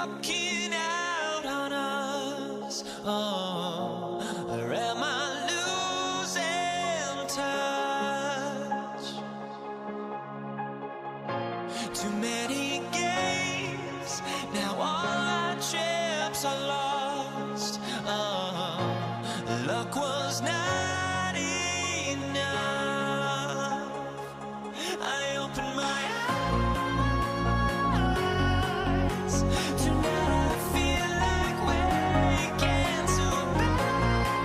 walking out on us. Oh, or am I losing touch? Too many games, now all our chips are lost. Oh, luck was not enough. I opened my eyes. Tonight I feel like waking to life.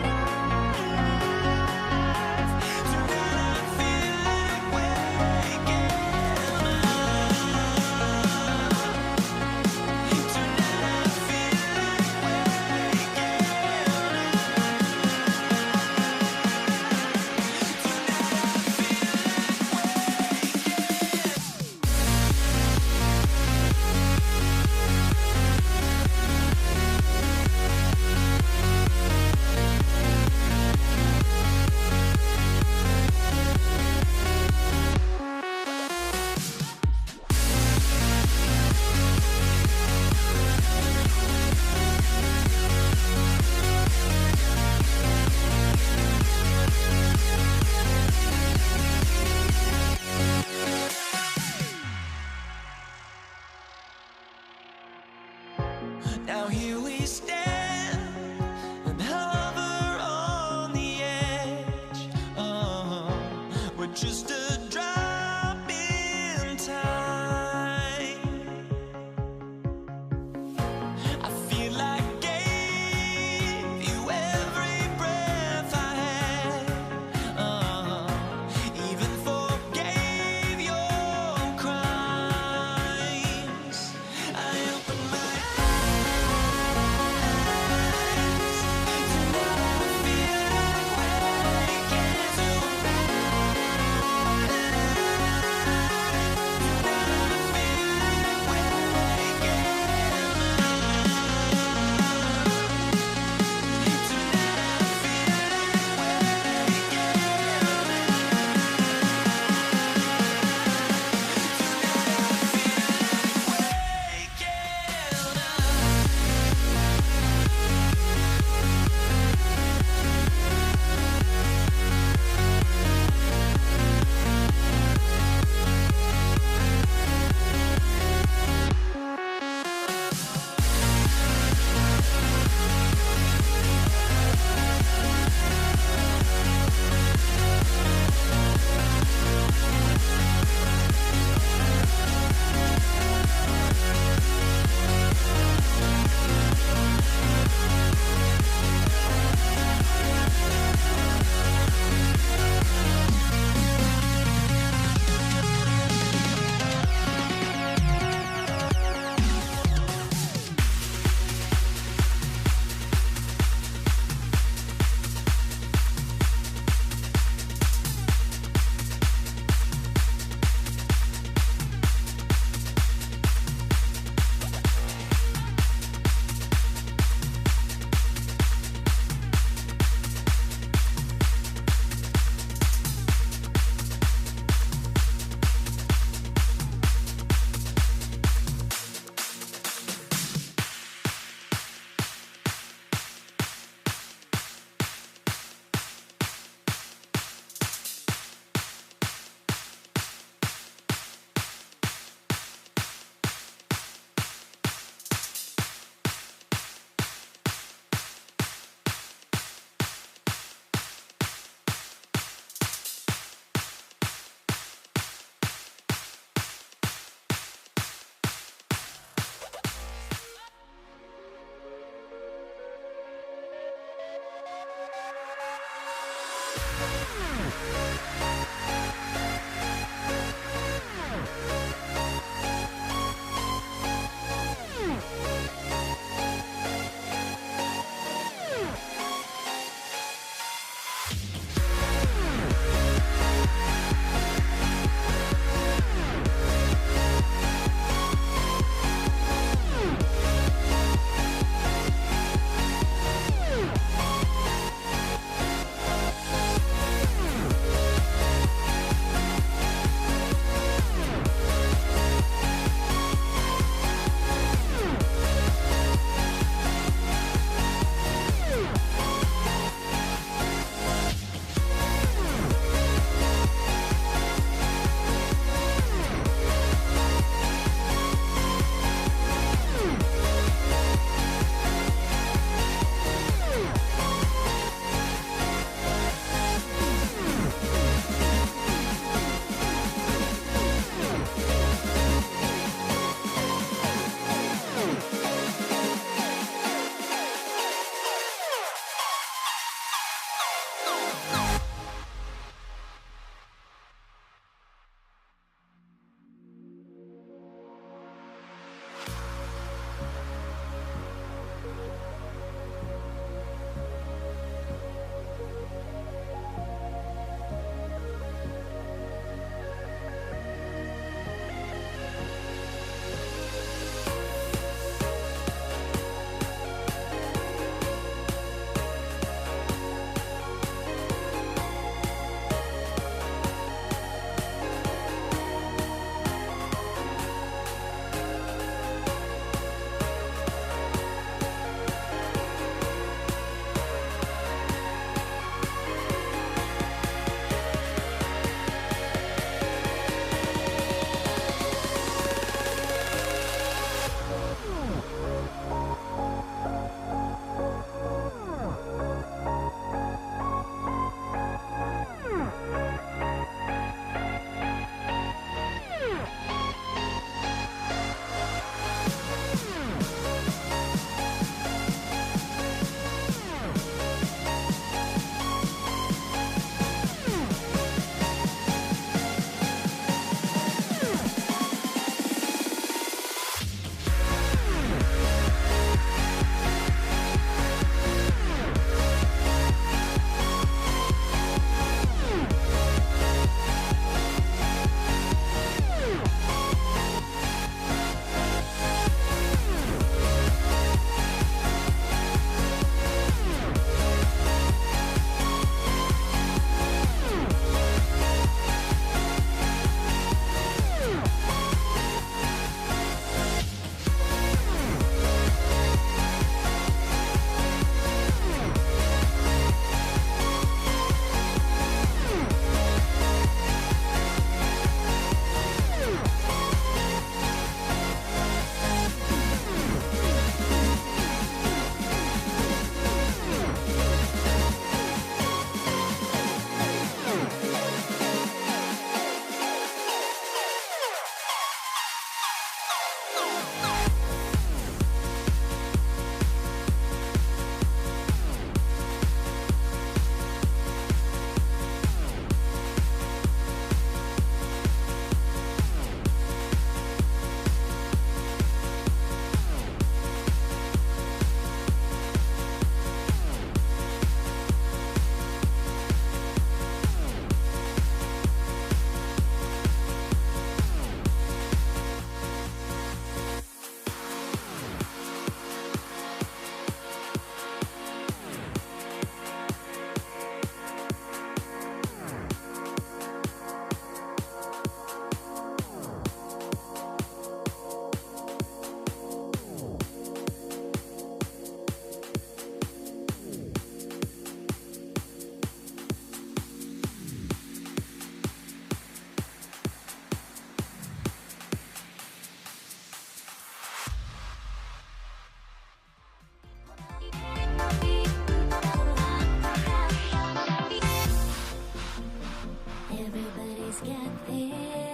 Tonight I feel like waking up. Tonight I feel like waking now here we stand and hover on the edge. Oh, we're just a drop in time. I feel like I gave you every breath I had. Oh, even forgave your crimes. I opened my eyes. Tonight I feel like waking to life.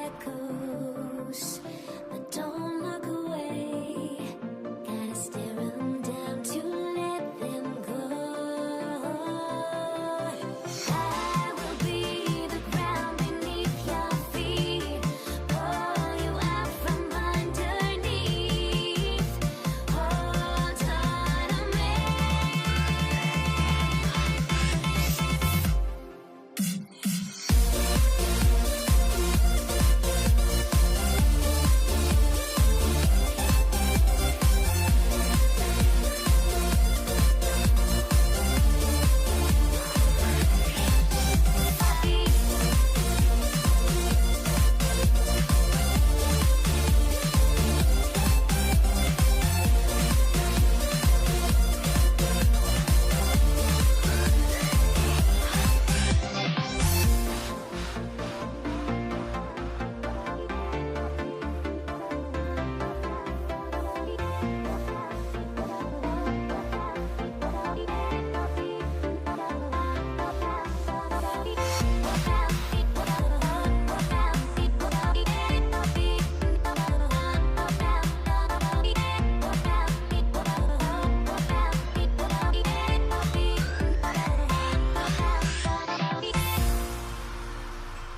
echoes, but don't look away. Gotta stare them down to let them go. I will be the ground beneath your feet, pull you out from underneath. Hold on to me.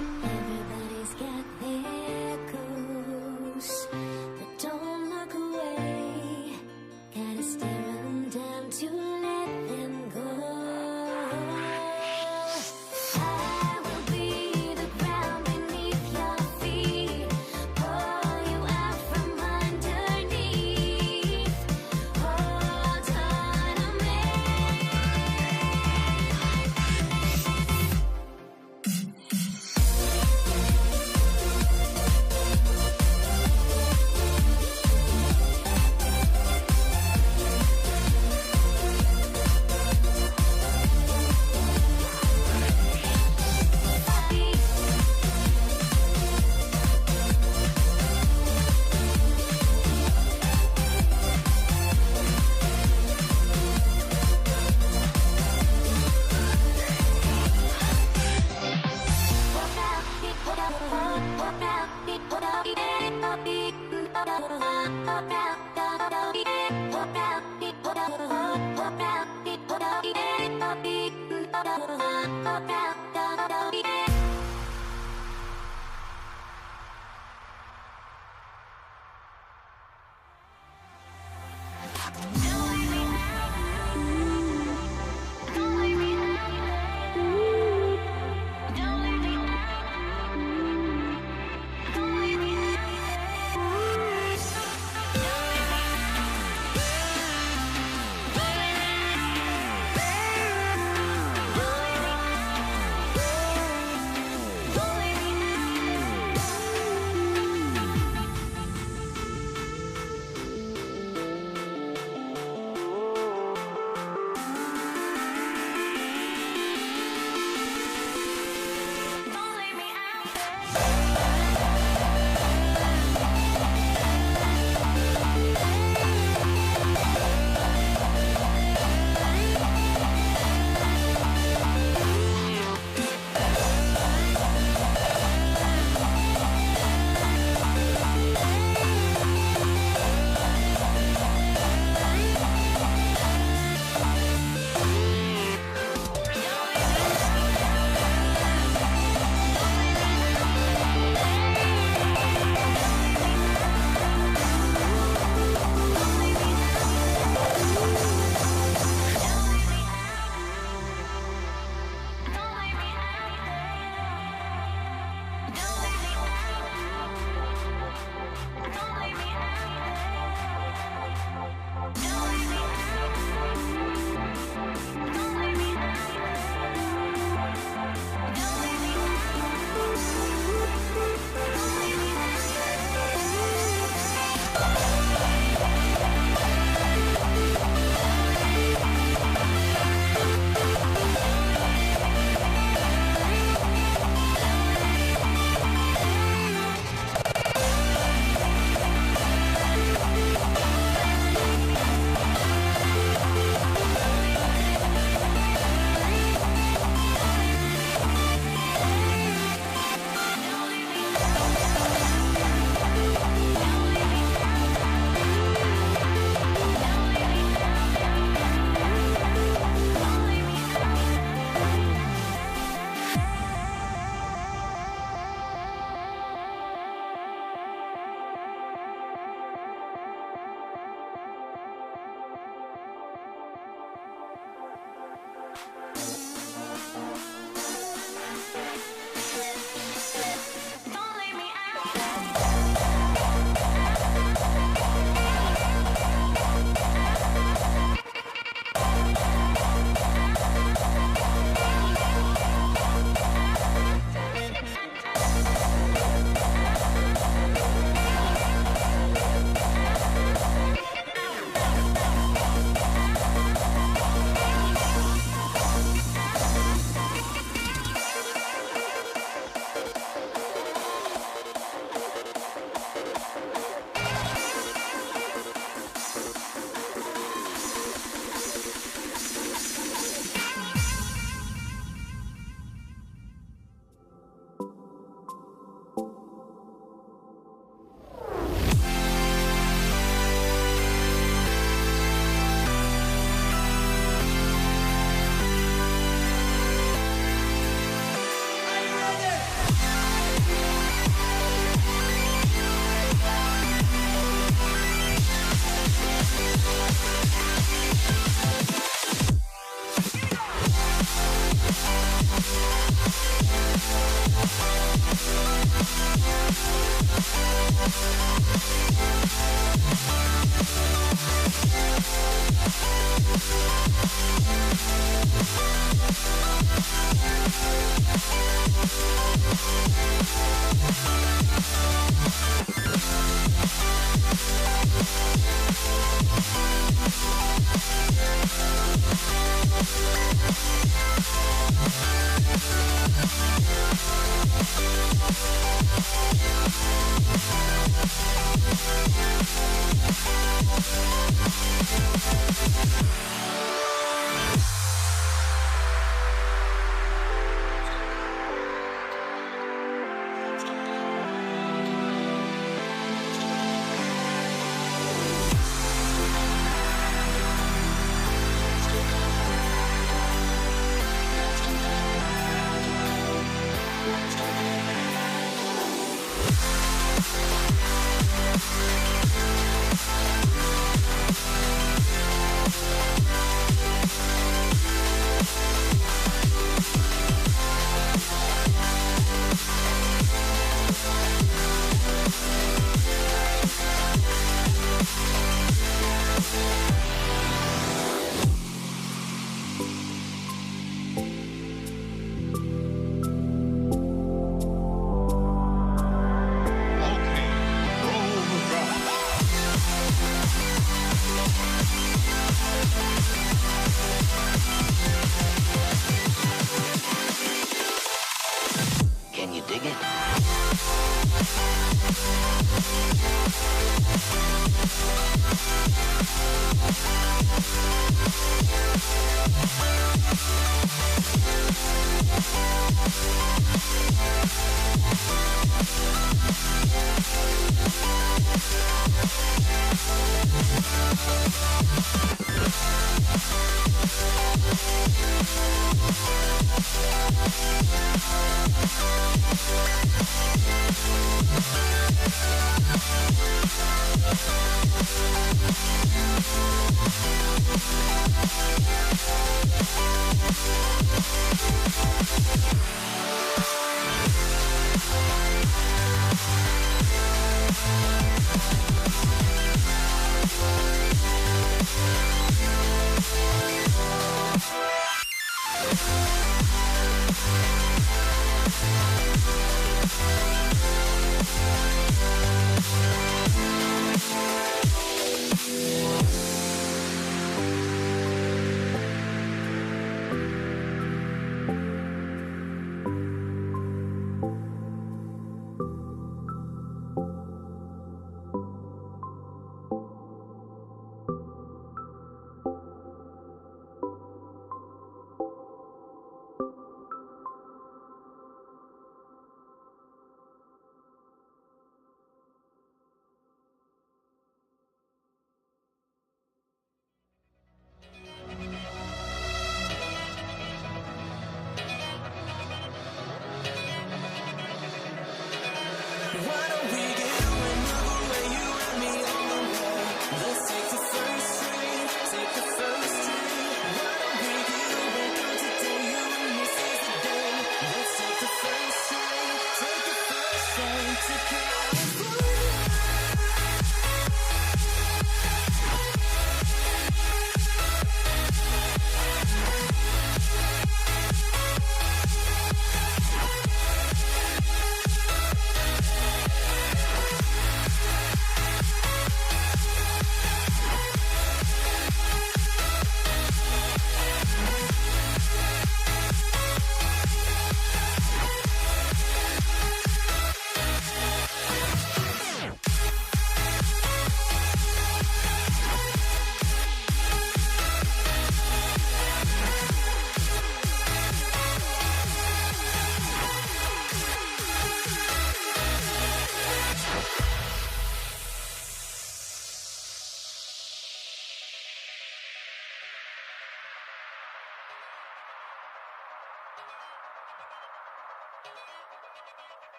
Everybody's got their goals, but don't look away. Gotta stare them down to let them go. I will be the ground beneath your feet, pull you out from underneath. Hold on to me.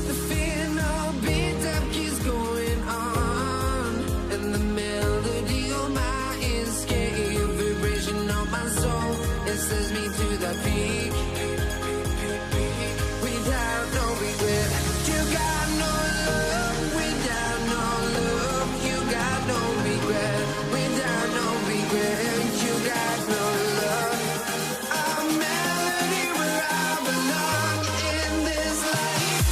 The fear no beat up keeps going on, and the melody on my ears, scary vibration on my soul. It sends me to the peak, without no regret. You got no love, without no love. You got no regret, without no regret. You got no love. A melody where I belong in this life.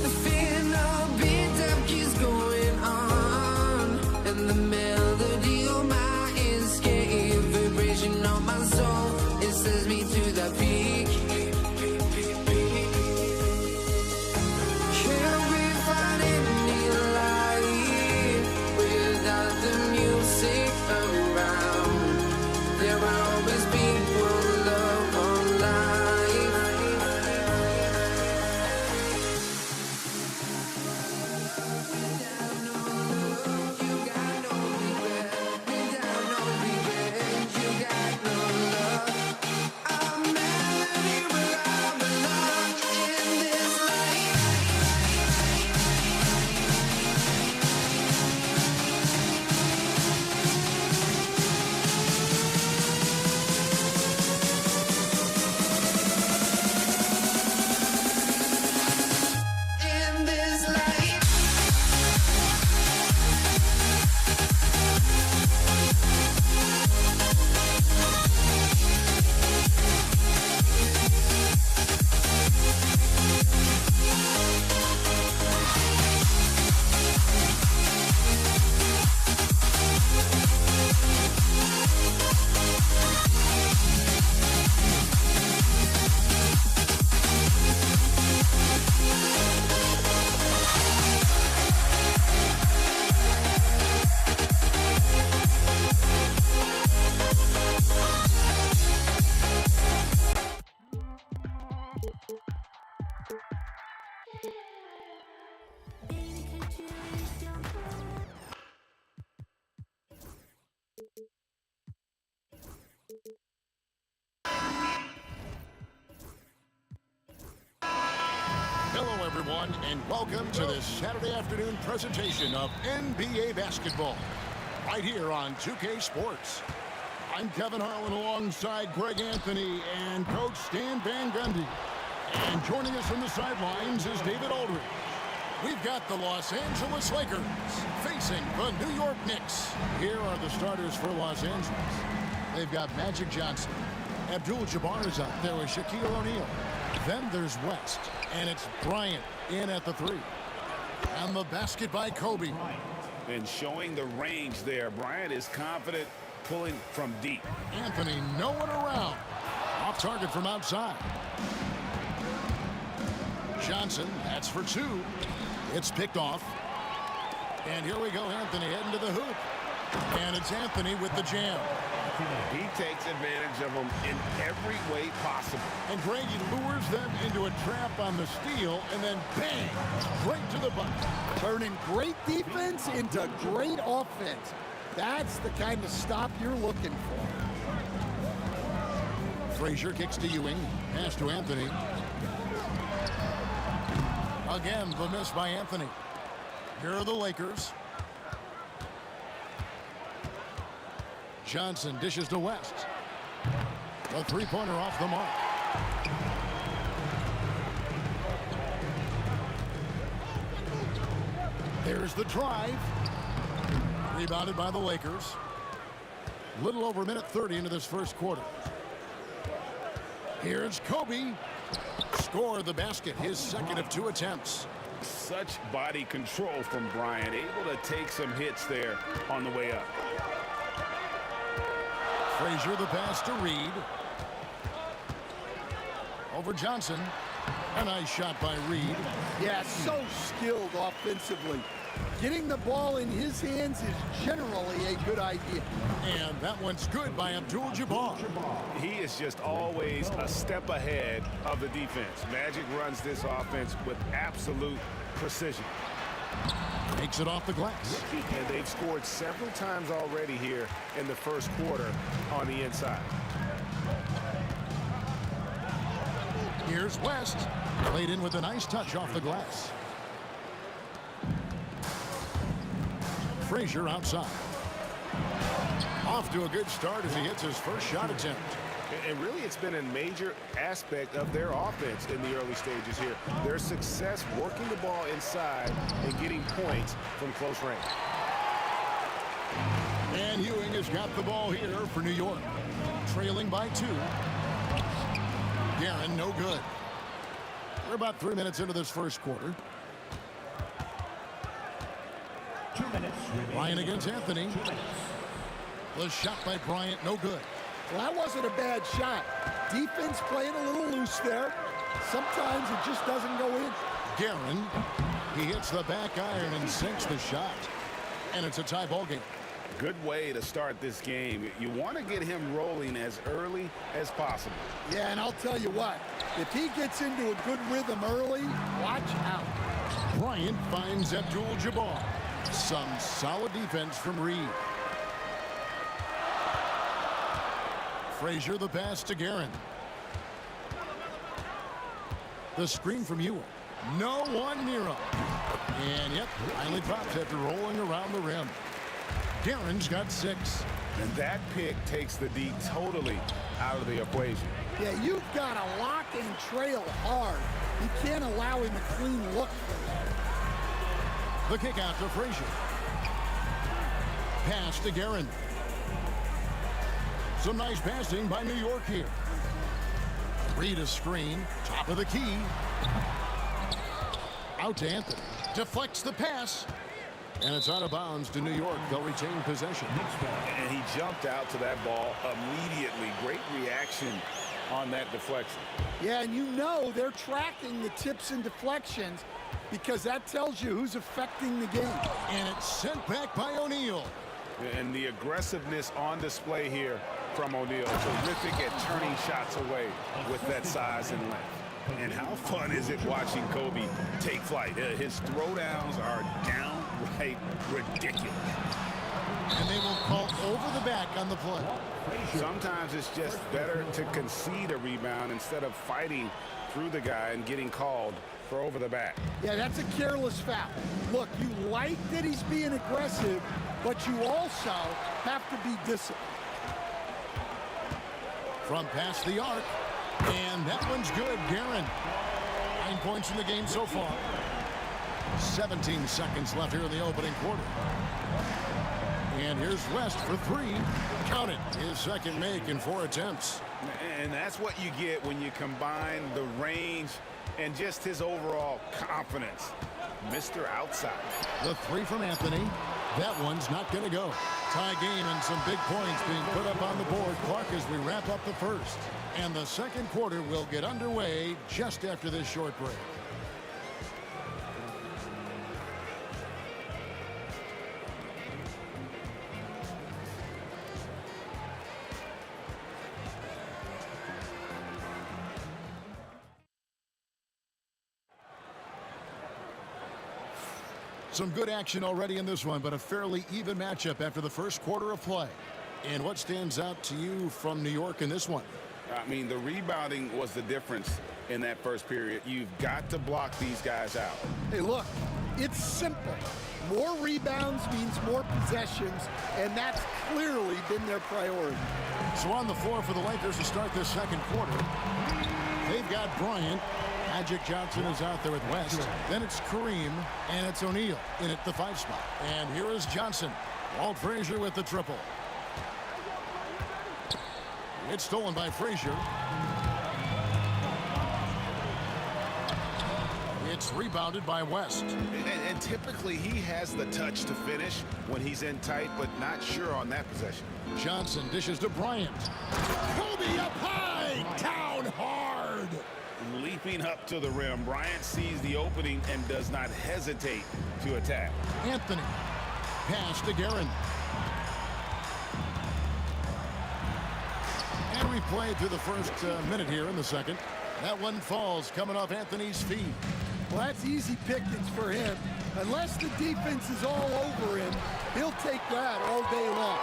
The fear no beat up keeps going on, and the melody on my ears, scary vibration on my soul. It sends me to the peak. Can we find any light without the music around? There will always be one love, one life. Without no love, you got no regret. Without no regret, you got no love. A melody where I belong in this life. In this life. Hello, everyone, and welcome to this Saturday afternoon presentation of NBA basketball, right here on 2K Sports. I'm Kevin Harlan alongside Greg Anthony and Coach Stan Van Gundy. And joining us from the sidelines is David Aldridge. We've got the Los Angeles Lakers facing the New York Knicks. Here are the starters for Los Angeles. They've got Magic Johnson. Abdul-Jabbar is out there with Shaquille O'Neal. Then there's West, and it's Bryant in at the three. And the basket by Kobe. And showing the range there. Bryant is confident pulling from deep. Anthony, no one around. Off target from outside. Johnson, that's for two. It's picked off. And here we go, Anthony heading to the hoop. And it's Anthony with the jam. He takes advantage of them in every way possible. And Greg, he lures them into a trap on the steal, and then bang, right to the bucket. Turning great defense into great offense. That's the kind of stop you're looking for. Frazier kicks to Ewing. Pass to Anthony. Again, the miss by Anthony. Here are the Lakers. Johnson dishes to West. A three-pointer off the mark. There's the drive. Rebounded by the Lakers. Little over a minute 30 into this first quarter. Here's Kobe. Score the basket, his second of two attempts. Such body control from Bryant, able to take some hits there on the way up. Frazier the pass to Reed. Over Johnson. A nice shot by Reed. Yeah, so skilled offensively. Getting the ball in his hands is generally a good idea. And that one's good by Abdul-Jabbar. He is just always a step ahead of the defense. Magic runs this offense with absolute precision. Takes it off the glass. And they've scored several times already here in the first quarter on the inside. Here's West. Played in with a nice touch off the glass. Frazier outside. Off to a good start as he hits his first shot attempt. And really, it's been a major aspect of their offense in the early stages here. Their success working the ball inside and getting points from close range. And Ewing has got the ball here for New York. Trailing by two. Guerin, no good. We're about 3 minutes into this first quarter. 2 minutes remaining. Bryant against Anthony. The shot by Bryant, no good. Well, that wasn't a bad shot. Defense playing a little loose there. Sometimes it just doesn't go in. Guerin, he hits the back iron and sinks the shot. And it's a tie ball game. Good way to start this game. You want to get him rolling as early as possible. Yeah, and I'll tell you what, if he gets into a good rhythm early, watch out. Bryant finds Abdul-Jabbar. Some solid defense from Reed. Frazier the pass to Guerin. The screen from Ewing. No one near him. And yep, finally drops after rolling around the rim. Guerin's got 6. And that pick takes the D totally out of the equation. Yeah, you've got to lock and trail hard. You can't allow him a clean look. The kick out to Frazier. Pass to Guerin. Some nice passing by New York here. Reed a screen. Top of the key. Out to Anthony. Deflects the pass. And it's out of bounds to New York. They'll retain possession. And he jumped out to that ball immediately. Great reaction on that deflection. Yeah, and you know they're tracking the tips and deflections because that tells you who's affecting the game. And it's sent back by O'Neal. And the aggressiveness on display here from O'Neal. Terrific at turning shots away with that size and length. And how fun is it watching Kobe take flight? His throwdowns are downright ridiculous. And they will call over the back on the play. Sometimes it's just better to concede a rebound instead of fighting through the guy and getting called for over the back. Yeah, that's a careless foul. Look, you like that he's being aggressive, but you also have to be disciplined. From past the arc. And that one's good. Guerin. 9 points in the game so far. 17 seconds left here in the opening quarter. And here's West for 3. Count it. His second make in 4 attempts. And that's what you get when you combine the range and just his overall confidence. Mr. Outside. The 3 from Anthony. That one's not going to go. Tie game and some big points being put up on the board, Clark, as we wrap up the first. And the second quarter will get underway just after this short break. Some good action already in this one, but a fairly even matchup after the first quarter of play. And what stands out to you from New York in this one? I mean, the rebounding was the difference in that first period. You've got to block these guys out. Hey, look, it's simple. More rebounds means more possessions, and that's clearly been their priority. So on the floor for the Lakers to start this second quarter, they've got Bryant. Magic Johnson is out there with West. Then it's Kareem, and it's O'Neal in at the 5 spot. And here is Johnson. Walt Frazier with the triple. It's stolen by Frazier. It's rebounded by West. And typically he has the touch to finish when he's in tight, but not sure on that possession. Johnson dishes to Bryant. Kobe up high, down hard. Leaping up to the rim, Bryant sees the opening and does not hesitate to attack. Anthony, pass to Guerin. And we played through the first minute here in the second. That one falls coming off Anthony's feet. Well, that's easy pickings for him. Unless the defense is all over him, he'll take that all day long.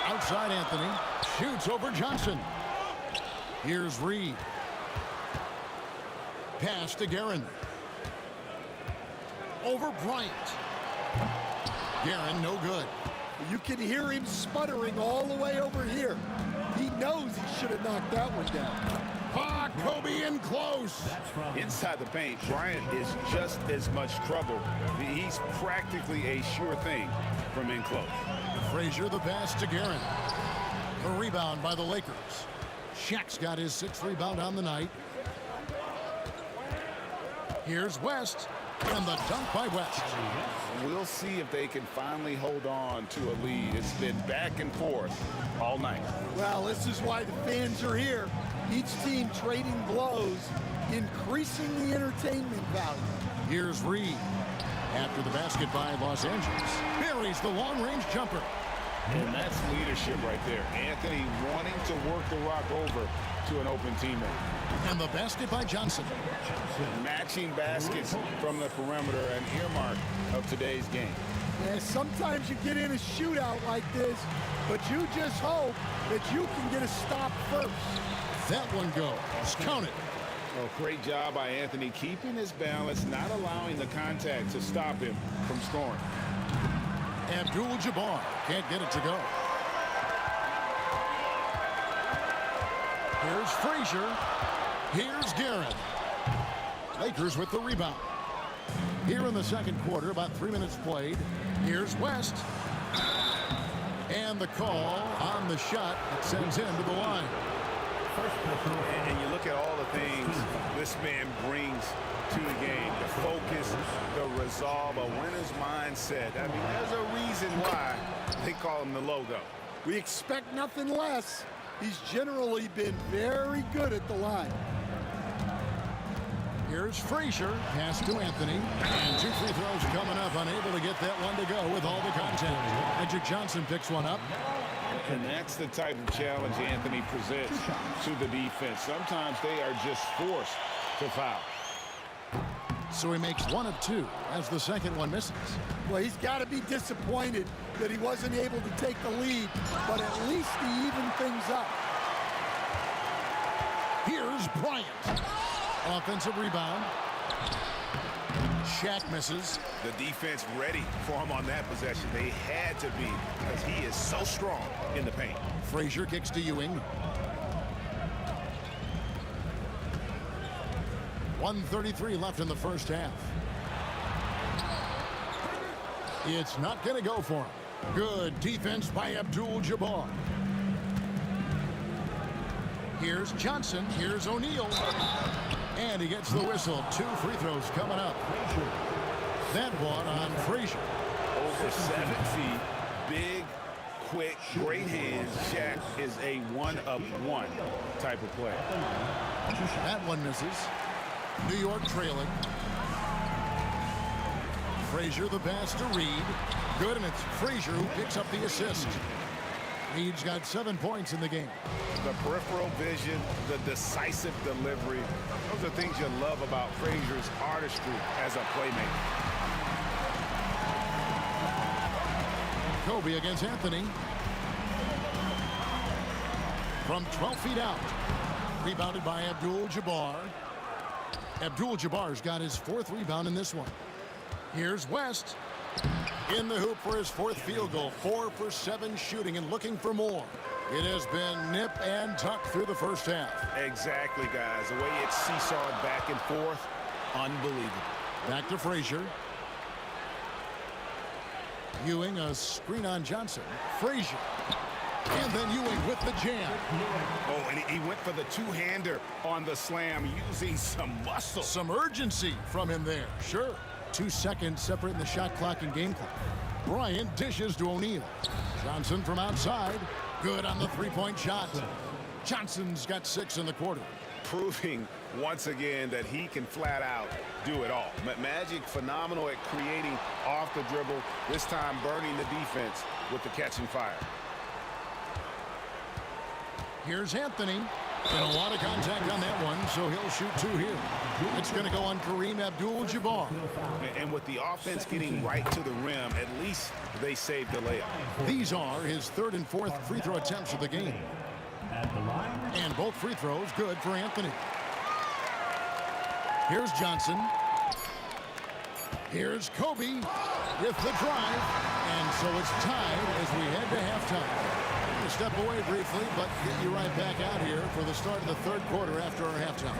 Outside Anthony, shoots over Johnson. Here's Reed. Pass to Guerin. Over Bryant. Guerin, no good. You can hear him sputtering all the way over here. He knows he should have knocked that one down. Ah, Kobe in close. Inside the paint, Bryant is just as much trouble. He's practically a sure thing from in close. Frazier the pass to Guerin. The rebound by the Lakers. Shaq's got his 6th rebound on the night. Here's West. And the dunk by West. We'll see if they can finally hold on to a lead. It's been back and forth all night. Well, this is why the fans are here. Each team trading blows, increasing the entertainment value. Here's Reed. After the basket by Los Angeles. Buries the long-range jumper. And that's leadership right there. Anthony wanting to work the rock over to an open teammate. And the basket by Johnson. Matching baskets from the perimeter, an earmark of today's game. Yeah, sometimes you get in a shootout like this, but you just hope that you can get a stop first. That one goes. Count it. Well, great job by Anthony keeping his balance, not allowing the contact to stop him from scoring. Abdul-Jabbar can't get it to go. Here's Frazier. Here's Guerin. Lakers with the rebound. Here in the second quarter, about 3 minutes played. Here's West. And the call on the shot that sends him to the line. And you look at all the things this man brings to the game. The focus, the resolve, a winner's mindset. I mean, there's a reason why they call him the logo. We expect nothing less. He's generally been very good at the line. Here's Frazier. Pass to Anthony. And 2 free throws coming up. Unable to get that one to go with all the contact. Magic Johnson picks one up. And that's the type of challenge Anthony presents to the defense. Sometimes they are just forced to foul. So he makes 1 of 2 as the second one misses. Well, he's got to be disappointed that he wasn't able to take the lead, but at least he evened things up. Here's Bryant. Offensive rebound. Shaq misses. The defense ready for him on that possession. They had to be, because he is so strong in the paint. Frazier kicks to Ewing. 1:33 left in the first half. It's not going to go for him. Good defense by Abdul-Jabbar. Here's Johnson. Here's O'Neal. And he gets the whistle. 2 free throws coming up. That one on Frazier. Over 7 feet, big, quick, great hands. Shaq is a 1-of-1 type of player. That one misses. New York trailing. Frazier the pass to Reed. Good, and it's Frazier who picks up the assist. Reed's got 7 points in the game. The peripheral vision, the decisive delivery. Those are things you love about Frazier's artistry as a playmaker. Kobe against Anthony. From 12 feet out. Rebounded by Abdul-Jabbar. Abdul-Jabbar's got his 4th rebound in this one. Here's West. In the hoop for his 4th field goal. 4 for 7 shooting and looking for more. It has been nip and tuck through the first half. Exactly, guys. The way it's seesawed back and forth, unbelievable. Back to Frazier. Ewing, a screen on Johnson. Frazier. And then Ewing with the jam. Oh, and he went for the two-hander on the slam, using some muscle. Some urgency from him there. Sure. 2 seconds separating the shot clock and game clock. Bryant dishes to O'Neal. Johnson from outside. Good on the three-point shot. Johnson's got 6 in the quarter. Proving once again that he can flat out do it all. Magic phenomenal at creating off the dribble. This time burning the defense with the catch and fire. Here's Anthony. And a lot of contact on that one, so he'll shoot 2 here. It's going to go on Kareem Abdul-Jabbar. And with the offense getting right to the rim, at least they saved the layup. These are his 3rd and 4th free throw attempts of the game. And both free throws good for Anthony. Here's Johnson. Here's Kobe with the drive. And so it's tied as we head to halftime. Step away briefly, but get you right back out here for the start of the 3rd quarter after our halftime.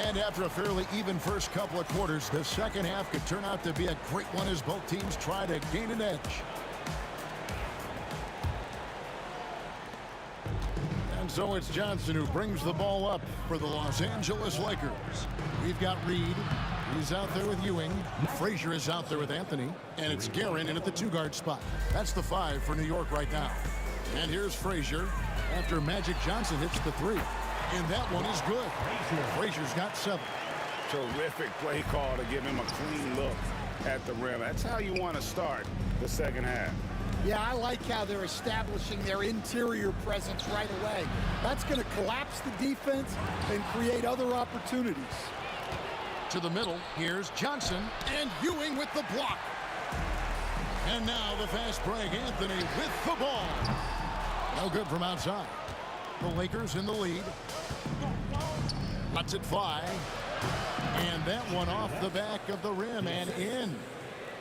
And after a fairly even first couple of quarters, the second half could turn out to be a great one as both teams try to gain an edge. And so it's Johnson who brings the ball up for the Los Angeles Lakers. We've got Reed. He's out there with Ewing. Frazier is out there with Anthony. And it's Guerin in at the 2-guard spot. That's the 5 for New York right now. And here's Frazier after Magic Johnson hits the 3. And that one is good. Frazier's got 7. Terrific play call to give him a clean look at the rim. That's how you want to start the second half. Yeah, I like how they're establishing their interior presence right away. That's going to collapse the defense and create other opportunities. To the middle, here's Johnson and Ewing with the block. And now the fast break, Anthony with the ball. No good from outside. The Lakers in the lead. Lets it fly. And that one off the back of the rim and in.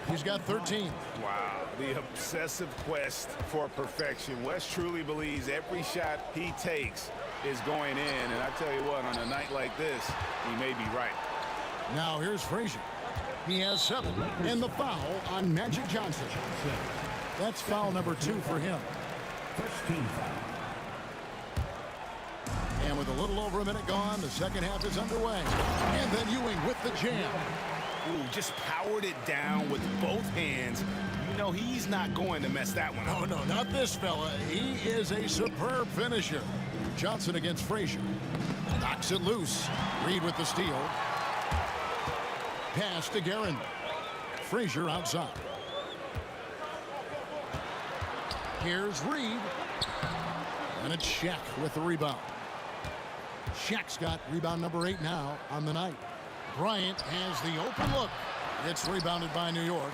He's got 13. Wow, the obsessive quest for perfection. West truly believes every shot he takes is going in. And I tell you what, on a night like this, he may be right. Now here's Frazier. He has 7. And the foul on Magic Johnson. That's foul number 2 for him. First team foul. And with a little over a minute gone, the second half is underway. And then Ewing with the jam. Ooh, just powered it down with both hands. You know he's not going to mess that one up. Oh, no, not this fella. He is a superb finisher. Johnson against Frazier. Knocks it loose. Reed with the steal. Pass to Guerin. Frazier outside. Here's Reed. And it's Shaq with the rebound. Shaq's got rebound number 8 now on the night. Bryant has the open look. It's rebounded by New York.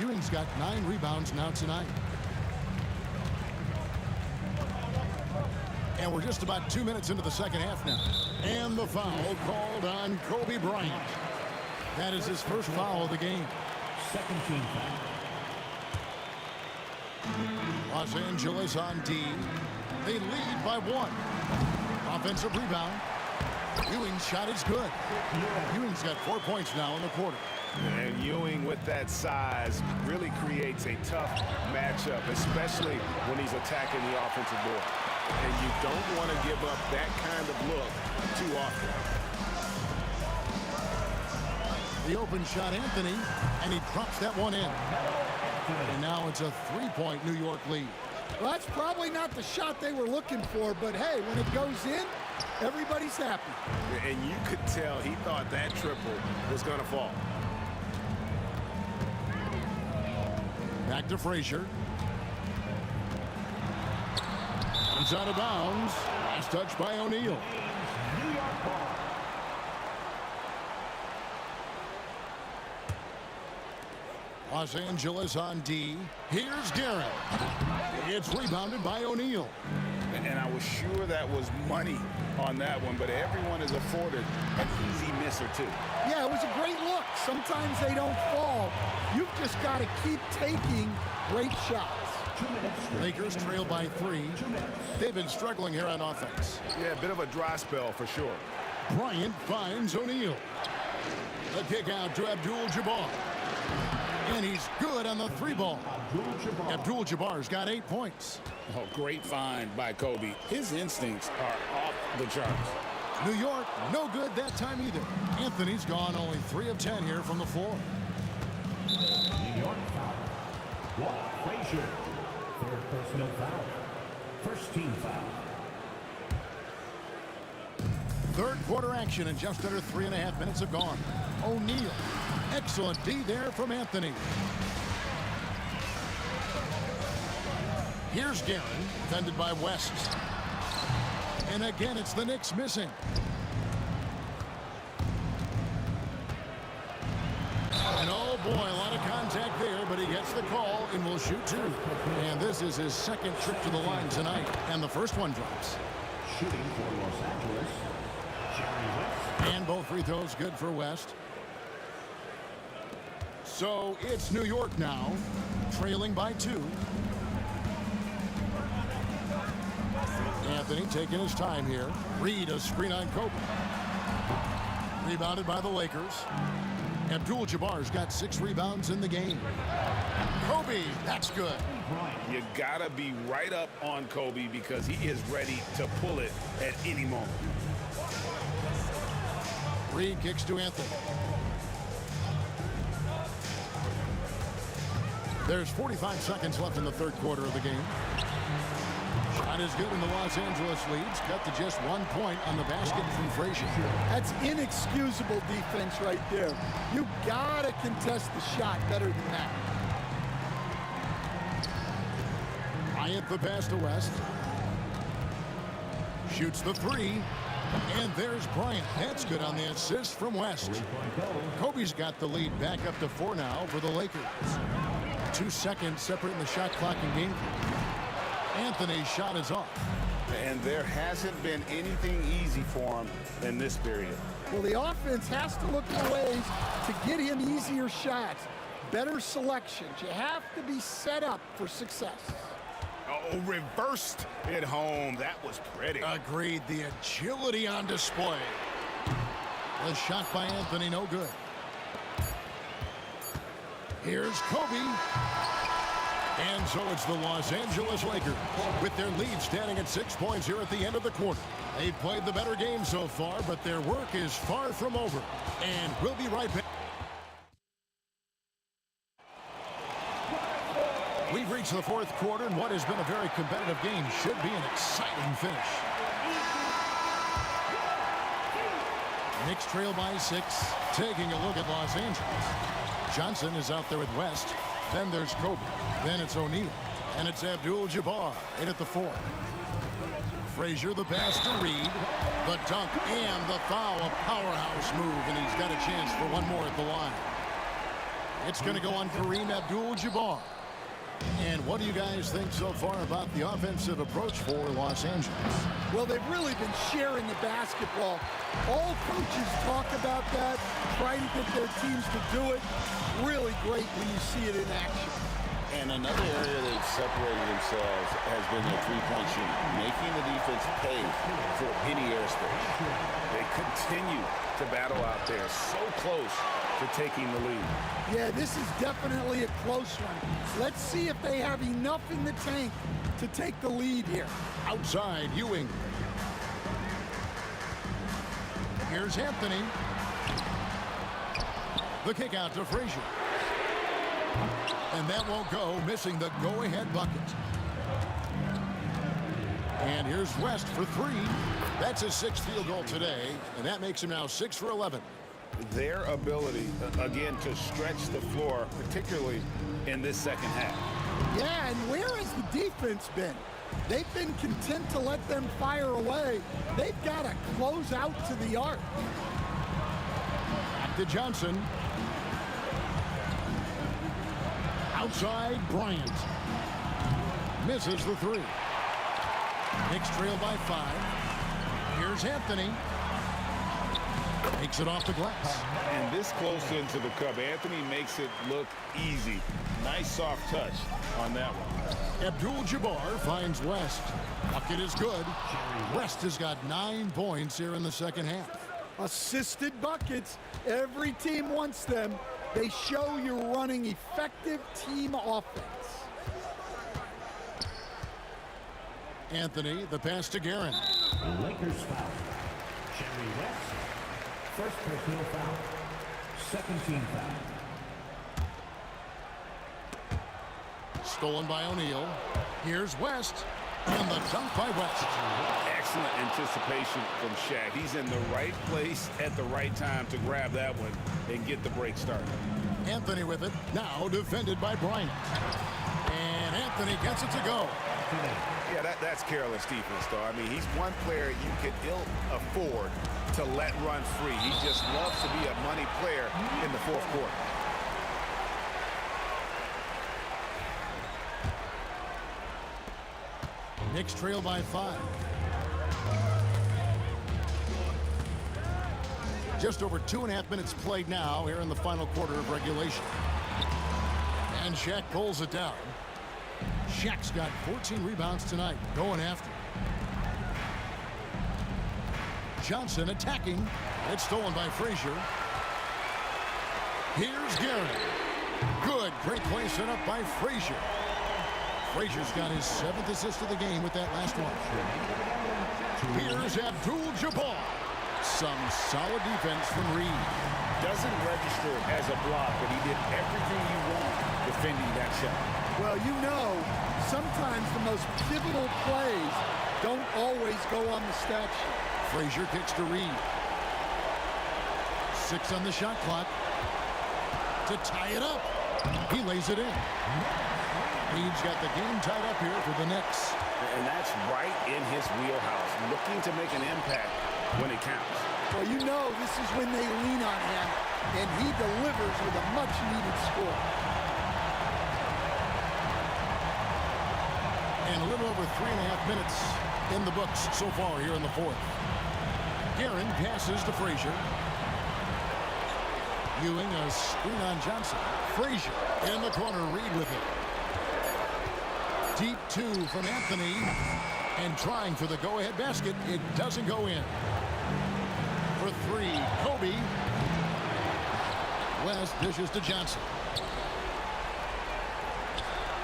Ewing's got 9 rebounds now tonight. And we're just about 2 minutes into the second half now. And the foul called on Kobe Bryant. That is his first foul of the game. Second team foul. Los Angeles on D. They lead by 1. Offensive rebound. Ewing's shot is good. Ewing's got 4 points now in the quarter. And Ewing with that size really creates a tough matchup, especially when he's attacking the offensive board. And you don't want to give up that kind of look too often. The open shot, Anthony, and he drops that one in. And now it's a three-point New York lead. Well, that's probably not the shot they were looking for, but hey, when it goes in, everybody's happy. And you could tell he thought that triple was going to fall. Back to Frazier. Comes out of bounds. Last touch by O'Neal. Los Angeles on D. Here's Garrett. It's rebounded by O'Neal. And I was sure that was money on that one, but everyone is afforded an easy miss or two. Yeah, it was a great look. Sometimes they don't fall. You've just got to keep taking great shots. Lakers trail by 3. They've been struggling here on offense. Yeah, a bit of a dry spell for sure. Bryant finds O'Neal. The kick out to Abdul-Jabbar. And he's good on the 3-ball. Abdul-Jabbar's got 8 points. Oh, great find by Kobe. His instincts are off the charts. New York, no good that time either. Anthony's gone only 3 of 10 here from the floor. New York foul. Walt Frazier. Third personal foul. First team foul. Third quarter action and just under 3.5 minutes have gone. O'Neal. Excellent D there from Anthony. Here's Guerin, defended by West. And again, it's the Knicks missing. And oh boy, a lot of contact there, but he gets the call and will shoot 2. And this is his second trip to the line tonight. And the first one drops. Shooting for Los Angeles. Jerry West. And both free throws good for West. So it's New York now, trailing by 2. Anthony taking his time here. Reed a screen on Kobe. Rebounded by the Lakers. Abdul-Jabbar's got 6 rebounds in the game. Kobe, that's good. You gotta be right up on Kobe because he is ready to pull it at any moment. Reed kicks to Anthony. There's 45 seconds left in the third quarter of the game. Shot is good, and the Los Angeles leads cut to just 1 point on the basket from Frazier. That's inexcusable defense right there. You gotta contest the shot better than that. Bryant the pass to West. Shoots the 3. And there's Bryant. That's good on the assist from West. Kobe's got the lead back up to 4 now for the Lakers. 2 seconds separating the shot clock and game clock. Anthony's shot is off. And there hasn't been anything easy for him in this period. Well, the offense has to look for ways to get him easier shots, better selections. You have to be set up for success. Oh, reversed it home. That was pretty. Agreed. The agility on display. The shot by Anthony, no good. Here's Kobe. And so it's the Los Angeles Lakers with their lead standing at 6 points here at the end of the quarter. They've played the better game so far, but their work is far from over. And we'll be right back. We've reached the fourth quarter, and what has been a very competitive game should be an exciting finish. Knicks trail by 6, taking a look at Los Angeles. Johnson is out there with West. Then there's Kobe. Then it's O'Neal. And it's Abdul-Jabbar in at the 4. Frazier the pass to Reed. The dunk and the foul. A powerhouse move, and he's got a chance for one more at the line. It's going to go on Kareem Abdul-Jabbar. And what do you guys think so far about the offensive approach for Los Angeles? Well, they've really been sharing the basketball. All coaches talk about that, try to get their teams to do it. Really great when you see it in action. And another area they've separated themselves has been their three-point shooting, making the defense pay for any airspace. They continue to battle out there, so close to to taking the lead. Yeah, this is definitely a close one. Let's see if they have enough in the tank to take the lead here. Outside, Ewing. Here's Anthony. The kick out to Frazier. And that won't go, missing the go-ahead bucket. And here's West for three. That's his sixth field goal today, and that makes him now 6 for 11. Their ability, again, to stretch the floor, particularly in this second half. Yeah, and where has the defense been? They've been content to let them fire away. They've got to close out to the arc. Back to Johnson. Outside, Bryant. Misses the three. Knicks trail by 5. Here's Anthony. Takes it off the glass. And this close into the cup, Anthony makes it look easy. Nice soft touch on that one. Abdul-Jabbar finds West. Bucket is good. West has got 9 points here in the second half. Assisted buckets. Every team wants them. They show you're running effective team offense. Anthony, the pass to Guerin. Lakers foul. Jerry West. First personal foul. Second team foul. Stolen by O'Neal. Here's West. And the dunk by West. Excellent anticipation from Shaq. He's in the right place at the right time to grab that one and get the break started. Anthony with it. Now defended by Bryant. And Anthony gets it to go. Yeah, that's careless defense, though. I mean, he's one player you could ill afford to let run free. He just loves to be a money player in the fourth quarter. Knicks trail by 5. Just over 2.5 minutes played now here in the final quarter of regulation. And Shaq pulls it down. Shaq's got 14 rebounds tonight, going after. Johnson attacking. It's stolen by Frazier. Here's Guerin. Good, great play set up by Frazier. Frazier's got his 7th assist of the game with that last one. Here's Abdul-Jabbar. Some solid defense from Reed. Doesn't register as a block, but he did everything you want defending that shot. Well, you know, sometimes the most pivotal plays don't always go on the stat sheet. Frazier kicks to Reed. 6 on the shot clock. To tie it up. He lays it in. Reed's got the game tied up here for the Knicks. And that's right in his wheelhouse, looking to make an impact when it counts. Well, you know this is when they lean on him, and he delivers with a much-needed score. And a little over 3.5 minutes in the books so far here in the fourth. Guerin passes to Frazier. Ewing a screen on Johnson. Frazier in the corner, Reed with it. Deep 2 from Anthony. And trying for the go-ahead basket. It doesn't go in. For 3, Kobe. West dishes to Johnson.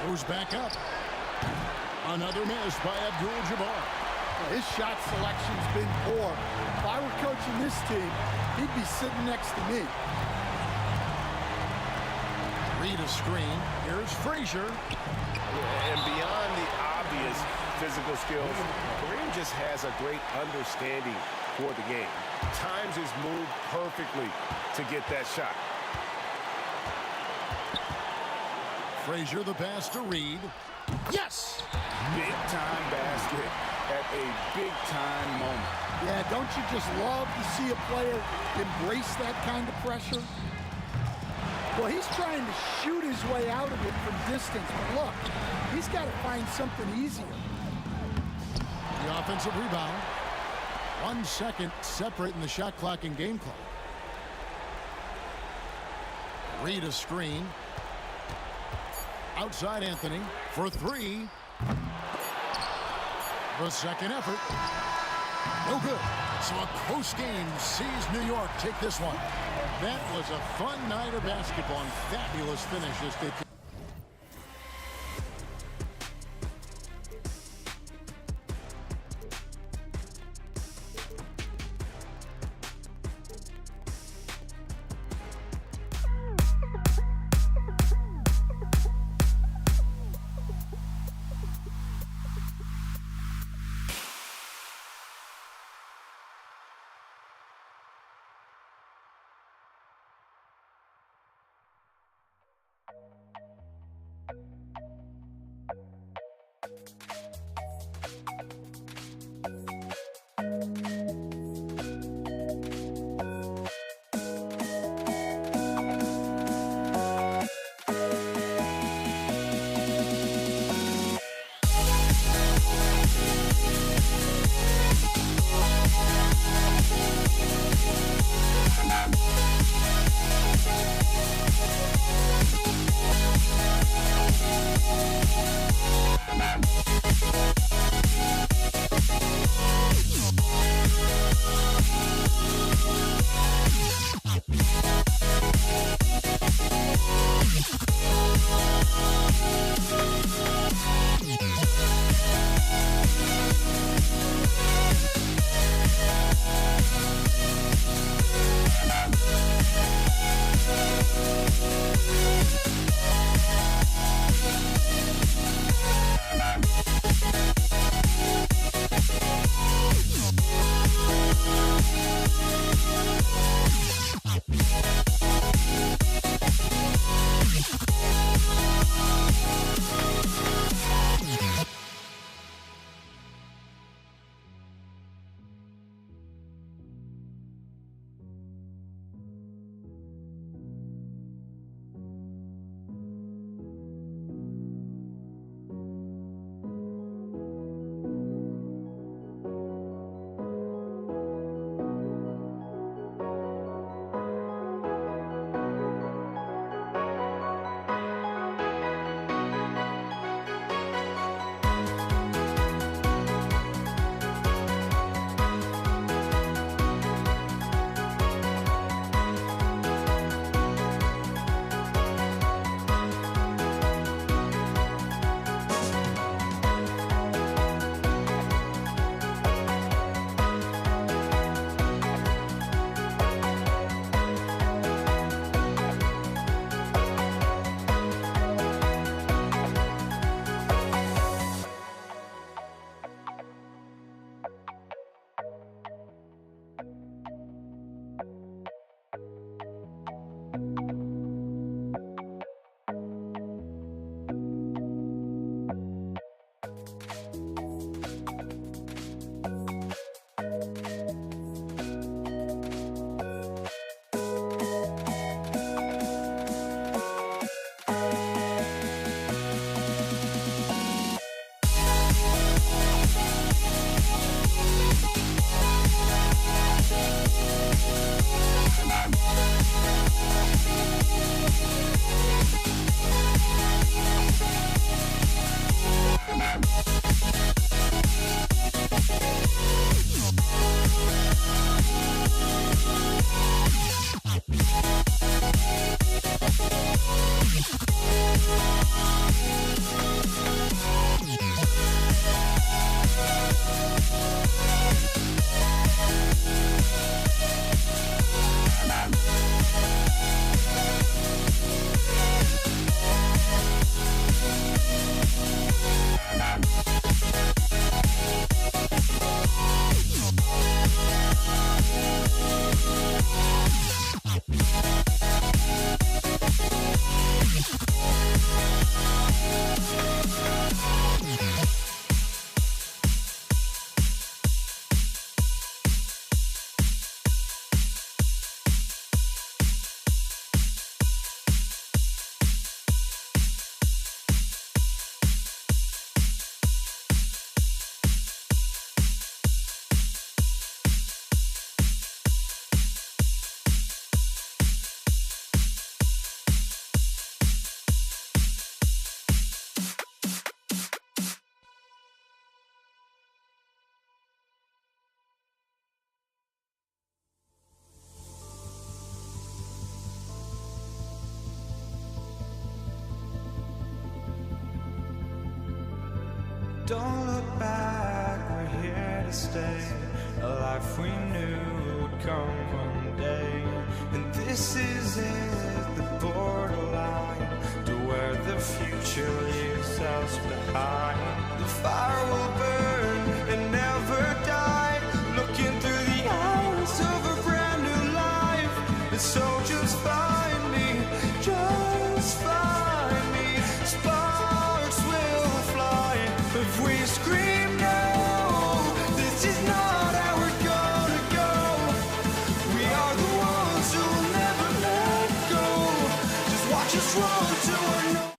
Goes back up. Another miss by Abdul-Jabbar. His shot selection's been poor. If I were coaching this team, he'd be sitting next to me. Reed a screen. Here's Frazier. And beyond the obvious physical skills, Kareem just has a great understanding for the game. Times his move perfectly to get that shot. Frazier the pass to Reed. Yes! Big-time basket at a big-time moment. Yeah, don't you just love to see a player embrace that kind of pressure? Well, he's trying to shoot his way out of it from distance, but look, he's got to find something easier. The offensive rebound. 1 second separating the shot clock and game clock. Reed a screen. Outside Anthony for 3. The second effort. No good. So a close game sees New York take this one. That was a fun night of basketball and fabulous finishes. They Don't look back, we're here to stay. A life we knew would come one day. And this is it, the borderline to where the future leaves us behind. The fire will burn and never die, looking through the eyes of a brand new life. And so just find me, just find me. Sparks will fly if we scream no. This is not how we're gonna go. We are the ones who will never let go. Just watch us run to our no.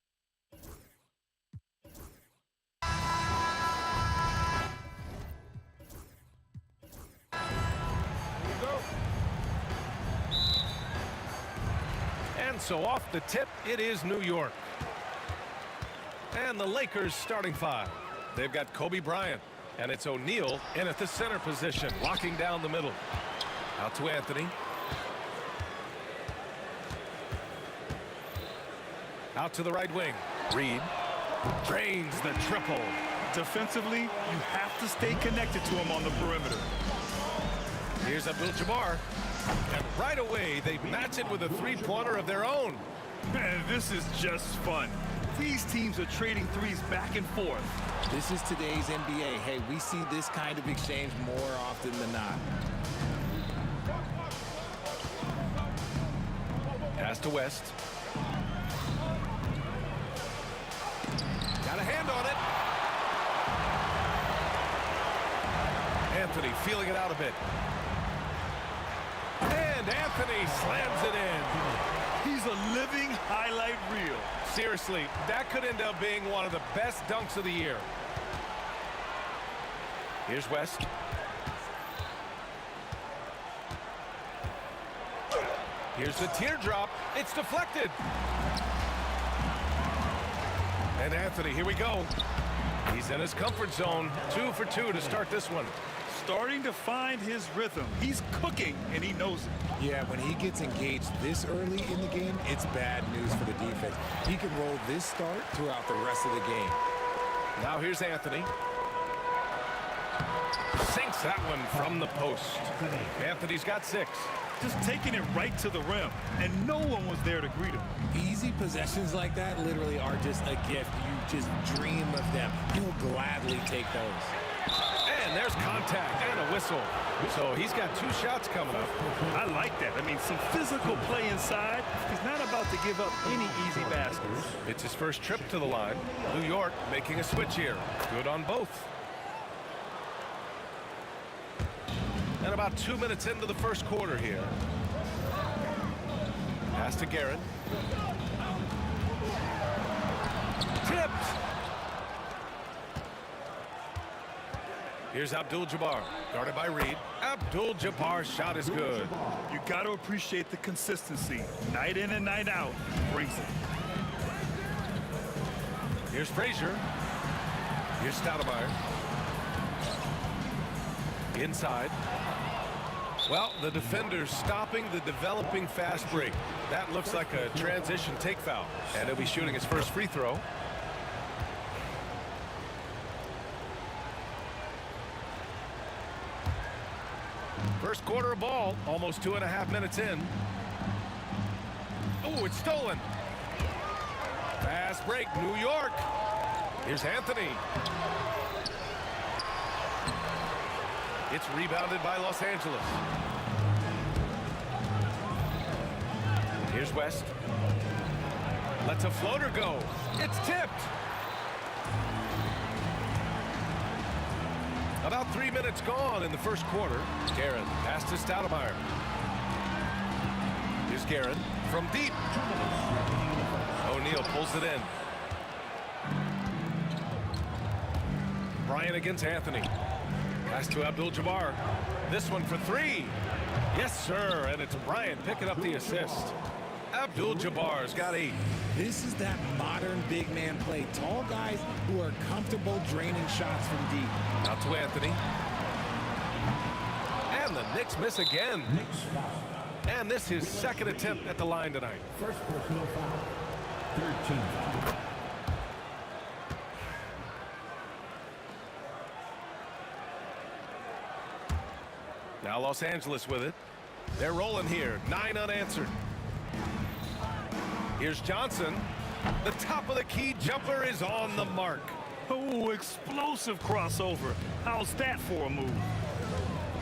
And so off the tip, it is New York. And the Lakers starting five. They've got Kobe Bryant, and it's O'Neal in at the center position, locking down the middle. Out to Anthony. Out to the right wing. Reed drains the triple. Defensively, you have to stay connected to him on the perimeter. Here's Abdul-Jabbar. And right away, they match it with a three-pointer of their own. Man, this is just fun. These teams are trading threes back and forth. This is today's NBA. Hey, we see this kind of exchange more often than not. Pass to West. Got a hand on it. Anthony feeling it out a bit. And Anthony slams it in. He's a living highlight reel. Seriously, that could end up being one of the best dunks of the year. Here's West. Here's the teardrop. It's deflected. And Anthony, here we go. He's in his comfort zone. 2 for 2 to start this one. Starting to find his rhythm. He's cooking, and he knows it. Yeah, when he gets engaged this early in the game, it's bad news for the defense. He can roll this start throughout the rest of the game. Now here's Anthony. Sinks that one from the post. Anthony's got 6. Just taking it right to the rim, and no one was there to greet him. Easy possessions like that literally are just a gift. You just dream of them. He'll gladly take those. And there's contact and a whistle. So he's got 2 shots coming up. I like that. I mean, some physical play inside. He's not about to give up any easy baskets. It's his first trip to the line. New York making a switch here. Good on both. And about 2 minutes into the first quarter here. Pass to Garrett. Tipped. Here's Abdul-Jabbar, guarded by Reed. Abdul-Jabbar's shot is good. You got to appreciate the consistency. Night in and night out. Brings it. Here's Frazier. Here's Stoudemire. Inside. Well, the defender's stopping the developing fast break. That looks like a transition take foul. And he'll be shooting his first free throw. First quarter of ball, almost 2.5 minutes in. Oh, it's stolen. Fast break, New York. Here's Anthony. It's rebounded by Los Angeles. Here's West. Lets a floater go. It's tipped. About 3 minutes gone in the first quarter. Guerin pass to Stoudemire. Here's Guerin from deep. O'Neal pulls it in. Bryant against Anthony. Pass to Abdul-Jabbar. This one for 3. Yes, sir. And it's Bryant picking up the assist. Abdul-Jabbar's got 8. This is that modern big man play. Tall guys who are comfortable draining shots from deep. Out to Anthony. And the Knicks miss again. And this is his second attempt at the line tonight. First personal foul. 13 foul. Now Los Angeles with it. They're rolling here. 9 unanswered. Here's Johnson. The top of the key jumper is on the mark. Oh, explosive crossover. How's that for a move?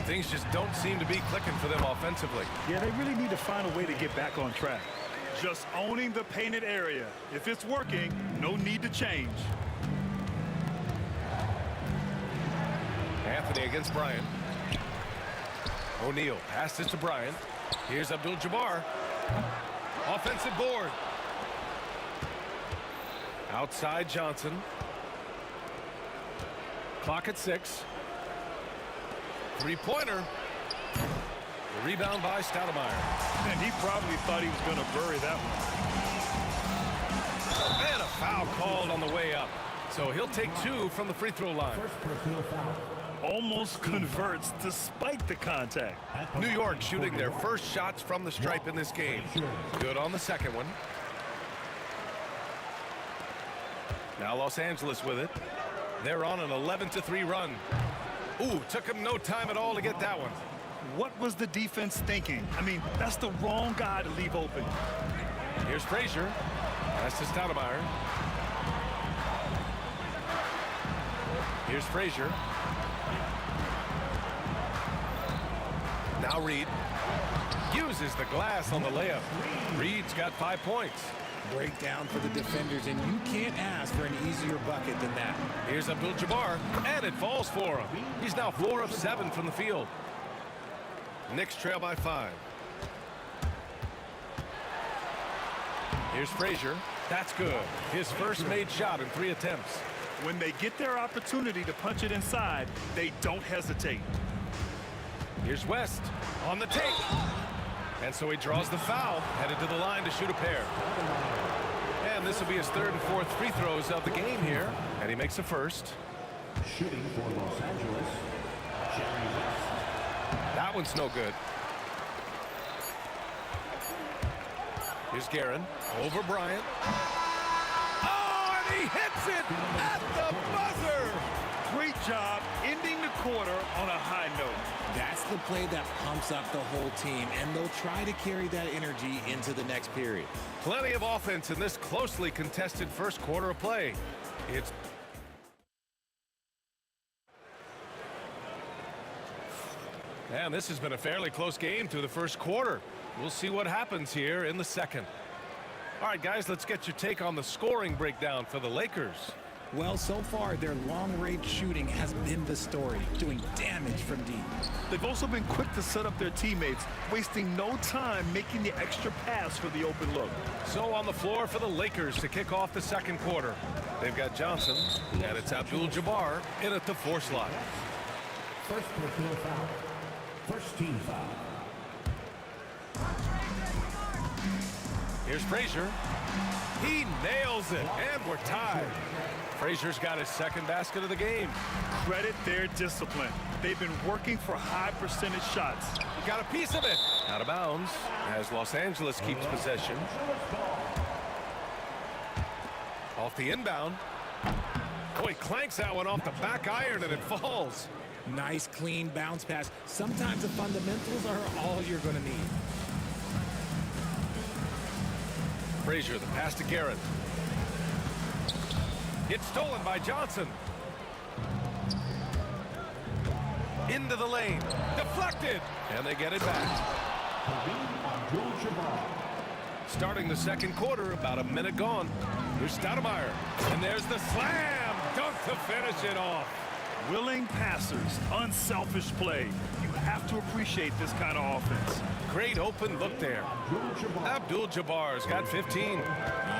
Things just don't seem to be clicking for them offensively. Yeah, they really need to find a way to get back on track. Just owning the painted area. If it's working, no need to change. Anthony against Bryant. O'Neal passes to Bryant. Here's Abdul-Jabbar. Offensive board. Outside Johnson. Clock at 6. Three-pointer. The rebound by Stoudemire. And he probably thought he was going to bury that one. And a foul called on the way up. So he'll take 2 from the free throw line. First personal foul. Almost converts despite the contact. New York shooting their first shots from the stripe in this game. Good on the second one. Now Los Angeles with it. They're on an 11-3 run. Ooh, took him no time at all to get that one. What was the defense thinking? I mean, that's the wrong guy to leave open. Here's Frazier. Pass to Stoudemire. Here's Frazier. Now Reed uses the glass on the layup. Reed's got 5 points. Breakdown for the defenders, and you can't ask for an easier bucket than that. Here's Abdul-Jabbar, and it falls for him. He's now 4 of 7 from the field. Knicks trail by 5. Here's Frazier. That's good. His first made shot in 3 attempts. When they get their opportunity to punch it inside, they don't hesitate. Here's West on the take. And so he draws the foul, headed to the line to shoot a pair. And this will be his 3rd and 4th free throws of the game here. And he makes a first. Shooting for Los Angeles, Jerry West. That one's no good. Here's Guerin over Bryant. Oh, and he hits it at the buzzer. Great job ending the quarter on a high note. That's the play that pumps up the whole team, and they'll try to carry that energy into the next period. Plenty of offense in this closely contested first quarter of play. It's and this has been a fairly close game through the first quarter. We'll see what happens here in the second. All right, guys, let's get your take on the scoring breakdown for the Lakers. Well, so far, their long-range shooting has been the story, doing damage from deep. They've also been quick to set up their teammates, wasting no time making the extra pass for the open look. So on the floor for the Lakers to kick off the second quarter. They've got Johnson, and it's Abdul-Jabbar in at the 4 slot. First personal foul. First team foul. Here's Frazier. He nails it, and we're tied. Frazier's got his 2nd basket of the game. Credit their discipline. They've been working for high percentage shots. He got a piece of it. Out of bounds as Los Angeles keeps possession. Off the inbound. Oh, he clanks that one off the back iron, and it falls. Nice, clean bounce pass. Sometimes the fundamentals are all you're going to need. Frazier, the pass to Guerin. It's stolen by Johnson. Into the lane. Deflected. And they get it back. Starting the second quarter, about a minute gone. Here's Stoudemire. And there's the slam. Dunk to finish it off. Willing passers, unselfish play. You have to appreciate this kind of offense. Great open look there. Abdul-Jabbar's got 15.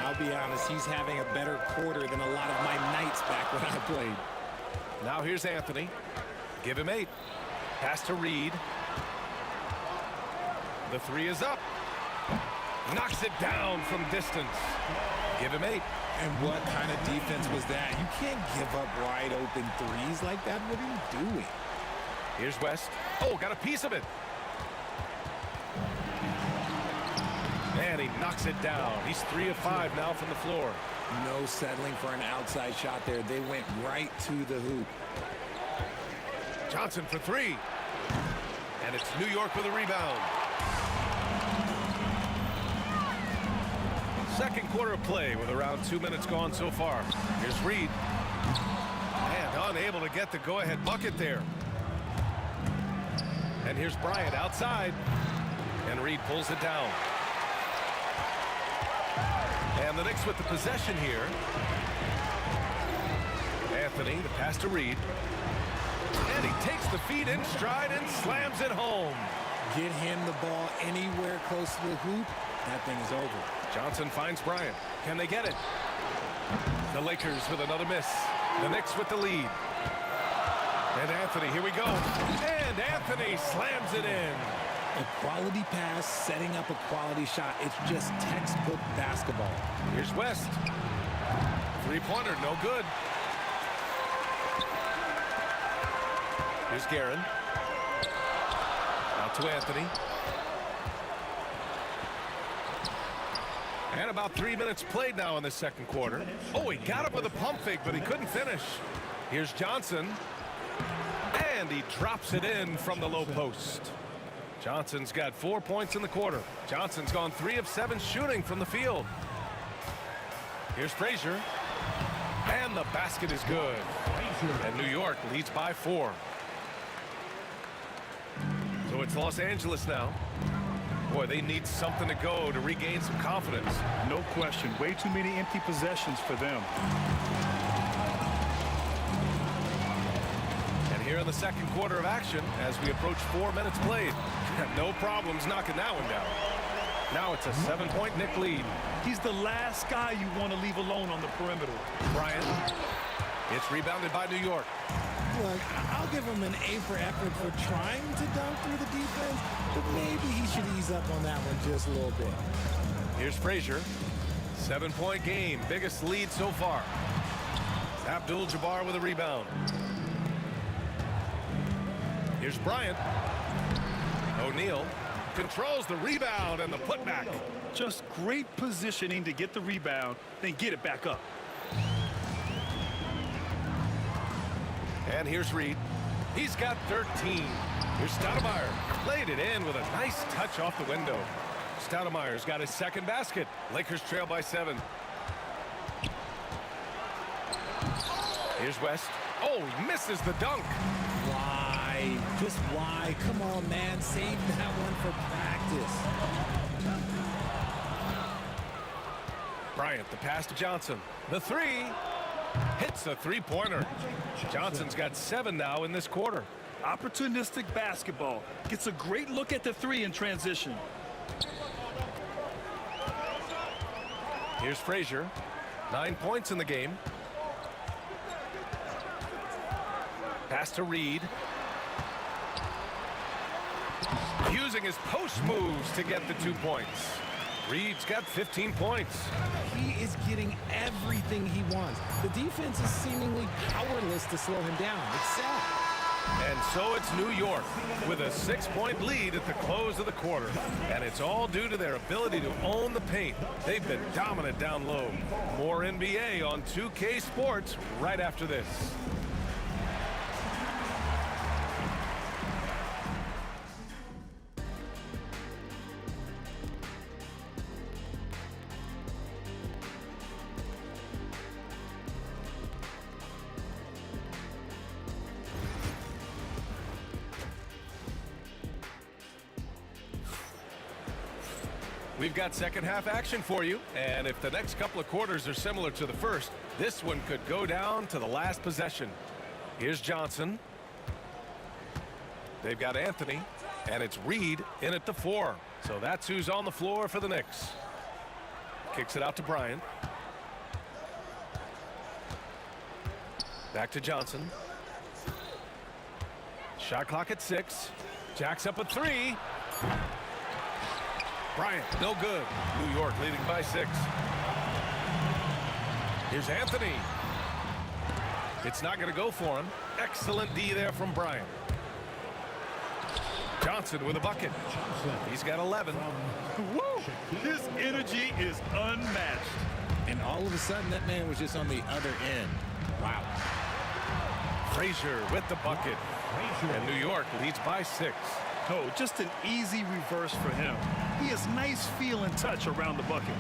I'll be honest, he's having a better quarter than a lot of my nights back when I played. Now here's Anthony. Give him 8. Pass to Reed. The 3 is up. Knocks it down from distance. Give him 8. And what kind of defense was that? You can't give up wide open threes like that. What are you doing? Here's West. Oh, got a piece of it. And he knocks it down. He's 3 of 5 now from the floor. No settling for an outside shot there. They went right to the hoop. Johnson for 3. And it's New York with a rebound. Second quarter of play with around 2 minutes gone so far. Here's Reed. And unable to get the go-ahead bucket there. And here's Bryant outside. And Reed pulls it down. And the Knicks with the possession here. Anthony, the pass to Reed. And he takes the feed in stride and slams it home. Get him the ball anywhere close to the hoop, that thing is over. Johnson finds Bryant. Can they get it? The Lakers with another miss. The Knicks with the lead. And Anthony, here we go. And Anthony slams it in. A quality pass, setting up a quality shot. It's just textbook basketball. Here's West. Three-pointer, no good. Here's Guerin. Out to Anthony. And about 3 minutes played now in the second quarter. Oh, he got it with a pump fake, but he couldn't finish. Here's Johnson. And he drops it in from the low post. Johnson's got 4 points in the quarter. Johnson's gone 3 of 7 shooting from the field. Here's Frazier. And the basket is good. And New York leads by 4. So it's Los Angeles now. Boy, they need something to go to regain some confidence. No question. Way too many empty possessions for them. And here in the second quarter of action, as we approach 4 minutes played, no problems knocking that one down. Now it's a 7-point Knick lead. He's the last guy you want to leave alone on the perimeter. Bryant. It's rebounded by New York. Look, I'll give him an A for effort for trying to dunk through the defense, but maybe he should ease up on that one just a little bit. Here's Frazier. 7-point game. Biggest lead so far. Abdul-Jabbar with a rebound. Here's Bryant. O'Neal controls the rebound and the putback. Just great positioning to get the rebound, then get it back up. And here's Reed. He's got 13. Here's Stoudemire. Played it in with a nice touch off the window. Stoudemire's got his second basket. Lakers trail by 7. Here's West. Oh, he misses the dunk. Why? Just why? Come on, man. Save that one for practice. Bryant, the pass to Johnson. The three. Hits a three-pointer. Johnson's got 7 now in this quarter. Opportunistic basketball. Gets a great look at the three in transition. Here's Frazier. 9 points in the game. Pass to Reed. Using his post moves to get the 2 points. Reed's got 15 points. He is getting everything he wants. The defense is seemingly powerless to slow him down. It's sad. And so it's New York with a 6-point lead at the close of the quarter. And it's all due to their ability to own the paint. They've been dominant down low. More NBA on 2K Sports right after this. We've got second half action for you, and if the next couple of quarters are similar to the first, this one could go down to the last possession. Here's Johnson. They've got Anthony, and it's Reed in at the 4. So that's who's on the floor for the Knicks. Kicks it out to Bryant. Back to Johnson. Shot clock at 6. Jacks up a 3. Bryant, no good. New York leading by 6. Here's Anthony. It's not going to go for him. Excellent D there from Bryant. Johnson with a bucket. He's got 11. Woo! His energy is unmatched. And all of a sudden, that man was just on the other end. Wow. Frazier with the bucket. And New York leads by 6. Oh, just an easy reverse for him. He has nice feel and touch around the bucket.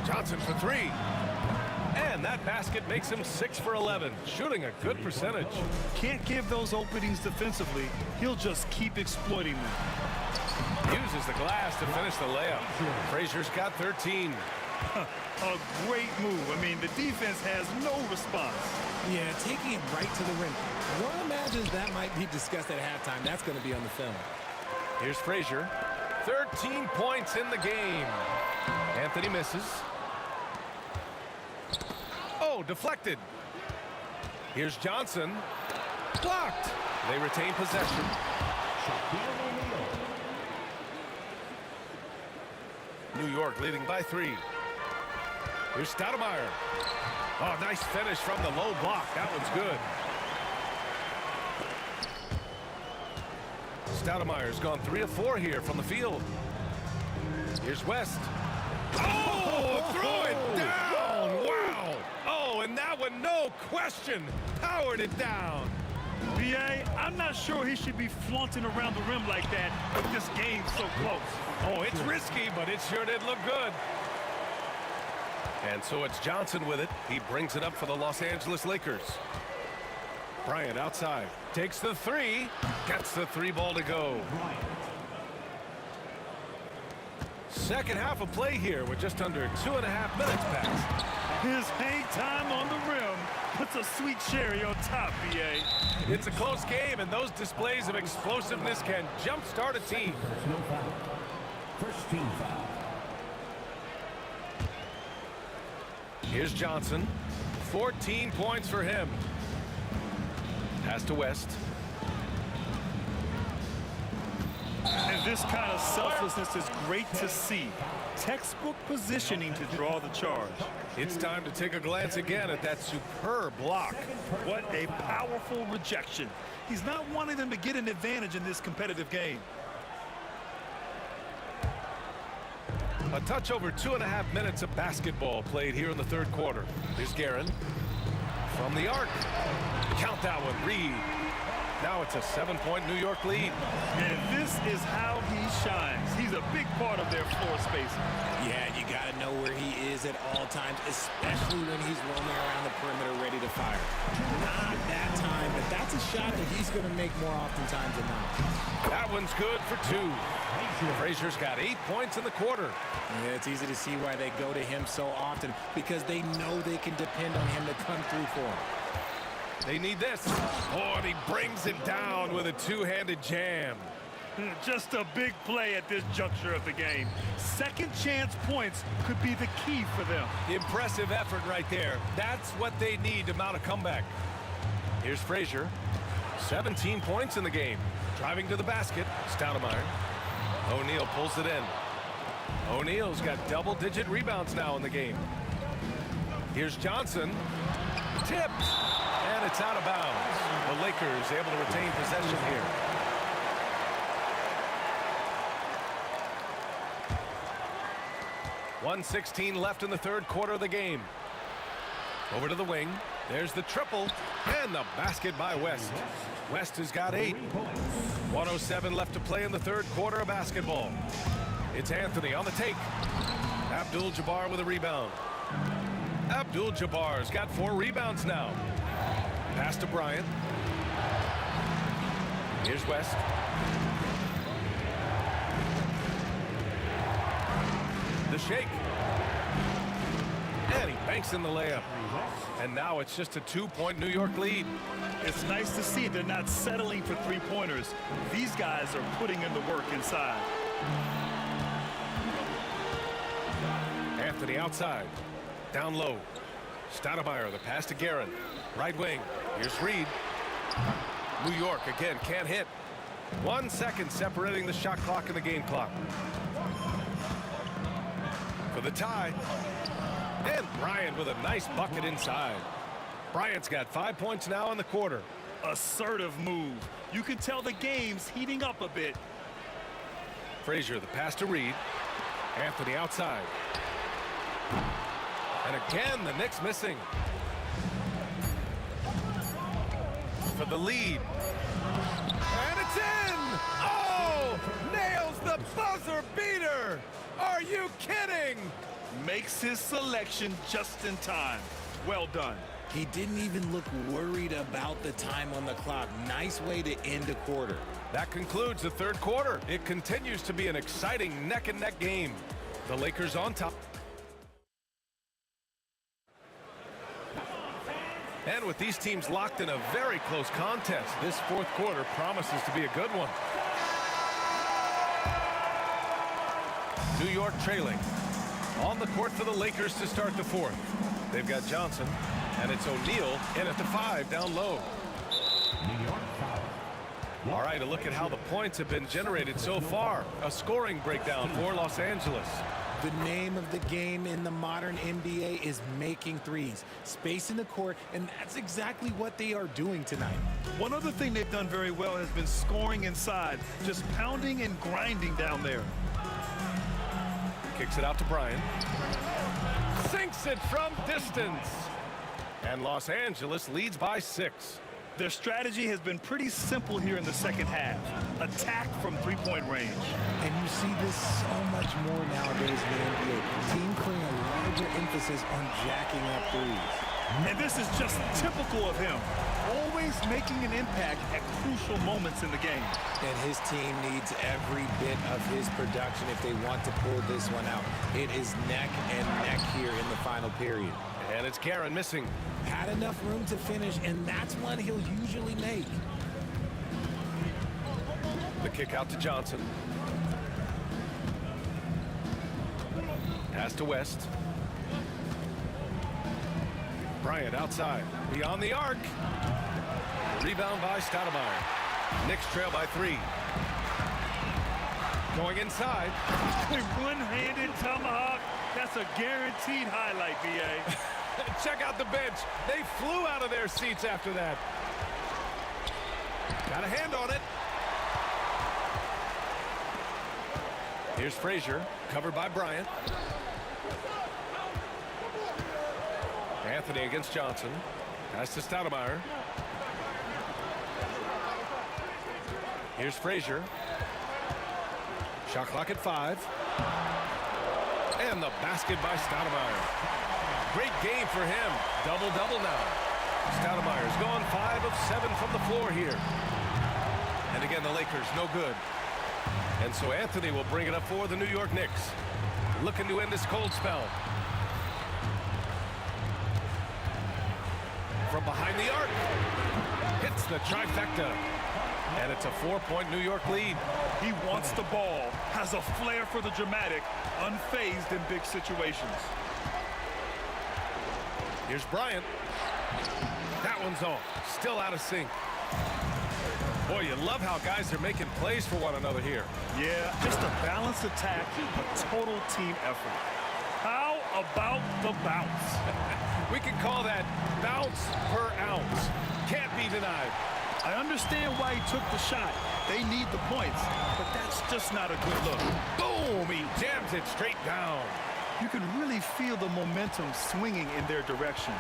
Johnson for three. And that basket makes him 6 for 11, shooting a good percentage. Can't give those openings defensively. He'll just keep exploiting them. Uses the glass to finish the layup. Frazier's got 13. A great move. I mean, the defense has no response. Yeah, taking it right to the rim. One imagines that might be discussed at halftime. That's going to be on the film. Here's Frazier. 13 points in the game. Anthony misses. Oh, deflected. Here's Johnson. Blocked. They retain possession. New York leading by 3. Here's Stoudemire. Oh, nice finish from the low block. That one's good. Stoudemire's gone 3 of 4 here from the field. Here's West. Oh, throw it down. Wow. Oh, and that one, no question, powered it down. B.A., I'm not sure he should be flaunting around the rim like that with this game so close. Oh, it's risky, but it sure did look good. And so it's Johnson with it. He brings it up for the Los Angeles Lakers. Bryant outside. Takes the 3. Gets the 3 ball to go. Second half of play here with just under 2.5 minutes passed. His hang time on the rim puts a sweet cherry on top, B.A. It's a close game, and those displays of explosiveness can jumpstart a team. No foul. First team foul. Here's Johnson. 14 points for him. Pass to West. And this kind of selflessness is great to see. Textbook positioning to draw the charge. It's time to take a glance again at that superb block. What a powerful rejection. He's not wanting them to get an advantage in this competitive game. A touch over 2.5 minutes of basketball played here in the third quarter. Here's Guerin from the arc. Count that one, Reed. Now it's a 7-point New York lead. And this is how he shines. He's a big part of their floor spacing. Yeah, you got to know where he is at all times, especially when he's roaming around the perimeter ready to fire. Not that time, but that's a shot that he's going to make more oftentimes than not. That one's good for 2. Frazier's got 8 points in the quarter. Yeah, it's easy to see why they go to him so often, because they know they can depend on him to come through for them. They need this. Oh, and he brings it down with a two-handed jam. Just a big play at this juncture of the game. Second chance points could be the key for them. Impressive effort right there. That's what they need to mount a comeback. Here's Frazier. 17 points in the game. Driving to the basket. Stoudemire. O'Neal pulls it in. O'Neal's got double-digit rebounds now in the game. Here's Johnson. Tipped. And it's out of bounds. The Lakers able to retain possession here. .116 left in the third quarter of the game. Over to the wing. There's the triple. And the basket by West. West has got 8. 107 left to play in the third quarter of basketball. It's Anthony on the take. Abdul-Jabbar with a rebound. Abdul-Jabbar's got 4 rebounds now. Pass to Bryant. Here's West. The shake. And he banks in the layup. And now it's just a 2-point New York lead. It's nice to see they're not settling for three-pointers. These guys are putting in the work inside. Anthony outside. Down low. Stoudemire, the pass to Guerin. Right wing. Here's Reed. New York again can't hit. 1 second separating the shot clock and the game clock. For the tie. And Bryant with a nice bucket inside. Bryant's got 5 points now in the quarter. Assertive move. You can tell the game's heating up a bit. Frazier, the pass to Reed. Anthony outside. And again, the Knicks missing. For the lead. And it's in! Oh! Nails the buzzer beater! Are you kidding? Makes his selection just in time. Well done. He didn't even look worried about the time on the clock. Nice way to end a quarter. That concludes the third quarter. It continues to be an exciting neck-and-neck game. The Lakers on top. And with these teams locked in a very close contest, this fourth quarter promises to be a good one. New York trailing. On the court for the Lakers to start the fourth. They've got Johnson, and it's O'Neal in at the 5 down low. New York foul. All right, a look at how the points have been generated so far. A scoring breakdown for Los Angeles. The name of the game in the modern NBA is making threes. Space in the court, and that's exactly what they are doing tonight. One other thing they've done very well has been scoring inside, just pounding and grinding down there. Kicks it out to Bryant. Sinks it from distance. And Los Angeles leads by 6. Their strategy has been pretty simple here in the second half. Attack from three-point range. And you see this so much more nowadays in the NBA. Team putting a larger emphasis on jacking up threes. And this is just typical of him. Always making an impact at crucial moments in the game. And his team needs every bit of his production if they want to pull this one out. It is neck and neck here in the final period. And it's Karen missing. Had enough room to finish, and that's one he'll usually make. The kick out to Johnson. Pass to West. Bryant outside. Beyond the arc. Rebound by Stoudemire. Knicks trail by 3. Going inside. A one-handed tomahawk. That's a guaranteed highlight, B.A. Check out the bench. They flew out of their seats after that. Got a hand on it. Here's Frazier, covered by Bryant. Anthony against Johnson. Pass to Stoudemire. Here's Frazier. Shot clock at 5. And the basket by Stoudemire. Great game for him. Double-double now. Stoudemire's gone 5 of 7 from the floor here. And again, the Lakers no good. And so Anthony will bring it up for the New York Knicks. Looking to end this cold spell. From behind the arc. Hits the trifecta. And it's a 4-point New York lead. He wants the ball, has a flair for the dramatic, unfazed in big situations. Here's Bryant. That one's off. Still out of sync. Boy, you love how guys are making plays for one another here. Yeah, just a balanced attack, a total team effort. How about the bounce? We can call that bounce per ounce. Can't be denied. I understand why he took the shot. They need the points, but that's just not a good look. Boom! He jams it straight down. You can really feel the momentum swinging in their direction.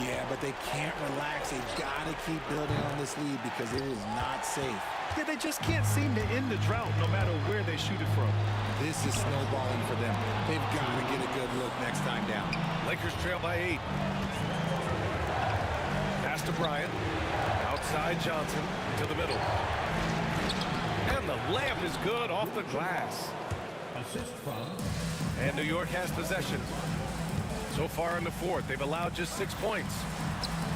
Yeah, but they can't relax. They've got to keep building on this lead because it is not safe. Yeah, they just can't seem to end the drought no matter where they shoot it from. This is snowballing for them. They've got to get a good look next time down. Lakers trail by 8. Pass to Bryant. Outside Johnson to the middle. And the layup is good off the glass. Assist from. And New York has possession. So far in the fourth, they've allowed just 6 points.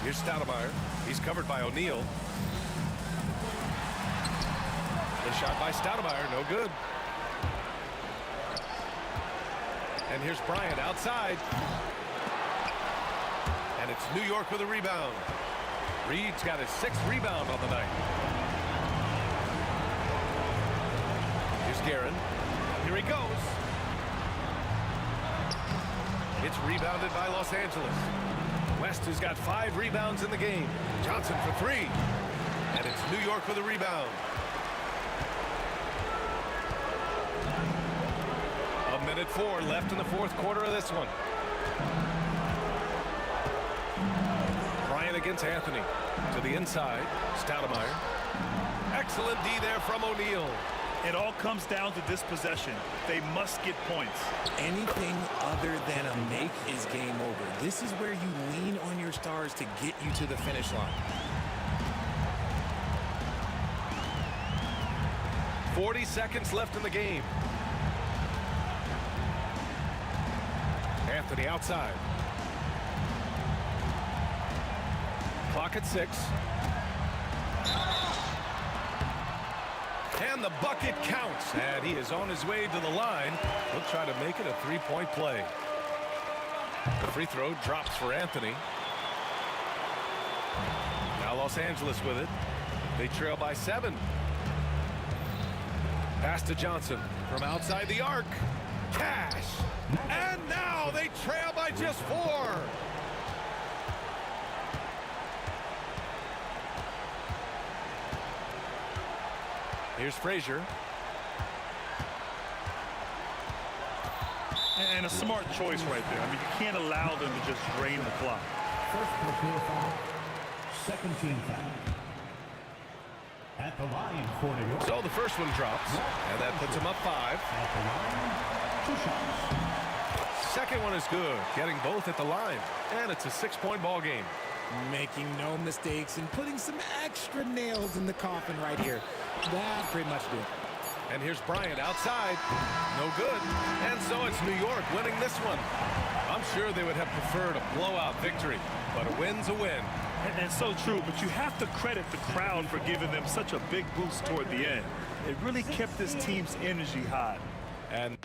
Here's Stoudemire. He's covered by O'Neal. The shot by Stoudemire, no good. And here's Bryant outside. And it's New York with a rebound. Reed's got his 6th rebound on the night. Here's Guerin. Here he goes. It's rebounded by Los Angeles. West has got 5 rebounds in the game. Johnson for 3. And it's New York with a rebound. A minute 4 left in the fourth quarter of this one. Bryant against Anthony. To the inside. Stoudemire. Excellent D there from O'Neal. It all comes down to this possession. They must get points. Anything other than a make is game over. This is where you lean on your stars to get you to the finish line. 40 seconds left in the game. Anthony outside. Clock at 6. And the bucket counts. And he is on his way to the line. He'll try to make it a three-point play. The free throw drops for Anthony. Now Los Angeles with it. They trail by 7. Pass to Johnson from outside the arc. Cash. And now they trail by just 4. Here's Frazier. And a smart choice right there. I mean, you can't allow them to just drain the clock. First personal foul. Second team foul. At the line for New York. So the first one drops, and that puts him up 5. At the line, 2 shots. Second one is good, getting both at the line, and it's a 6-point ball game. Making no mistakes and putting some extra nails in the coffin right here. That pretty much did. And here's Bryant outside. No good. And so it's New York winning this one. I'm sure they would have preferred a blowout victory, but a win's a win. And so true, but you have to credit the crowd for giving them such a big boost toward the end. It really kept this team's energy high. And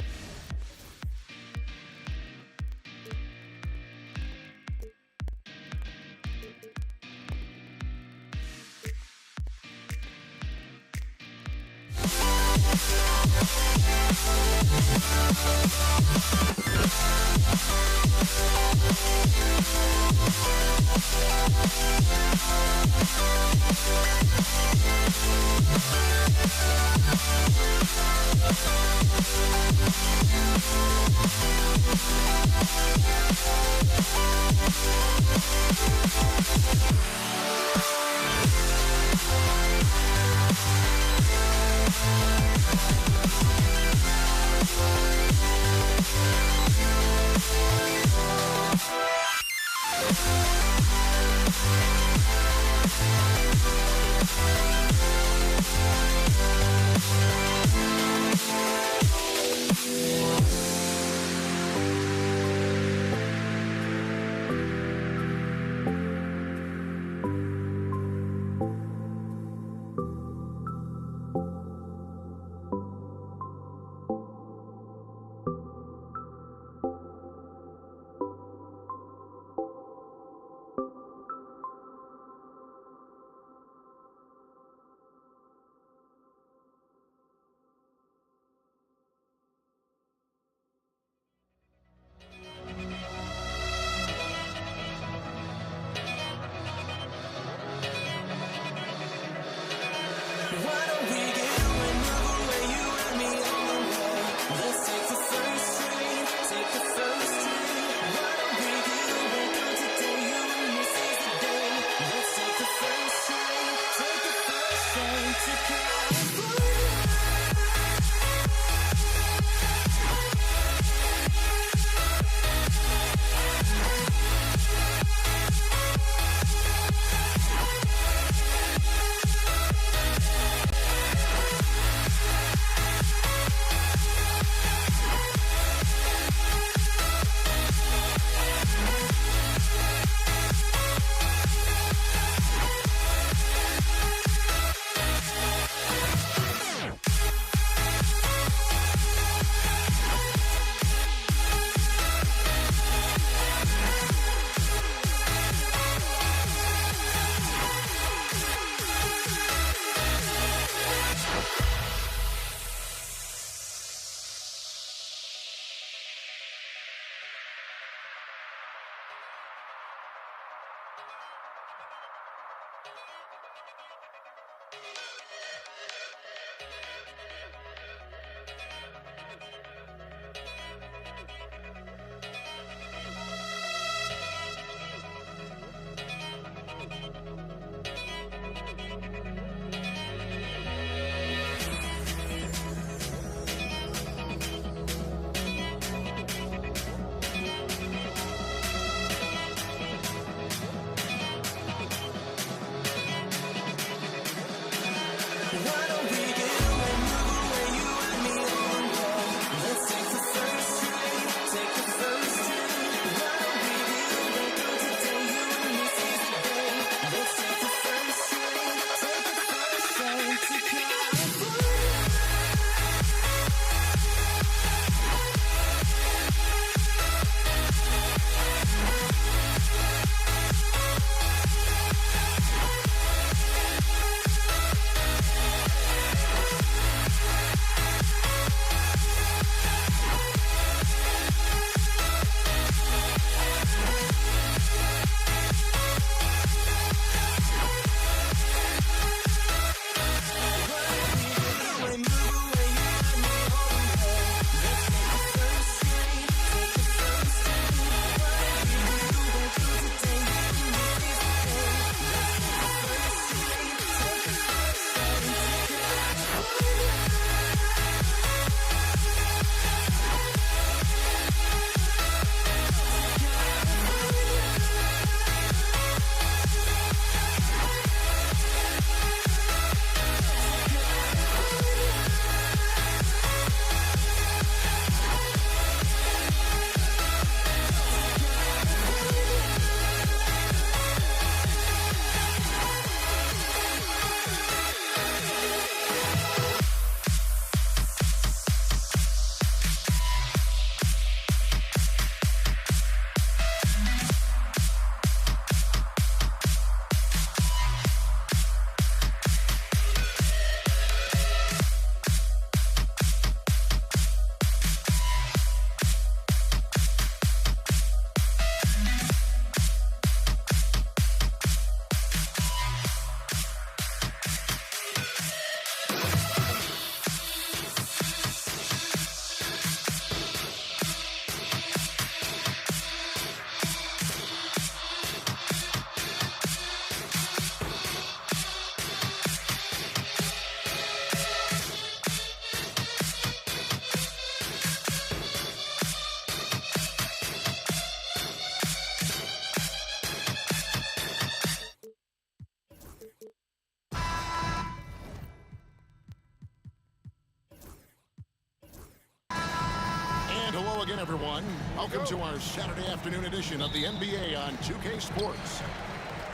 And hello again, everyone. Welcome to our Saturday afternoon edition of the NBA on 2K Sports.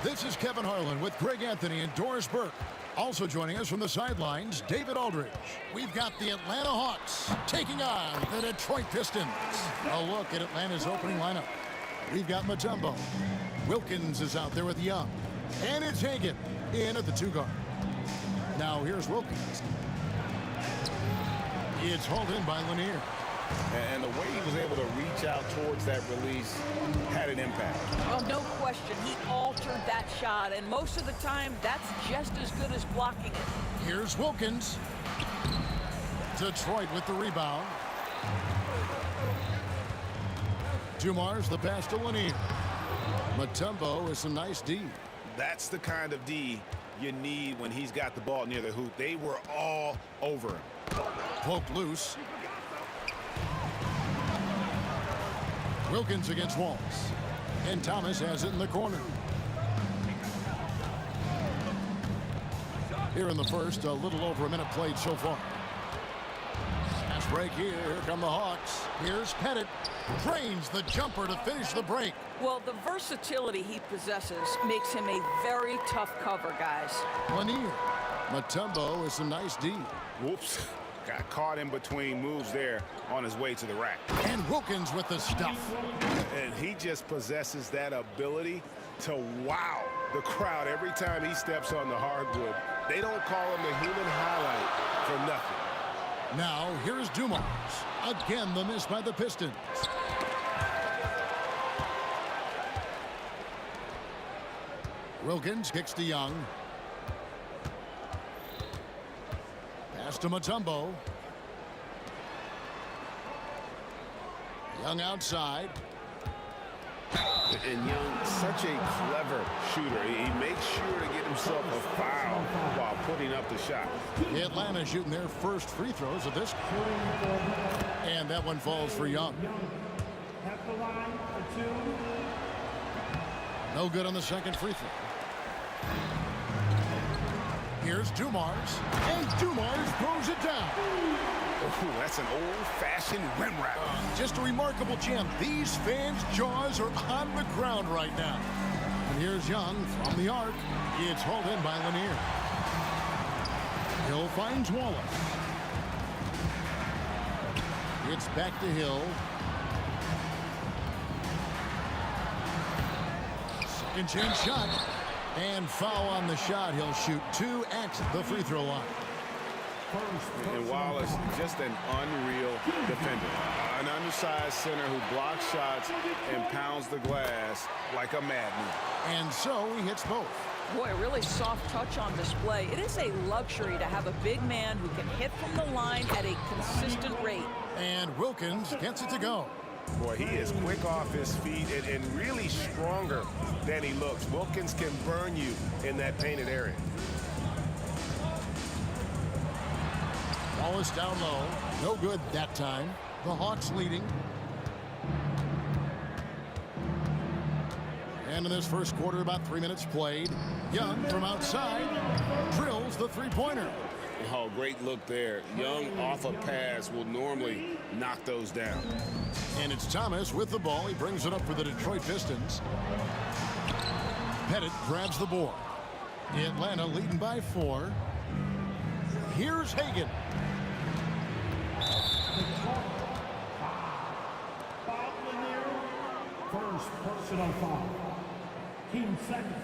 This is Kevin Harlan with Greg Anthony and Doris Burke. Also joining us from the sidelines, David Aldridge. We've got the Atlanta Hawks taking on the Detroit Pistons. A look at Atlanta's opening lineup. We've got Mutombo. Wilkins is out there with Young. And it's Hagan in at the 2 guard. Now here's Wilkins. It's hauled in by Lanier. And the way he was able to reach out towards that release had an impact. Well, no question. He altered that shot, and most of the time, that's just as good as blocking it. Here's Wilkins. Detroit with the rebound. Dumars the pass to Lanier. Mutombo with some nice D. That's the kind of D you need when he's got the ball near the hoop. They were all over him. Poked loose. Wilkins against Walls. And Thomas has it in the corner. Here in the first, a little over a minute played so far. Fast break here. Here come the Hawks. Here's Pettit. Drains the jumper to finish the break. Well, the versatility he possesses makes him a very tough cover, guys. Lanier. Mutombo with some nice D. Whoops. Got caught in between moves there on his way to the rack. And Wilkins with the stuff. And he just possesses that ability to wow the crowd every time he steps on the hardwood. They don't call him the human highlight for nothing. Now, here's Dumars. Again, the miss by the Pistons. Wilkins kicks to Young. Pass to Mutombo. Young outside. And Young, such a clever shooter. He makes sure to get himself a foul while putting up the shot. Atlanta shooting their first free throws of this quarter. And that one falls for Young. No good on the second free throw. Here's Dumars. And Dumars throws it down. Ooh, that's an old-fashioned rim wrap. Just a remarkable jam. These fans' jaws are on the ground right now. And here's Young from the arc. It's hauled in by Lanier. Hill finds Wallace. It's back to Hill. Second chance shot. And foul on the shot. He'll shoot 2 at the free throw line. And Wallace, just an unreal defender. An undersized center who blocks shots and pounds the glass like a madman. And so he hits both. Boy, a really soft touch on display. It is a luxury to have a big man who can hit from the line at a consistent rate. And Wilkins gets it to go. Boy, he is quick off his feet and really stronger than he looks. Wilkins can burn you in that painted area. Wallace down low. No good that time. The Hawks leading. And in this first quarter, about 3 minutes played. Young from outside drills the three-pointer. Oh, great look there. Young off a pass will normally knock those down. And it's Thomas with the ball. He brings it up for the Detroit Pistons. Pettit grabs the board. Atlanta leading by 4. Here's Hagan. First personal foul. Team second.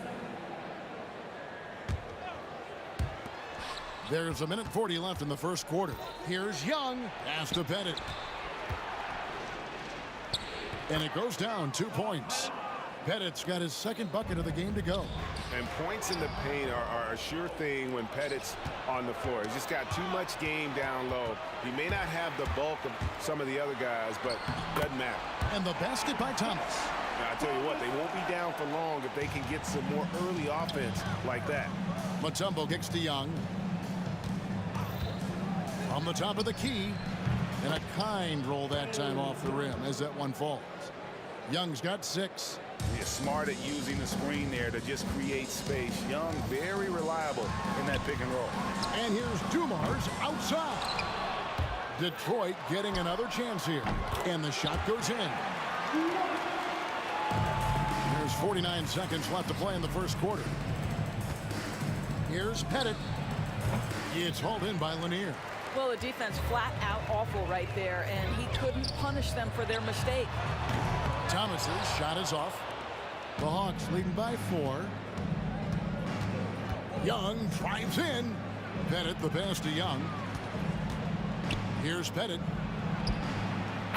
There's a minute 40 left in the first quarter. Here's Young. Pass to Pettit. And it goes down 2 points. Pettit's got his second bucket of the game to go. And points in the paint are a sure thing when Pettit's on the floor. He's just got too much game down low. He may not have the bulk of some of the other guys, but doesn't matter. And the basket by Thomas. Now, I tell you what, they won't be down for long if they can get some more early offense like that. Mutombo kicks to Young. On the top of the key. And a kind roll that time off the rim as that one falls. Young's got 6. He's smart at using the screen there to just create space. Young, very reliable in that pick and roll. And here's Dumars outside. Detroit getting another chance here. And the shot goes in. There's 49 seconds left to play in the first quarter. Here's Pettit. It's hauled in by Lanier. Well, the defense flat out awful right there, and he couldn't punish them for their mistake. Thomas's shot is off. The Hawks leading by 4. Young drives in. Pettit the pass to Young. Here's Pettit.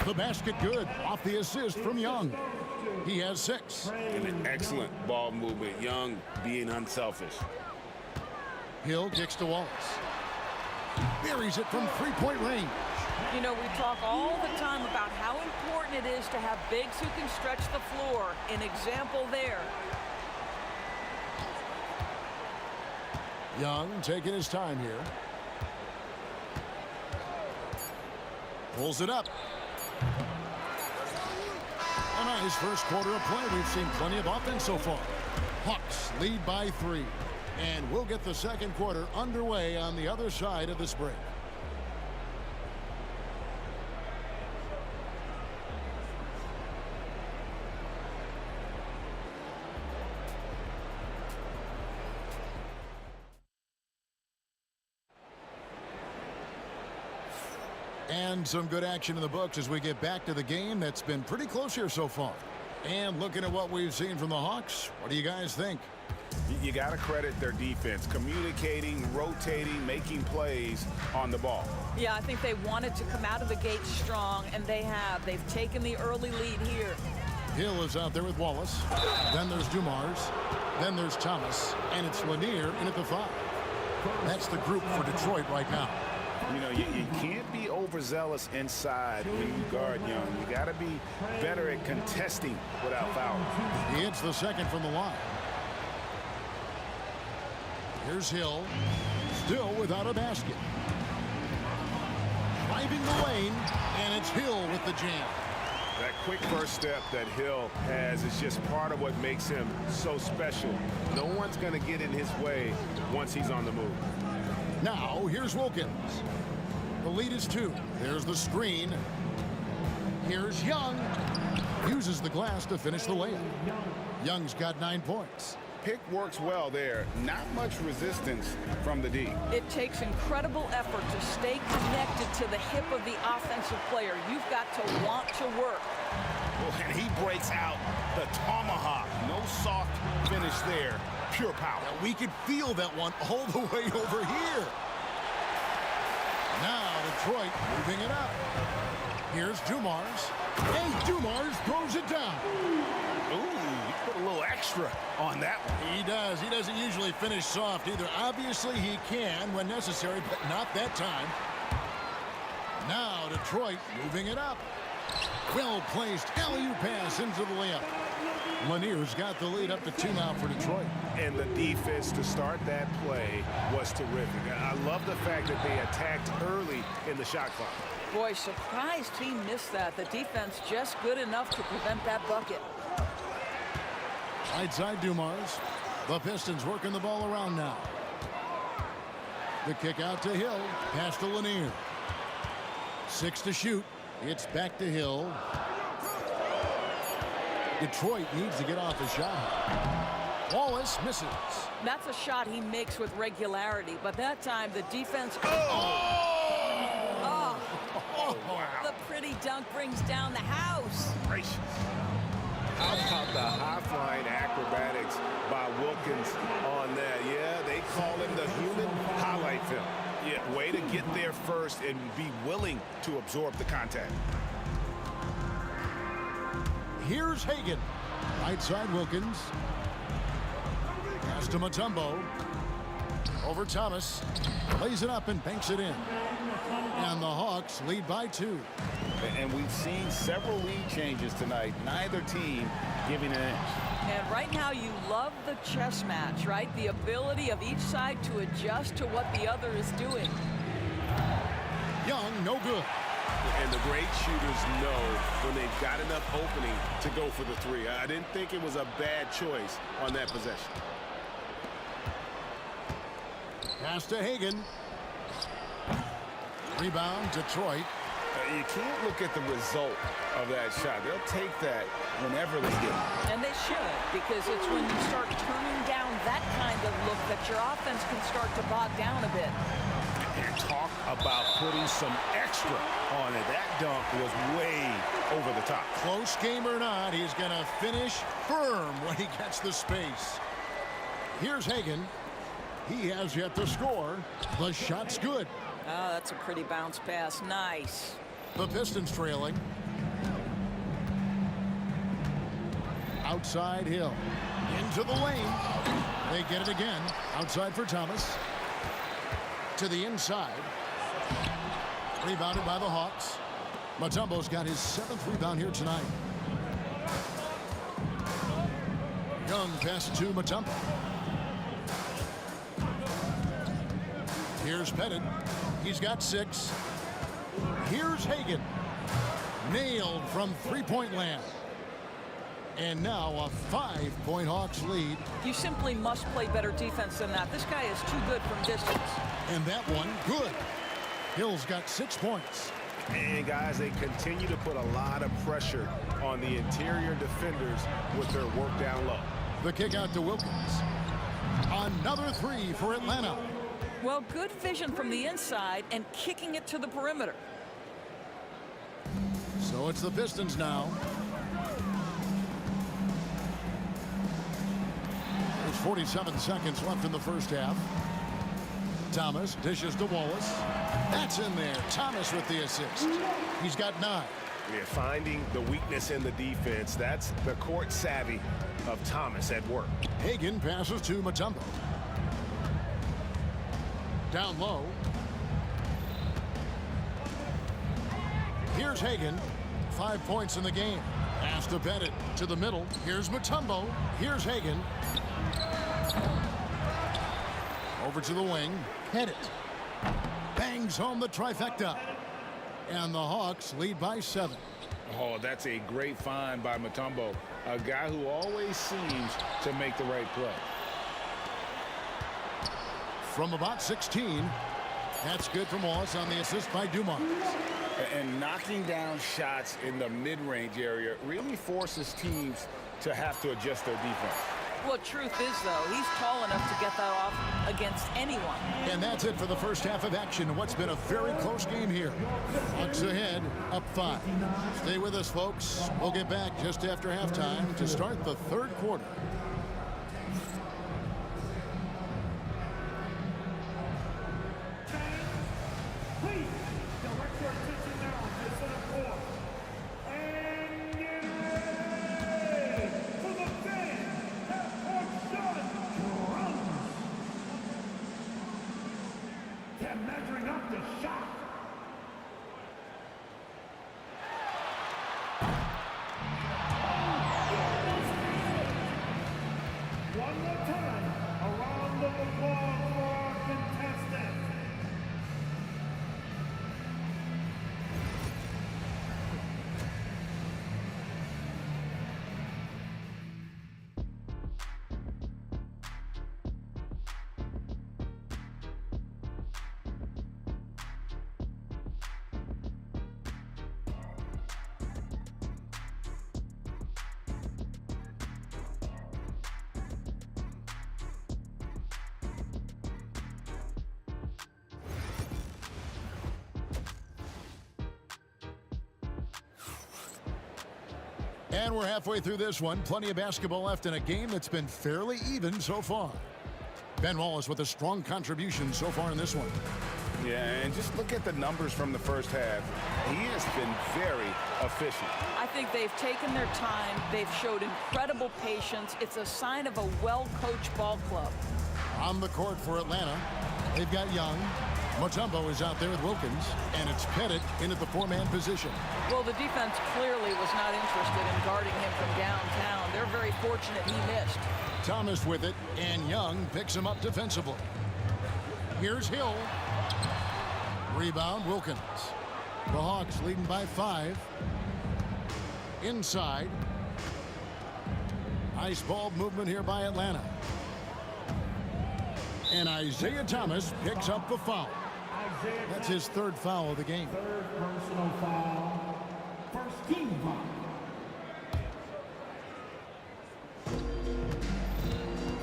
The basket good off the assist from Young. He has 6. And an excellent ball movement. Young being unselfish. Hill kicks to Wallace. Buries it from three-point range. You know, we talk all the time about how important it is to have bigs who can stretch the floor. An example there. Young taking his time here. Pulls it up. A nice first quarter of play. We've seen plenty of offense so far. Hawks lead by 3. And we'll get the second quarter underway on the other side of this break. And some good action in the books as we get back to the game that's been pretty close here so far. And looking at what we've seen from the Hawks, what do you guys think? You got to credit their defense, communicating, rotating, making plays on the ball. Yeah, I think they wanted to come out of the gate strong, and they have. They've taken the early lead here. Hill is out there with Wallace. Then there's Dumars. Then there's Thomas. And it's Lanier in at the 5. That's the group for Detroit right now. You know, you can't be overzealous inside when you guard Young. You got to be better at contesting without fouling. He hits the second from the line. Here's Hill, still without a basket. Driving the lane, and it's Hill with the jam. That quick first step that Hill has is just part of what makes him so special. No one's going to get in his way once he's on the move. Now, here's Wilkins. The lead is 2. There's the screen. Here's Young. Uses the glass to finish the layup. Young's got 9 points. Pick works well there. Not much resistance from the D. It takes incredible effort to stay connected to the hip of the offensive player. You've got to want to work. Well, and he breaks out the tomahawk. No soft finish there. Pure power. Now we could feel that one all the way over here. Now Detroit moving it up. Here's Dumars. And Dumars throws it down. Ooh, he put a little extra on that one. He does. He doesn't usually finish soft either. Obviously, he can when necessary, but not that time. Now Detroit moving it up. Well-placed alley-oop pass into the layup. Lanier's got the lead up to 2 now for Detroit. And the defense to start that play was terrific. I love the fact that they attacked early in the shot clock. Boy, surprised he missed that. The defense just good enough to prevent that bucket. Right side Dumars. The Pistons working the ball around now. The kick out to Hill. Pass to Lanier. 6 to shoot. It's back to Hill. Detroit needs to get off a shot. Wallace misses. That's a shot he makes with regularity, but that time the defense... Wow. The pretty dunk brings down the house. Gracious. How about the high-flying acrobatics by Wilkins on that? Yeah, they call him the human highlight film. Yeah, way to get there first and be willing to absorb the contact. Here's Hagan. Right side Wilkins. Pass to Mutombo. Over Thomas. Lays it up and banks it in. And the Hawks lead by 2. And we've seen several lead changes tonight. Neither team giving an inch. And right now you love the chess match, right? The ability of each side to adjust to what the other is doing. Young, no good. And the great shooters know when they've got enough opening to go for the 3. I didn't think it was a bad choice on that possession. Pass to Hagan. Rebound, Detroit. You can't look at the result of that shot. They'll take that whenever they get it. And they should, because it's when you start turning down that kind of look that your offense can start to bog down a bit. And talk about putting some extra on it. That dunk was way over the top. Close game or not, he's going to finish firm when he gets the space. Here's Hagan. He has yet to score. The shot's good. Oh, that's a pretty bounce pass. Nice. The Pistons trailing. Outside Hill. Into the lane. They get it again. Outside for Thomas. To the inside. Rebounded by the Hawks. Mutombo's got his 7th rebound here tonight. Young pass to Mutombo. Here's Pettit. He's got 6. Here's Hagan. Nailed from three-point land. And now a 5-point Hawks lead. You simply must play better defense than that. This guy is too good from distance. And that one, good. Hill's got 6 points. And guys, they continue to put a lot of pressure on the interior defenders with their work down low. The kick out to Wilkins. Another 3 for Atlanta. Well, good vision from the inside and kicking it to the perimeter. So it's the Pistons now. There's 47 seconds left in the first half. Thomas dishes to Wallace. That's in there. Thomas with the assist. He's got 9. Yeah, finding the weakness in the defense. That's the court savvy of Thomas at work. Hagan passes to Mutombo. Down low. Here's Hagan. 5 points in the game. Pass to Pettit to the middle. Here's Mutombo. Here's Hagan. Over to the wing. Pettit bangs home the trifecta. And the Hawks lead by 7. Oh, that's a great find by Mutombo. A guy who always seems to make the right play. From about 16. That's good from Wallace on the assist by Dumars. And knocking down shots in the mid-range area really forces teams to have to adjust their defense. Well, truth is, though, he's tall enough to get that off against anyone. And that's it for the first half of action. What's been a very close game here. Hawks ahead, up 5. Stay with us, folks. We'll get back just after halftime to start the third quarter. And we're halfway through this one. Plenty of basketball left in a game that's been fairly even so far. Ben Wallace with a strong contribution so far in this one. Yeah, and just look at the numbers from the first half. He has been very efficient. I think they've taken their time. They've showed incredible patience. It's a sign of a well-coached ball club. On the court for Atlanta, they've got Young. Mutombo is out there with Wilkins, and it's Pettit in at the 4-man position. Well, the defense clearly was not interested in guarding him from downtown. They're very fortunate he missed. Thomas with it, and Young picks him up defensively. Here's Hill. Rebound, Wilkins. The Hawks leading by 5. Inside. Nice ball movement here by Atlanta. And Isaiah Thomas picks up the foul. That's his third foul of the game. Third personal foul. First team foul.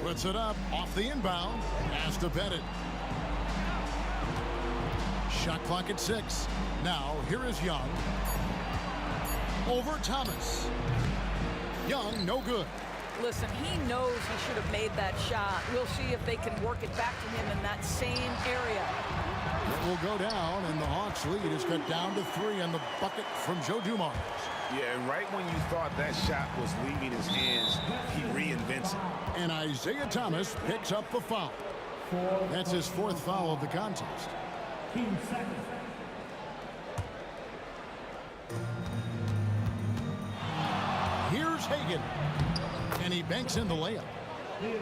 Puts it up off the inbound. Has to bet it. Shot clock at 6. Now here is Young. Over Thomas. Young, no good. Listen, he knows he should have made that shot. We'll see if they can work it back to him in that same area. It will go down, and the Hawks lead is cut down to 3 on the bucket from Joe Dumars. Yeah, and right when you thought that shot was leaving his hands, he reinvents it. And Isaiah Thomas picks up the foul. That's his 4th foul of the contest. Team second. Here's Hagan. And he banks in the layup.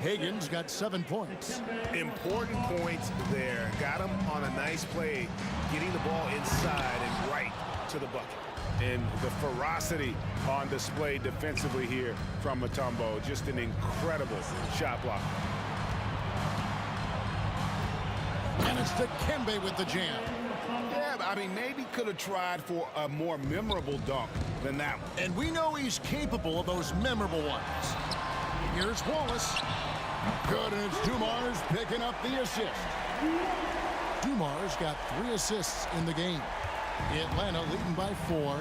Hagan's got 7 points. Important points there. Got him on a nice play, getting the ball inside and right to the bucket. And the ferocity on display defensively here from Mutombo. Just an incredible shot block. And it's Dikembe with the jam. Yeah, I mean, maybe could have tried for a more memorable dunk than that one. And we know he's capable of those memorable ones. Here's Wallace. Good, and it's Dumars picking up the assist. Dumars got 3 assists in the game. Atlanta leading by 4.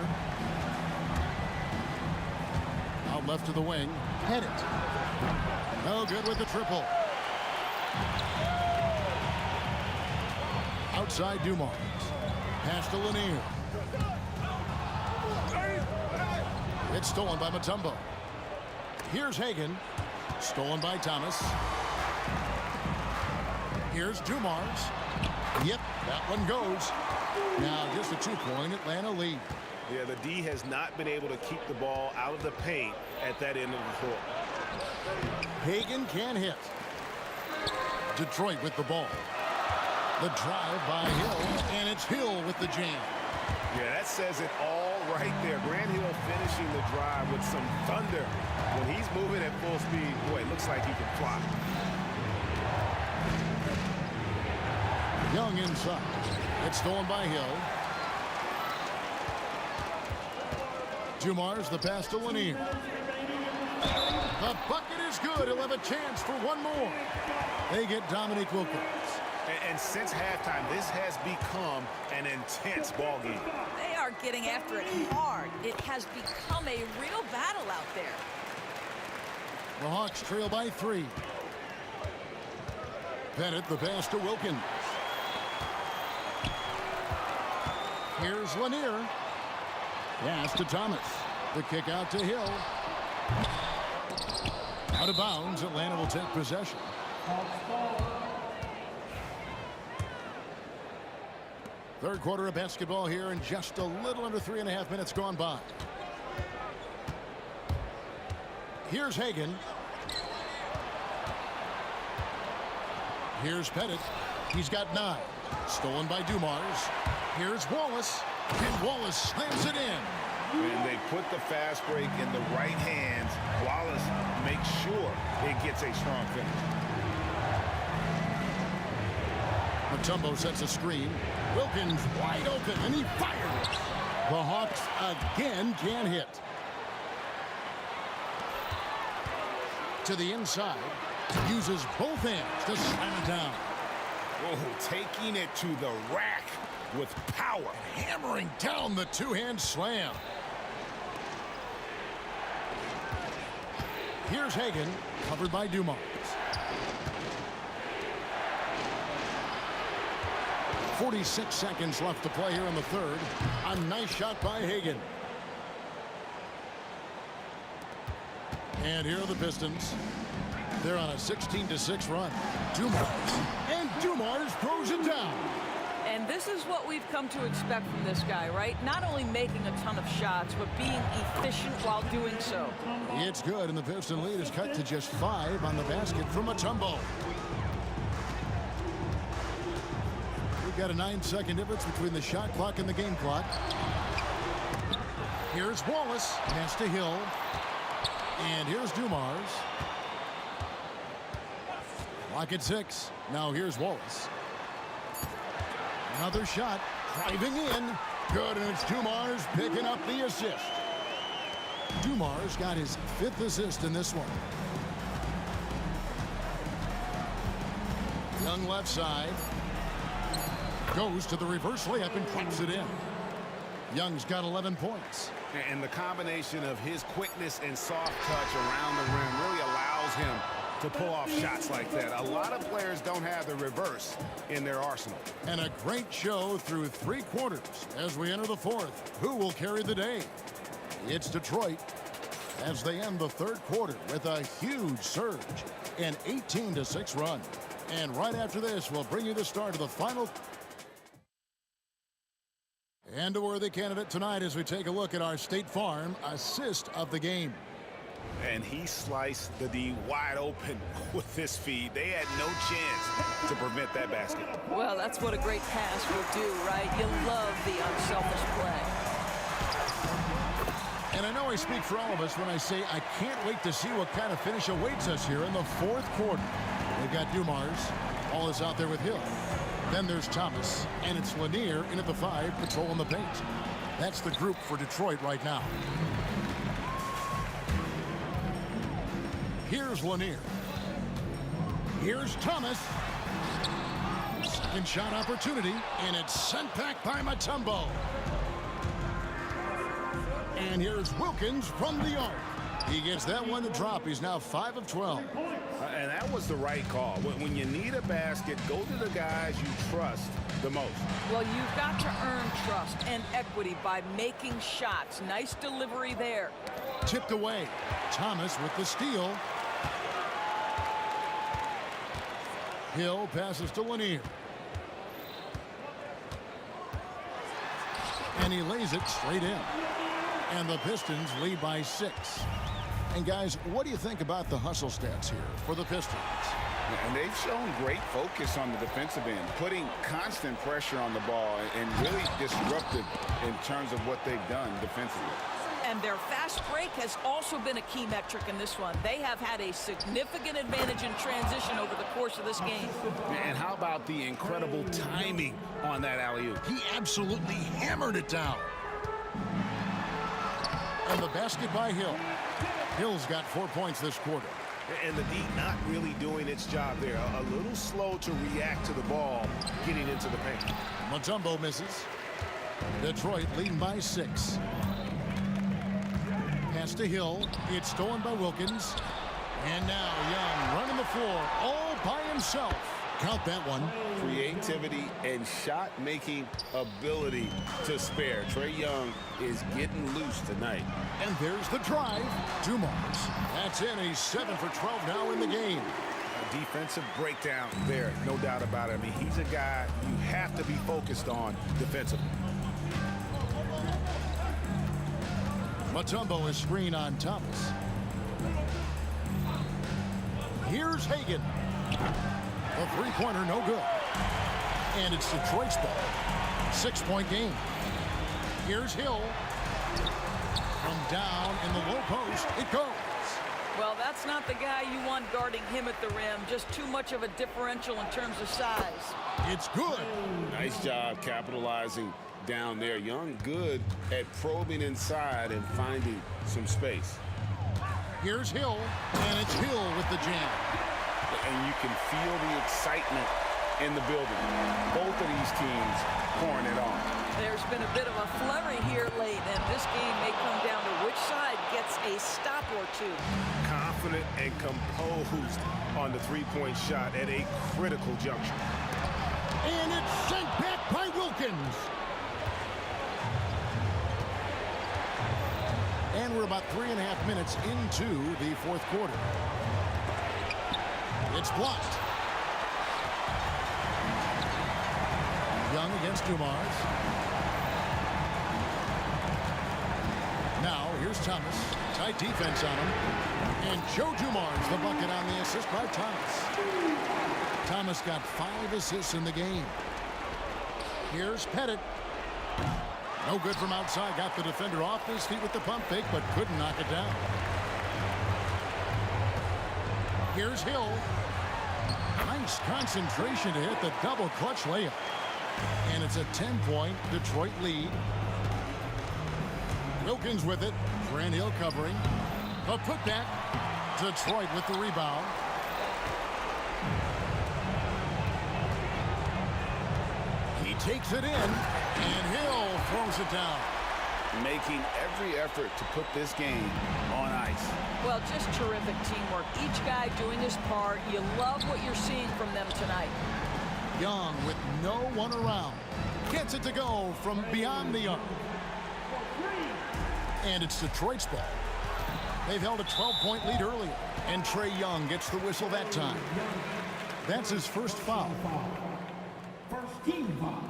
Out left to the wing. Hit it. No good with the triple. Outside Dumars. Pass to Lanier. It's stolen by Mutombo. Here's Hagan. Stolen by Thomas. Here's Dumars. Yep, that one goes. Now just a 2-point Atlanta lead. Yeah, the D has not been able to keep the ball out of the paint at that end of the court. Hagan can hit. Detroit with the ball. The drive by Hill, and it's Hill with the jam. Yeah, that says it all right there. Grant Hill finishing the drive with some thunder. When he's moving at full speed, boy, it looks like he can fly. Young inside. It's stolen by Hill. Dumars, the pass to Lanier. The bucket is good. He'll have a chance for one more. They get Dominique Wilkins. And since halftime, this has become an intense ball game. They are getting after it hard. It has become a real battle out there. The Hawks trail by 3. Bennett, the pass to Wilkins. Here's Lanier. Pass to Thomas. The kick out to Hill. Out of bounds, Atlanta will take possession. Third quarter of basketball here, and just a little under 3.5 minutes gone by. Here's Hagan. Here's Pettit. He's got 9. Stolen by Dumars. Here's Wallace. And Wallace slams it in. And they put the fast break in the right hands. Wallace makes sure it gets a strong finish. Mutombo sets a screen. Wilkins wide open, and he fires. The Hawks again can hit. To the inside. Uses both hands to slam it down. Oh, taking it to the rack with power. Hammering down the two-hand slam. Here's Hagan, covered by Dumars. 46 seconds left to play here in the third. A nice shot by Hagan. And here are the Pistons. They're on a 16-6 run. Dumars. And Dumars throws it down. And this is what we've come to expect from this guy, right? Not only making a ton of shots, but being efficient while doing so. It's good, and the Piston lead is cut to just 5 on the basket from Mutombo. We've got a 9-second difference between the shot clock and the game clock. Here's Wallace. Pass to Hill. And here's Dumars. Clock at 6. Now here's Wallace. Another shot, driving in. Good, and it's Dumars picking up the assist. Dumars got his 5th assist in this one. Young left side. Goes to the reverse layup and drops it in. Young's got 11 points. And the combination of his quickness and soft touch around the rim really allows him to pull off shots like that. A lot of players don't have the reverse in their arsenal. And a great show through 3 quarters as we enter the 4th. Who will carry the day? It's Detroit as they end the 3rd quarter with a huge surge, an 18-6 run. And right after this, we'll bring you the start of the final. And a worthy candidate tonight as we take a look at our State Farm assist of the game. And he sliced the D wide open with his feed. They had no chance to prevent that basket. Well, that's what a great pass will do, right? You love the unselfish play. And I know I speak for all of us when I say I can't wait to see what kind of finish awaits us here in the 4th quarter. We've got Dumars. Ball is out there with Hill. Then there's Thomas, and it's Lanier in at the 5, patrolling the paint. That's the group for Detroit right now. Here's Lanier. Here's Thomas. Second shot opportunity, and it's sent back by Mutombo. And here's Wilkins from the arc. He gets that one to drop. He's now 5 of 12. And that was the right call. When you need a basket, go to the guys you trust the most. Well, you've got to earn trust and equity by making shots. Nice delivery there. Tipped away. Thomas with the steal. Hill passes to Lanier. And he lays it straight in. And the Pistons lead by 6. And guys, what do you think about the hustle stats here for the Pistons? And they've shown great focus on the defensive end, putting constant pressure on the ball and really disruptive in terms of what they've done defensively. And their fast break has also been a key metric in this one. They have had a significant advantage in transition over the course of this game. And how about the incredible timing on that alley-oop? He absolutely hammered it down. And the basket by Hill. Hill's got 4 points this quarter. And the D not really doing its job there. A little slow to react to the ball getting into the paint. Mutombo misses. Detroit leading by 6. Pass to Hill. It's stolen by Wilkins. And now Young running the floor all by himself. Count that one. Creativity and shot-making ability to spare. Trae Young is getting loose tonight. And there's the drive. Dumars. That's in. He's 7 for 12 now in the game. A defensive breakdown there, no doubt about it. I mean, he's a guy you have to be focused on defensively. Mutombo is screen on Thomas. Here's Hagan. The three-pointer, no good. And it's Detroit's ball. 6-point game. Here's Hill. From down in the low post, it goes. Well, that's not the guy you want guarding him at the rim. Just too much of a differential in terms of size. It's good. Nice job capitalizing down there. Young good at probing inside and finding some space. Here's Hill, and it's Hill with the jam. And you can feel the excitement in the building. Both of these teams pouring it on. There's been a bit of a flurry here late, and this game may come down to which side gets a stop or two. Confident and composed on the three-point shot at a critical juncture. And it's sent back by Wilkins. And we're about 3.5 minutes into the fourth quarter. It's blocked. Young against Dumars. Now, here's Thomas. Tight defense on him. And Joe Dumars, the bucket on the assist by Thomas. Thomas got 5 assists in the game. Here's Pettit. No good from outside. Got the defender off his feet with the pump fake, but couldn't knock it down. Here's Hill. Nice concentration to hit the double clutch layup. And it's a 10-point Detroit lead. Wilkins with it. Grant Hill covering. A putback. Detroit with the rebound. He takes it in, and Hill throws it down. Making every effort to put this game on ice. Well, just terrific teamwork. Each guy doing his part. You love what you're seeing from them tonight. Young with no one around. Gets it to go from beyond the arc. And it's Detroit's ball. They've held a 12-point lead earlier, and Trae Young gets the whistle that time. That's his first foul. First team foul.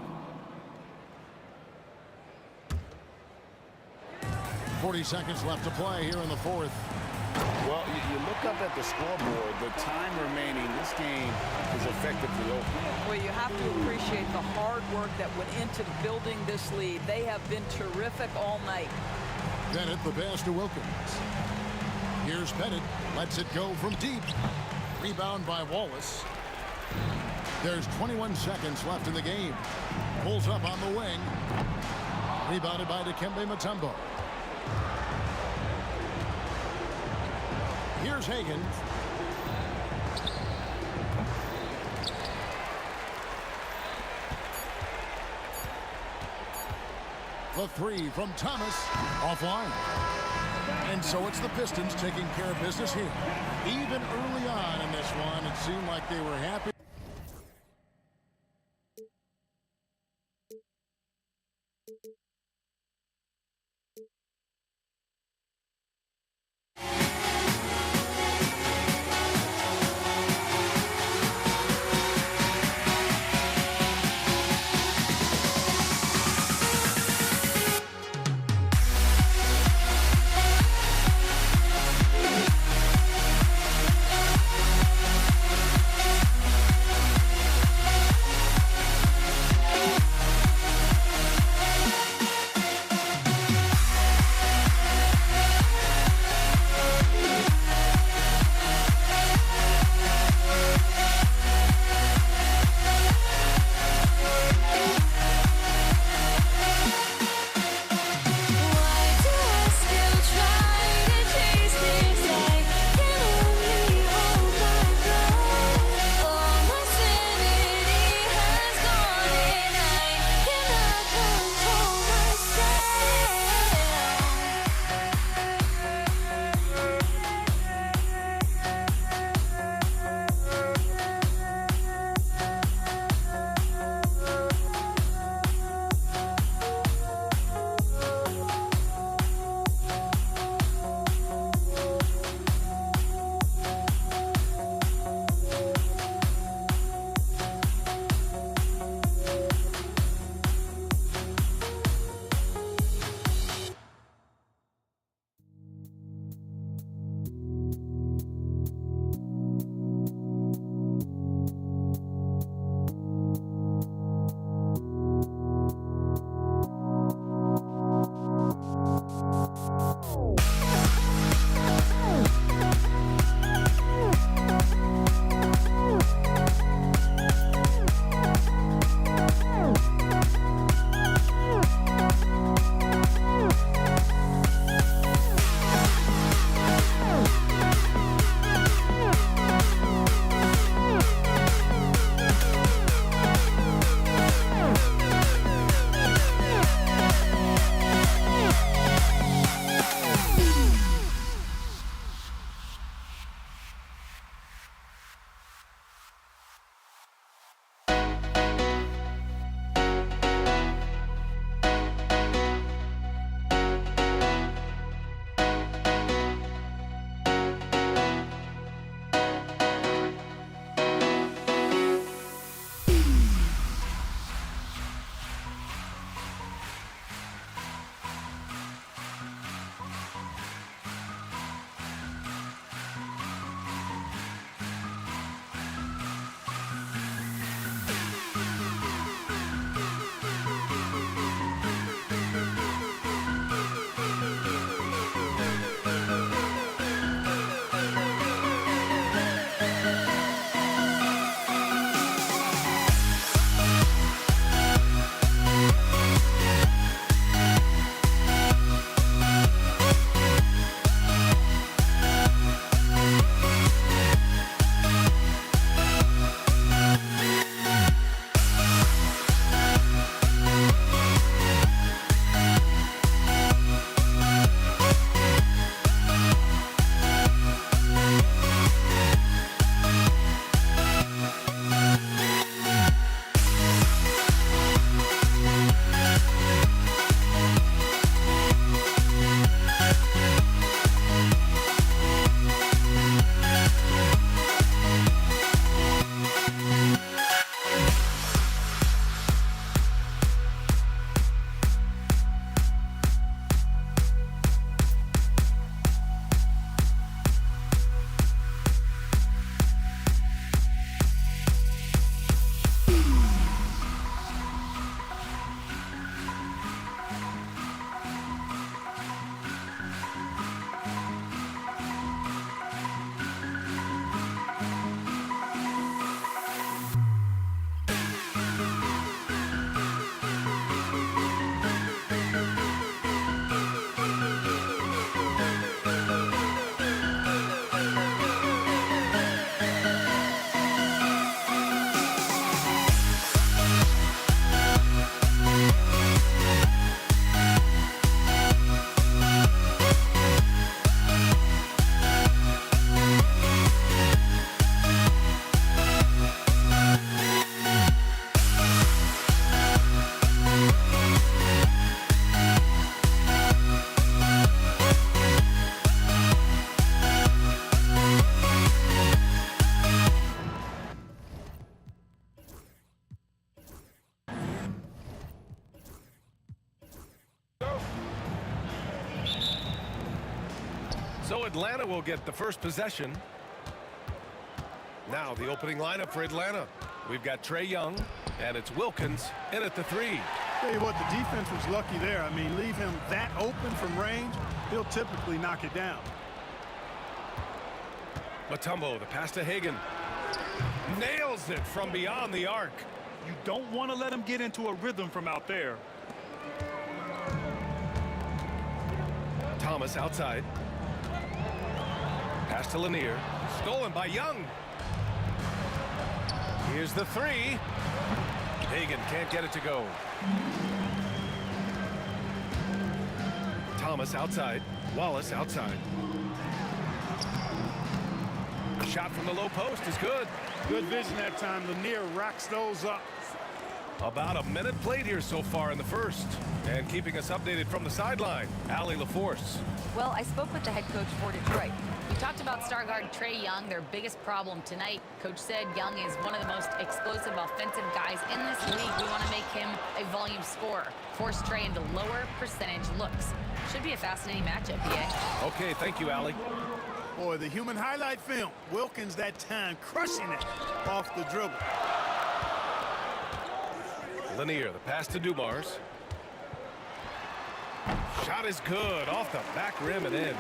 40 seconds left to play here in the fourth. Well, you look up at the scoreboard, the time remaining, this game is effectively over. Well, you have to appreciate the hard work that went into building this lead. They have been terrific all night. Bennett the pass to Wilkins. Here's Bennett, lets it go from deep. Rebound by Wallace. There's 21 seconds left in the game. Pulls up on the wing. Rebounded by Dikembe Mutombo. Here's Hagan. The three from Thomas, offline. And so it's the Pistons taking care of business here. Even early on in this one, it seemed like they were happy. So Atlanta will get the first possession. Now the opening lineup for Atlanta. We've got Trae Young, and it's Wilkins in at the 3. Tell you what, the defense was lucky there. I mean, leave him that open from range, he'll typically knock it down. Mutombo, the pass to Hagan. Nails it from beyond the arc. You don't want to let him get into a rhythm from out there. Thomas outside. Pass to Lanier. Stolen by Young. Here's the 3. Hagan can't get it to go. Thomas outside. Wallace outside. Shot from the low post is good. Good vision that time. Lanier racks those up. About a minute played here so far in the first. And keeping us updated from the sideline, Allie LaForce. Well, I spoke with the head coach for Detroit. We talked about star guard Trae Young, their biggest problem tonight. Coach said Young is one of the most explosive offensive guys in this league. We want to make him a volume scorer. Force Trae into lower percentage looks. Should be a fascinating matchup, PA. Okay, thank you, Allie. Boy, the human highlight film. Wilkins that time crushing it off the dribble. Lanier, the pass to Dumars. Shot is good, off the back rim and in.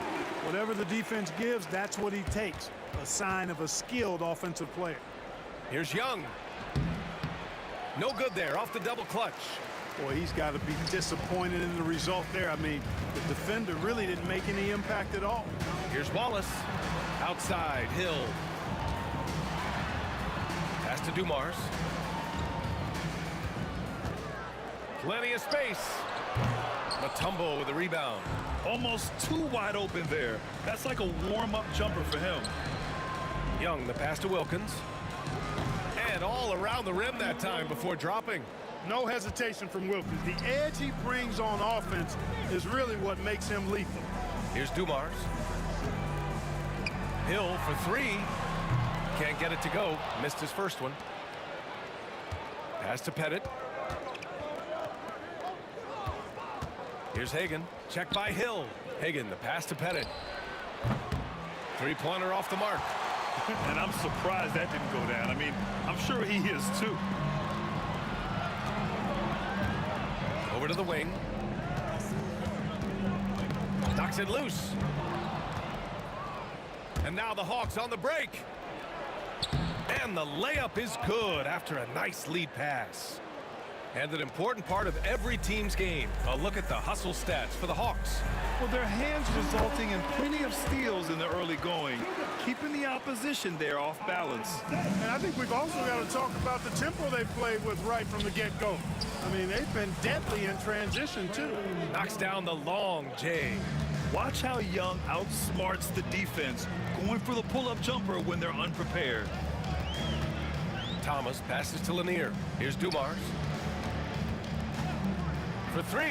Whatever the defense gives, that's what he takes. A sign of a skilled offensive player. Here's Young. No good there, off the double clutch. Boy, he's got to be disappointed in the result there. I mean, the defender really didn't make any impact at all. Here's Wallace. Outside, Hill. Pass to Dumars. Plenty of space. Mutombo with the rebound. Almost too wide open there. That's like a warm-up jumper for him. Young, the pass to Wilkins. And all around the rim that time before dropping. No hesitation from Wilkins. The edge he brings on offense is really what makes him lethal. Here's Dumars. Hill for 3. Can't get it to go. Missed his first one. Pass to Pettit. Here's Hagan. Check by Hill. Hagan, the pass to Pettit. 3-pointer off the mark. And I'm surprised that didn't go down. I mean, I'm sure he is too. Over to the wing. Knocks it loose. And now the Hawks on the break. And the layup is good after a nice lead pass. And an important part of every team's game. A look at the hustle stats for the Hawks. Well, their hands resulting in plenty of steals in the early going, keeping the opposition there off balance. And I think we've also got to talk about the tempo they played with right from the get-go. I mean, they've been deadly in transition, too. Knocks down the long J. Watch how Young outsmarts the defense, going for the pull-up jumper when they're unprepared. Thomas passes to Lanier. Here's Dumars. For 3.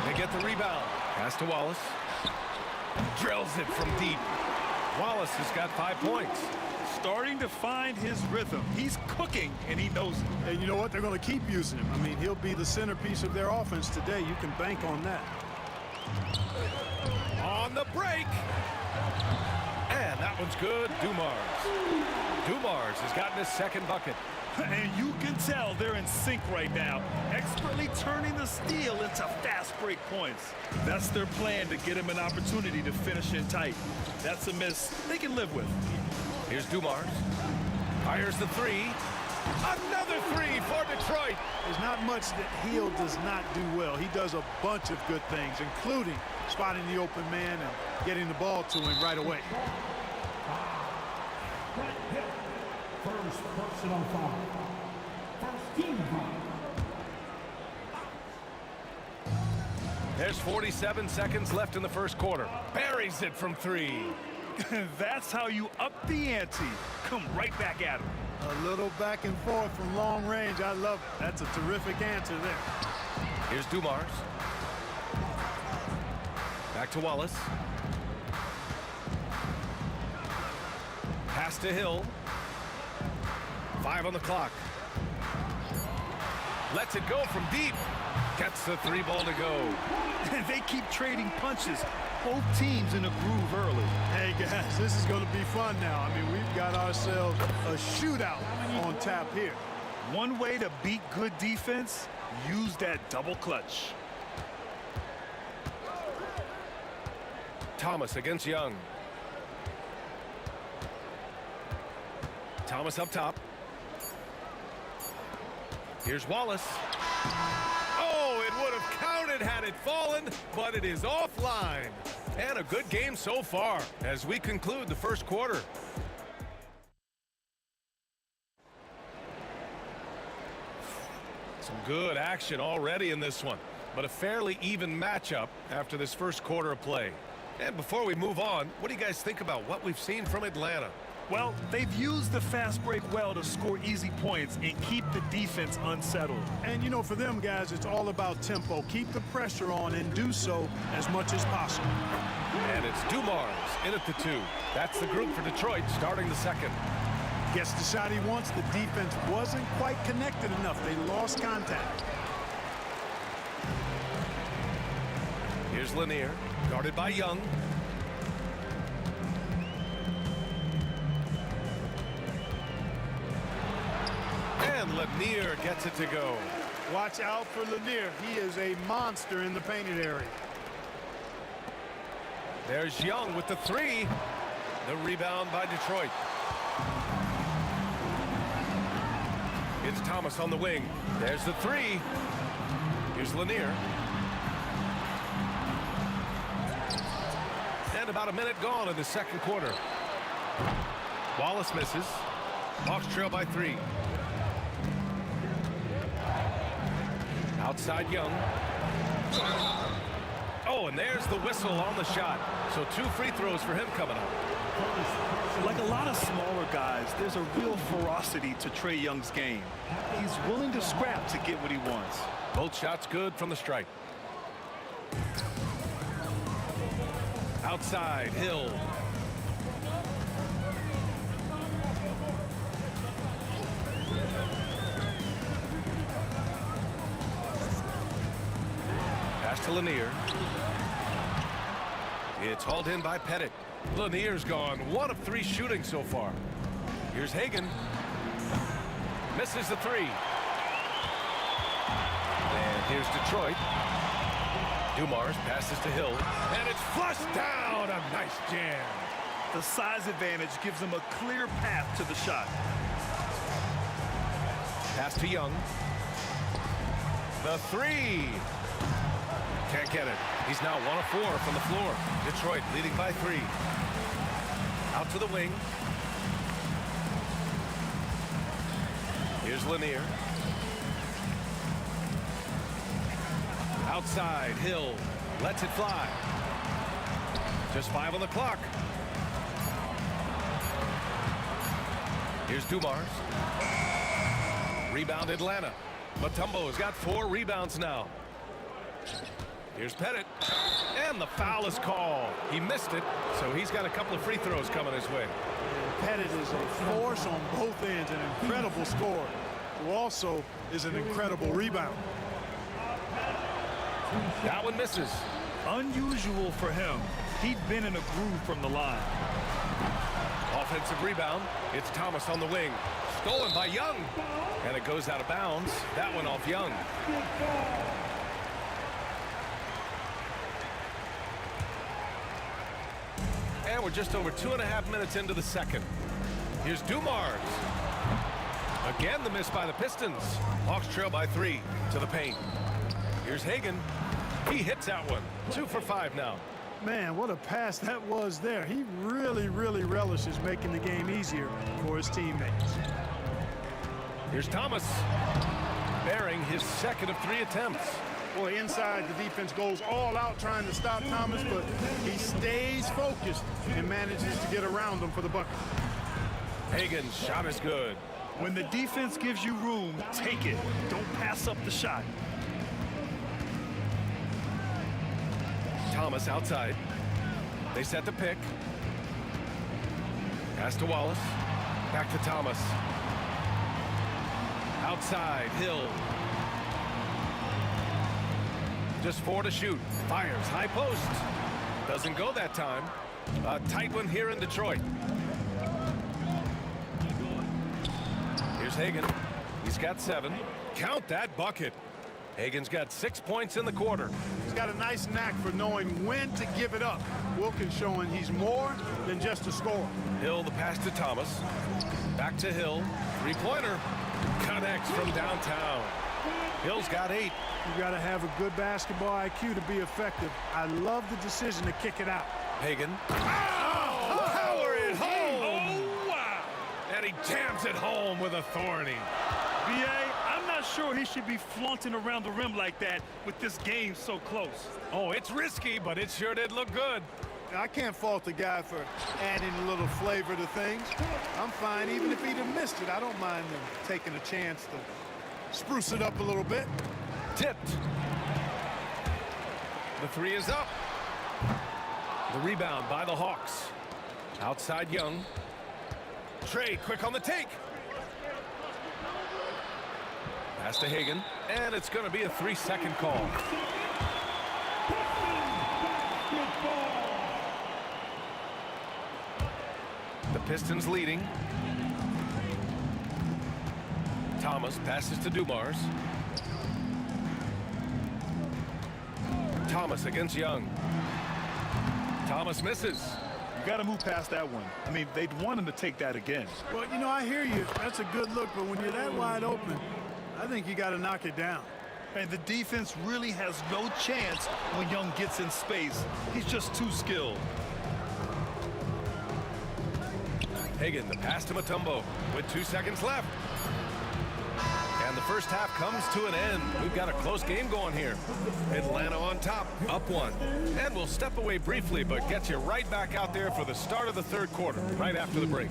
They get the rebound. Pass to Wallace. Drills it from deep. Wallace has got 5 points. Starting to find his rhythm. He's cooking, and he knows it. And you know what? They're going to keep using him. I mean, he'll be the centerpiece of their offense today. You can bank on that. On the break. And that one's good. Dumars has gotten his second bucket. And you can tell they're in sync right now, expertly turning the steal into fast break points. That's their plan to get him an opportunity to finish in tight. That's a miss they can live with. Here's Dumars. Fires the 3. Another 3 for Detroit. There's not much that Hill does not do well. He does a bunch of good things, including spotting the open man and getting the ball to him right away. First personal foul. First team foul. There's 47 seconds left in the first quarter. Buries it from 3. That's how you up the ante. Come right back at him. A little back and forth from long range. I love it. That's a terrific answer there. Here's Dumars. Back to Wallace. Pass to Hill. 5 on the clock. Lets it go from deep. Gets the 3 ball to go. They keep trading punches. both teams in a groove early. Hey, guys, this is going to be fun now. I mean, we've got ourselves a shootout on tap here. One way to beat good defense, use that double clutch. Thomas against Young. Thomas up top. Here's Wallace. Oh, it would have counted had it fallen, but it is offline. And a good game so far as we conclude the first quarter. Some good action already in this one, but a fairly even matchup after this first quarter of play. And before we move on, what do you guys think about what we've seen from Atlanta? Well, they've used the fast break well to score easy points and keep the defense unsettled. And, you know, for them, guys, it's all about tempo. Keep the pressure on and do so as much as possible. And it's Dumars in at the 2. That's the group for Detroit starting the second. Gets the shot he wants. The defense wasn't quite connected enough. They lost contact. Here's Lanier, guarded by Young. And Lanier gets it to go. Watch out for Lanier. He is a monster in the painted area. There's Young with the 3. The rebound by Detroit. It's Thomas on the wing. There's the 3. Here's Lanier. And about a minute gone in the second quarter. Wallace misses. Hawks trail by 3. Outside Young. Oh, and there's the whistle on the shot. So 2 free throws for him coming up. Like a lot of smaller guys, there's a real ferocity to Trae Young's game. He's willing to scrap to get what he wants. Both shots good from the stripe. Outside, Hill. Pass to Lanier. It's hauled in by Pettit. Lanier's gone 1 of 3 shooting so far. Here's Hagan. Misses the 3. And here's Detroit. Dumars passes to Hill. And it's flushed down. A nice jam. The size advantage gives him a clear path to the shot. Pass to Young. The 3. Can't get it. He's now 1 of 4 from the floor. Detroit leading by 3. Out to the wing. Here's Lanier. Outside, Hill lets it fly. Just 5 on the clock. Here's Dumars. Rebound Atlanta. Mutombo's got 4 rebounds now. Here's Pettit. And the foul is called. He missed it, so he's got a couple of free throws coming his way. Pettit is a force on both ends, an incredible scorer, who also is an incredible rebounder. That one misses. Unusual for him. He'd been in a groove from the line. Offensive rebound. It's Thomas on the wing. Stolen by Young. And it goes out of bounds. That one off Young. And we're just over 2.5 minutes into the second. Here's Dumars. Again, the miss by the Pistons. Hawks trail by 3 to the paint. Here's Hagan. He hits that one. 2 for 5 now. Man, what a pass that was there. He really, really relishes making the game easier for his teammates. Here's Thomas. Bearing his second of 3 attempts. Boy, inside, the defense goes all out trying to stop Thomas, but he stays focused and manages to get around him for the bucket. Hagan's shot is good. When the defense gives you room, take it. Don't pass up the shot. Thomas outside. They set the pick. Pass to Wallace. Back to Thomas. Outside, Hill. Just 4 to shoot. Fires, high post. Doesn't go that time. A tight one here in Detroit. Here's Hagan. He's got 7. Count that bucket. Hagan's got 6 points in the quarter. He's got a nice knack for knowing when to give it up. Wilkins showing he's more than just a scorer. Hill, the pass to Thomas. Back to Hill. Three-pointer. Connects from downtown. Hill's got 8. You got to have a good basketball IQ to be effective. I love the decision to kick it out. Hagan. Oh, power it home. Oh, wow. And he jams it home with authority. B.A., I'm not sure he should be flaunting around the rim like that with this game so close. Oh, it's risky, but it sure did look good. I can't fault the guy for adding a little flavor to things. I'm fine even if he'd have missed it. I don't mind them taking a chance to spruce it up a little bit. Tipped. The 3 is up. The rebound by the Hawks. Outside Young. Trey quick on the take. Pass to Hagan. And it's going to be a 3-second call. The Pistons leading. Thomas passes to Dumars. Thomas against Young. Thomas misses. You got to move past that one. I mean, they'd want him to take that again. Well, you know, I hear you. That's a good look, but when you're that wide open, I think you got to knock it down. And the defense really has no chance when Young gets in space. He's just too skilled. Hagan, the pass to Mutombo with 2 seconds left. And the first half comes to an end. We've got a close game going here. Atlanta on top, up 1. And we'll step away briefly, but get you right back out there for the start of the third quarter, right after the break.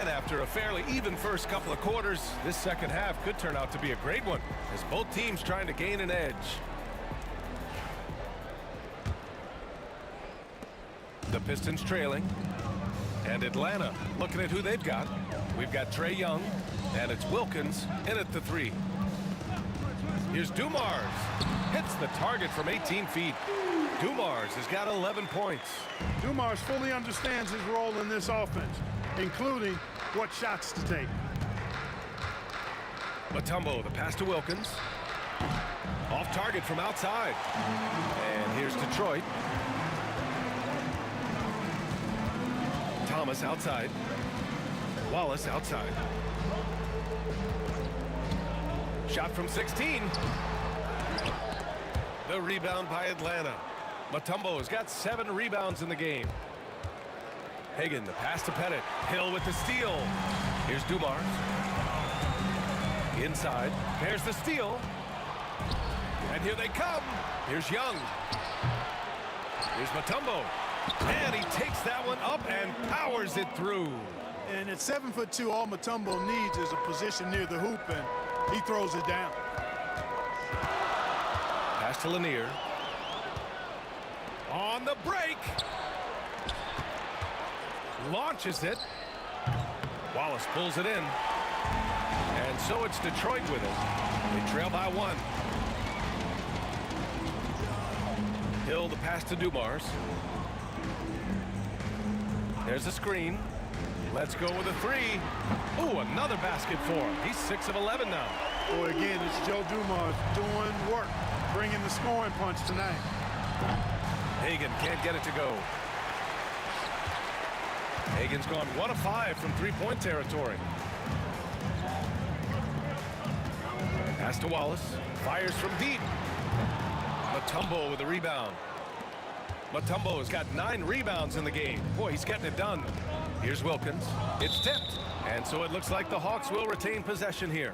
And after a fairly even first couple of quarters, this second half could turn out to be a great one, as both teams trying to gain an edge. The Pistons trailing. And Atlanta looking at who they've got. We've got Trae Young, and it's Wilkins in at the 3. Here's Dumars. Hits the target from 18 feet. Dumars has got 11 points. Dumars fully understands his role in this offense, including what shots to take. Mutombo, the pass to Wilkins. Off target from outside. And here's Detroit. Thomas outside. Wallace outside. Shot from 16. The rebound by Atlanta. Mutombo has got 7 rebounds in the game. Hagan, the pass to Pettit. Hill with the steal. Here's Dumars. Inside. There's the steal. And here they come. Here's Young. Here's Mutombo. And he takes that one up and powers it through. And at 7'2", all Mutombo needs is a position near the hoop, and he throws it down. Pass to Lanier. On the break. Launches it. Wallace pulls it in. And so it's Detroit with it. They trail by 1. Hill, the pass to Dumars. There's a screen. Let's go with a 3. Ooh, another basket for him. He's 6 of 11 now. Boy, again, it's Joe Dumars doing work, bringing the scoring punch tonight. Hagan can't get it to go. Hagan's gone 1 of 5 from 3-point territory. Pass to Wallace. Fires from deep. Mutombo with the rebound. Mutombo has got 9 rebounds in the game. Boy, he's getting it done. Here's Wilkins. It's tipped. And so it looks like the Hawks will retain possession here.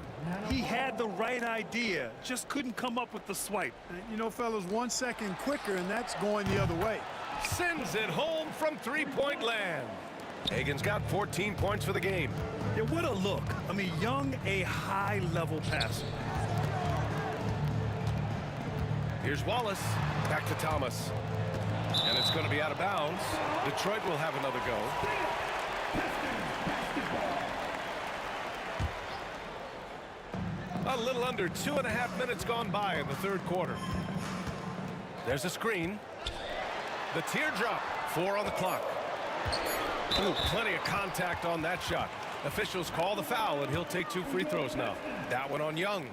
He had the right idea, just couldn't come up with the swipe. You know, fellas, 1 second quicker, and that's going the other way. Sends it home from three-point land. Hagen's got 14 points for the game. Yeah, what a look. I mean, Young, a high-level passer. Here's Wallace. Back to Thomas. And it's going to be out of bounds. Detroit will have another go. A little under 2.5 minutes gone by in the third quarter. There's a screen. The teardrop. 4 on the clock. Ooh, plenty of contact on that shot. Officials call the foul, and he'll take 2 free throws now. That one on Young.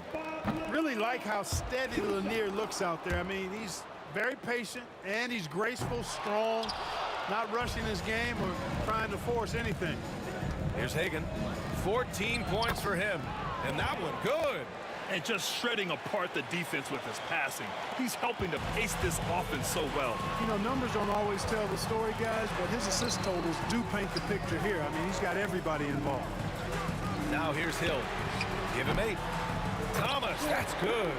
Really like how steady Lanier looks out there. I mean, he's very patient, and he's graceful, strong, not rushing his game or trying to force anything. Here's Hagen. 14 points for him. And that one, good. And just shredding apart the defense with his passing. He's helping to pace this offense so well. You know, numbers don't always tell the story, guys, but his assist totals do paint the picture here. I mean, he's got everybody involved. Now here's Hill. Give him 8. Thomas, that's good.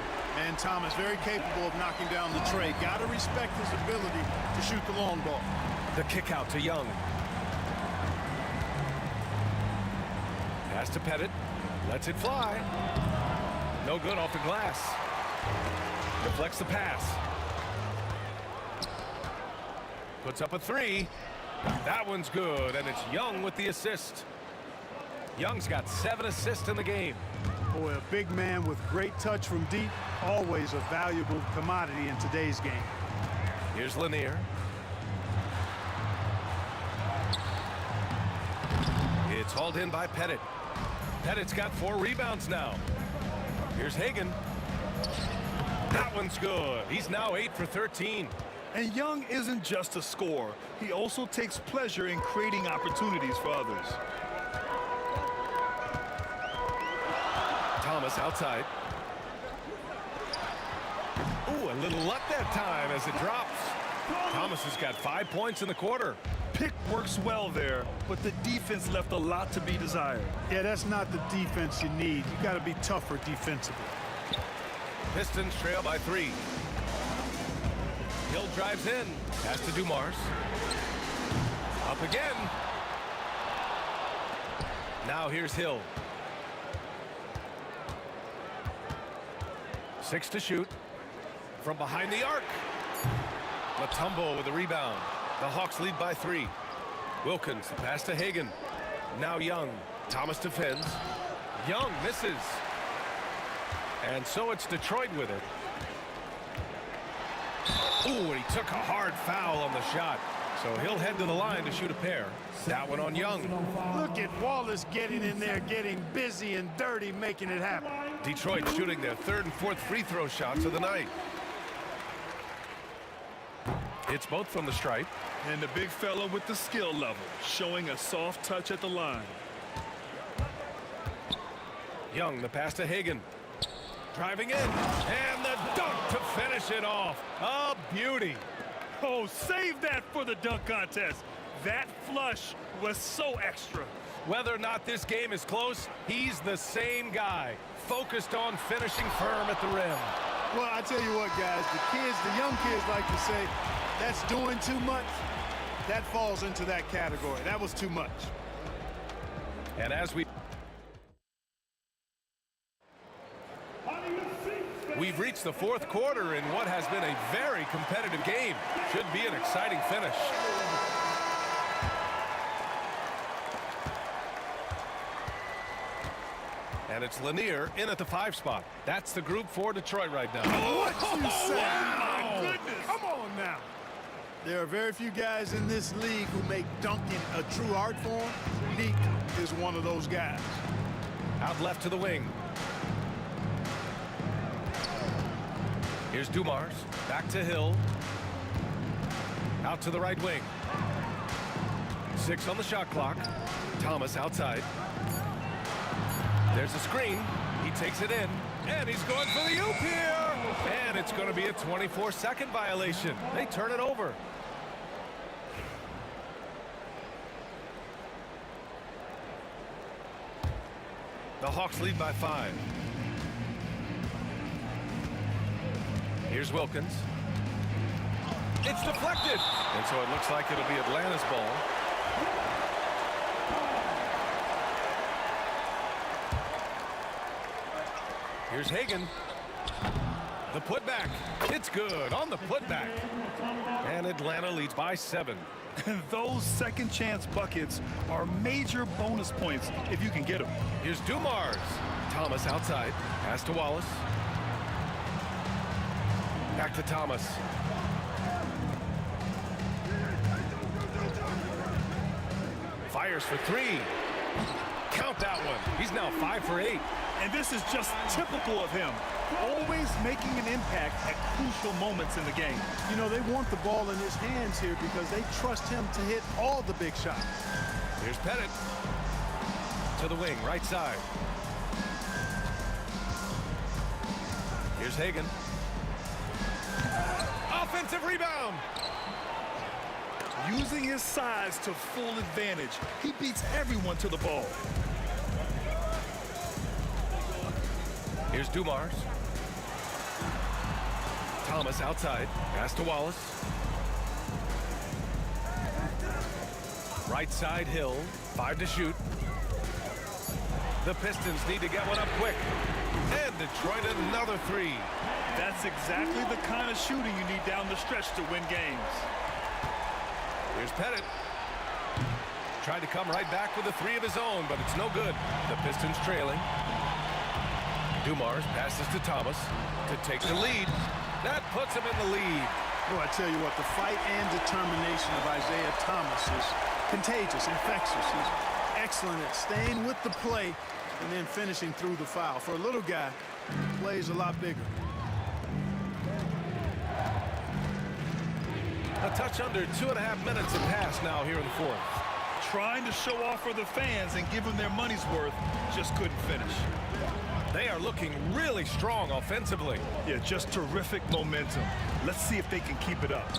And Thomas, very capable of knocking down the tray. Got to respect his ability to shoot the long ball. The kick out to Young. Pass to Pettit. Lets it fly. No good off the glass. Deflects the pass. Puts up a 3. That one's good, and it's Young with the assist. Young's got 7 assists in the game. Boy, a big man with great touch from deep, always a valuable commodity in today's game. Here's Lanier. It's hauled in by Pettit. Pettit's got 4 rebounds now. Here's Hagen. That one's good. He's now 8 for 13. And Young isn't just a scorer. He also takes pleasure in creating opportunities for others. Thomas outside. Ooh, a little luck that time as it drops. Thomas has got 5 points in the quarter. Pick works well there, but the defense left a lot to be desired. Yeah, that's not the defense you need. You got to be tougher defensively. Pistons trail by 3. Hill drives in. Pass to Dumars. Up again. Now here's Hill. 6 to shoot. From behind the arc. Mutombo with a rebound. The Hawks lead by 3. Wilkins, the pass to Hagen. Now Young. Thomas defends. Young misses. And so it's Detroit with it. Ooh, and he took a hard foul on the shot. So he'll head to the line to shoot a pair. That one on Young. Look at Wallace getting in there, getting busy and dirty, making it happen. Detroit shooting their 3rd and 4th free throw shots of the night. It's both from the stripe. And the big fella with the skill level, showing a soft touch at the line. Young, the pass to Hagen. Driving in. And the dunk to finish it off. A beauty. Oh, save that for the dunk contest. That flush was so extra. Whether or not this game is close, he's the same guy. Focused on finishing firm at the rim. Well, I tell you what, guys, the young kids like to say, that's doing too much. That falls into that category. That was too much. And as we've reached the 4th quarter in what has been a very competitive game. Should be an exciting finish. And it's Lanier in at the 5 spot. That's the group for Detroit right now. What you say? My goodness. Come on now. There are very few guys in this league who make dunking a true art form. Neek is one of those guys. Out left to the wing. Here's Dumars. Back to Hill. Out to the right wing. 6 on the shot clock. Thomas outside. There's a screen. He takes it in. And he's going for the oop here. And it's going to be a 24-second violation. They turn it over. The Hawks lead by 5. Here's Wilkins. It's deflected. And so it looks like it'll be Atlanta's ball. Here's Hagan. The putback. It's good on the putback. And Atlanta leads by 7. And those second chance buckets are major bonus points if you can get them. Here's Dumars. Thomas outside. Pass to Wallace. Back to Thomas. Fires for 3. Count that one. He's now 5 for 8. And this is just typical of him. Always making an impact at crucial moments in the game. You know, they want the ball in his hands here because they trust him to hit all the big shots. Here's Pettit. To the wing, right side. Here's Hagan. Offensive rebound. Using his size to full advantage. He beats everyone to the ball. Here's Dumars. Thomas outside. Pass to Wallace. Right side, Hill. 5 to shoot. The Pistons need to get one up quick. And Detroit another 3. That's exactly the kind of shooting you need down the stretch to win games. Here's Pettit. Tried to come right back with a 3 of his own, but it's no good. The Pistons trailing. Dumars passes to Thomas to take the lead. That puts him in the lead. Oh, I tell you what, the fight and determination of Isaiah Thomas is contagious, infectious. He's excellent at staying with the play and then finishing through the foul. For a little guy, he plays a lot bigger. A touch under 2.5 minutes have passed now here in the 4th. Trying to show off for the fans and give them their money's worth, just couldn't finish. They are looking really strong offensively. Yeah, just terrific momentum. Let's see if they can keep it up.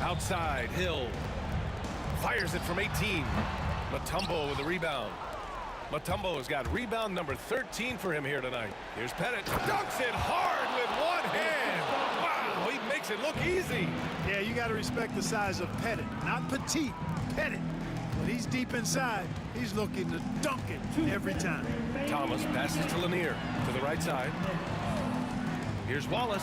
Outside, Hill. Fires it from 18. Mutombo with a rebound. Mutombo has got rebound number 13 for him here tonight. Here's Pettit. Dunks it hard with one hand. Wow, he makes it look easy. Yeah, you got to respect the size of Pettit. Not petite, Pettit. When he's deep inside, he's looking to dunk it every time. Thomas passes to Lanier to the right side. Here's Wallace.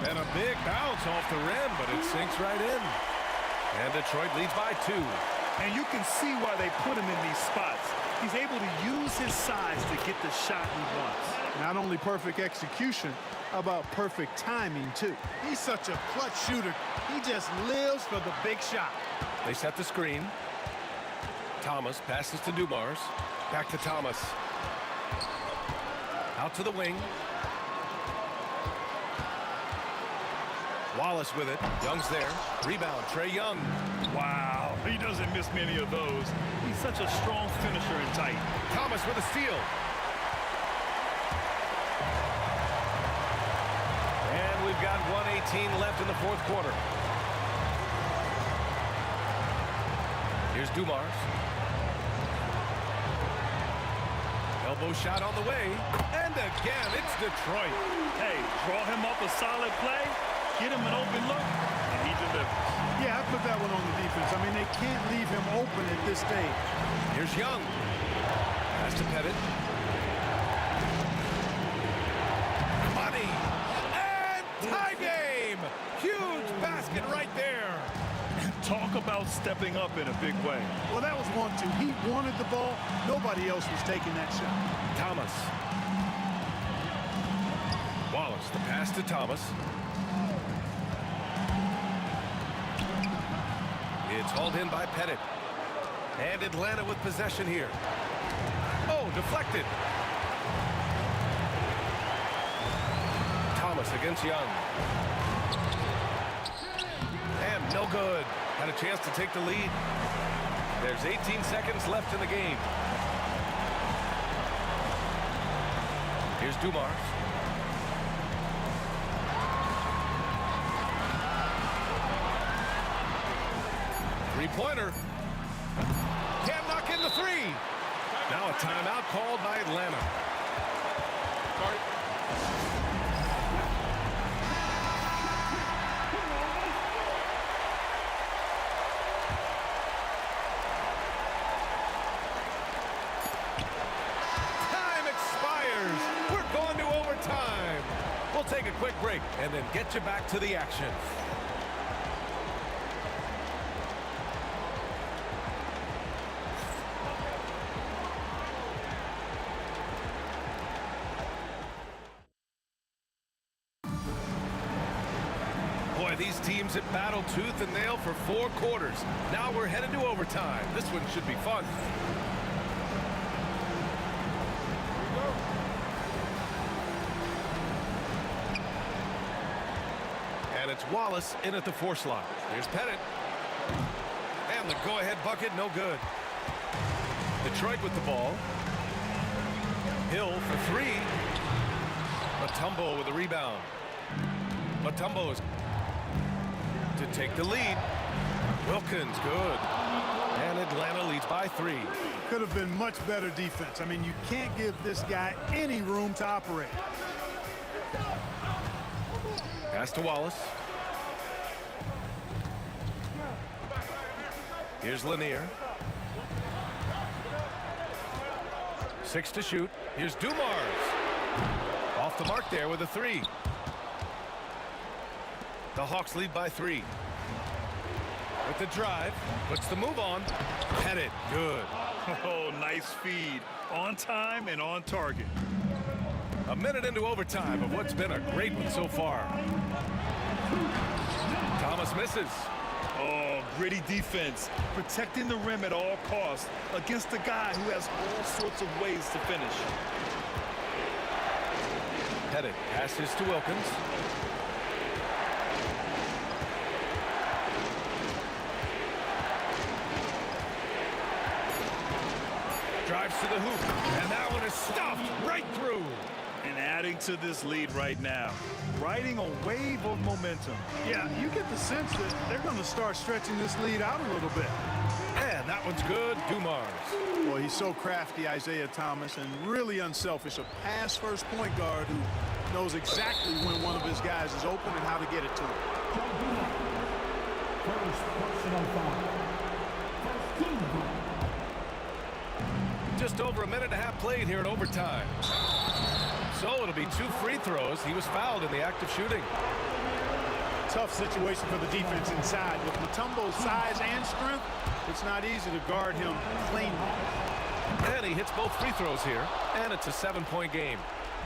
And a big bounce off the rim, but it sinks right in. And Detroit leads by 2. And you can see why they put him in these spots. He's able to use his size to get the shot he wants. Not only perfect execution, how about perfect timing, too? He's such a clutch shooter. He just lives for the big shot. They set the screen. Thomas passes to Dumars. Back to Thomas. Out to the wing. Wallace with it. Young's there. Rebound, Trae Young. Wow, he doesn't miss many of those. He's such a strong finisher and tight. Thomas with a steal. And we've got 1:18 left in the 4th quarter. Here's Dumars. Elbow shot on the way. And again, it's Detroit. Hey, draw him up a solid play, get him an open look, and he delivers. Yeah, I put that one on the defense. I mean, they can't leave him open at this stage. Here's Young. Pass to Pettit. Money. And tie game. Huge basket right there. Talk about stepping up in a big way. Well, that was 1-2. He wanted the ball. Nobody else was taking that shot. Thomas. Wallace, the pass to Thomas. It's hauled in by Pettit. And Atlanta with possession here. Oh, deflected. Thomas against Young. And no good. Had a chance to take the lead. There's 18 seconds left in the game. Here's Dumars. Three-pointer. Can't knock in the 3. Now a timeout called by Atlanta. and get you back to the action. Boy, these teams have battled tooth and nail for 4 quarters. Now we're headed to overtime. This one should be fun. And it's Wallace in at the 4 slot. Here's Pettit. And the go-ahead bucket, no good. Detroit with the ball. Hill for 3. Mutombo with a rebound. Mutombo is to take the lead. Wilkins, good. And Atlanta leads by 3. Could have been much better defense. I mean, you can't give this guy any room to operate. Pass to Wallace. Here's Lanier. 6 to shoot. Here's Dumars. Off the mark there with a 3. The Hawks lead by 3. With the drive, puts the move on. Pettit, good. Oh, nice feed. On time and on target. A minute into overtime of what's been a great one so far. Thomas misses. Oh, gritty defense. Protecting the rim at all costs against a guy who has all sorts of ways to finish. Pettit passes to Wilkins. Drives to the hoop, and that one is stuffed right through. And adding to this lead right now, riding a wave of momentum. Yeah, you get the sense that they're going to start stretching this lead out a little bit. And that one's good. Dumars. Well, he's so crafty, Isaiah Thomas, and really unselfish. A pass-first point guard who knows exactly when one of his guys is open and how to get it to him. First personal foul. First team foul. Just over a minute and a half played here in overtime. So it'll be 2 free throws. He was fouled in the act of shooting. Tough situation for the defense inside. With Mutombo's size and strength, it's not easy to guard him cleanly. And he hits both free throws here, and it's a 7-point game.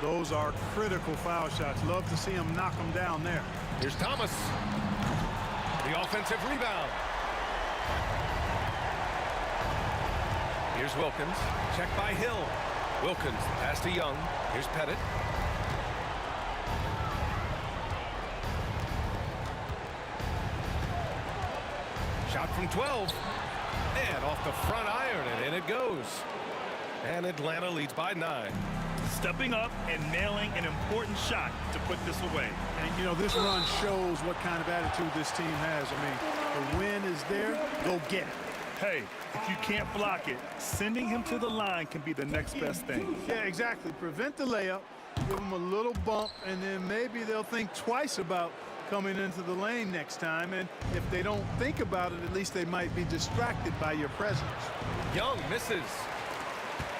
Those are critical foul shots. Love to see him knock them down there. Here's Thomas. The offensive rebound. Here's Wilkins. Checked by Hill. Wilkins pass to Young. Here's Pettit. Shot from 12. And off the front iron, and in it goes. And Atlanta leads by 9. Stepping up and nailing an important shot to put this away. And, you know, this run shows what kind of attitude this team has. I mean, the win is there. Go get it. Hey, if you can't block it, sending him to the line can be the next best thing. Yeah, exactly. Prevent the layup, give them a little bump, and then maybe they'll think twice about coming into the lane next time. And if they don't think about it, at least they might be distracted by your presence. Young misses.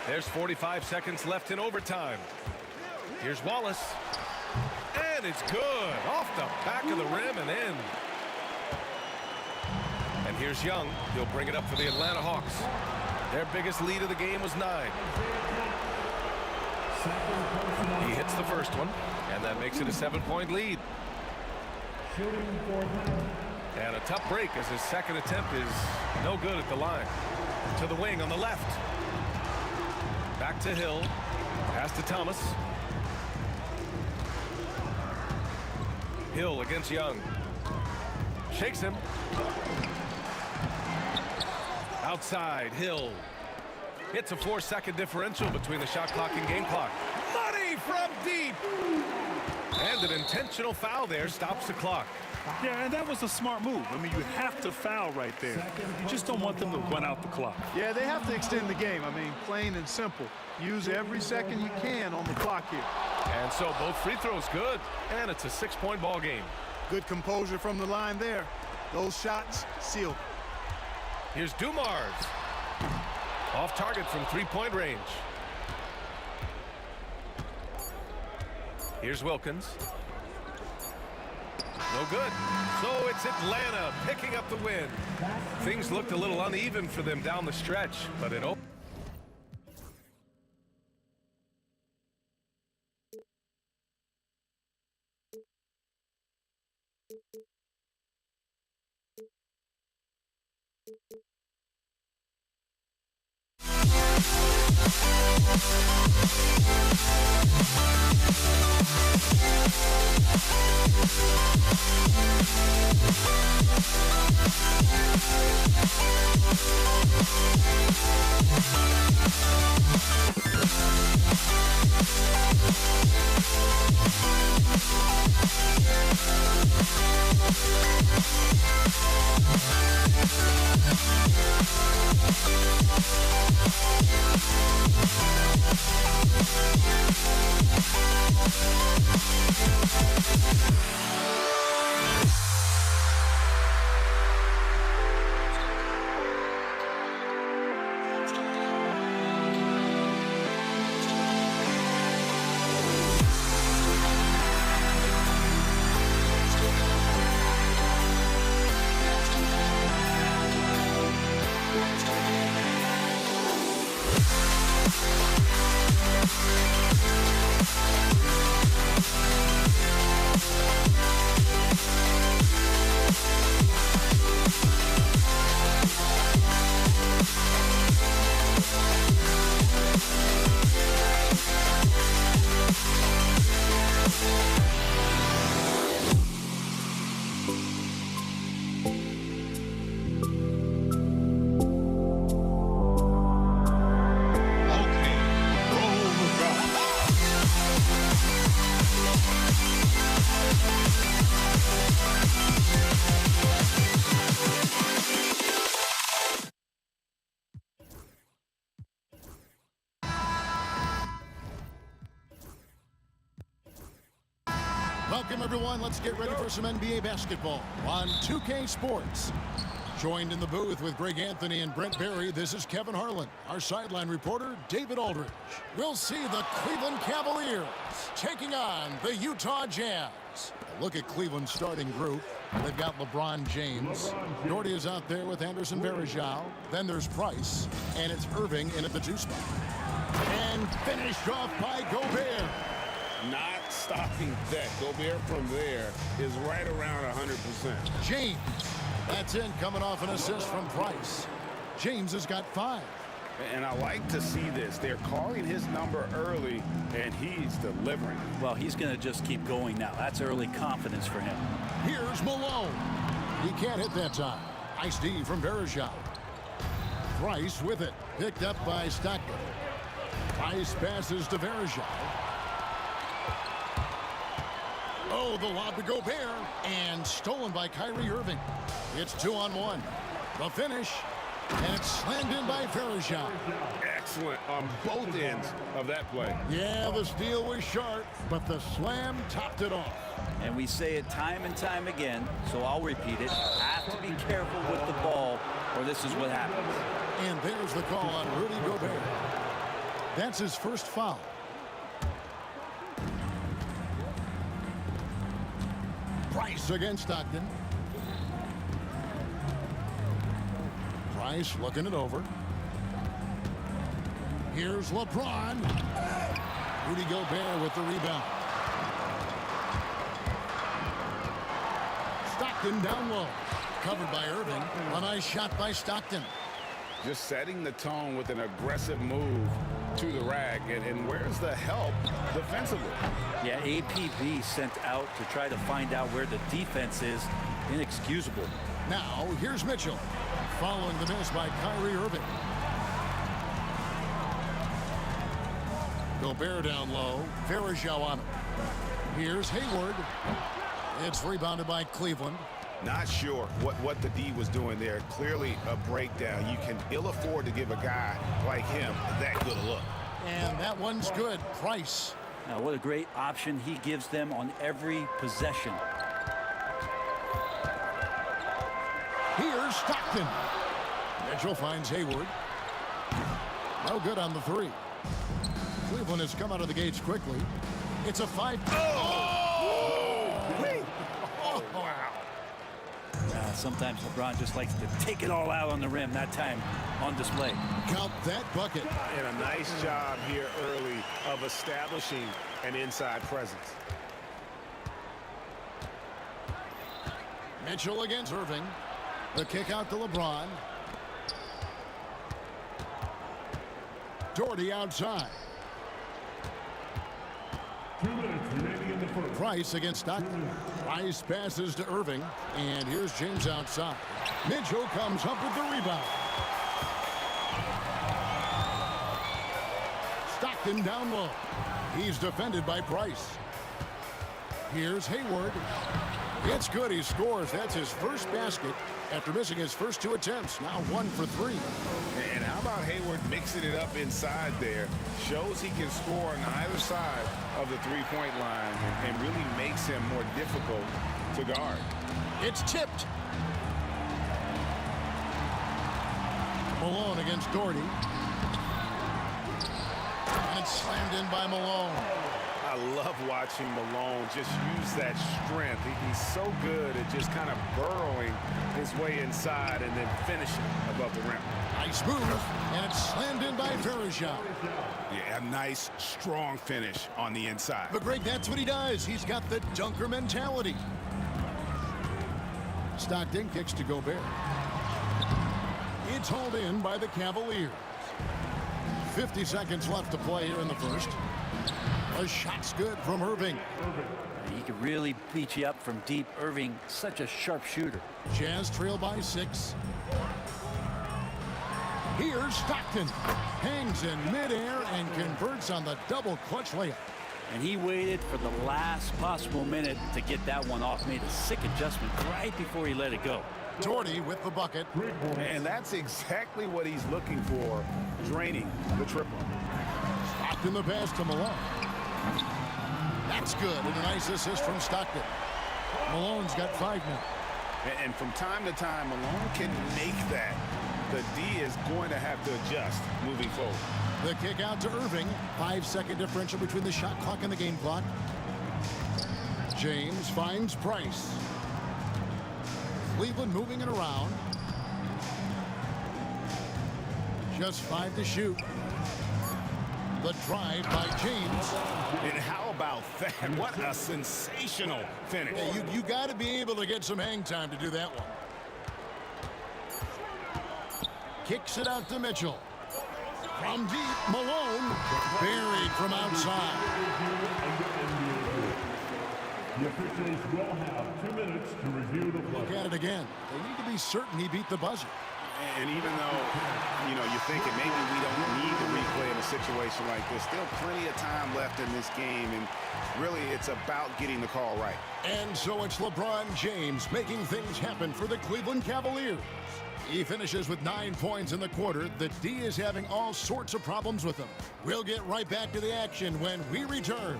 There's 45 seconds left in overtime. Here's Wallace. And it's good. Off the back of the rim and in. And here's Young. He'll bring it up for the Atlanta Hawks. Their biggest lead of the game was 9. He hits the first one, and that makes it a 7-point lead. And a tough break as his second attempt is no good at the line. To the wing on the left. Back to Hill. Pass to Thomas. Hill against Young. Shakes him. Outside, Hill. It's a 4-second differential between the shot clock and game clock. Money from deep! And an intentional foul there stops the clock. Yeah, and that was a smart move. I mean, you have to foul right there. You just don't want them to run out the clock. Yeah, they have to extend the game. I mean, plain and simple. Use every second you can on the clock here. And so both free throws good, and it's a 6-point ball game. Good composure from the line there. Those shots sealed. Here's Dumars. Off target from 3-point range. Here's Wilkins. No good. So it's Atlanta picking up the win. Things looked a little uneven for them down the stretch, but it opened. Welcome, everyone. Let's get ready for some NBA basketball on 2K Sports. Joined in the booth with Greg Anthony and Brent Barry, this is Kevin Harlan. Our sideline reporter, David Aldridge. We'll see the Cleveland Cavaliers taking on the Utah Jazz. A look at Cleveland's starting group. They've got LeBron James. Doherty is out there with Anderson Varejao. Then there's Price, and it's Irving in at the 2 spot. And finished off by Gobert. Not stopping that. Gobert from there is right around 100%. James. That's in, coming off an assist from Price. James has got 5. And I like to see this. They're calling his number early, and he's delivering. Well, he's going to just keep going now. That's early confidence for him. Here's Malone. He can't hit that time. Nice D from Varejao. Price with it. Picked up by Stockton. Price passes to Varejao. Oh, the lob to Gobert, and stolen by Kyrie Irving. It's 2-on-1. The finish, and it's slammed in by Varejao. Excellent on both ends of that play. Yeah, the steal was sharp, but the slam topped it off. And we say it time and time again, so I'll repeat it. Have to be careful with the ball, or this is what happens. And there's the call on Rudy Gobert. That's his first foul. Price against Stockton. Price looking it over. Here's LeBron. Rudy Gobert with the rebound. Stockton down low. Covered by Irving. A nice shot by Stockton. Just setting the tone with an aggressive move to the rack. And where's the help defensively? Yeah, APB sent out to try to find out where the defense is. Inexcusable. Now, here's Mitchell. Following the miss by Kyrie Irving. Gobert down low. Varejao on him. Here's Hayward. It's rebounded by Cleveland. Not sure what the D was doing there. Clearly a breakdown. You can ill afford to give a guy like him that good a look. And that one's good. Price. Now, what a great option he gives them on every possession. Here's Stockton. Mitchell finds Hayward. No good on the 3. Cleveland has come out of the gates quickly. It's a 5. Oh! Sometimes LeBron just likes to take it all out on the rim, that time on display. Count that bucket. And a nice job here early of establishing an inside presence. Mitchell against Irving. The kick out to LeBron. Doherty outside. 2 minutes remaining in the first. Price against Stockton. Price passes to Irving. And here's James outside. Mitchell comes up with the rebound. Stockton down low. He's defended by Price. Here's Hayward. It's good. He scores. That's his first basket after missing his first 2 attempts. Now 1 for 3. And how about Hayward mixing it up inside there? Shows he can score on either side of the three-point line and really makes him more difficult to guard. It's tipped. Malone against Doherty. And it's slammed in by Malone. I love watching Malone just use that strength. He's so good at just kind of burrowing his way inside and then finishing above the rim. Nice move, and it's slammed in by Verija. Yeah, a nice, strong finish on the inside. But Greg, that's what he does. He's got the dunker mentality. Stockton kicks to Gobert. It's hauled in by the Cavaliers. 50 seconds left to play here in the first. A shot's good from Irving. He can really beat you up from deep. Irving, such a sharp shooter. Jazz trail by 6. Here's Stockton. Hangs in midair and converts on the double clutch layup. And he waited for the last possible minute to get that one off. Made a sick adjustment right before he let it go. Doherty with the bucket. And that's exactly what he's looking for, draining the triple. Stockton the pass to Malone. That's good, and a nice assist from Stockton. Malone's got 5 now. And from time to time, Malone can make that. The D is going to have to adjust moving forward. The kick out to Irving. 5-second differential between the shot clock and the game clock. James finds Price. Cleveland moving it around. Just 5 to shoot. The drive by James. And how about that? What a sensational finish. Yeah, you got to be able to get some hang time to do that one. Kicks it out to Mitchell. From deep, Malone. Buried from outside. The officials will have 2 minutes to review the play. Look at it again. They need to be certain he beat the buzzer. And even though, you're thinking maybe we don't need the replay in a situation like this, still plenty of time left in this game, and really it's about getting the call right. And so it's LeBron James making things happen for the Cleveland Cavaliers. He finishes with 9 points in the quarter. The D is having all sorts of problems with him. We'll get right back to the action when we return.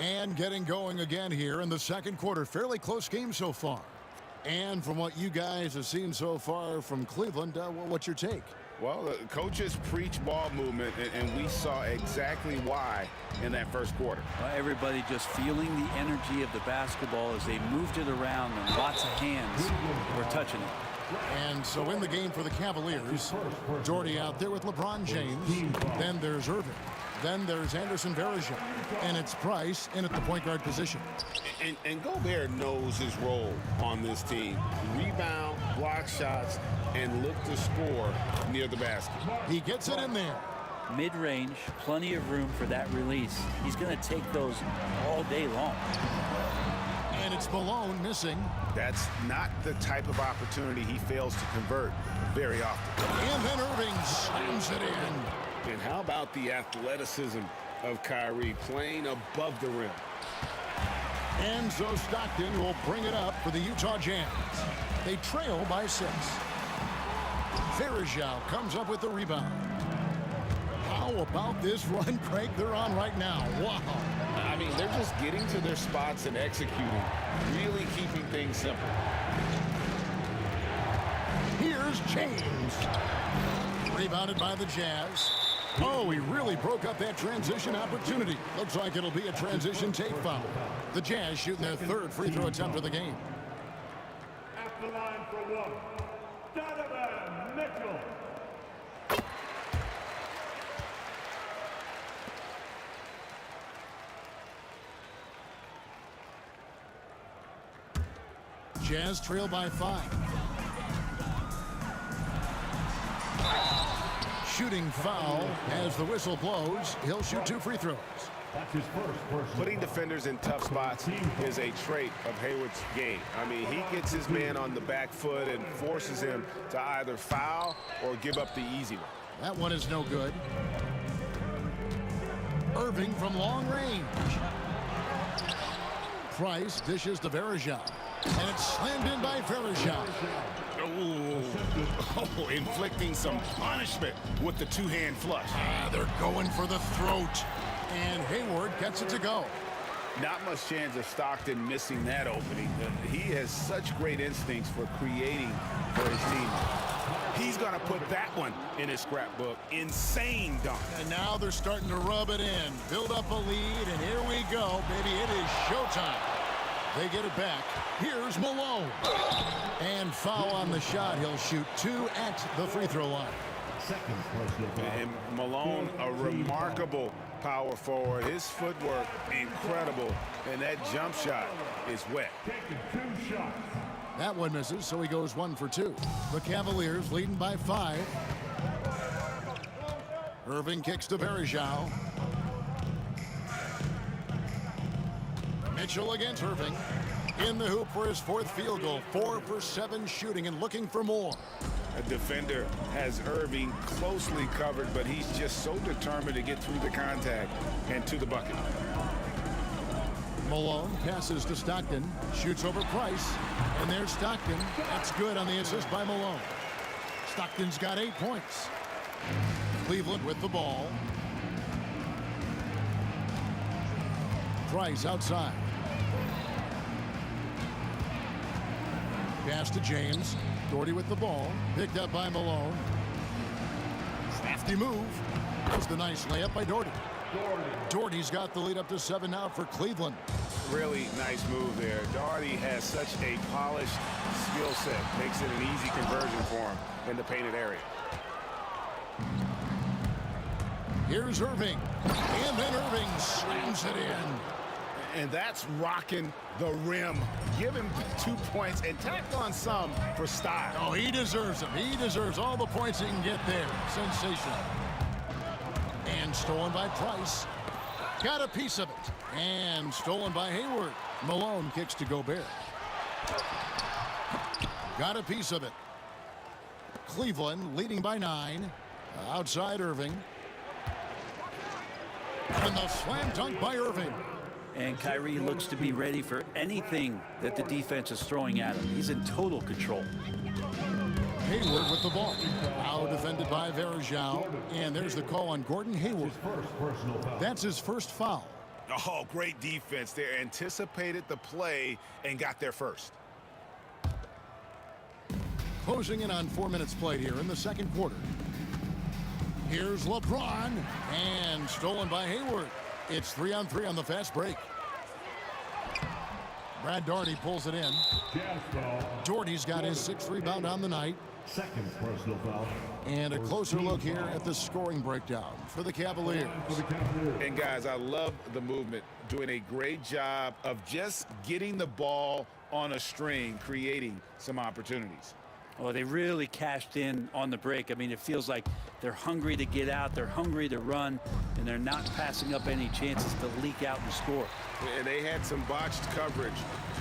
And getting going again here in the second quarter. Fairly close game so far. And from what you guys have seen so far from Cleveland, what's your take? Well, the coaches preach ball movement, and we saw exactly why in that first quarter. Well, everybody just feeling the energy of the basketball as they moved it around, and lots of hands were touching it. And so in the game for the Cavaliers, Doherty out there with LeBron James. Then there's Irving. Then there's Anderson Varejao. And it's Price in at the point guard position. And Gobert knows his role on this team. Rebound, block shots, and look to score near the basket. He gets it in there. Mid-range, plenty of room for that release. He's going to take those all day long. And it's Malone missing. That's not the type of opportunity he fails to convert very often. And then Irving slams it in. And how about the athleticism of Kyrie playing above the rim? And so Stockton will bring it up for the Utah Jazz. They trail by 6. Varejao comes up with the rebound. How about this run, Craig, they're on right now? Wow. I mean, they're just getting to their spots and executing, really keeping things simple. Here's James. Rebounded by the Jazz. Oh, he really broke up that transition opportunity. Looks like it'll be a transition take foul. The Jazz shooting their third free throw attempt of the game. At the line for one, Donovan Mitchell. Jazz trail by 5. Shooting foul as the whistle blows. He'll shoot 2 free throws. That's his first. Putting defenders in tough spots is a trait of Hayward's game. I mean, he gets his man on the back foot and forces him to either foul or give up the easy one. That one is no good. Irving from long range. Price dishes to Verajao. And it's slammed in by Verajao. Oh, inflicting some punishment with the two-hand flush. They're going for the throat. And Hayward gets it to go. Not much chance of Stockton missing that opening. He has such great instincts for creating for his team. He's going to put that one in his scrapbook. Insane dunk. And now they're starting to rub it in. Build up a lead, and here we go, baby. It is showtime. They get it back. Here's Malone. And foul on the shot. He'll shoot 2 at the free throw line. And Malone, a remarkable power forward. His footwork, incredible. And that jump shot is wet. That one misses, so he goes 1 for 2. The Cavaliers leading by 5. Irving kicks to Verajao. Mitchell against Irving. In the hoop for his 4th field goal. 4 for 7 shooting and looking for more. A defender has Irving closely covered, but he's just so determined to get through the contact and to the bucket. Malone passes to Stockton. Shoots over Price. And there's Stockton. That's good on the assist by Malone. Stockton's got 8 points. Cleveland with the ball. Price outside. Pass to James. Doherty with the ball. Picked up by Malone. Crafty move. That's the nice layup by Doherty. Doherty's got the lead up to 7 now for Cleveland. Really nice move there. Doherty has such a polished skill set. Makes it an easy conversion for him in the painted area. Here's Irving. And then Irving slams it in. And that's rocking the rim. Give him 2 points and tack on some for style. Oh, he deserves them. He deserves all the points he can get there. Sensational. And stolen by Price. Got a piece of it. And stolen by Hayward. Malone kicks to Gobert. Got a piece of it. Cleveland leading by 9. Outside Irving. And the slam dunk by Irving. And Kyrie looks to be ready for anything that the defense is throwing at him. He's in total control. Hayward with the ball. Now defended by Verajao. And there's the call on Gordon Hayward. That's his first foul. Oh, great defense there. Anticipated the play and got there first. Closing in on 4 minutes played here in the second quarter. Here's LeBron. And stolen by Hayward. It's 3-on-3 on the fast break. Brad Doherty pulls it in. Doherty's got his 6th rebound on the night. Second personal foul. And a closer look here at the scoring breakdown for the Cavaliers. And guys, I love the movement. Doing a great job of just getting the ball on a string, creating some opportunities. Well, they really cashed in on the break. I mean, it feels like they're hungry to get out, they're hungry to run, and they're not passing up any chances to leak out and score. And they had some botched coverage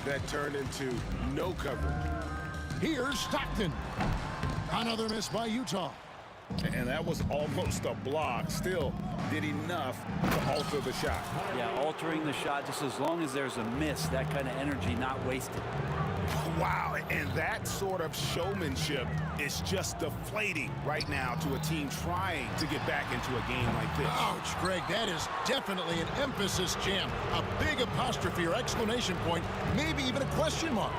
that turned into no coverage. Here's Stockton. Another miss by Utah. And that was almost a block. Still did enough to alter the shot. Yeah, altering the shot just as long as there's a miss, that kind of energy not wasted. Wow, and that sort of showmanship is just deflating right now to a team trying to get back into a game like this. Ouch, Greg, that is definitely an emphasis jam. A big apostrophe or exclamation point, maybe even a question mark.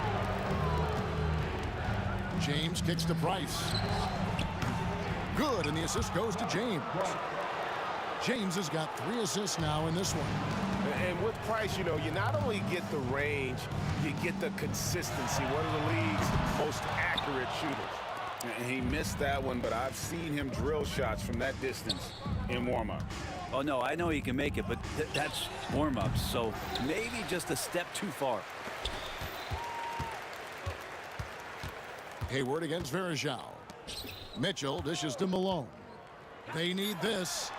James kicks to Price. Good, and the assist goes to James. James has got 3 assists now in this one. And with Price, you know, you not only get the range, you get the consistency. One of the league's most accurate shooters. And he missed that one, but I've seen him drill shots from that distance in warm-up. Oh, no, I know he can make it, but that's warm-ups, so maybe just a step too far. Hayward against Verjao. Mitchell dishes to Malone. They need this.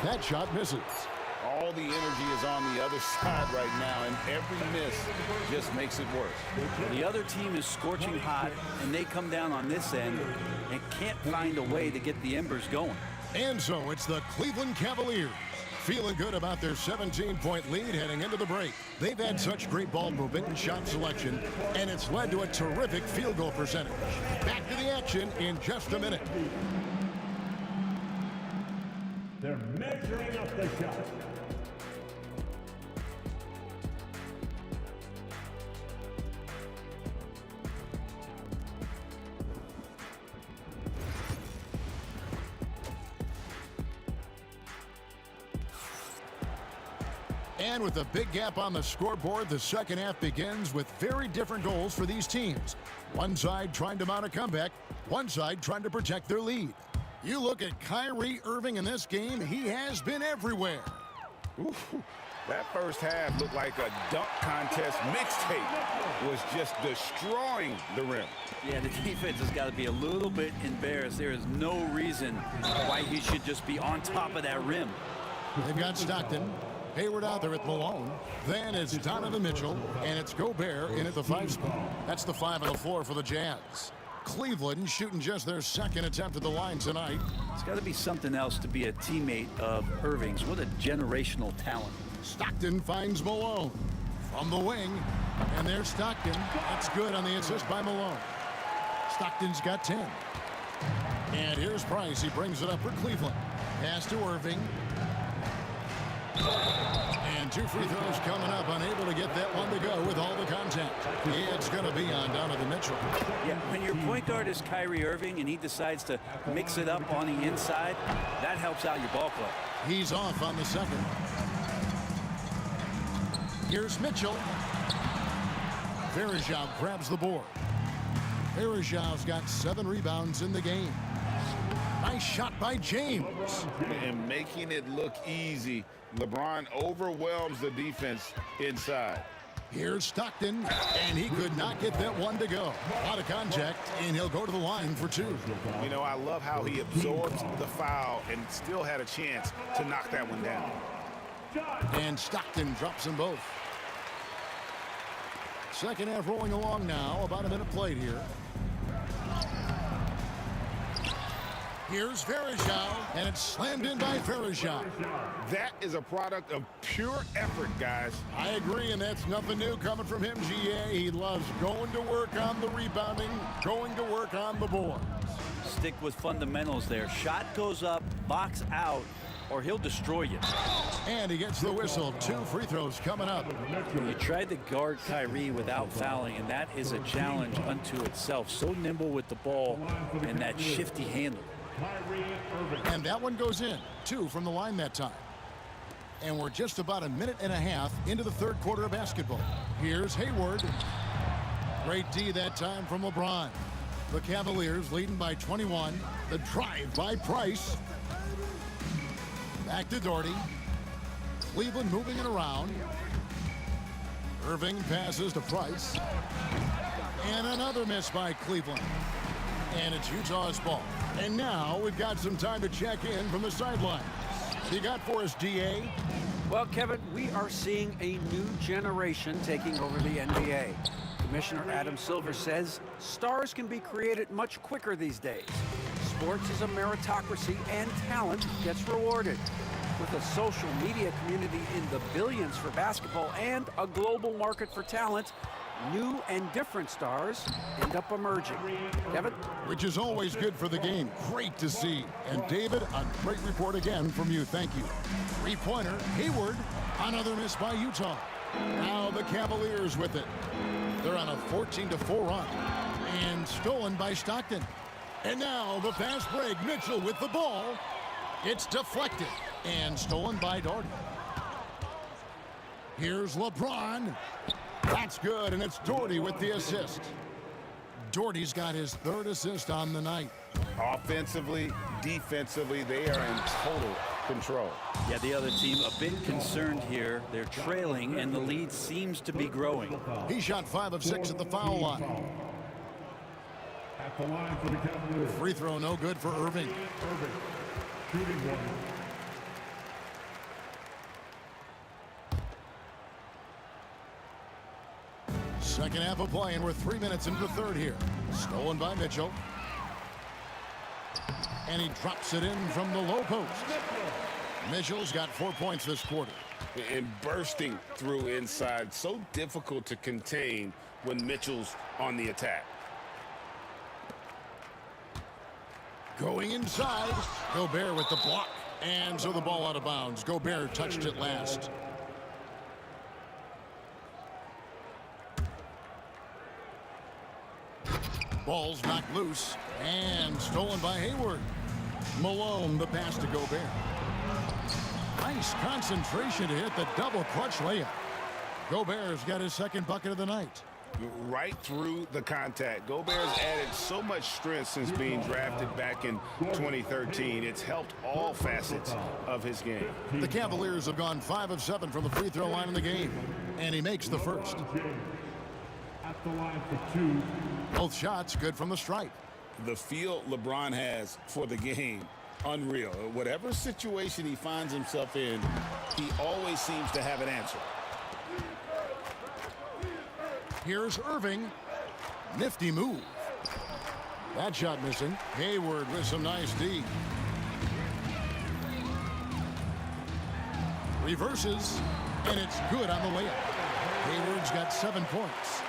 That shot misses. All the energy is on the other side right now, and every miss just makes it worse. The other team is scorching hot, and they come down on this end and can't find a way to get the embers going. And so it's the Cleveland Cavaliers feeling good about their 17-point lead heading into the break. They've had such great ball movement and shot selection, and it's led to a terrific field goal percentage. Back to the action in just a minute. They're measuring up the shot. And with a big gap on the scoreboard, the second half begins with very different goals for these teams. One side trying to mount a comeback, one side trying to protect their lead. You look at Kyrie Irving in this game, he has been everywhere. Ooh, that first half looked like a dunk contest mixtape. Was just destroying the rim. Yeah, the defense has got to be a little bit embarrassed. There is no reason why he should just be on top of that rim. They've got Stockton. Hayward out there at Malone. Then it's Donovan Mitchell, and it's Gobert in at the 5 spot. That's the 5 on the floor for the Jazz. Cleveland shooting just their second attempt at the line tonight. It's got to be something else to be a teammate of Irving's. What a generational talent. Stockton finds Malone from the wing, and there's Stockton. That's good on the assist by Malone. Stockton's got 10. And here's Price. He brings it up for Cleveland. Pass to Irving. And 2 free throws coming up, unable to get that one to go with all the contact. It's going to be on Donovan Mitchell. Yeah, when your point guard is Kyrie Irving and he decides to mix it up on the inside, that helps out your ball club. He's off on the second. Here's Mitchell. Verjao grabs the board. Verjao's got 7 rebounds in the game. Nice shot by James. And making it look easy, LeBron overwhelms the defense inside. Here's Stockton, and he could not get that one to go. A lot of contact, and he'll go to the line for 2. You know, I love how he absorbed the foul and still had a chance to knock that one down. And Stockton drops them both. Second half rolling along now, about a minute played here. Here's Verjao, and it's slammed in by Verjao. That is a product of pure effort, guys. I agree, and that's nothing new coming from him, GA. He loves going to work on the rebounding, going to work on the boards. Stick with fundamentals there. Shot goes up, box out, or he'll destroy you. And he gets the whistle. 2 free throws coming up. You tried to guard Kyrie without fouling, and that is a challenge unto itself. So nimble with the ball and that shifty handle. And that one goes in. 2 from the line that time. And we're just about a minute and a half into the third quarter of basketball. Here's Hayward. Great D that time from LeBron. The Cavaliers leading by 21. The drive by Price. Back to Doherty. Cleveland moving it around. Irving passes to Price. And another miss by Cleveland. And it's Utah's ball. And now we've got some time to check in from the sidelines. You got for us, DA? Well, Kevin, we are seeing a new generation taking over the NBA. Commissioner Adam Silver says stars can be created much quicker these days. Sports is a meritocracy and talent gets rewarded. With a social media community in the billions for basketball and a global market for talent, new and different stars end up emerging. Kevin? Which is always good for the game. Great to see. And David, a great report again from you. Thank you. 3-pointer, Hayward. Another miss by Utah. Now the Cavaliers with it. They're on a 14-4 run. And stolen by Stockton. And now the fast break. Mitchell with the ball. It's deflected and stolen by Doherty. Here's LeBron. That's good, and it's Doherty with the assist. Doherty's got his third assist on the night. Offensively, defensively, they are in total control. Yeah, the other team a bit concerned here. They're trailing, and the lead seems to be growing. He shot 5 of 6 at the foul line. At the line for the Cavaliers. Free throw no good for Irving. Shooting one. Second half of play, and we're 3 minutes into the third here. Stolen by Mitchell. And he drops it in from the low post. Mitchell's got 4 points this quarter. And bursting through inside. So difficult to contain when Mitchell's on the attack. Going inside. Gobert with the block. And so the ball out of bounds. Gobert touched it last. Ball's knocked loose and stolen by Hayward. Malone, the pass to Gobert. Nice concentration to hit the double clutch layup. Gobert's got his second bucket of the night. Right through the contact. Gobert's added so much strength since being drafted back in 2013. It's helped all facets of his game. The Cavaliers have gone 5 of 7 from the free throw line in the game, and he makes the first. At the line for 2. Both shots good from the stripe. The feel LeBron has for the game, unreal. Whatever situation he finds himself in, he always seems to have an answer. Here's Irving. Nifty move. That shot missing. Hayward with some nice D. Reverses, and it's good on the layup. Hayward's got 7 points.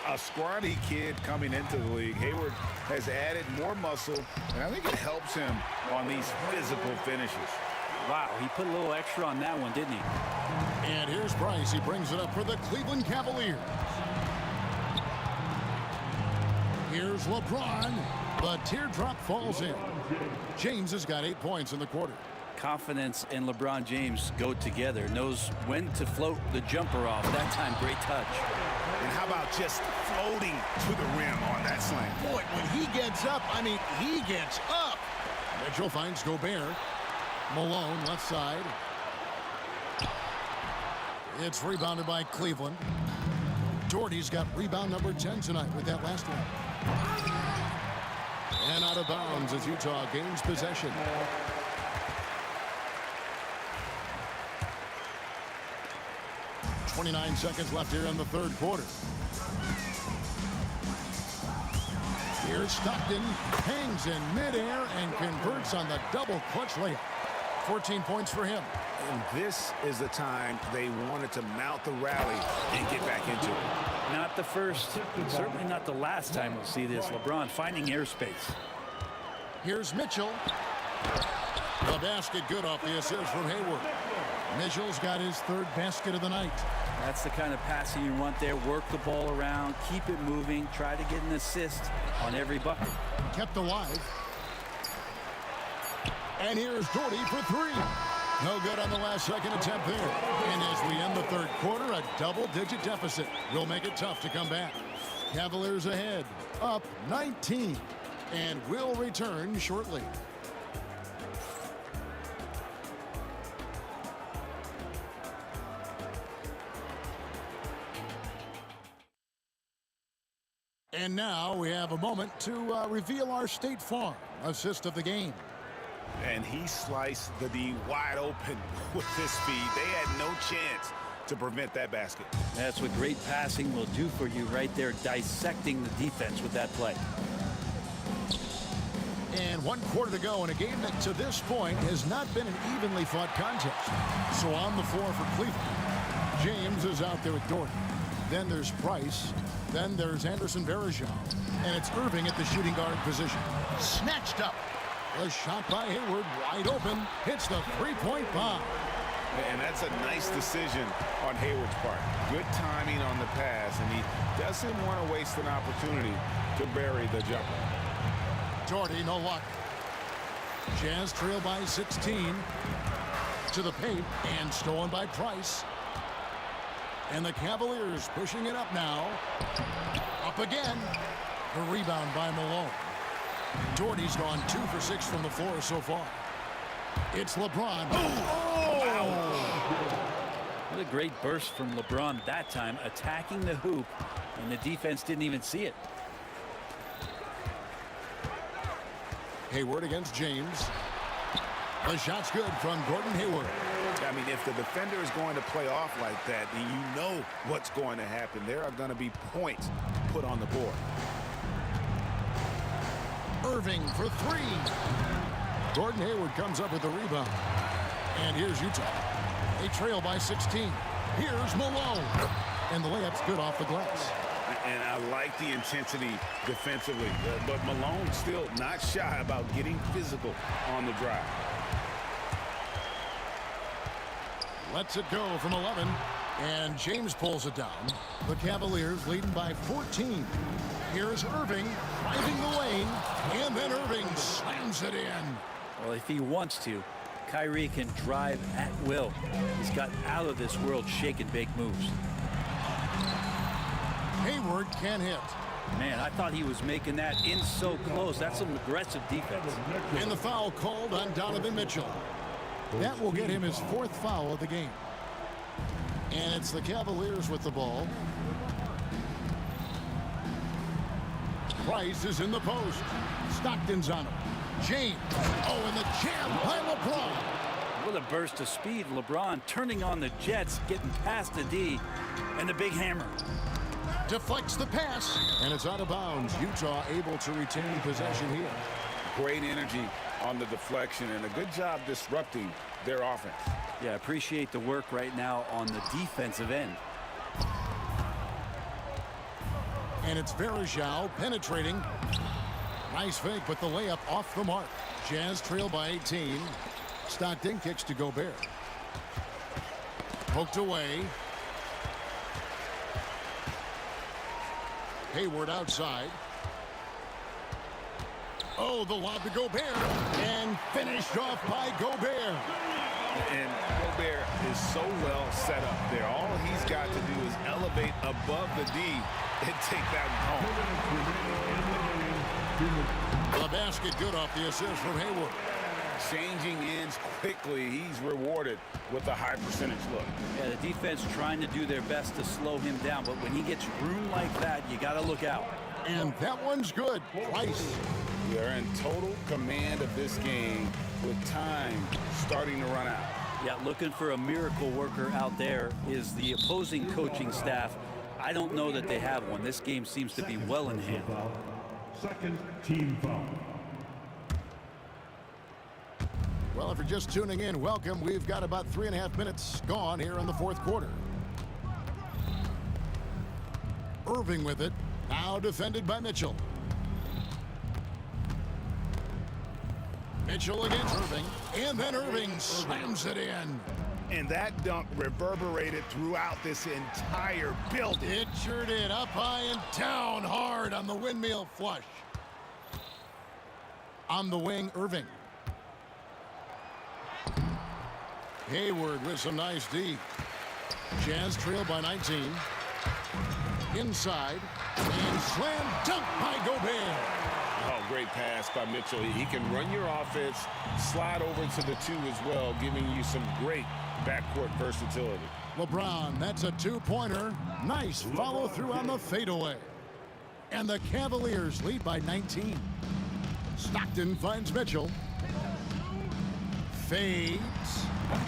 A scrawny kid coming into the league. Hayward has added more muscle, and I think it helps him on these physical finishes. Wow, he put a little extra on that one, didn't he? And here's Bryce. He brings it up for the Cleveland Cavaliers. Here's LeBron. The teardrop falls in. James has got 8 points in the quarter. Confidence and LeBron James go together. Knows when to float the jumper off. That time, great touch. And how about just floating to the rim on that slam? Boy, when he gets up, I mean, he gets up. Mitchell finds Gobert. Malone, left side. It's rebounded by Cleveland. Doherty's got rebound number 10 tonight with that last one. And out of bounds as Utah gains possession. .29 seconds left here in the third quarter. Here's Stockton, hangs in midair and converts on the double clutch layup. 14 points for him. And this is the time they wanted to mount the rally and get back into it. Not the first, certainly not the last time we'll see this. LeBron finding airspace. Here's Mitchell. The basket good off the assist from Hayward. Mitchell's got his third basket of the night. That's the kind of passing you want there. Work the ball around, keep it moving, try to get an assist on every bucket. Kept alive. And here's Doherty for 3. No good on the last second attempt there. And as we end the third quarter, a double-digit deficit will make it tough to come back. Cavaliers ahead, up 19, and will return shortly. And now we have a moment to reveal our State Farm assist of the game. And he sliced the D wide open with his speed. They had no chance to prevent that basket. That's what great passing will do for you right there, dissecting the defense with that play. And 1 quarter to go in a game that to this point has not been an evenly fought contest. So on the floor for Cleveland, James is out there with Doherty. Then there's Price. Then there's Anderson Varejao. And it's Irving at the shooting guard position. Snatched up. A shot by Hayward, wide open, hits the three-point bomb. And that's a nice decision on Hayward's part. Good timing on the pass, and he doesn't want to waste an opportunity to bury the jumper. Doherty, no luck. Jazz trail by 16. To the paint and stolen by Price. And the Cavaliers pushing it up now. Up again. The rebound by Malone. Doherty's gone 2 for 6 from the floor so far. It's LeBron. What a great burst from LeBron that time, attacking the hoop, and the defense didn't even see it. Hayward against James. The shot's good from Gordon Hayward. I mean, if the defender is going to play off like that, then you know what's going to happen. There are going to be points put on the board. Irving for 3. Gordon Hayward comes up with the rebound. And here's Utah. They trail by 16. Here's Malone. And the layup's good off the glass. And I like the intensity defensively. But Malone still not shy about getting physical on the drive. Lets it go from 11. And James pulls it down. The Cavaliers leading by 14. Here's Irving driving the lane. And then Irving slams it in. Well, if he wants to, Kyrie can drive at will. He's got out of this world shake and bake moves. Hayward can hit. Man, I thought he was making that in so close. That's some aggressive defense. And the foul called on Donovan Mitchell. That will get him his 4th foul of the game. And it's the Cavaliers with the ball. Price is in the post. Stockton's on him. James. Oh, and the jam by LeBron. What a burst of speed. LeBron turning on the Jets, getting past the D, and the big hammer. Deflects the pass, and it's out of bounds. Utah able to retain possession here. Great energy on the deflection, and a good job disrupting their offense. Yeah, appreciate the work right now on the defensive end. And it's Varejao penetrating. Nice fake, but the layup off the mark. Jazz trail by 18. Stockton kicks to Gobert. Poked away. Hayward outside. Oh, the lob to Gobert. And finished off by Gobert. And Gobert is so well set up there. All he's got to do is elevate above the D and take that home. The basket good off the assist from Hayward. Changing ends quickly. He's rewarded with a high percentage look. Yeah, the defense trying to do their best to slow him down, but when he gets room like that, you got to look out. And that one's good. Price. We are in total command of this game with time starting to run out. Yeah, looking for a miracle worker out there is the opposing coaching staff. I don't know that they have one. This game seems to be well in hand. Second team foul. Well, if you're just tuning in, welcome. We've got about 3.5 minutes gone here in the 4th quarter. Irving with it. Now defended by Mitchell. Mitchell against Irving. And then Irving slams it in. And that dunk reverberated throughout this entire building. It sure did. Up high and down hard on the windmill flush. On the wing, Irving. Hayward with some nice D. Jazz trail by 19. Inside. And slam dunk by Gobert. Oh, great pass by Mitchell. He can run your offense, slide over to the 2 as well, giving you some great backcourt versatility. LeBron, that's a 2-pointer. Nice follow through on the fadeaway. And the Cavaliers lead by 19. Stockton finds Mitchell. Fades.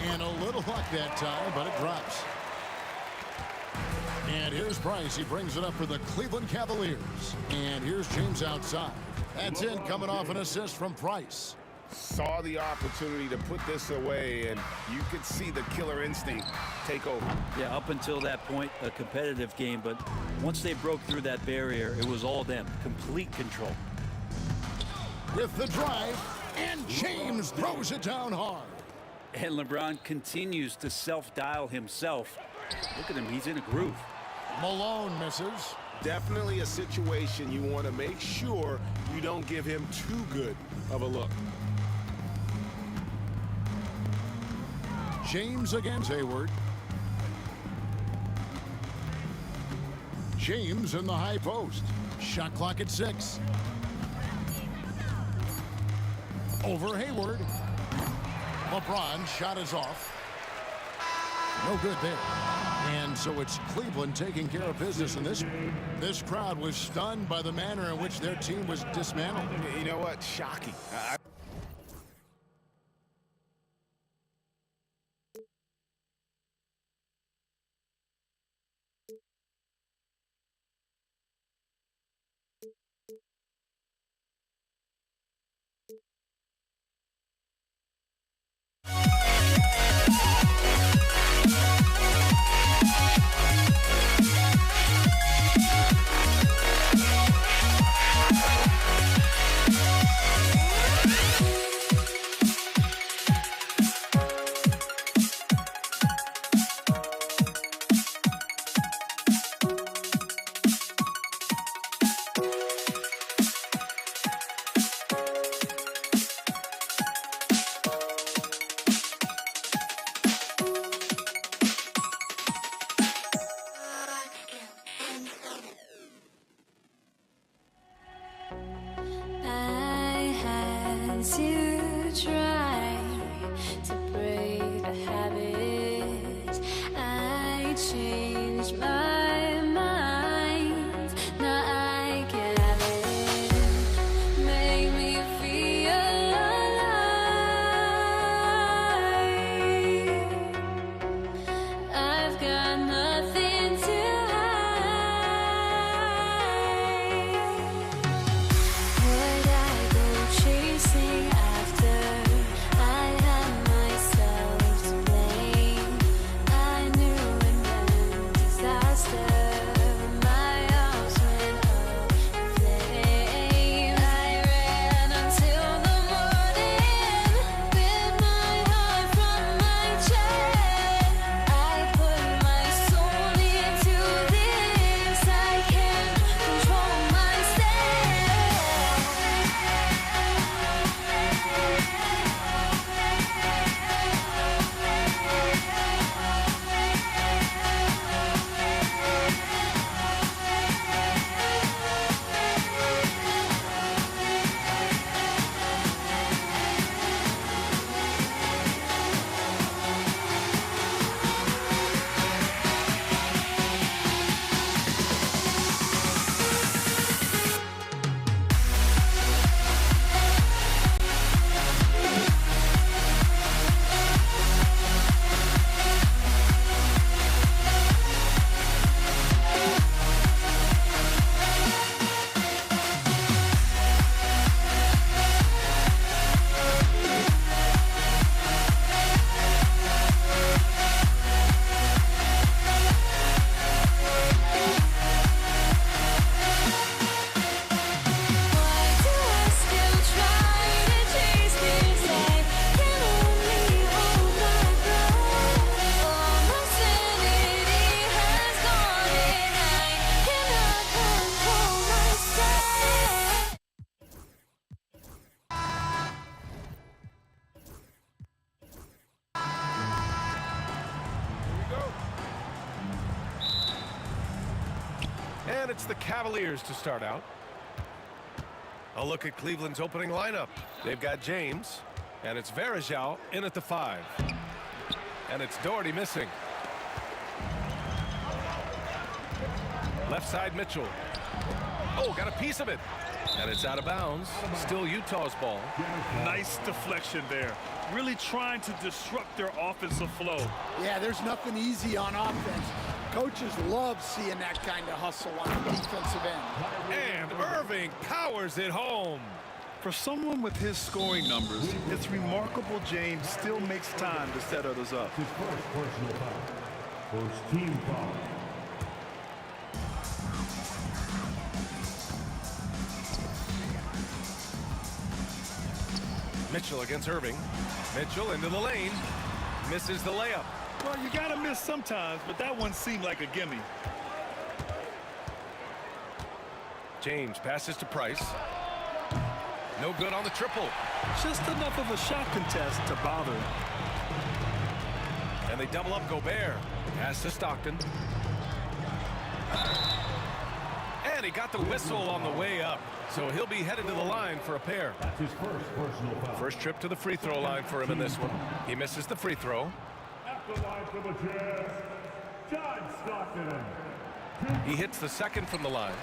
And a little luck that time, but it drops. And here's Price. He brings it up for the Cleveland Cavaliers. And here's James outside. That's in, coming off an assist from Price. Saw the opportunity to put this away, and you could see the killer instinct take over. Yeah, up until that point, a competitive game, but once they broke through that barrier, it was all them. Complete control. With the drive, and James throws it down hard. And LeBron continues to self-dial himself. Look at him, he's in a groove. Malone misses. Definitely a situation you want to make sure you don't give him too good of a look. James against Hayward. James in the high post. Shot clock at 6. Over Hayward. LeBron shot is off. No good there. And so it's Cleveland taking care of business in this. This crowd was stunned by the manner in which their team was dismantled. You know what? Shocking. I had to try to break the habit. I changed my mind. Now I can have it. Make me feel alive. I've got nothing to would I go chasing after? I had myself to blame. I knew it meant disaster. My arms went up in flames. I ran until the morning with my heart from my chest. I put my soul into this. I can't control myself. And it's the Cavaliers to start out. A look at Cleveland's opening lineup. They've got James, and it's Varejao in at the 5. And it's Doherty missing. Left side Mitchell. Oh, got a piece of it. And it's out of bounds. Still Utah's ball. Nice deflection there. Really trying to disrupt their offensive flow. Yeah, there's nothing easy on offense. Coaches love seeing that kind of hustle on the defensive end. And Irving powers it home. For someone with his scoring numbers, it's remarkable James still makes time to set others up. His first personal foul. First team foul. Mitchell against Irving. Mitchell into the lane. Misses the layup. Well, you gotta miss sometimes, but that one seemed like a gimme. James passes to Price. No good on the triple. Just enough of a shot contest to bother him. And they double up Gobert. Pass to Stockton. And he got the whistle on the way up. So he'll be headed to the line for a pair. That's his first personal foul. First trip to the free throw line for him in this one. He misses the free throw. At the line for the Jazz, John Stockton. He hits the second from the line.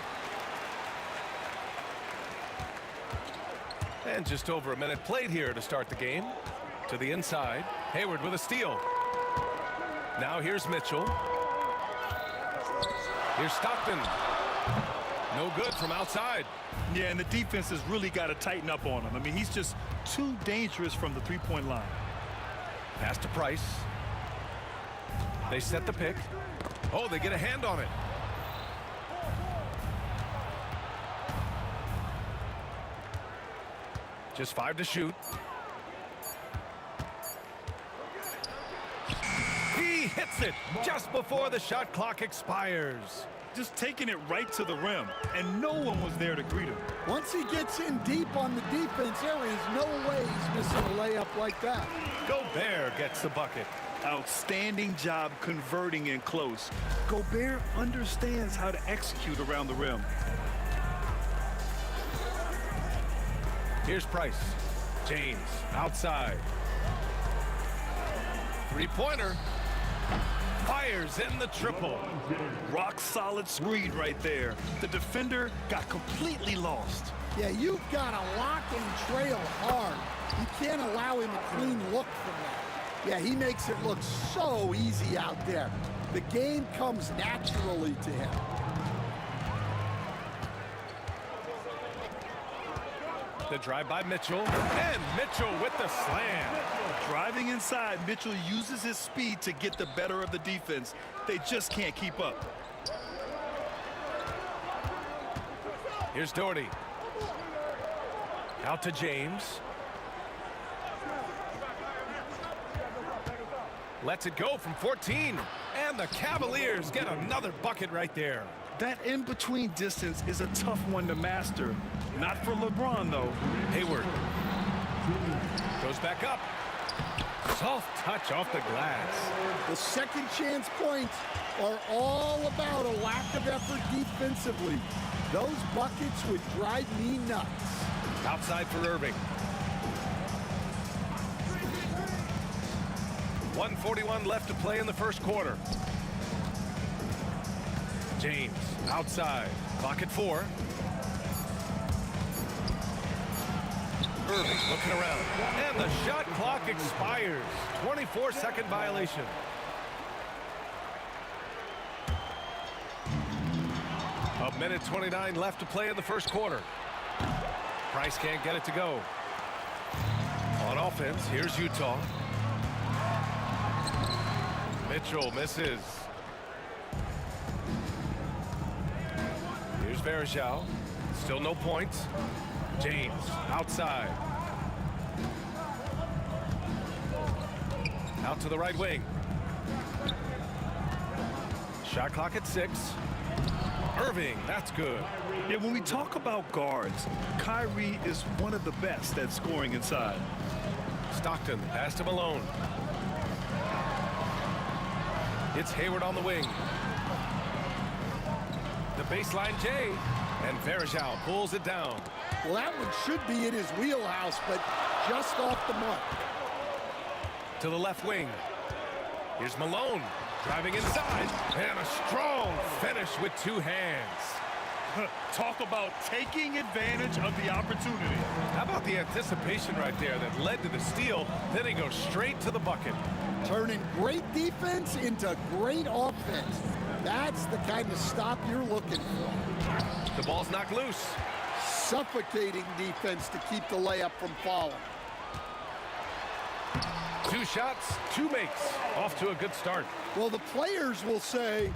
And just over a minute played here to start the game. To the inside. Hayward with a steal. Now here's Mitchell. Here's Stockton. No good from outside. Yeah, and the defense has really got to tighten up on him. I mean, he's just too dangerous from the three-point line. Pass to Price. They set the pick. Oh, they get a hand on it. Just 5 to shoot. He hits it just before the shot clock expires. Just taking it right to the rim, and no one was there to greet him. Once he gets in deep on the defense, there is no way he's missing a layup like that. Gobert gets the bucket. Outstanding job converting in close. Gobert understands how to execute around the rim. Here's Price. James outside. Three-pointer. Fires in the triple. Rock solid screen right there. The defender got completely lost. Yeah, you've got to lock and trail hard. You can't allow him a clean look from that. Yeah, he makes it look so easy out there. The game comes naturally to him. The drive by Mitchell, and Mitchell with the slam. Driving inside, Mitchell uses his speed to get the better of the defense. They just can't keep up. Here's Doherty. Out to James. Lets it go from 14. And the Cavaliers get another bucket right there. That in-between distance is a tough one to master. Not for LeBron, though. Hayward goes back up. Soft touch off the glass. The second chance points are all about a lack of effort defensively. Those buckets would drive me nuts. Outside for Irving. 1:41 left to play in the first quarter. James outside. Clock at 4. Irving looking around. And the shot clock expires. 24-second violation. A minute 29 left to play in the first quarter. Price can't get it to go. On offense, here's Utah. Mitchell misses. Here's Varejao. Still no points. James outside. Out to the right wing. Shot clock at 6. Irving, that's good. Yeah, when we talk about guards, Kyrie is one of the best at scoring inside. Stockton pass to Malone. It's Hayward on the wing. The baseline J, and Varejao pulls it down. Well, that one should be in his wheelhouse, but just off the mark. To the left wing. Here's Malone driving inside, and a strong finish with 2 hands. Talk about taking advantage of the opportunity. How about the anticipation right there that led to the steal? Then he goes straight to the bucket. Turning great defense into great offense. That's the kind of stop you're looking for. The ball's knocked loose. Suffocating defense to keep the layup from falling. 2 shots, 2 makes. Off to a good start. Well, the players will say,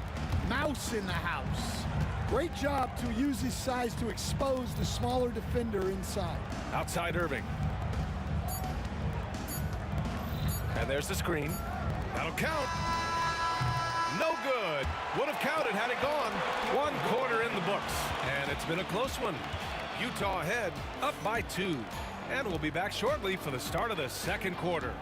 mouse in the house. Great job to use his size to expose the smaller defender inside. Outside Irving. And there's the screen. That'll count. No good. Would have counted had it gone. 1 quarter in the books. And it's been a close one. Utah ahead, up by 2. And we'll be back shortly for the start of the second quarter.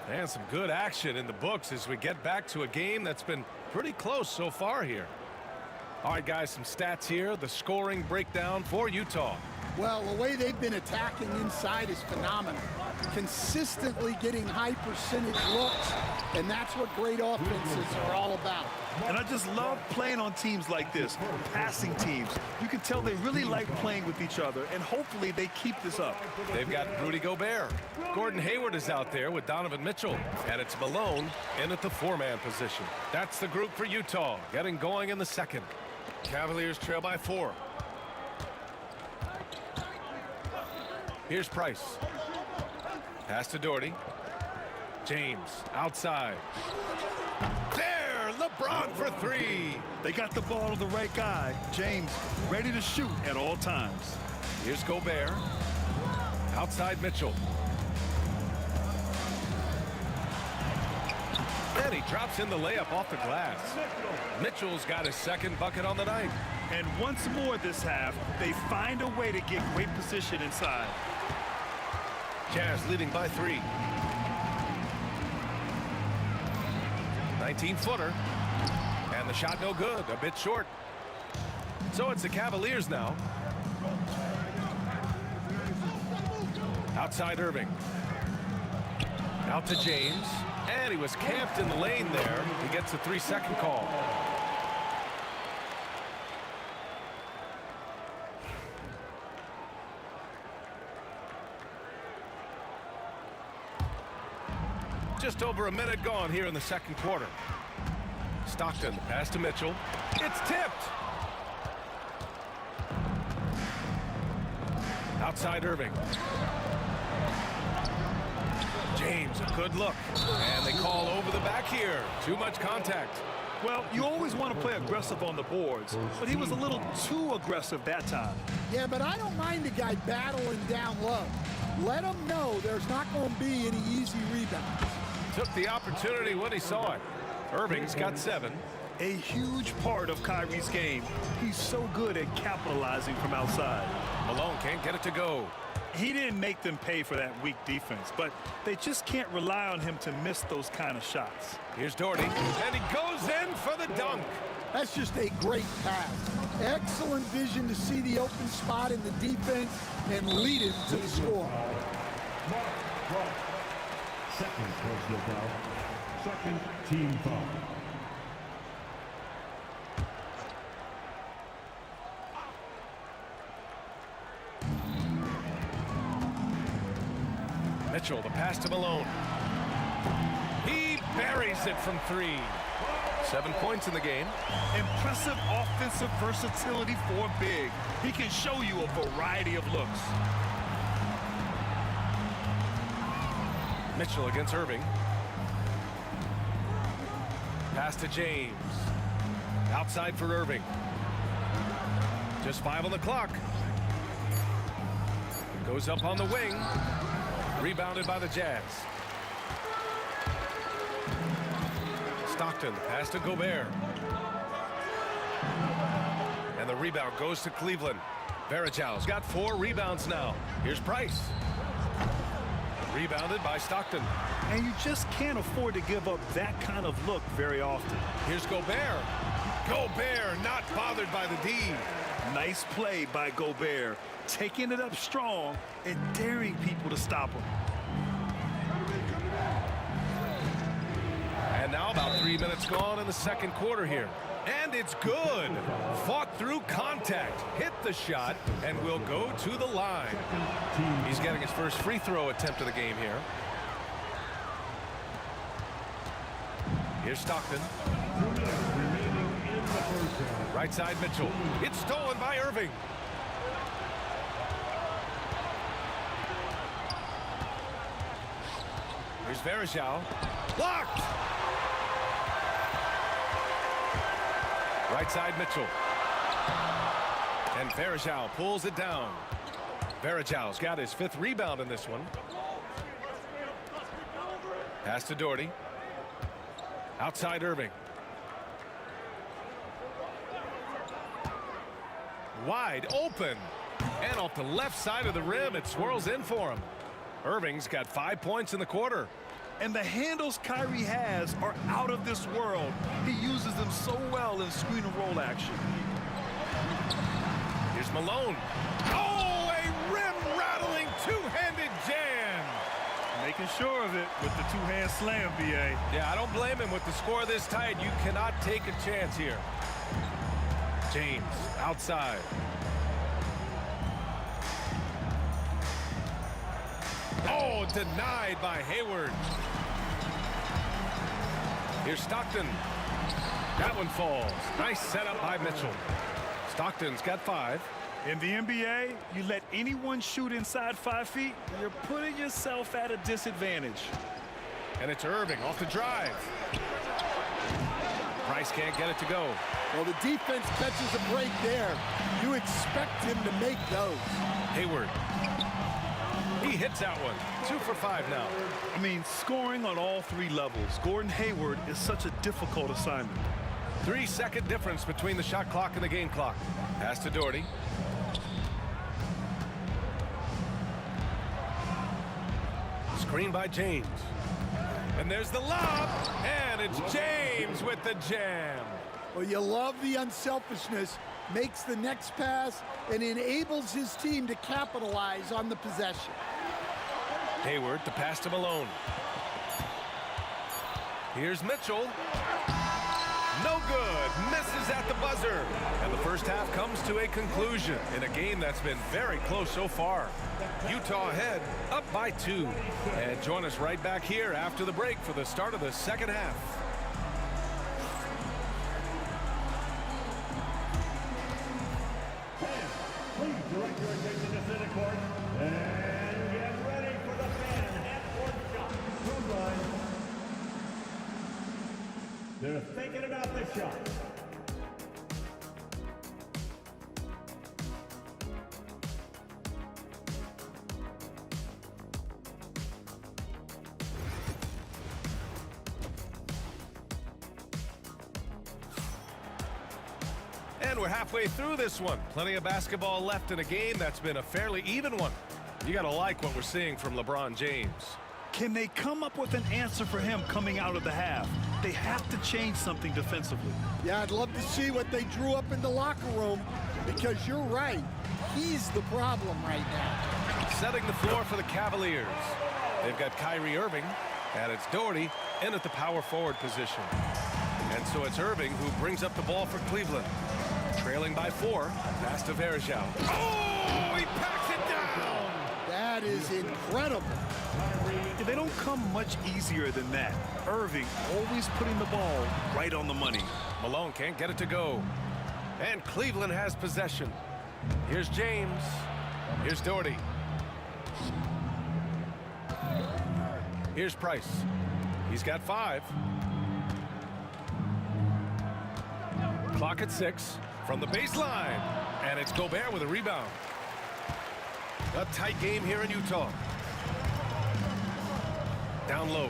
And some good action in the books as we get back to a game that's been pretty close so far here. All right, guys, some stats here. The scoring breakdown for Utah. Well, the way they've been attacking inside is phenomenal. Consistently getting high percentage looks, and that's what great offenses are all about. And I just love playing on teams like this, passing teams. You can tell they really like playing with each other, and hopefully they keep this up. They've got Rudy Gobert. Gordon Hayward is out there with Donovan Mitchell, and it's Malone in at the 4-man position. That's the group for Utah, getting going in the second. Cavaliers trail by 4. Here's Price. Pass to Doherty. James outside. There, LeBron for 3. They got the ball to the right guy. James ready to shoot at all times. Here's Gobert. Outside Mitchell. And he drops in the layup off the glass. Mitchell's got his second bucket on the night. And once more this half, they find a way to get great position inside. Jazz leading by 3. 19-footer. And the shot no good, a bit short. So it's the Cavaliers now. Outside Irving. Out to James. And he was camped in the lane there. He gets a 3-second call. Just over a minute gone here in the second quarter. Stockton, pass to Mitchell. It's tipped. Outside Irving. James, a good look. And they call over the back here. Too much contact. Well, you always want to play aggressive on the boards, but he was a little too aggressive that time. Yeah, but I don't mind a guy battling down low. Let him know there's not going to be any easy rebounds. Took the opportunity when he saw it. Irving's got 7. A huge part of Kyrie's game. He's so good at capitalizing from outside. Malone can't get it to go. He didn't make them pay for that weak defense, but they just can't rely on him to miss those kind of shots. Here's Doherty, and he goes in for the dunk. That's just a great pass. Excellent vision to see the open spot in the defense and lead him to the score. Second personal foul. Second team foul. Mitchell, the pass to Malone. He buries it from 3. 7 points in the game. Impressive offensive versatility for big. He can show you a variety of looks. Mitchell against Irving. Pass to James. Outside for Irving. Just 5 on the clock. Goes up on the wing. Rebounded by the Jazz. Stockton, pass to Gobert. And the rebound goes to Cleveland. Varejão's got 4 rebounds now. Here's Price. Rebounded by Stockton. And you just can't afford to give up that kind of look very often. Here's Gobert. Gobert not bothered by the D. Nice play by Gobert. Taking it up strong and daring people to stop him. And now about 3 minutes gone in the second quarter here. And it's good. Fought through contact, hit the shot, and will go to the line. He's getting his first free throw attempt of the game here. Here's Stockton. Right side Mitchell. It's stolen by Irving. Here's Varejão. Blocked! Right side Mitchell. And Varejão pulls it down. Varejão's got his 5th rebound in this one. Pass to Doherty. Outside Irving. Wide open. And off the left side of the rim, it swirls in for him. Irving's got 5 points in the quarter. And the handles Kyrie has are out of this world. He uses them so well in screen and roll action. Here's Malone. Oh, a rim-rattling two-handed jam. Making sure of it with the two-hand slam, B.A. Yeah, I don't blame him. With the score this tight, you cannot take a chance here. James, outside. Oh, denied by Hayward. Here's Stockton. That one falls. Nice setup by Mitchell. Stockton's got 5. In the NBA, you let anyone shoot inside 5 feet, you're putting yourself at a disadvantage. And it's Irving off the drive. Price can't get it to go. Well, the defense catches a break there. You expect him to make those. Hayward. He hits that one. 2 for 5 now. I mean, scoring on all 3 levels. Gordon Hayward is such a difficult assignment. 3-second difference between the shot clock and the game clock. Pass to Doherty. Screen by James. And there's the lob. And it's James with the jam. Well, you love the unselfishness. Makes the next pass and enables his team to capitalize on the possession. Hayward, the pass to Malone. Here's Mitchell. No good. Misses at the buzzer. And the first half comes to a conclusion in a game that's been very close so far. Utah ahead, up by 2. And join us right back here after the break for the start of the second half. Please direct your attention to center court and get ready for the fan half-court shot. Good run. They're thinking about the shot. And we're halfway through this one. Plenty of basketball left in a game that's been a fairly even one. You got to like what we're seeing from LeBron James. Can they come up with an answer for him coming out of the half? They have to change something defensively. Yeah, I'd love to see what they drew up in the locker room, because you're right. He's the problem right now. Setting the floor for the Cavaliers. They've got Kyrie Irving, and it's Doherty in at the power forward position. And so it's Irving who brings up the ball for Cleveland. Trailing by 4, pass to Verjao. Oh, he packs it down! That is incredible. They don't come much easier than that. Irving always putting the ball right on the money. Malone can't get it to go. And Cleveland has possession. Here's James. Here's Doherty. Here's Price. He's got 5. Clock at 6 from the baseline. And it's Gobert with a rebound. A tight game here in Utah. Down low.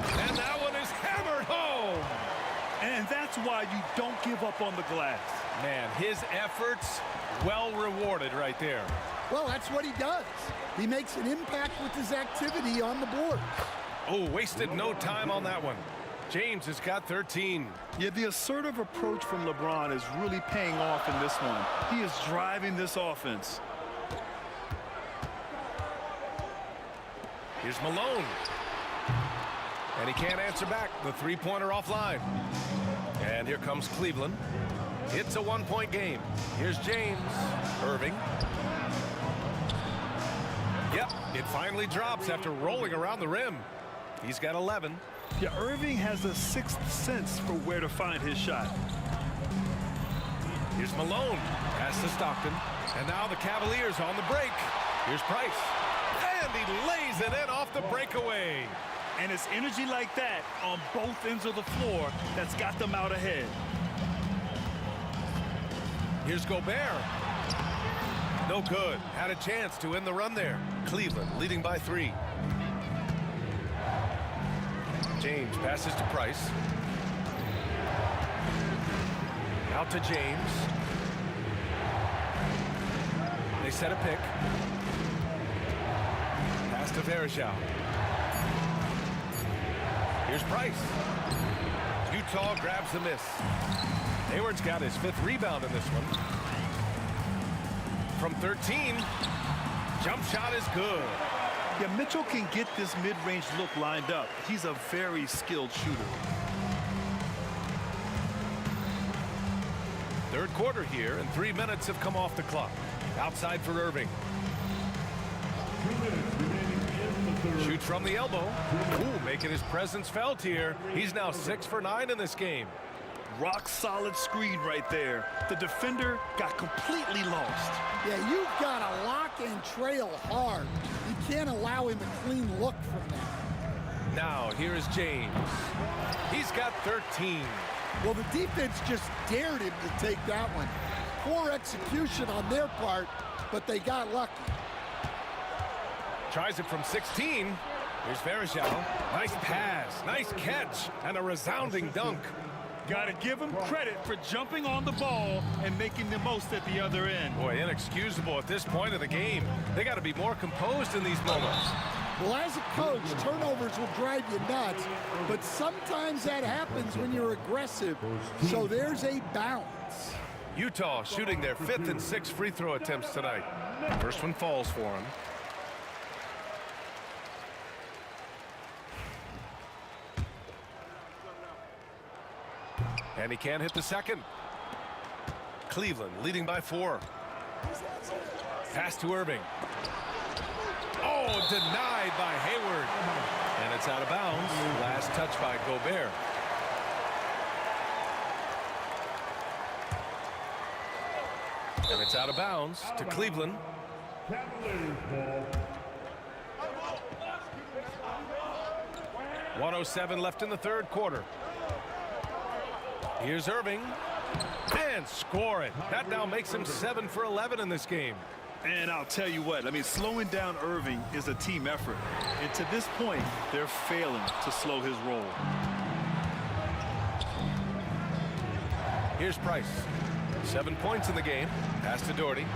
And that one is hammered home. And that's why you don't give up on the glass. Man, his efforts well rewarded right there. Well, that's what he does. He makes an impact with his activity on the board. Oh, wasted no time on that one. James has got 13. Yeah, the assertive approach from LeBron is really paying off in this one. He is driving this offense. Here's Malone. And he can't answer back. The three-pointer offline. And here comes Cleveland. It's a one-point game. Here's James. Irving. Yep, it finally drops after rolling around the rim. He's got 11. Yeah, Irving has a sixth sense for where to find his shot. Here's Malone. Pass to Stockton. And now the Cavaliers on the break. Here's Price. And he lays it in off the breakaway. And it's energy like that on both ends of the floor that's got them out ahead. Here's Gobert. No good. Had a chance to end the run there. Cleveland leading by 3. James passes to Price. Out to James. They set a pick. Pass to Verjao. Here's Price. Utah grabs the miss. Hayward's got his 5th rebound in this one. From 13, jump shot is good. Yeah, Mitchell can get this mid-range look lined up. He's a very skilled shooter. Third quarter here, and 3 minutes have come off the clock. Outside for Irving. Shoots from the elbow. Ooh, making his presence felt here. He's now 6 for 9 in this game. Rock solid screen right there. The defender got completely lost. Yeah, you've got to lock and trail hard. You can't allow him a clean look from that. Now, here is James. He's got 13. Well, the defense just dared him to take that one. Poor execution on their part, but they got lucky. Tries it from 16. Here's Verjao. Nice pass, nice catch, and a resounding dunk. Got to give him credit for jumping on the ball and making the most at the other end. Boy, inexcusable at this point of the game. They got to be more composed in these moments. Well, as a coach, turnovers will drive you nuts, but sometimes that happens when you're aggressive, so there's a balance. Utah shooting their 5th and 6th free throw attempts tonight. First one falls for him. And he can't hit the second. Cleveland leading by 4. Pass to Irving. Oh, denied by Hayward. And it's out of bounds. Last touch by Gobert. And it's out of bounds to Cleveland. 1:07 left in the third quarter. Here's Irving. And score it. That now makes him 7 for 11 in this game. And I'll tell you what, I mean, slowing down Irving is a team effort. And to this point, they're failing to slow his roll. Here's Price. 7 points in the game. Pass to Doherty.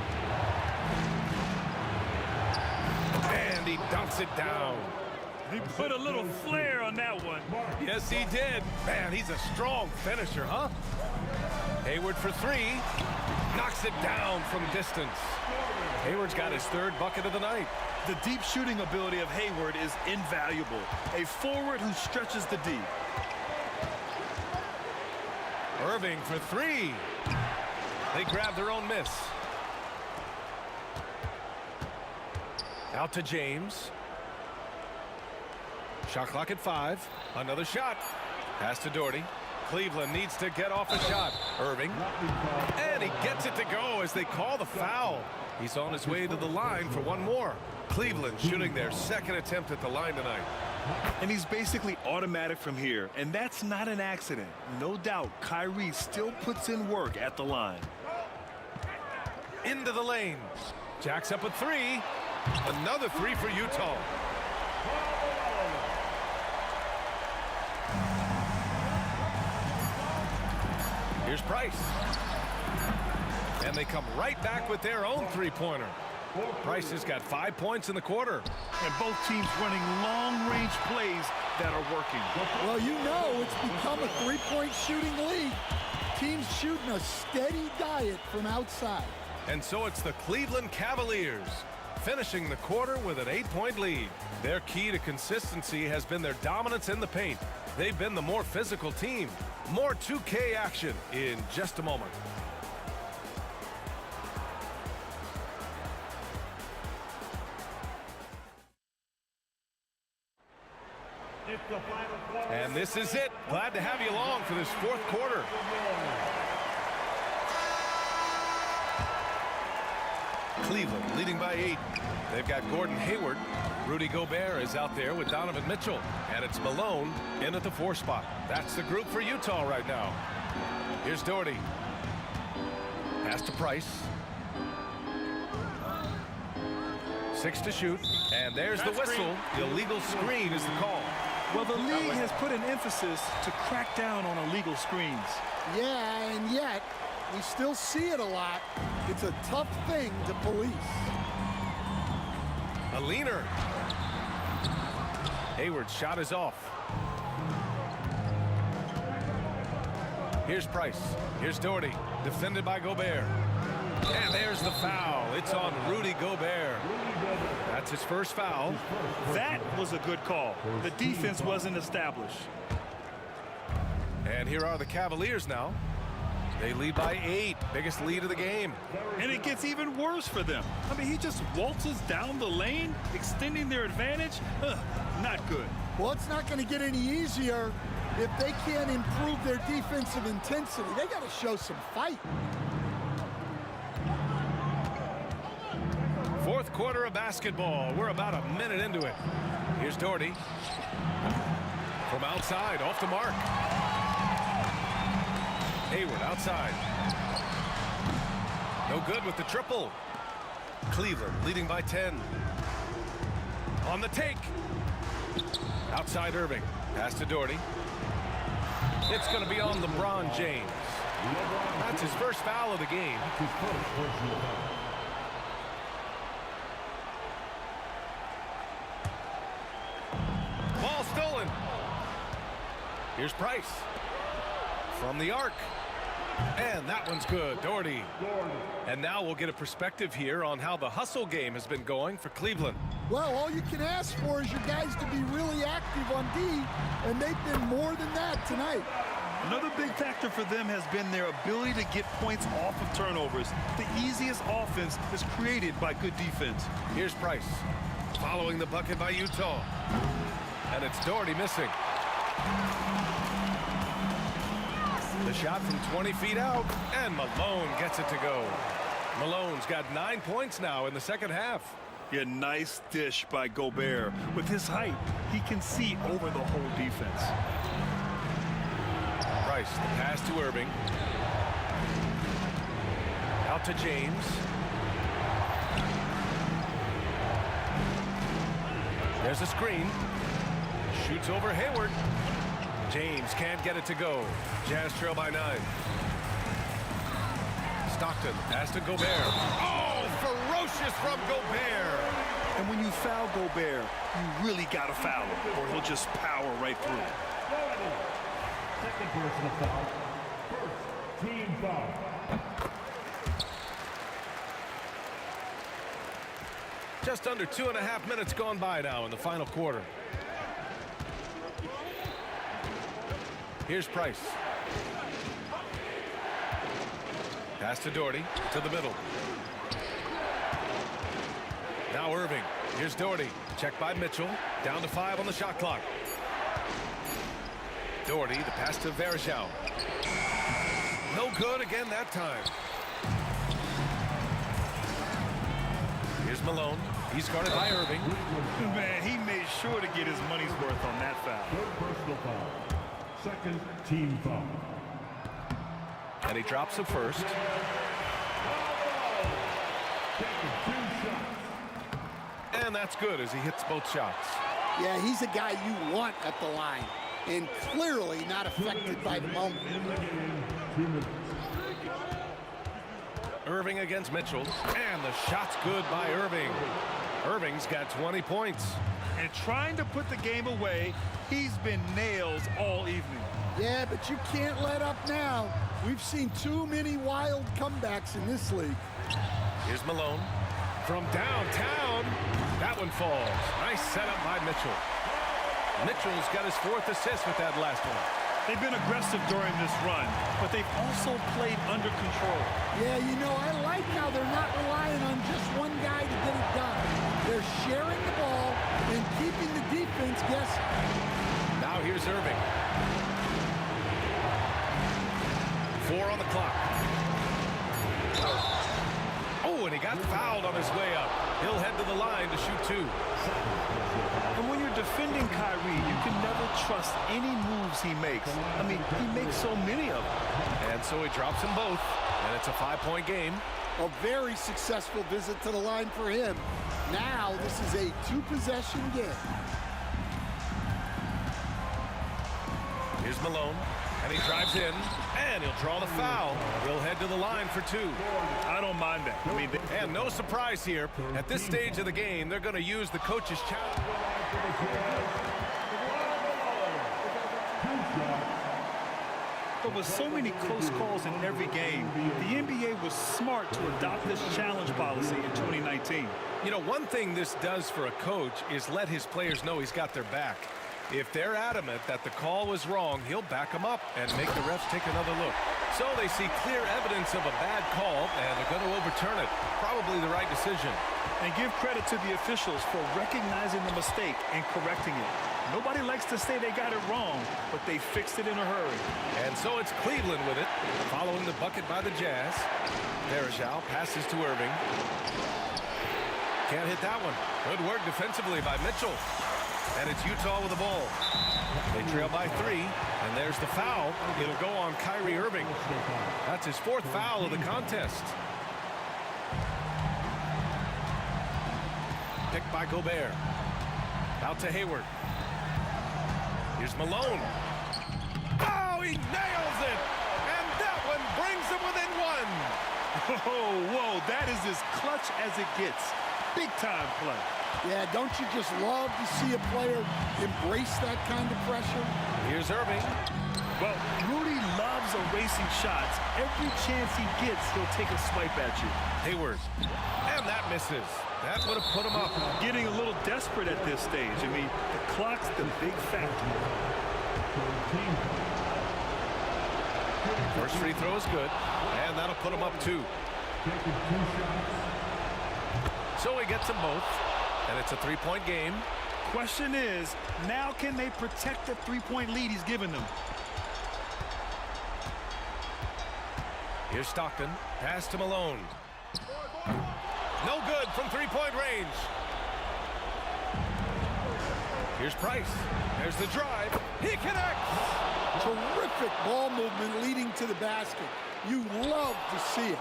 And he dunks it down. He put a little flair on that one. Yes, he did. Man, he's a strong finisher, huh? Hayward for 3. Knocks it down from distance. Hayward's got his 3rd bucket of the night. The deep shooting ability of Hayward is invaluable. A forward who stretches the D. Irving for 3. They grab their own miss. Out to James. Shot clock at 5. Another shot. Pass to Doherty. Cleveland needs to get off a shot. Irving. And he gets it to go as they call the foul. He's on his way to the line for one more. Cleveland shooting their 2nd attempt at the line tonight. And he's basically automatic from here. And that's not an accident. No doubt, Kyrie still puts in work at the line. Into the lane. Jacks up a 3. Another 3 for Utah. Here's Price. And they come right back with their own 3-pointer. Price has got 5 points in the quarter. And both teams running long-range plays that are working. Well, you know it's become a 3-point shooting league. Teams shooting a steady diet from outside. And so it's the Cleveland Cavaliers finishing the quarter with an 8-point lead. Their key to consistency has been their dominance in the paint. They've been the more physical team. More 2K action in just a moment. And this is it. Glad to have you along for this 4th quarter. Cleveland leading by 8. They've got Gordon Hayward. Rudy Gobert is out there with Donovan Mitchell. And it's Malone in at the 4 spot. That's the group for Utah right now. Here's Doherty. Pass to Price. 6 to shoot. And there's the whistle. The illegal screen is the call. Well, the league has put an emphasis to crack down on illegal screens. Yeah, and yet we still see it a lot. It's a tough thing to police. A leaner. Hayward's shot is off. Here's Price. Here's Doherty. Defended by Gobert. And there's the foul. It's on Rudy Gobert. That's his first foul. That was a good call. The defense wasn't established. And here are the Cavaliers now. They lead by 8. Biggest lead of the game. And it gets even worse for them. I mean, he just waltzes down the lane, extending their advantage. Not good. Well, it's not going to get any easier if they can't improve their defensive intensity. They got to show some fight. Fourth quarter of basketball. We're about a minute into it. Here's Doherty. From outside, off the mark. Hayward outside. No good with the triple. Cleveland leading by 10. On the take. Outside Irving. Pass to Doherty. It's going to be on LeBron James. That's his first foul of the game. Ball stolen. Here's Price. From the arc. And that one's good. Doherty. And now we'll get a perspective here on how the hustle game has been going for Cleveland. Well, all you can ask for is your guys to be really active on D, and they've been more than that tonight. Another big factor for them has been their ability to get points off of turnovers. The easiest offense is created by good defense. Here's Price. Following the bucket by Utah. And it's Doherty missing. The shot from 20 feet out, and Malone gets it to go. Malone's got 9 points now in the second half. Yeah, nice dish by Gobert. With his height, he can see over the whole defense. Price, the pass to Irving. Out to James. There's a screen. Shoots over Hayward. James can't get it to go. Jazz trail by 9. Stockton, pass to Gobert. Oh, ferocious from Gobert. And when you foul Gobert, you really got to foul him, or he'll just power right through. Second personal foul. First team foul. Just under 2.5 minutes gone by now in the final quarter. Here's Price. Pass to Doherty, to the middle. Now Irving. Here's Doherty. Checked by Mitchell. Down to 5 on the shot clock. Doherty, the pass to Varejao. No good again that time. Here's Malone. He's guarded by Irving. Man, he made sure to get his money's worth on that foul. Third personal foul. Second team foul. And he drops the first. And that's good as he hits both shots. Yeah, he's a guy you want at the line, and clearly not affected by the moment. Irving against Mitchell. And the shot's good by Irving. Irving's got 20 points. And trying to put the game away, he's been nails all evening. Yeah, but you can't let up now. We've seen too many wild comebacks in this league. Here's Malone. From downtown, that one falls. Nice setup by Mitchell. Mitchell's got his 4th assist with that last one. They've been aggressive during this run, but they've also played under control. Yeah, you know, I like how they're not relying on just one guy to get it done. They're sharing the ball and keeping the defense guessing. Now here's Irving. 4 on the clock. Oh, and he got fouled on his way up. He'll head to the line to shoot 2. And when you're defending Kyrie, you can never trust any moves he makes. I mean, he makes so many of them. And so he drops them both, and it's a 5-point game. A very successful visit to the line for him. Now this is a 2-possession game. Here's Malone, And he drives in, and he'll draw the foul. He'll head to the line for 2. I don't mind that. I mean, and no surprise here. At this stage of the game, they're going to use the coach's challenge. There was so many close calls in every game. The NBA was smart to adopt this challenge policy in 2019. You know, one thing this does for a coach is let his players know he's got their back. If they're adamant that the call was wrong, he'll back them up and make the refs take another look. So they see clear evidence of a bad call, and they're going to overturn it. Probably the right decision. And give credit to the officials for recognizing the mistake and correcting it. Nobody likes to say they got it wrong, but they fixed it in a hurry. And so it's Cleveland with it, following the bucket by the Jazz. Verajao passes to Irving. Can't hit that one. Good work defensively by Mitchell. And it's Utah with the ball. They trail by 3, and there's the foul. It'll go on Kyrie Irving. That's his 4th foul of the contest. Picked by Gobert. Out to Hayward. Here's Malone. Oh, he nails it! And that one brings them within 1. Whoa, that is as clutch as it gets. Big time play. Yeah, don't you just love to see a player embrace that kind of pressure? Here's Irving. Well, Rudy loves erasing shots. Every chance he gets, he'll take a swipe at you. Hayward. And that misses. That would have put him up. Getting a little desperate at this stage. I mean, the clock's the big factor. First free throw is good. And that'll put him up 2. So he gets them both. And it's a 3-point game. Question is, now can they protect the 3-point lead he's given them? Here's Stockton. Pass to Malone. No good from 3-point range. Here's Price. There's the drive. He connects. Terrific ball movement leading to the basket. You love to see it.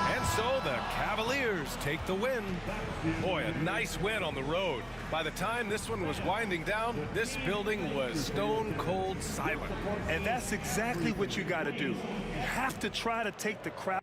And so the Cavaliers take the win. Boy, a nice win on the road. By the time this one was winding down, this building was stone cold silent. And that's exactly what you got to do. You have to try to take the crowd.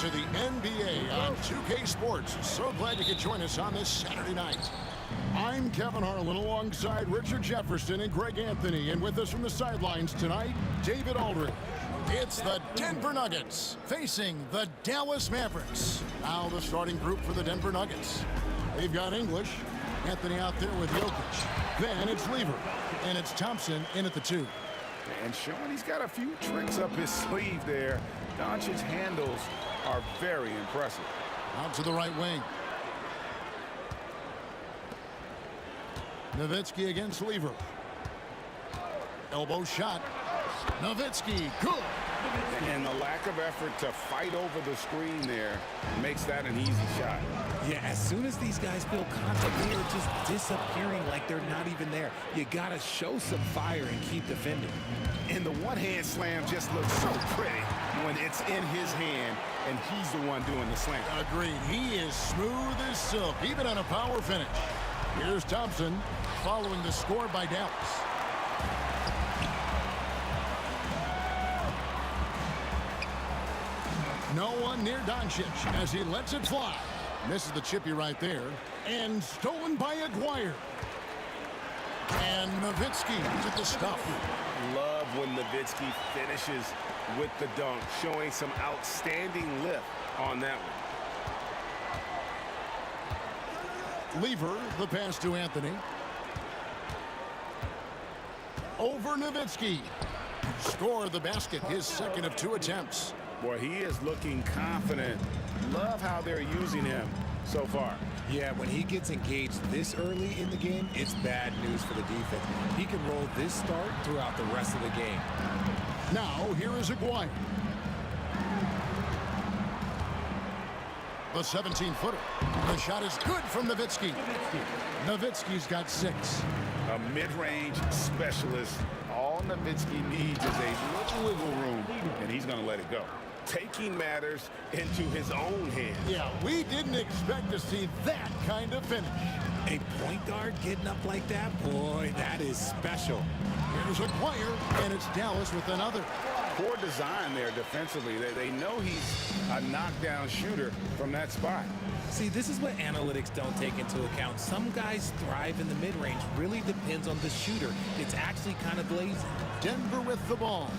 to the NBA on 2K Sports. So glad you could join us on this Saturday night. I'm Kevin Harlan alongside Richard Jefferson and Greg Anthony. And with us from the sidelines tonight, David Aldridge. It's the Denver Nuggets facing the Dallas Mavericks. Now the starting group for the Denver Nuggets. They've got English, Anthony out there with Jokic. Then it's Lever, and it's Thompson in at the 2. And showing he's got a few tricks up his sleeve there. Doncic's handles are very impressive. Out to the right wing. Nowitzki against Lever. Elbow shot. Nowitzki, good. And the lack of effort to fight over the screen there makes that an easy shot. Yeah, as soon as these guys feel contact, they are just disappearing like they're not even there. You got to show some fire and keep defending. And the one-hand slam just looks so pretty when it's in his hand and he's the one doing the slam. Agreed. He is smooth as silk, even on a power finish. Here's Thompson following the score by Dallas. No one near Doncic as he lets it fly. Misses the chippy right there. And stolen by Aguirre. And Nowitzki with the stuff. Love when Nowitzki finishes with the dunk, showing some outstanding lift on that one. Lever, the pass to Anthony. Over Nowitzki. Score the basket, his second of 2 attempts. Boy, he is looking confident. Love how they're using him so far. Yeah, when he gets engaged this early in the game, it's bad news for the defense. He can roll this start throughout the rest of the game. Now, here is Aguirre. The 17-footer. The shot is good from Nowitzki. Nowitzki's got 6. A mid-range specialist. All Nowitzki needs is a little wiggle room, and he's going to let it go. Taking matters into his own hands. Yeah, we didn't expect to see that kind of finish. A point guard getting up like that, boy, that is special. Here's Aguirre, and it's Dallas with another. Poor design there defensively. They know he's a knockdown shooter from that spot. See, this is what analytics don't take into account. Some guys thrive in the mid-range. Really depends on the shooter. It's actually kind of lazy. Denver with the ball.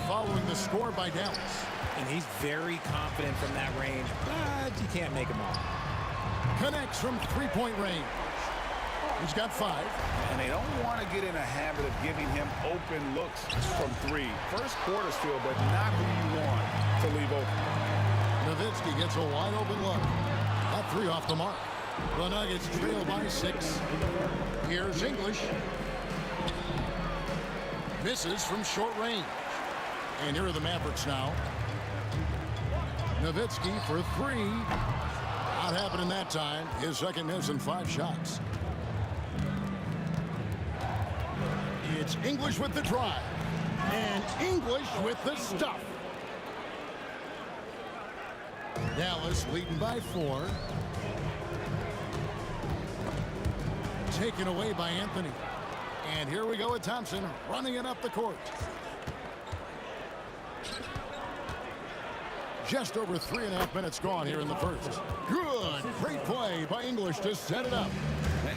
Following the score by Dallas. And he's very confident from that range, but you can't make him all. Connects from 3-point range. He's got 5. And they don't want to get in a habit of giving him open looks from 3. First quarter still, but not who you want to leave open. Nowitzki gets a wide open look. That 3 off the mark. The Nuggets trail by 6. Here's English. Misses from short range. And here are the Mavericks now. Nowitzki for 3. Not happening that time. His second miss in 5 shots. It's English with the drive. And English with the stuff. Dallas leading by 4. Taken away by Anthony. And here we go with Thompson running it up the court. Just over 3.5 minutes gone here in the first. Good. Great play by English to set it up.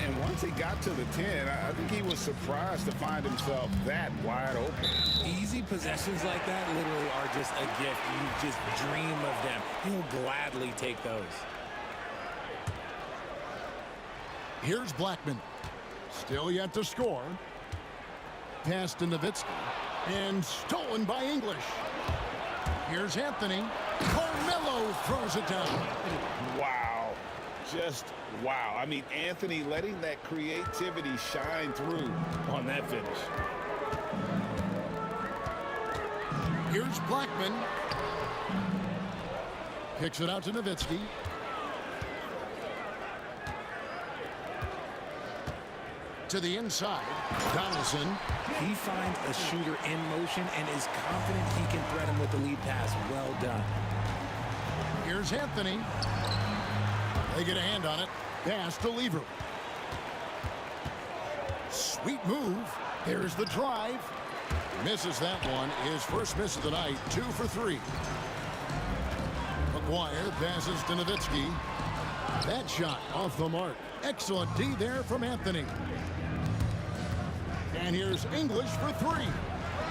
And once he got to the 10, I think he was surprised to find himself that wide open. Easy possessions like that literally are just a gift. You just dream of them. He'll gladly take those. Here's Blackman. Still yet to score. Pass to Nowitzki. And stolen by English. Here's Anthony. Carmelo throws it down. Wow. Just wow. I mean, Anthony letting that creativity shine through on that finish. Here's Blackman. Kicks it out to Nowitzki. To the inside. Donaldson. He finds a shooter in motion and is confident he can thread him with the lead pass. Well done. Here's Anthony. They get a hand on it. Pass to Lever. Sweet move. There's the drive. Misses that one. His first miss of the night. 2 for 3. Aguirre passes to Nowitzki. That shot off the mark. Excellent D there from Anthony. And here's English for three.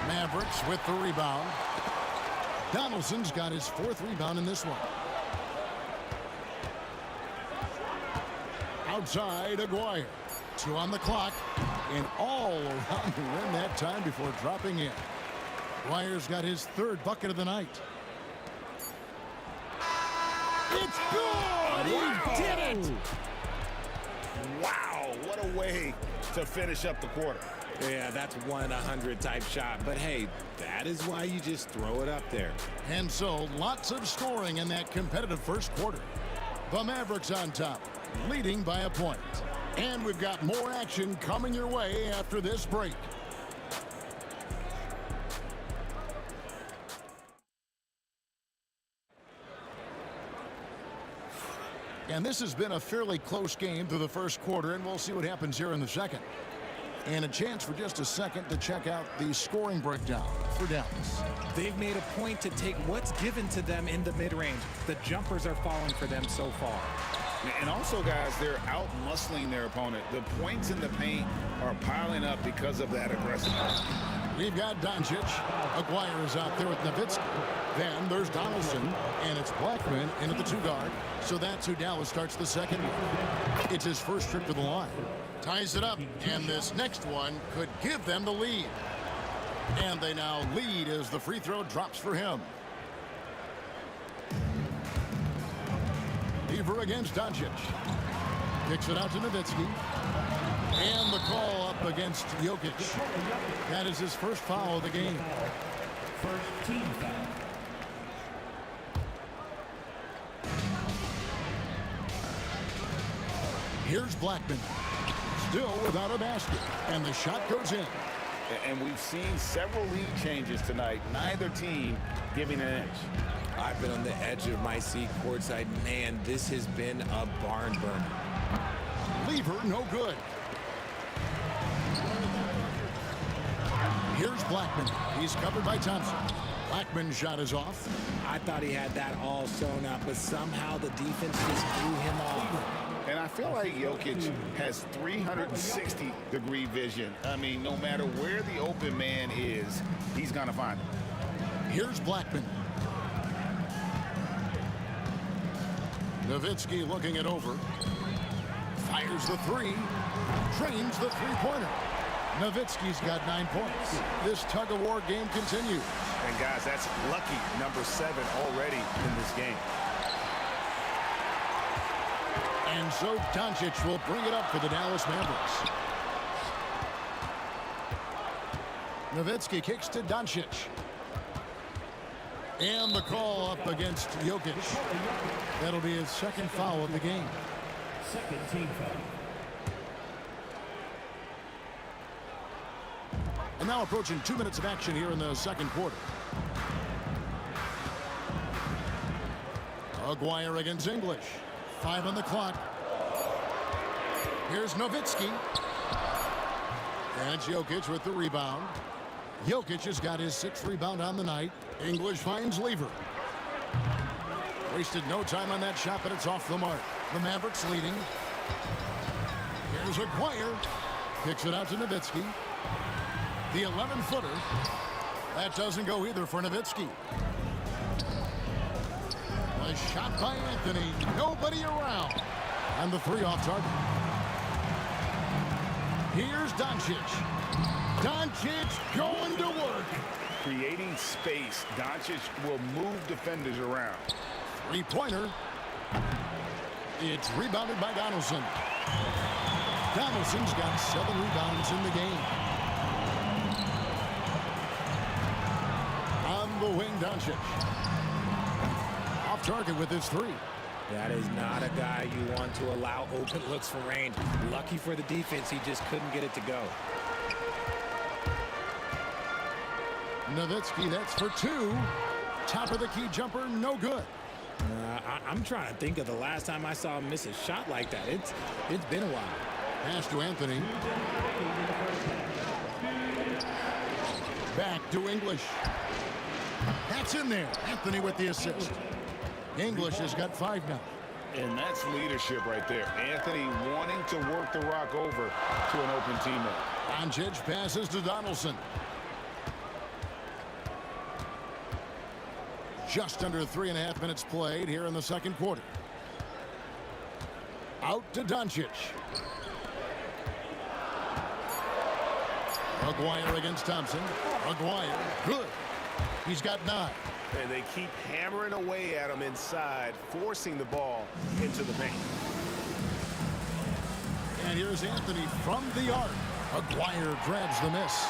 Mavericks with the rebound. Donaldson's got his fourth rebound in this one. Outside, Aguirre. 2 on the clock. And all around the rim that time before dropping in. Aguirre's got his third bucket of the night. It's good! He did it! Wow, what a way to finish up the quarter. Yeah, that's 1 in 100 type shot. But hey, that is why you just throw it up there. And so, lots of scoring in that competitive first quarter. The Mavericks on top, leading by a point. And we've got more action coming your way after this break. And this has been a fairly close game through the first quarter, and we'll see what happens here in the second. And a chance for just a second to check out the scoring breakdown for Dallas. They've made a point to take what's given to them in the mid-range. The jumpers are falling for them so far. And also, guys, they're out-muscling their opponent. The points in the paint are piling up because of that aggressiveness. We've got Doncic. Aguirre is out there with Nowitzki. Then there's Donaldson, and it's Blackman in at the 2-guard. So that's who Dallas starts the second with. It's his first trip to the line. Ties it up, and this next one could give them the lead. And they now lead as the free throw drops for him. Lever against Doncic. Kicks it out to Nowitzki. And the call up against Jokic. That is his first foul of the game. First team foul. Here's Blackman. Still without a basket. And the shot goes in. And we've seen several lead changes tonight. Neither team giving an edge. I've been on the edge of my seat courtside. Man, this has been a barn burner. Lever, no good. Here's Blackman. He's covered by Thompson. Blackman's shot is off. I thought he had that all sewn up, but somehow the defense just threw him off. And I feel like Jokic has 360-degree vision. I mean, no matter where the open man is, he's going to find him. Here's Blackman. Nowitzki looking it over. Fires the three. Drains the three-pointer. Nowitzki's got 9 points. This tug-of-war game continues. And, guys, that's lucky number 7 already in this game. And so Doncic will bring it up for the Dallas Mavericks. Nowitzki kicks to Doncic. And the call up against Jokic. That'll be his second foul of the game. Second team foul. And now approaching 2 minutes of action here in the second quarter. Aguirre against English. 5 on the clock. Here's Nowitzki. And it's Jokic with the rebound. Jokic has got his 6th rebound on the night. English finds Lever. Wasted no time on that shot, but it's off the mark. The Mavericks leading. Here's Aguirre. Kicks it out to Nowitzki. The 11-footer. That doesn't go either for Nowitzki. A shot by Anthony. Nobody around. And the 3 off target. Here's Doncic. Doncic going to work. Creating space. Doncic will move defenders around. 3-pointer. It's rebounded by Donaldson. Donaldson's got 7 rebounds in the game. On the wing, Doncic. Off target with his 3. That is not a guy you want to allow open looks from range. Lucky for the defense, he just couldn't get it to go. Nowitzki, that's for 2. Top of the key jumper, no good. I'm trying to think of the last time I saw him miss a shot like that. It's been a while. Pass to Anthony. Back to English. That's in there. Anthony with the assist. English has got 5 now. And that's leadership right there. Anthony wanting to work the rock over to an open teammate. Doncic passes to Donaldson. Just under 3.5 minutes played here in the second quarter. Out to Doncic. Maguire against Thompson. Maguire, good. He's got 9. And they keep hammering away at him inside, forcing the ball into the paint. And here's Anthony from the arc. Maguire grabs the miss.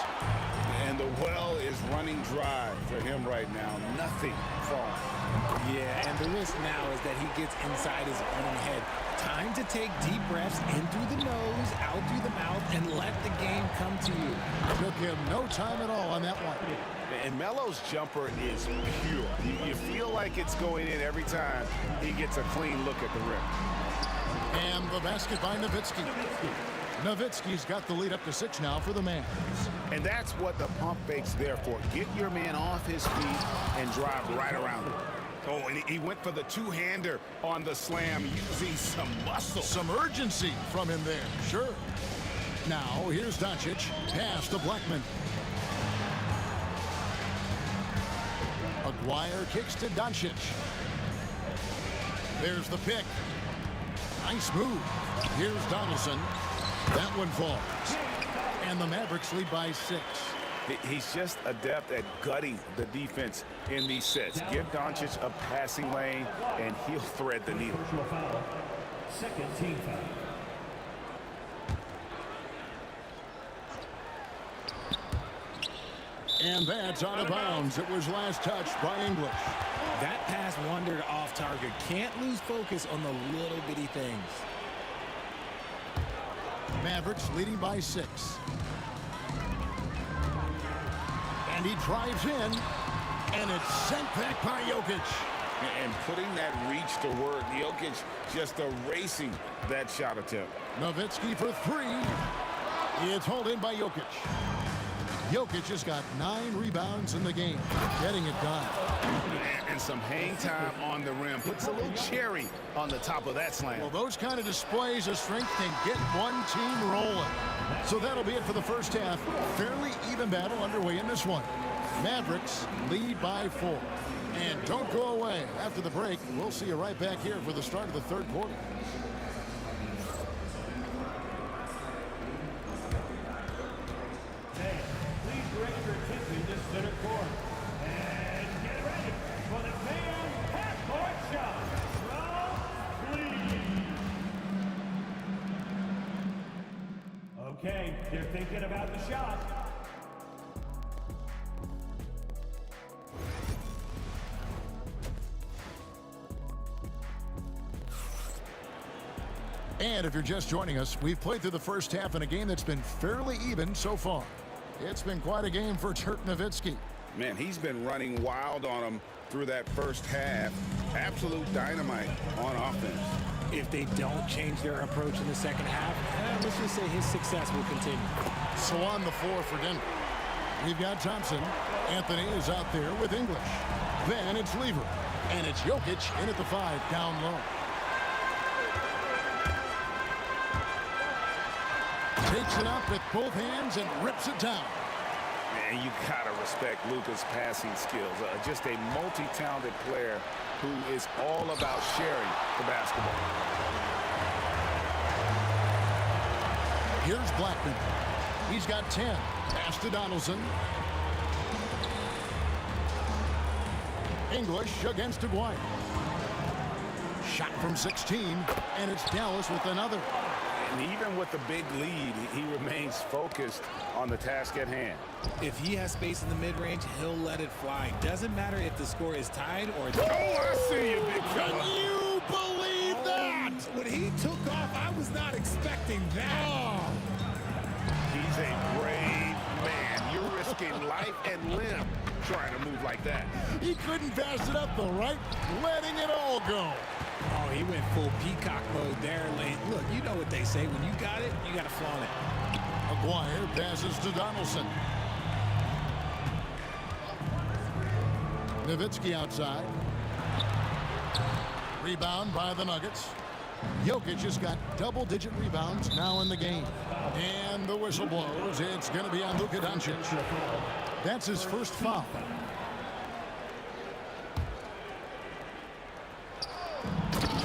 And the well is running dry for him right now. Nothing falling. Yeah, and the risk now is that he gets inside his own head. Time to take deep breaths in through the nose, out through the mouth, and let the game come to you. Took him no time at all on that one. And Melo's jumper is pure. You feel like it's going in every time he gets a clean look at the rim. And the basket by Nowitzki. Nowitzki's got the lead up to 6 now for the Mavs. And that's what the pump fake's there for. Get your man off his feet and drive right around him. Oh, and he went for the two-hander on the slam, using some muscle. Some urgency from him there, sure. Now, here's Doncic. Pass to Blackman. Maguire kicks to Doncic. There's the pick. Nice move. Here's Donaldson. That one falls. And the Mavericks lead by 6. He's just adept at gutting the defense in these sets. Give Doncic a passing lane, and he'll thread the needle. Second team foul. And that's out of bounds. It was last touched by English. That pass wandered off target. Can't lose focus on the little bitty things. Mavericks leading by 6. And he drives in, and it's sent back by Jokic. And putting that reach to work, Jokic just erasing that shot attempt. Nowitzki for 3. It's hauled in by Jokic. Jokic has got 9 rebounds in the game, getting it done. And some hang time on the rim. Puts a little cherry on the top of that slam. Well, those kind of displays of strength can get one team rolling. So that'll be it for the first half. Fairly even battle underway in this one. Mavericks lead by 4. And don't go away. After the break, we'll see you right back here for the start of the third quarter. Please direct your attention to center court. And get ready for the fan half-court shot from Cleveland. Okay, they're thinking about the shot. And if you're just joining us, we've played through the first half in a game that's been fairly even so far. It's been quite a game for Dirk Nowitzki. Man, he's been running wild on him through that first half. Absolute dynamite on offense. If they don't change their approach in the second half, let's just say his success will continue. So on the floor for Denver, we've got Thompson. Anthony is out there with English. Then it's Lever. And it's Jokic in at the 5, down low. Takes it up with both hands and rips it down. Man, you gotta respect Luka's passing skills. Just a multi-talented player who is all about sharing the basketball. Here's Blackman. He's got 10. Pass to Donaldson. English against Aguirre. Shot from 16, and it's Dallas with another. And even with the big lead, he remains focused on the task at hand. If he has space in the mid-range, he'll let it fly. Doesn't matter if the score is tied or... Oh, I see you, big fella. Can you believe that? When he took off, I was not expecting that. He's a brave man. You're risking life and limb trying to move like that. He couldn't pass it up the right, letting it all go. Oh, he went full peacock mode there, Lane. Look, you know what they say. When you got it, you got to flaunt it. Aguirre passes to Donaldson. Nowitzki outside. Rebound by the Nuggets. Jokic has got double-digit rebounds now in the game. And the whistle blows. It's going to be on Luka Doncic. That's his first foul.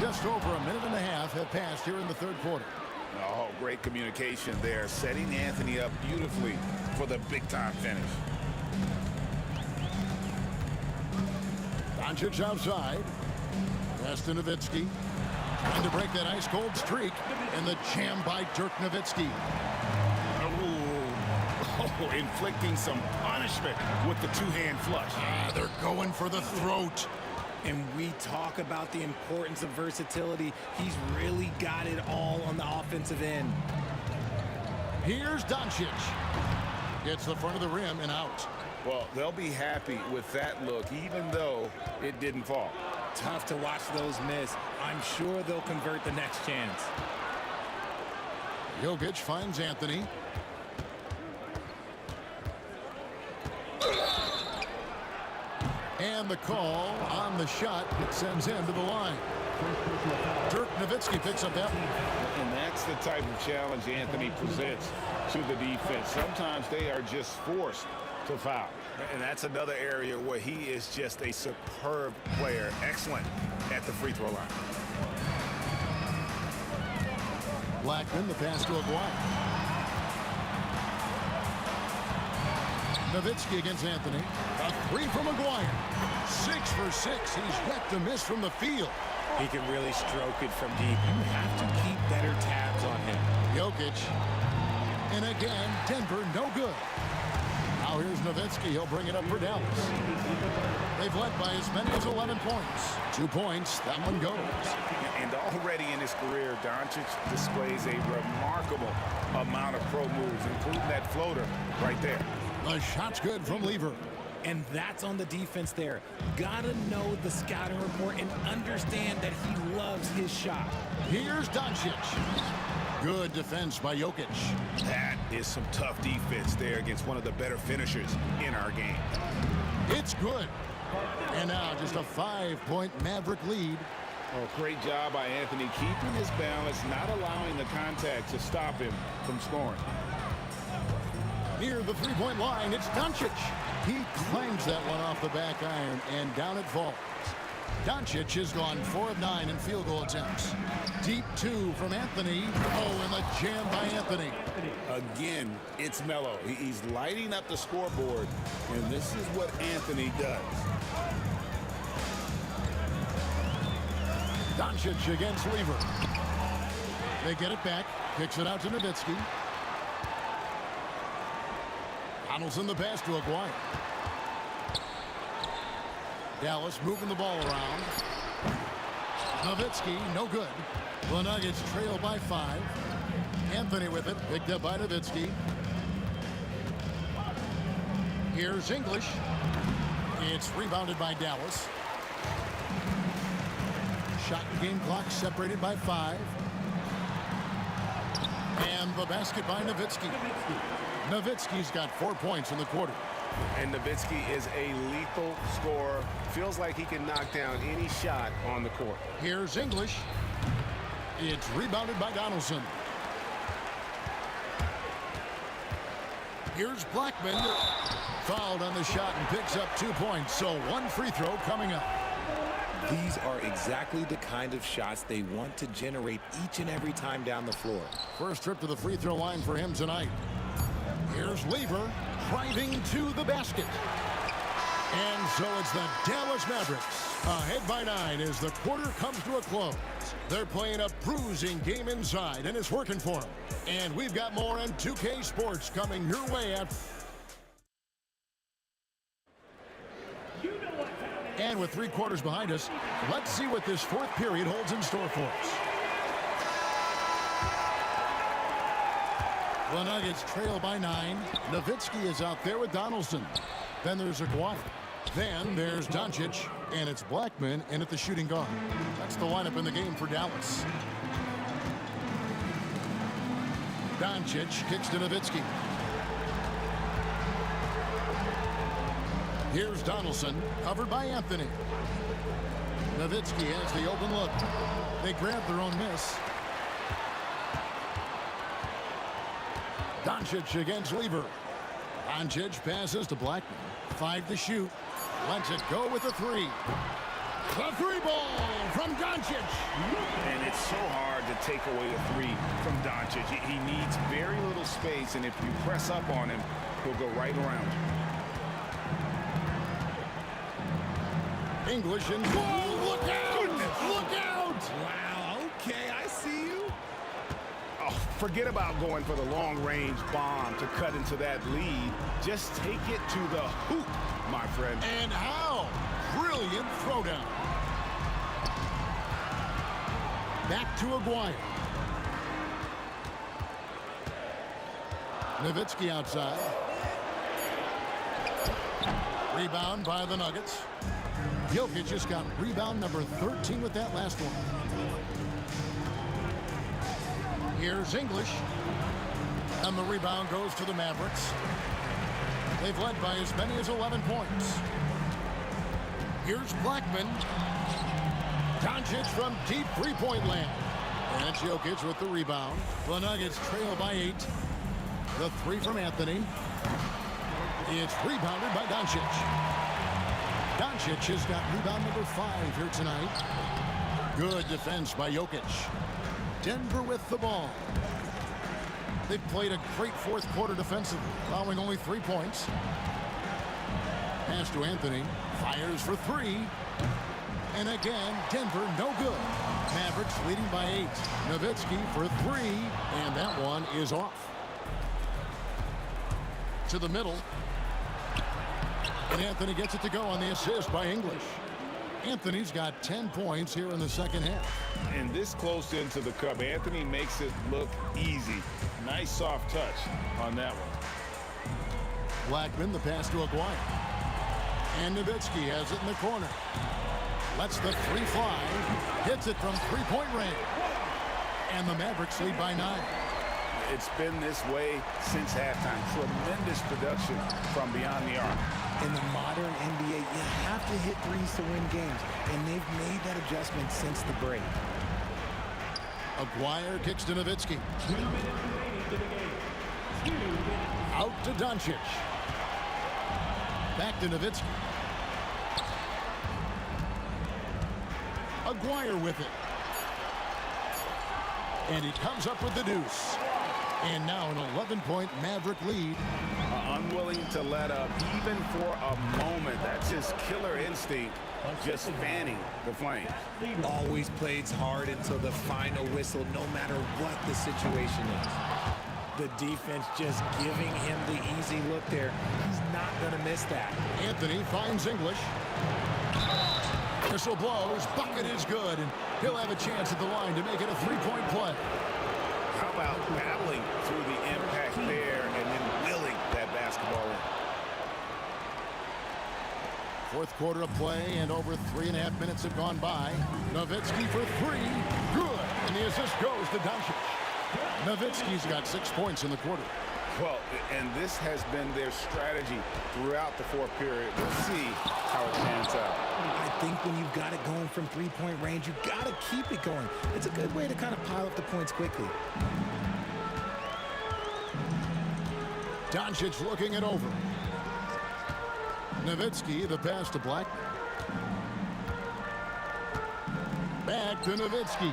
Just over a minute and a half have passed here in the third quarter. Oh, great communication there, setting Anthony up beautifully for the big-time finish. Doncic outside. Pass to Nowitzki. Trying to break that ice-cold streak. And the jam by Dirk Nowitzki. Oh, inflicting some punishment with the two-hand flush. They're going for the throat. And we talk about the importance of versatility. He's really got it all on the offensive end. Here's Doncic. Gets the front of the rim and out. Well, they'll be happy with that look, even though it didn't fall. Tough to watch those miss. I'm sure they'll convert the next chance. Jokic finds Anthony. And the call on the shot that sends him to the line. Dirk Nowitzki picks up that. And that's the type of challenge Anthony presents to the defense. Sometimes they are just forced to foul. And that's another area where he is just a superb player. Excellent at the free throw line. Blackman, the pass to Aguirre. Nowitzki against Anthony. A three from Aguirre. 6 for 6. He's yet to miss from the field. He can really stroke it from deep. You have to keep better tabs on him. Jokic. And again, Denver no good. Now here's Nowitzki. He'll bring it up for Dallas. They've led by as many as 11 points. 2 points. That one goes. And already in his career, Doncic displays a remarkable amount of pro moves, including that floater right there. The shot's good from Lever. And that's on the defense there. Gotta know the scouting report and understand that he loves his shot. Here's Doncic. Good defense by Jokic. That is some tough defense there against one of the better finishers in our game. It's good. And now just a 5-point Maverick lead. Oh, great job by Anthony keeping his balance, not allowing the contact to stop him from scoring. Near the three-point line, it's Doncic. He claims that one off the back iron, and down it falls. Doncic has gone 4 of 9 in field goal attempts. Deep 2 from Anthony. Oh, and the jam by Anthony. Again, it's Melo. He's lighting up the scoreboard, and this is what Anthony does. Doncic against Lever. They get it back. Kicks it out to Nowitzki. Donaldson the pass to Aguirre. Dallas moving the ball around. Nowitzki, no good. The Nuggets trail by 5. Anthony with it, picked up by Nowitzki. Here's English. It's rebounded by Dallas. Shot and game clock separated by 5. And the basket by Nowitzki. Nowitzki's got 4 points in the quarter. And Nowitzki is a lethal scorer. Feels like he can knock down any shot on the court. Here's English. It's rebounded by Donaldson. Here's Blackman. Fouled on the shot and picks up 2 points. So 1 free throw coming up. These are exactly the kind of shots they want to generate each and every time down the floor. First trip to the free throw line for him tonight. Here's Lever driving to the basket. And so it's the Dallas Mavericks ahead by 9 as the quarter comes to a close. They're playing a bruising game inside, and it's working for them. And we've got more on 2K Sports coming your way after. And with 3 quarters behind us, let's see what this 4th period holds in store for us. The Nuggets trail by 9. Nowitzki is out there with Donaldson. Then there's Aguirre. Then there's Doncic, and it's Blackman in at the shooting guard. That's the lineup in the game for Dallas. Doncic kicks to Nowitzki. Here's Donaldson, covered by Anthony. Nowitzki has the open look. They grab their own miss. Doncic against Lever. Doncic passes to Blackman. 5 to shoot. Lets it go with the 3. The 3 ball from Doncic. And it's so hard to take away a 3 from Doncic. He needs very little space, and if you press up on him, he'll go right around you. English and whoa, look out! Goodness. Look out! Wow, okay, I see you. Oh, forget about going for the long-range bomb to cut into that lead. Just take it to the hoop, my friend. And how? Brilliant throwdown. Back to Aguirre. Nowitzki outside. Rebound by the Nuggets. Jokic just got rebound number 13 with that last one. Here's English. And the rebound goes to the Mavericks. They've led by as many as 11 points. Here's Blackman. Doncic from deep three-point land. And Jokic with the rebound. The Nuggets trail by 8. The 3 from Anthony. It's rebounded by Doncic. Doncic has got rebound number 5 here tonight. Good defense by Jokic. Denver with the ball. They've played a great fourth quarter defensively, allowing only 3 points. Pass to Anthony. Fires for 3. And again, Denver no good. Mavericks leading by 8. Nowitzki for 3. And that one is off. To the middle. And Anthony gets it to go on the assist by English. Anthony's got 10 points here in the second half. And this close into the cup, Anthony makes it look easy. Nice soft touch on that one. Blackman, the pass to Aguirre. And Nowitzki has it in the corner. Lets the 3 fly. Hits it from three-point range. And the Mavericks lead by 9. It's been this way since halftime. Tremendous production from beyond the arc. In the modern NBA, you have to hit threes to win games, and they've made that adjustment since the break. Aguirre kicks to Nowitzki. Out to Doncic. Back to Nowitzki. Aguirre with it. And he comes up with the deuce. And now an 11-point Maverick lead. Unwilling to let up even for a moment. That's his killer instinct, just fanning the flames. Always plays hard until the final whistle, no matter what the situation is. The defense just giving him the easy look there. He's not going to miss that. Anthony finds English. Whistle blows. Bucket is good. And he'll have a chance at the line to make it a 3-point play. How about battling through the impact there and then willing that basketball in? Fourth quarter of play, and over 3.5 minutes have gone by. Nowitzki for 3. Good. And the assist goes to Doncic. Nowitzki's got 6 points in the quarter. Well, and this has been their strategy throughout the fourth period. We'll see how it pans out. I think when you've got it going from three-point range, you've got to keep it going. It's a good way to kind of pile up the points quickly. Doncic looking it over. Nowitzki, the pass to Blackman. Back to Nowitzki.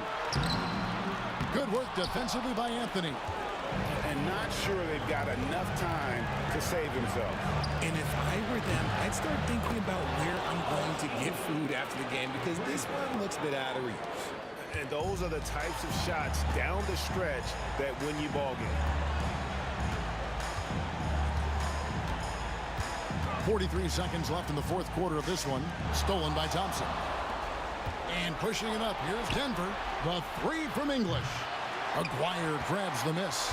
Good work defensively by Anthony. And not sure they've got enough time to save themselves. And if I were them, I'd start thinking about where I'm going to get food after the game, because this one looks a bit out of reach. And those are the types of shots down the stretch that win you ball games. 43 seconds left in the fourth quarter of this one. Stolen by Thompson. And pushing it up, here's Denver. The 3 from English. Aguirre grabs the miss.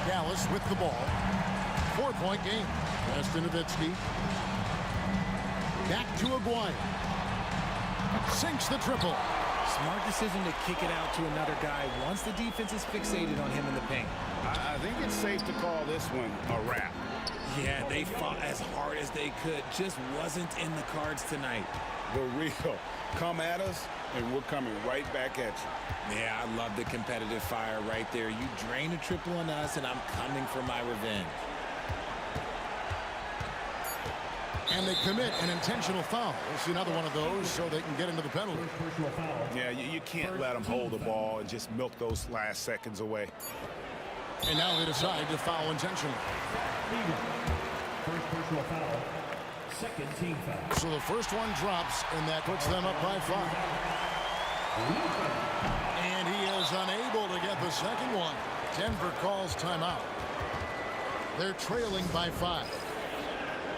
Dallas with the ball. 4-point game. Pass to Nowitzki. Back to Aguirre. Sinks the triple. Smart decision to kick it out to another guy once the defense is fixated on him in the paint. I think it's safe to call this one a wrap. Yeah, they fought as hard as they could. Just wasn't in the cards tonight. The real. Come at us, and we're coming right back at you. Yeah, I love the competitive fire right there. You drain a triple on us, and I'm coming for my revenge. And they commit an intentional foul. We'll see another one of those so they can get into the penalty. Yeah, you can't let them hold the ball and just milk those last seconds away. And now they decide to foul intentionally. First personal foul. Second team foul. So the first one drops, and that puts them up by 5. And he is unable to get the second one. Denver calls timeout. They're trailing by 5.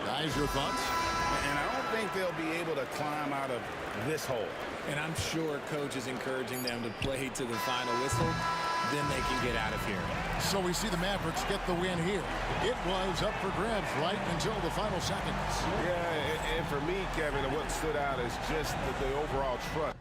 Guys, your thoughts? And I don't think they'll be able to climb out of this hole. And I'm sure coach is encouraging them to play to the final whistle. Then they can get out of here. So we see the Mavericks get the win here. It was up for grabs right until the final seconds. Yeah, and for me, Kevin, what stood out is just the overall trust.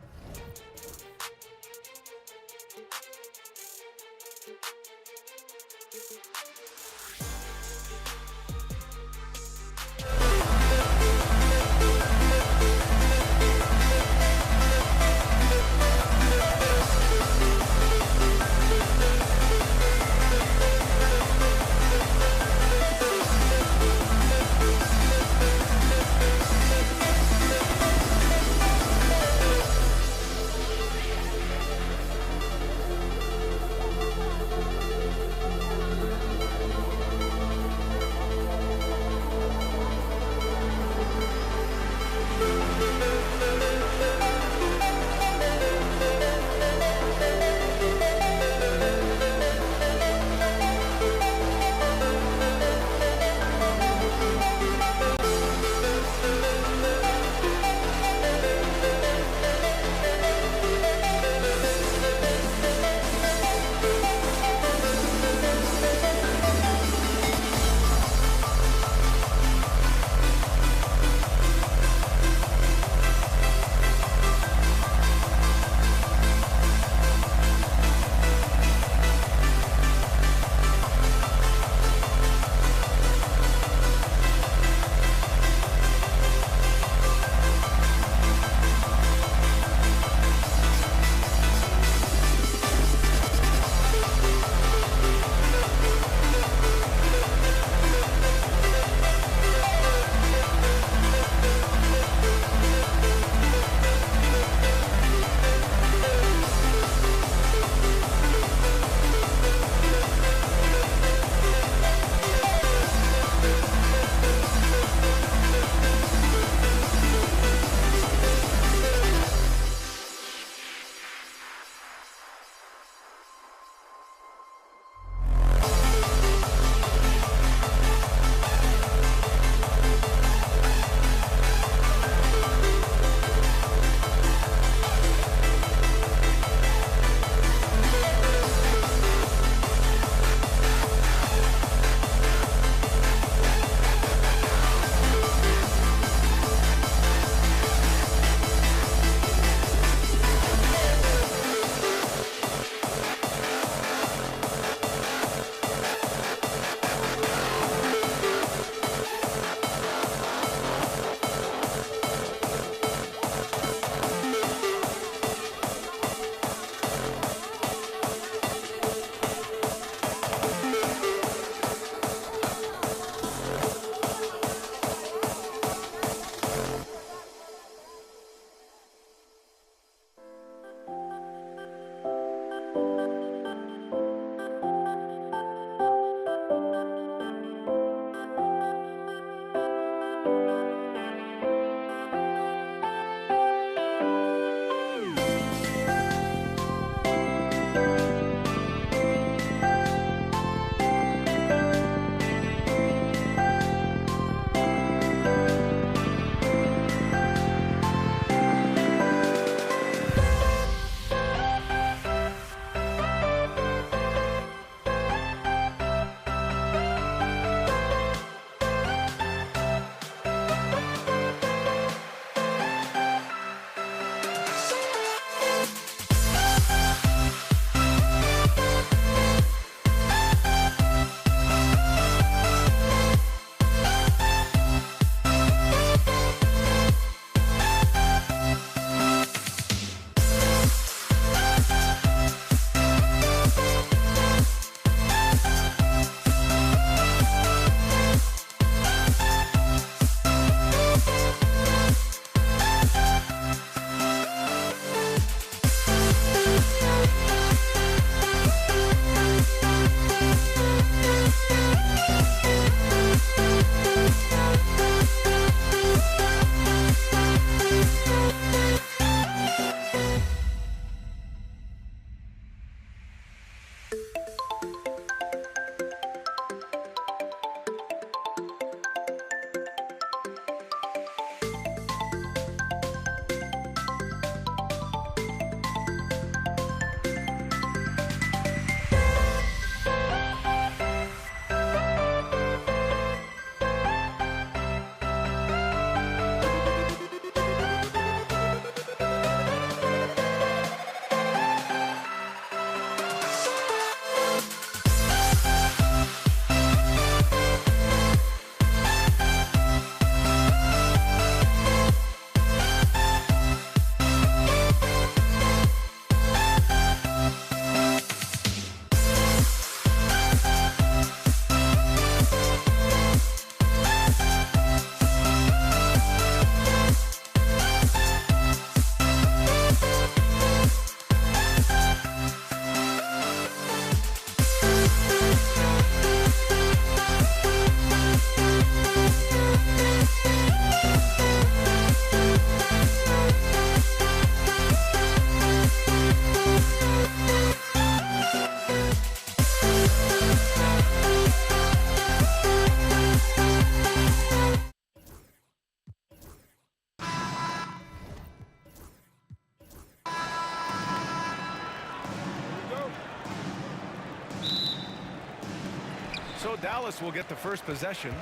So Dallas will get the first possession.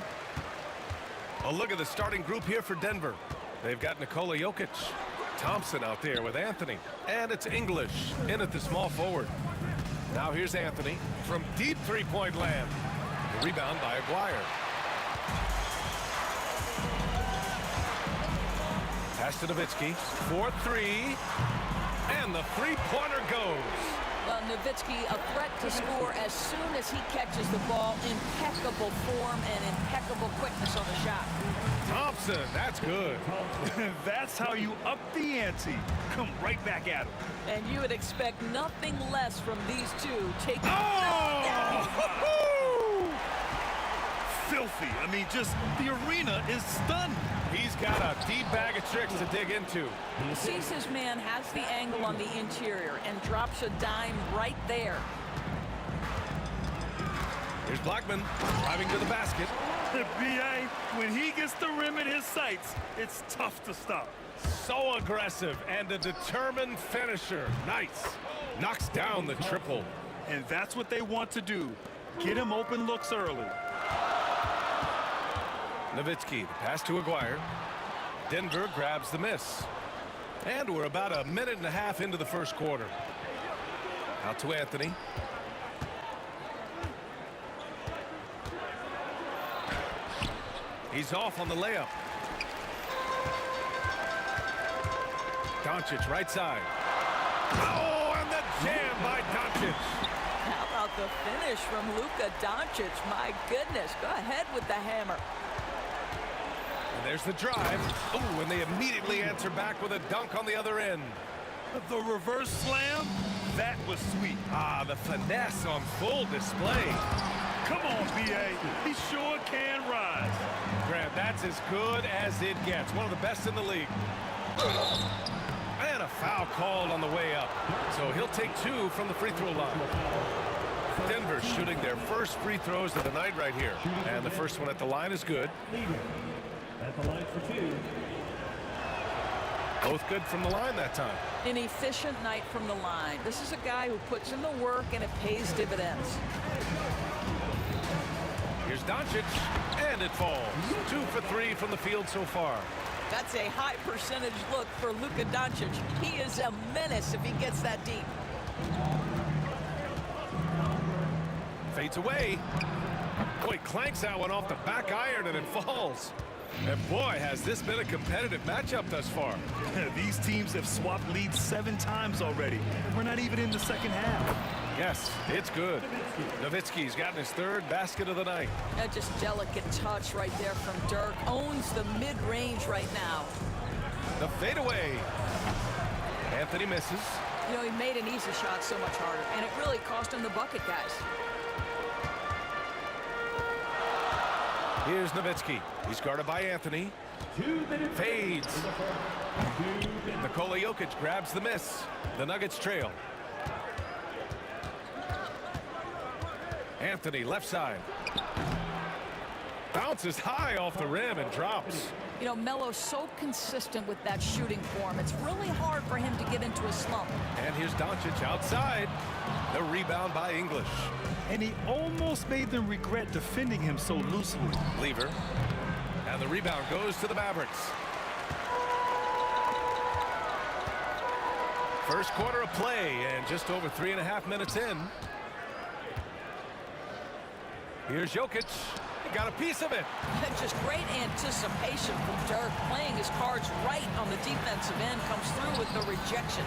Oh, look at the starting group here for Denver. They've got Nikola Jokic, Thompson out there with Anthony, and it's English in at the small forward. Now here's Anthony from deep three-point land. The rebound by Aguirre. Pass to Nowitzki for three, and the three-pointer goes. Well, Nowitzki, a threat to score as soon as he catches the ball. Impeccable form and impeccable quickness on the shot. Thompson, that's good. That's how you up the ante. Come right back at him. And you would expect nothing less from these two. Taking Filthy. I mean, just the arena is stunned. He's got a deep bag of tricks to dig into. He sees his man has the angle on the interior and drops a dime right there. Here's Blackman driving to the basket. B.A., when he gets the rim in his sights, it's tough to stop. So aggressive and a determined finisher. Nice. Knocks down the triple. And that's what they want to do. Get him open looks early. Nowitzki, the pass to Aguirre. Denver grabs the miss. And we're about a minute and a half into the first quarter. Out to Anthony. He's off on the layup. Doncic right side. Oh, and the jam by Doncic. How about the finish from Luka Doncic? My goodness, go ahead with the hammer. And there's the drive. Ooh, and they immediately answer back with a dunk on the other end. The reverse slam, that was sweet. Ah, the finesse on full display. Come on, B.A. He sure can rise. Grant, that's as good as it gets. One of the best in the league. And a foul called on the way up. So he'll take two from the free throw line. Denver shooting their first free throws of the night right here. And the first one at the line is good. At the line for two. Both good from the line that time. An efficient night from the line. This is a guy who puts in the work and it pays dividends. Here's Doncic, and it falls. 2 for 3 from the field so far. That's a high percentage look for Luka Doncic. He is a menace if he gets that deep. Fades away. Boy, clanks that one off the back iron and it falls. And boy, has this been a competitive matchup thus far. These teams have swapped leads 7 times already. We're not even in the second half. Yes, it's good. Nowitzki's gotten his third basket of the night. Just delicate touch right there from Dirk. Owns the mid-range right now. The fadeaway. Anthony misses. You know, he made an easy shot so much harder, and it really cost him the bucket, guys. Here's Nowitzki. He's guarded by Anthony. Fades. Nikola Jokic grabs the miss. The Nuggets trail. Anthony, left side. Bounces high off the rim and drops. You know, Melo's so consistent with that shooting form. It's really hard for him to get into a slump. And here's Doncic outside. The rebound by English. And he almost made them regret defending him so loosely. Lever. And the rebound goes to the Mavericks. First quarter of play and just over 3.5 minutes in. Here's Jokic. He got a piece of it. Just great anticipation from Dirk. Playing his cards right on the defensive end. Comes through with the rejection.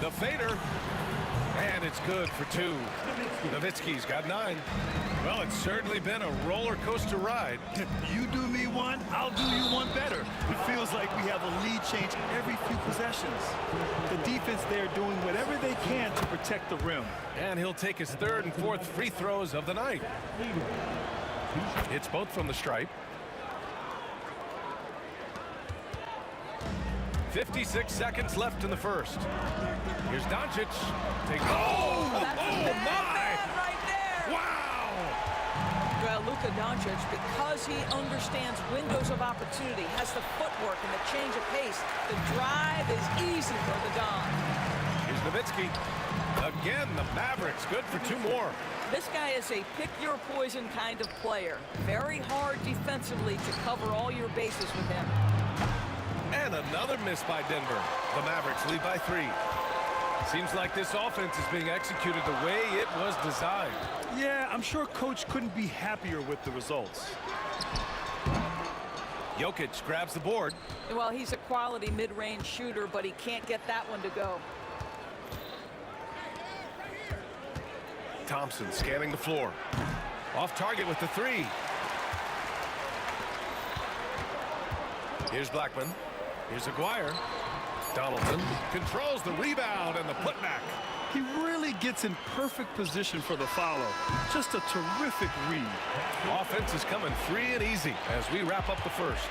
The fader. And it's good for 2. Nowitzki's got 9. Well, it's certainly been a roller coaster ride. You do me one, I'll do you one better. It feels like we have a lead change every few possessions. The defense there doing whatever they can to protect the rim. And he'll take his 3rd and 4th free throws of the night. It's both from the stripe. 56 seconds left in the first. Here's Doncic. That's my! right there. Wow! Well, Luka Doncic, because he understands windows of opportunity, has the footwork and the change of pace. The drive is easy for the Don. Here's Nowitzki. Again, the Mavericks good for 2 more. This guy is a pick-your-poison kind of player. Very hard defensively to cover all your bases with him. And another miss by Denver. The Mavericks lead by 3. Seems like this offense is being executed the way it was designed. Yeah, I'm sure Coach couldn't be happier with the results. Jokic grabs the board. Well, he's a quality mid-range shooter, but he can't get that one to go. Thompson scanning the floor. Off target with the 3. Here's Blackman. Here's Aguirre. Donaldson controls the rebound and the putback. He really gets in perfect position for the follow. Just a terrific read. Offense is coming free and easy as we wrap up the first.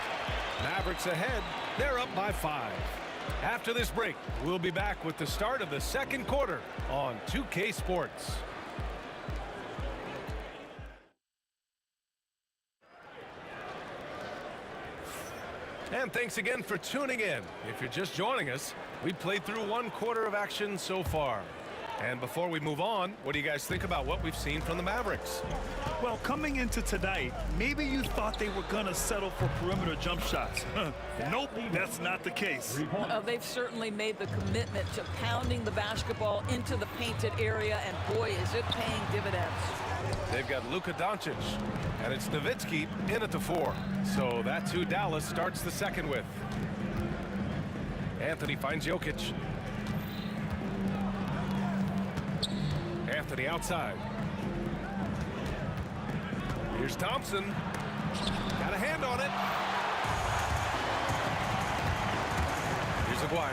Mavericks ahead. They're up by 5. After this break, we'll be back with the start of the second quarter on 2K Sports. And thanks again for tuning in. If you're just joining us, we played through 1 quarter of action so far. And before we move on, what do you guys think about what we've seen from the Mavericks? Well, coming into tonight, maybe you thought they were going to settle for perimeter jump shots. Nope, that's not the case. They've certainly made the commitment to pounding the basketball into the painted area, and boy, is it paying dividends. They've got Luka Doncic, and it's Nowitzki in at the 4. So that's who Dallas starts the second with. Anthony finds Jokic. Anthony outside. Here's Thompson. Got a hand on it. Here's Aguirre.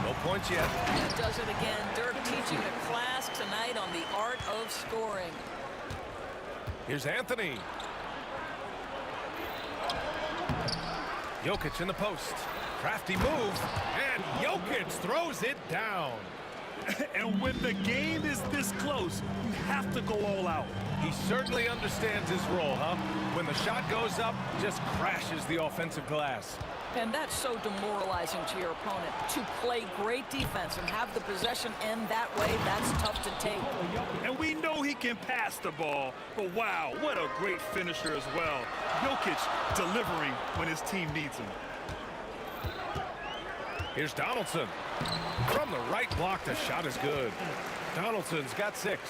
No points yet. He does it again. Dirk teaching a class tonight on the art of scoring. Here's Anthony. Jokic in the post. Crafty move. And Jokic throws it down. And when the game is this close, you have to go all out. He certainly understands his role, huh? When the shot goes up, just crashes the offensive glass. And that's so demoralizing to your opponent. To play great defense and have the possession end that way, that's tough to take. And we know he can pass the ball, but wow, what a great finisher as well. Jokic delivering when his team needs him. Here's Donaldson. From the right block, the shot is good. Donaldson's got 6.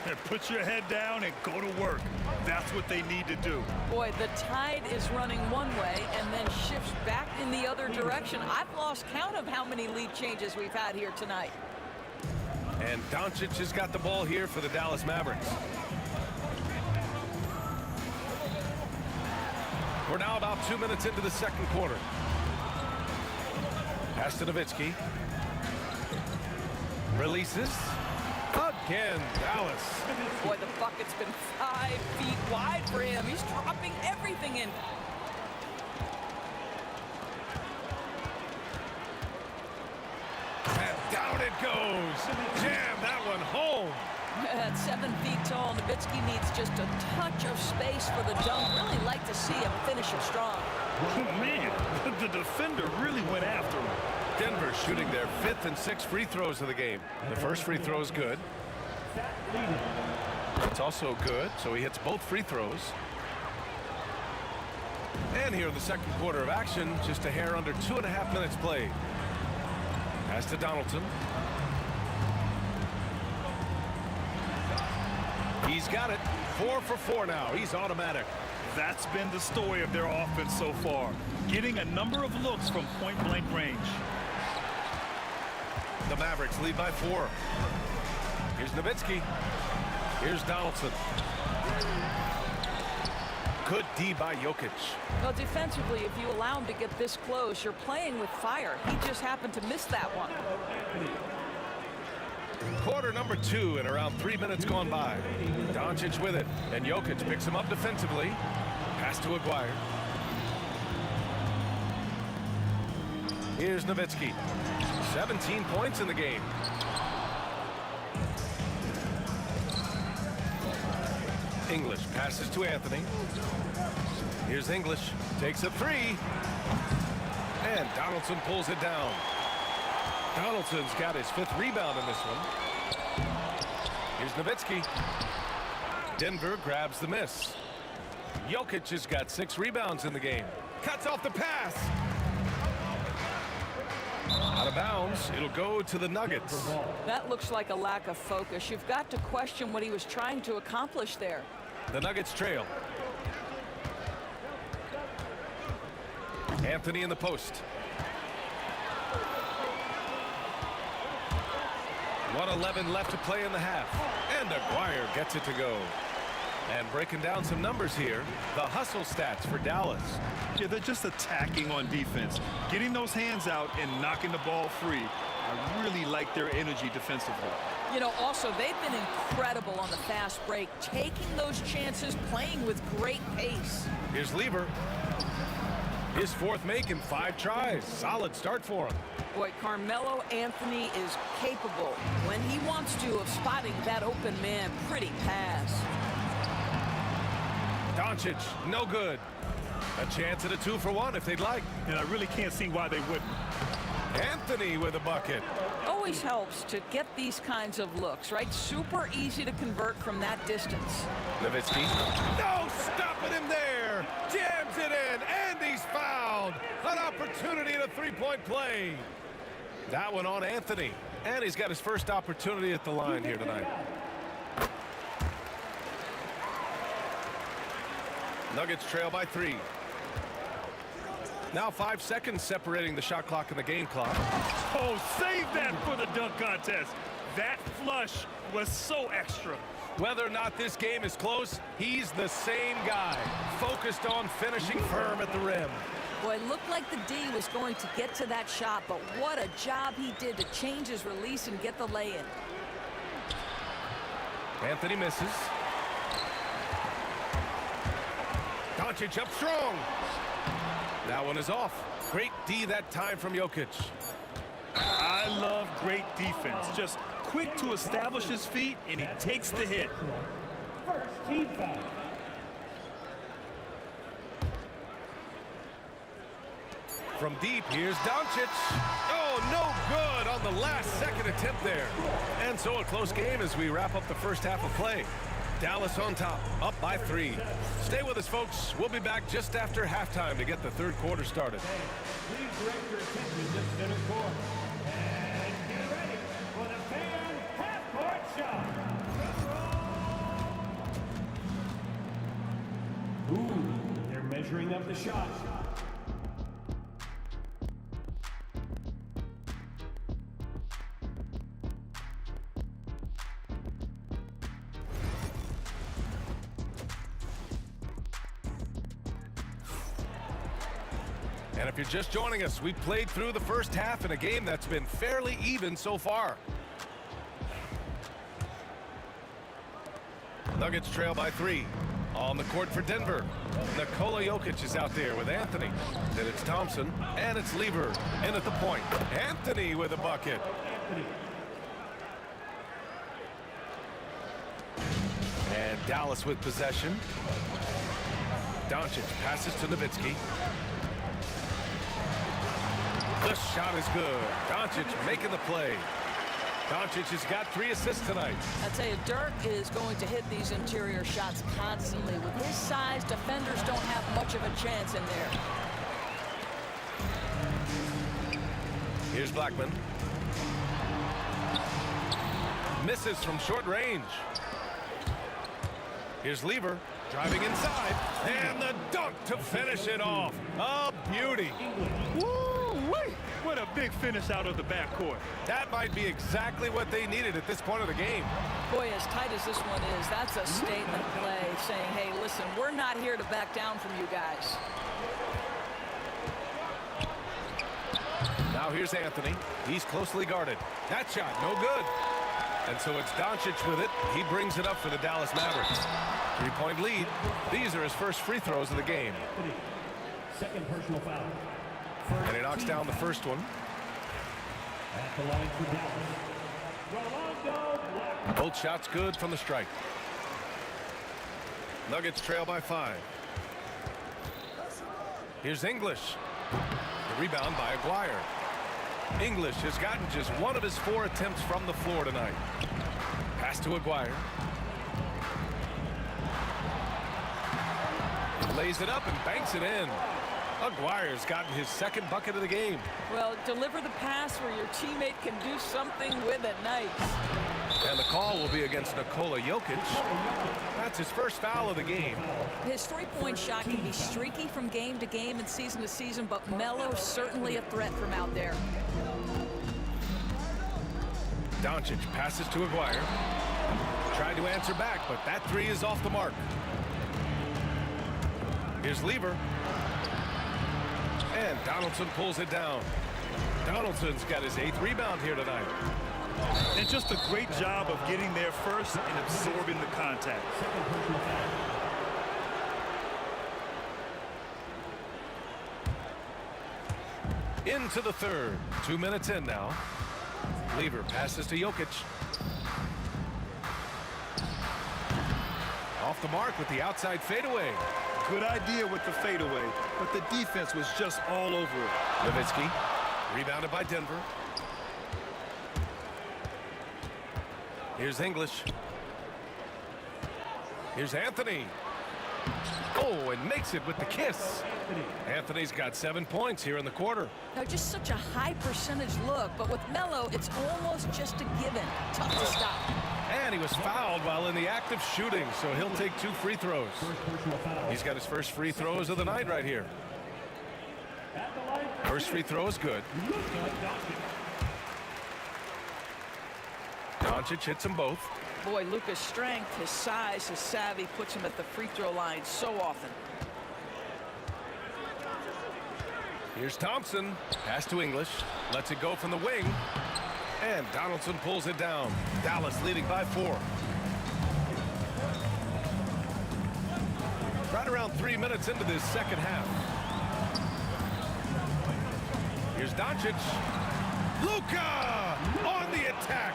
And put your head down and go to work. That's what they need to do. Boy, the tide is running one way and then shifts back in the other direction. I've lost count of how many lead changes we've had here tonight. And Doncic has got the ball here for the Dallas Mavericks. We're now about 2 minutes into the second quarter. Pass to Nowitzki. Releases. Again, Dallas. Boy, the bucket's been 5 feet wide for him. He's dropping everything in. And down it goes. Jam that one home. At 7 feet tall, Nowitzki needs just a touch of space for the dunk. Really like to see him finish it strong. Oh, man, the defender really went after him. Denver shooting their 5th and 6th free throws of the game. The first free throw is good. It's also good, so he hits both free throws. And here in the second quarter of action, just a hair under 2.5 minutes played. Pass to Donaldson. He's got it. 4 for 4 now. He's automatic. That's been the story of their offense so far. Getting a number of looks from point-blank range. The Mavericks lead by 4. Here's Nowitzki. Here's Donaldson. Good D by Jokic. Well, defensively, if you allow him to get this close, you're playing with fire. He just happened to miss that one. Quarter number 2 and around 3 minutes gone by. Doncic with it, and Jokic picks him up defensively. Pass to Aguirre. Here's Nowitzki. 17 points in the game. English passes to Anthony. Here's English. Takes a 3. And Donaldson pulls it down. Donaldson's got his 5th rebound in this one. Here's Nowitzki. Denver grabs the miss. Jokic has got 6 rebounds in the game. Cuts off the pass. Out of bounds. It'll go to the Nuggets. That looks like a lack of focus. You've got to question what he was trying to accomplish there. The Nuggets trail. Anthony in the post. 1:11 left to play in the half. And Aguirre gets it to go. And breaking down some numbers here, the hustle stats for Dallas. Yeah, they're just attacking on defense. Getting those hands out and knocking the ball free. I really like their energy defensively. You know, also, they've been incredible on the fast break, taking those chances, playing with great pace. Here's Lever. His 4th make in 5 tries. Solid start for him. Boy, Carmelo Anthony is capable, when he wants to, of spotting that open man. Pretty pass. Doncic, no good. A chance at a 2-for-1 if they'd like. And I really can't see why they wouldn't. Anthony with a bucket. Always helps to get these kinds of looks, right? Super easy to convert from that distance. Nowitzki. No stopping him there. Jams it in, and he's fouled. An opportunity in a 3-point play. That one on Anthony. And he's got his first opportunity at the line here tonight. Nuggets trail by 3. Now 5 seconds separating the shot clock and the game clock. Oh, save that for the dunk contest. That flush was so extra. Whether or not this game is close, he's the same guy, focused on finishing firm at the rim. Boy, it looked like the D was going to get to that shot, but what a job he did to change his release and get the lay-in. Anthony misses. Doncic up strong. That one is off. Great D that time from Jokic. I love great defense. Just quick to establish his feet, and he takes the hit. First team foul. From deep, here's Doncic. Oh, no good on the last second attempt there. And so a close game as we wrap up the first half of play. Dallas on top, up by 3. Stay with us, folks. We'll be back just after halftime to get the 3rd quarter started. Please direct your attention to center court. And get ready for the fan half-court shot. Ooh, they're measuring up the shot. And if you're just joining us, we played through the first half in a game that's been fairly even so far. Nuggets trail by 3. On the court for Denver, Nikola Jokic is out there with Anthony. Then it's Thompson, and it's Lever in at the point. Anthony with a bucket. And Dallas with possession. Doncic passes to Nowitzki. The shot is good. Doncic making the play. Doncic has got 3 assists tonight. I tell you, Dirk is going to hit these interior shots constantly. With his size, defenders don't have much of a chance in there. Here's Blackman. Misses from short range. Here's Lever driving inside. And the dunk to finish it off. A beauty. Woo-wee! What a big finish out of the backcourt. That might be exactly what they needed at this point of the game. Boy, as tight as this one is, that's a statement play saying, hey, listen, we're not here to back down from you guys. Now here's Anthony. He's closely guarded. That shot, no good. And so it's Doncic with it. He brings it up for the Dallas Mavericks. 3-point lead. These are his first free throws of the game. Second personal foul. And he knocks down the first one. At the line for Dallas, Rolando Black. Both shots good from the strike. Nuggets trail by 5. Here's English. The rebound by Aguirre. English has gotten just one of his 4 attempts from the floor tonight. Pass to Aguirre. Lays it up and banks it in. Aguirre's gotten his 2nd bucket of the game. Well, deliver the pass where your teammate can do something with it. Nice. And the call will be against Nikola Jokic. That's his first foul of the game. His three-point shot can be streaky from game to game and season to season, but Melo's certainly a threat from out there. Doncic passes to Aguirre. Tried to answer back, but that 3 is off the mark. Here's Lever. And Donaldson pulls it down. Donaldson's got his 8th rebound here tonight. And just a great job of getting there first and absorbing the contact. Into the 3rd. 2 minutes in now. Lever passes to Jokic. Off the mark with the outside fadeaway. Good idea with the fadeaway, but the defense was just all over it. Nowitzki, rebounded by Denver. Here's English. Here's Anthony. Oh, and makes it with the kiss. Anthony's got 7 points here in the quarter. Now, just such a high percentage look, but with Melo, it's almost just a given. Tough to stop. And he was fouled while in the act of shooting, so he'll take 2 free throws. He's got his first free throws of the night right here. First free throw is good. Doncic hits them both. Boy, Luka's strength, his size, his savvy puts him at the free throw line so often. Here's Thompson. Pass to English. Lets it go from the wing. And Donaldson pulls it down. Dallas leading by 4. Right around 3 minutes into this 2nd half. Here's Doncic. Luka on the attack.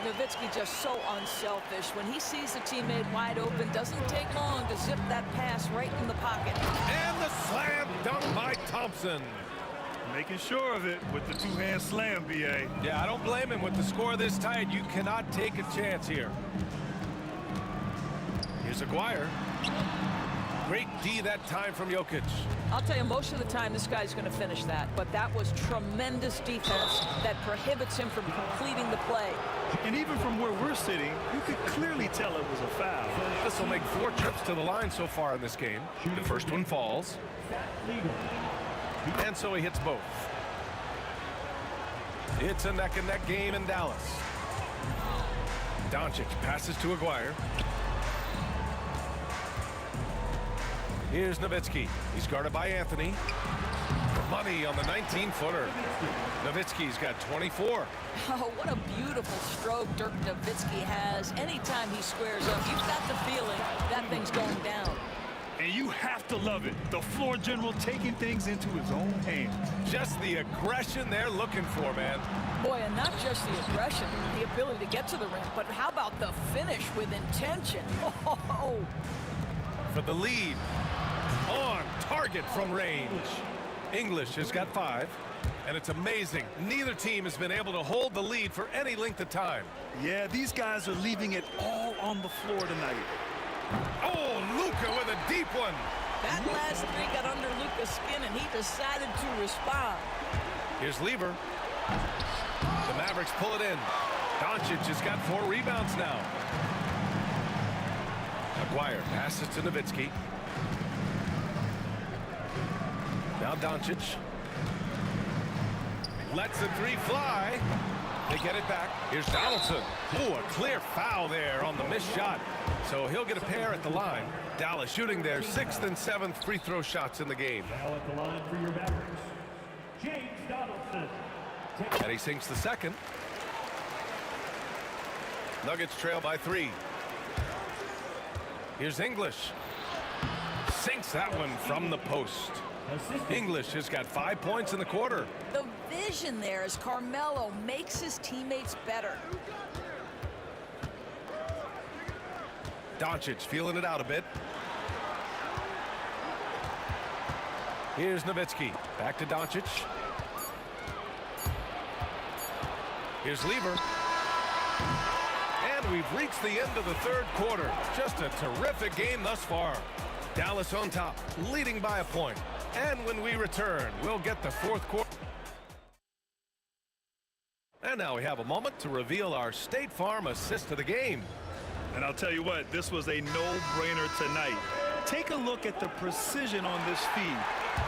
Nowitzki just so unselfish. When he sees a teammate wide open, doesn't take long to zip that pass right in the pocket. And the slam dunk by Thompson. Making sure of it with the 2-hand slam, B.A. Yeah, I don't blame him. With the score this tight, you cannot take a chance here. Here's Aguirre. Great D that time from Jokic. I'll tell you, most of the time this guy's going to finish that, but that was tremendous defense that prohibits him from completing the play. And even from where we're sitting, you could clearly tell it was a foul. This will make 4 trips to the line so far in this game. The first one falls. And so he hits both. It's a neck-and-neck game in Dallas. Doncic passes to Aguirre. Here's Nowitzki. He's guarded by Anthony. Money on the 19-footer. Nowitzki's got 24. Oh, what a beautiful stroke Dirk Nowitzki has. Anytime he squares up, you've got the feeling that thing's going down. And you have to love it. The floor general taking things into his own hands. Just the aggression they're looking for, man. Boy, and not just the aggression, the ability to get to the rim, but how about the finish with intention? Oh. For the lead. On target from range. English has got 5. And it's amazing. Neither team has been able to hold the lead for any length of time. Yeah, these guys are leaving it all on the floor tonight. Oh, Luka with a deep one. That last 3 got under Luka's skin, and he decided to respond. Here's Lever. The Mavericks pull it in. Doncic has got 4 rebounds now. Aguirre passes to Nowitzki. Now Doncic. Lets the 3 fly. They get it back. Here's Donaldson. Oh, a clear foul there on the missed shot. So he'll get a pair at the line. Dallas shooting their 6th and 7th free throw shots in the game. Now at the line for your Mavericks, James Donaldson. And he sinks the 2nd. Nuggets trail by 3. Here's English. Sinks that one from the post. English has got 5 points in the quarter. The vision there as Carmelo makes his teammates better. Doncic feeling it out a bit. Here's Nowitzki. Back to Doncic. Here's Lever. And we've reached the end of the third quarter. Just a terrific game thus far. Dallas on top, leading by a point. And when we return, we'll get the fourth quarter. And now we have a moment to reveal our State Farm assist of the game. And I'll tell you what, this was a no-brainer tonight. Take a look at the precision on this feed.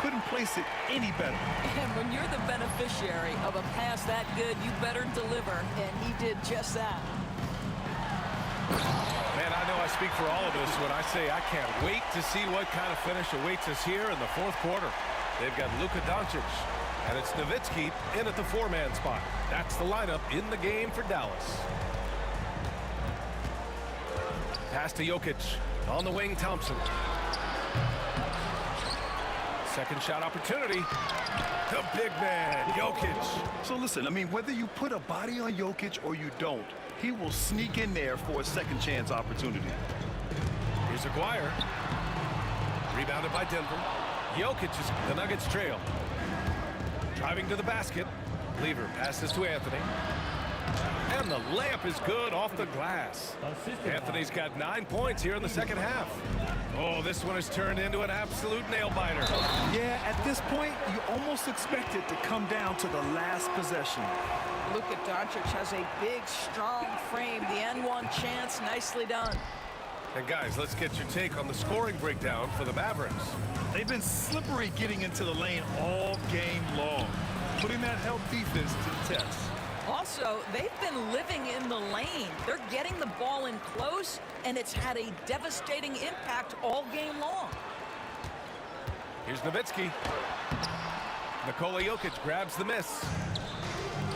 Couldn't place it any better. And when you're the beneficiary of a pass that good, you better deliver, and he did just that. Man, I know I speak for all of us when I say I can't wait to see what kind of finish awaits us here in the fourth quarter. They've got Luka Doncic, and it's Nowitzki in at the four-man spot. That's the lineup in the game for Dallas. Pass to Jokic. On the wing, Thompson. Second shot opportunity. The big man, Jokic. So listen, I mean, whether you put a body on Jokic or you don't, he will sneak in there for a second chance opportunity. Here's Aguirre. Rebounded by Denver. Jokic is the Nuggets trail. Driving to the basket. Lever passes to Anthony. And the layup is good off the glass. Anthony's got 9 points here in the second half. Oh, this one has turned into an absolute nail-biter. Yeah, at this point, you almost expect it to come down to the last possession. Luka Doncic has a big, strong frame. The N1 chance, nicely done. And guys, let's get your take on the scoring breakdown for the Mavericks. They've been slippery getting into the lane all game long, putting that help defense to the test. Also, they've been living in the lane. They're getting the ball in close, and it's had a devastating impact all game long. Here's Nowitzki. Nikola Jokic grabs the miss.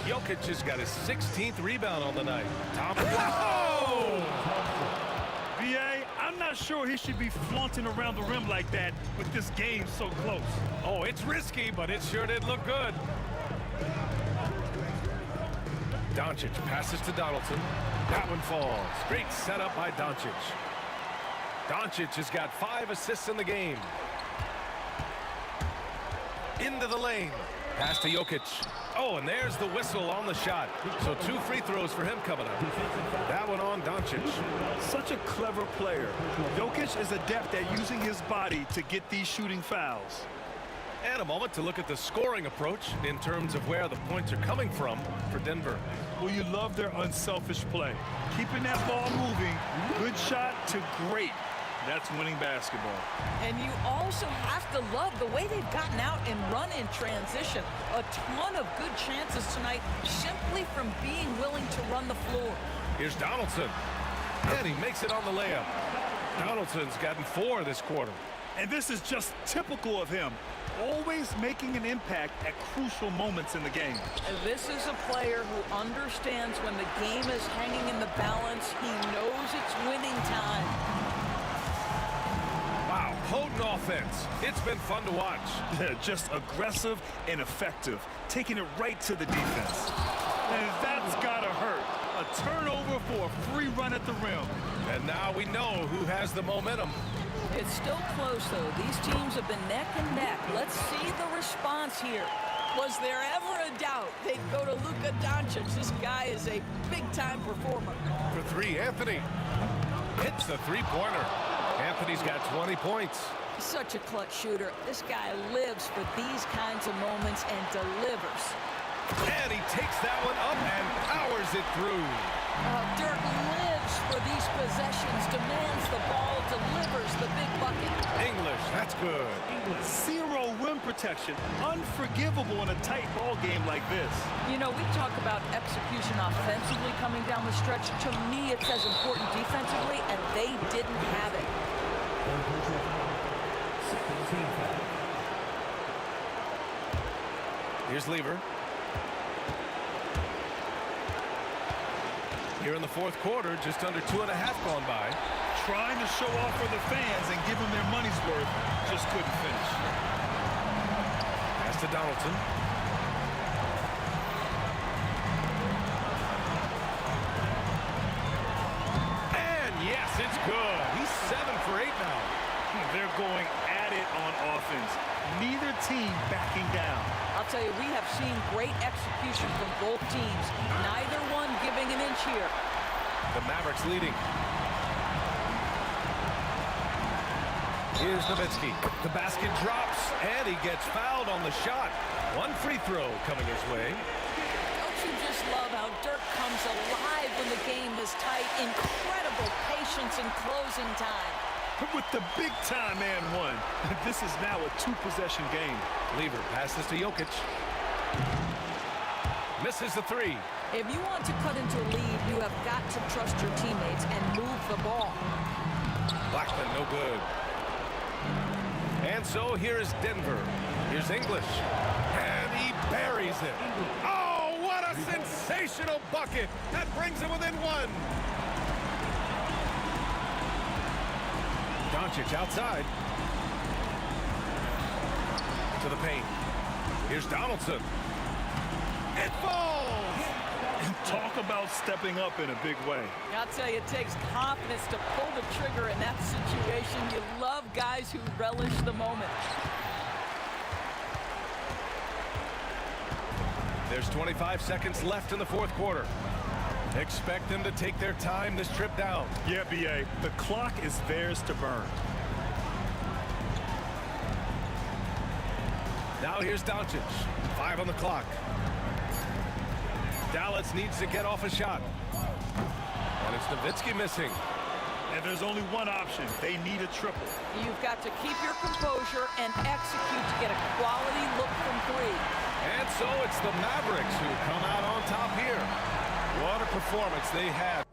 Jokic has got his 16th rebound on the night. Thompson. Whoa! B.A., I'm not sure he should be flaunting around the rim like that with this game so close. Oh, it's risky, but it sure did look good. Doncic passes to Donaldson. That one falls. Great setup by Doncic. Doncic has got 5 assists in the game. Into the lane. Pass to Jokic. Oh, and there's the whistle on the shot. So 2 free throws for him coming up. That one on Doncic. Such a clever player. Jokic is adept at using his body to get these shooting fouls. And a moment to look at the scoring approach in terms of where the points are coming from for Denver. Well, you love their unselfish play. Keeping that ball moving, good shot to great. That's winning basketball. And you also have to love the way they've gotten out and run in transition. A ton of good chances tonight simply from being willing to run the floor. Here's Donaldson. And he makes it on the layup. Donaldson's gotten 4 this quarter. And this is just typical of him. Always making an impact at crucial moments in the game. And this is a player who understands when the game is hanging in the balance. He knows it's winning time. Wow, potent offense. It's been fun to watch. Just aggressive and effective, taking it right to the defense. And that's gotta hurt. A turnover for a free run at the rim. And now we know who has the momentum. It's still close, though. These teams have been neck and neck. Let's see the response here. Was there ever a doubt they'd go to Luka Doncic? This guy is a big-time performer. For 3, Anthony hits the three-pointer. Anthony's got 20 points. Such a clutch shooter. This guy lives for these kinds of moments and delivers. And he takes that one up and powers it through. Dirk lives for these possessions, demands the ball, delivers the big bucket. English, that's good. 0 rim protection. Unforgivable in a tight ball game like this. You know, we talk about execution offensively coming down the stretch. To me, it's as important defensively, and they didn't have it. Here's Lever. Here in the fourth quarter, just under 2.5 gone by. Trying to show off for the fans and give them their money's worth. Just couldn't finish. Pass to Donaldson. And yes, it's good. He's 7 for 8 now. They're going at it on offense. Neither team backing down. I'll tell you, we have seen great execution from both teams. Neither one giving an inch here. The Mavericks leading. Here's Nowitzki. The basket drops, and he gets fouled on the shot. One free throw coming his way. Don't you just love how Dirk comes alive when the game is tight? Incredible patience in closing time. With the big-time and one. This is now a two-possession game. Lever passes to Jokic. Misses the three. If you want to cut into a lead, you have got to trust your teammates and move the ball. Blackman, no good. And so here is Denver. Here's English. And he buries it. Oh, what a sensational bucket. That brings him within one. Doncic outside. To the paint. Here's Donaldson. It falls! And talk about stepping up in a big way. I'll tell you, it takes confidence to pull the trigger in that situation. You love guys who relish the moment. There's 25 seconds left in the fourth quarter. Expect them to take their time this trip down. Yeah, B.A., the clock is theirs to burn. Now here's Doncic. 5 on the clock. Dallas needs to get off a shot. And it's Nowitzki missing. And there's only one option. They need a triple. You've got to keep your composure and execute to get a quality look from three. And so it's the Mavericks who come out on top here. What a performance they had.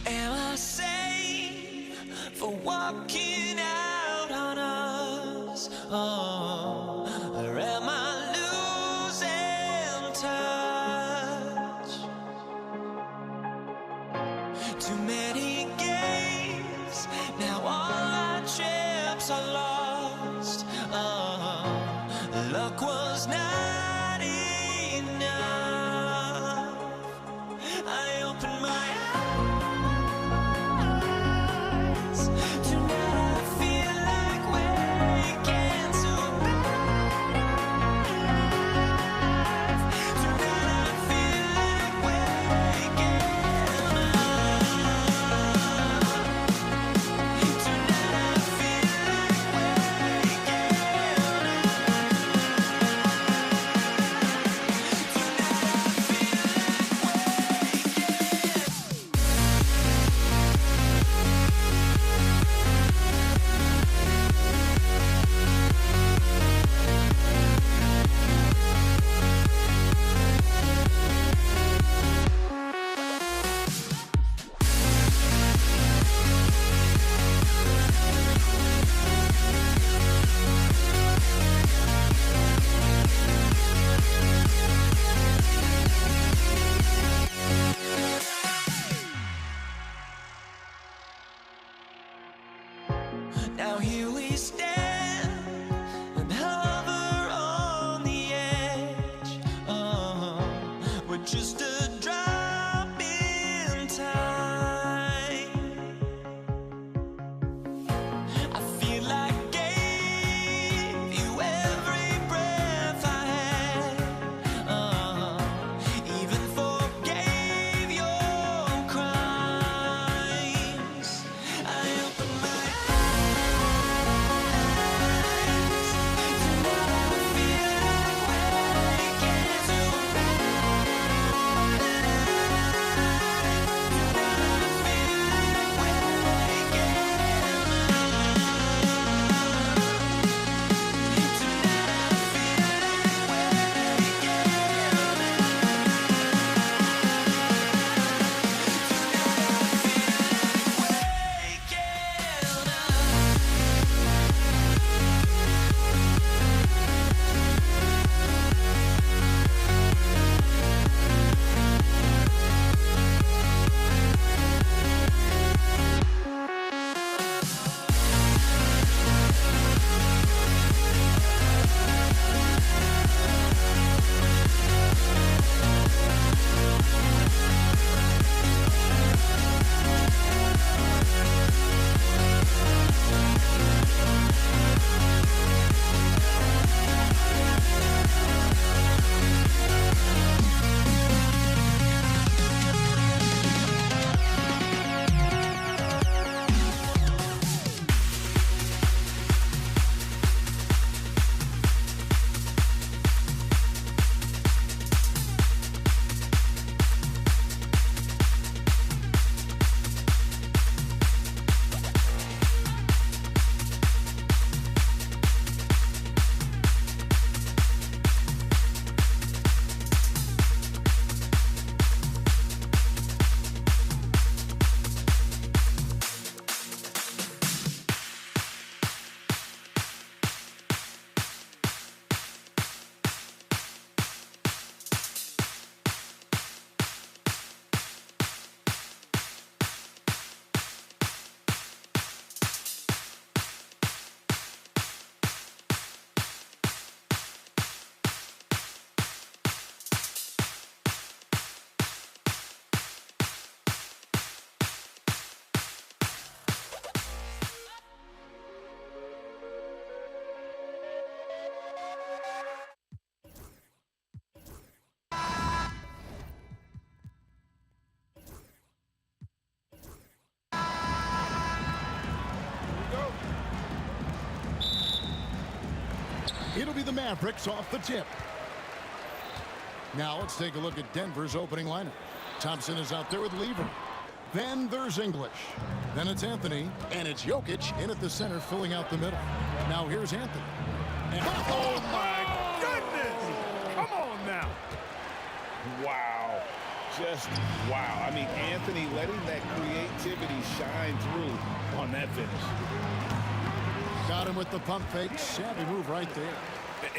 Am I safe for walking out on us? Oh, or am I losing touch? Too many games, now all our chips are lost. Oh, luck was not enough. I opened my eyes. Now here we stand and hover on the edge. We're just a drop in time. I feel like I gave you every breath I had. Even forgave your crimes. I opened my eyes. It'll be the Mavericks off the tip. Now let's take a look at Denver's opening lineup. Thompson is out there with Lever. Then there's English. Then it's Anthony. And it's Jokic in at the center, filling out the middle. Now here's Anthony. And oh, my goodness! Come on now. Wow. Just wow. I mean, Anthony letting that creativity shine through on that finish. Got him with the pump fake. Savvy move right there.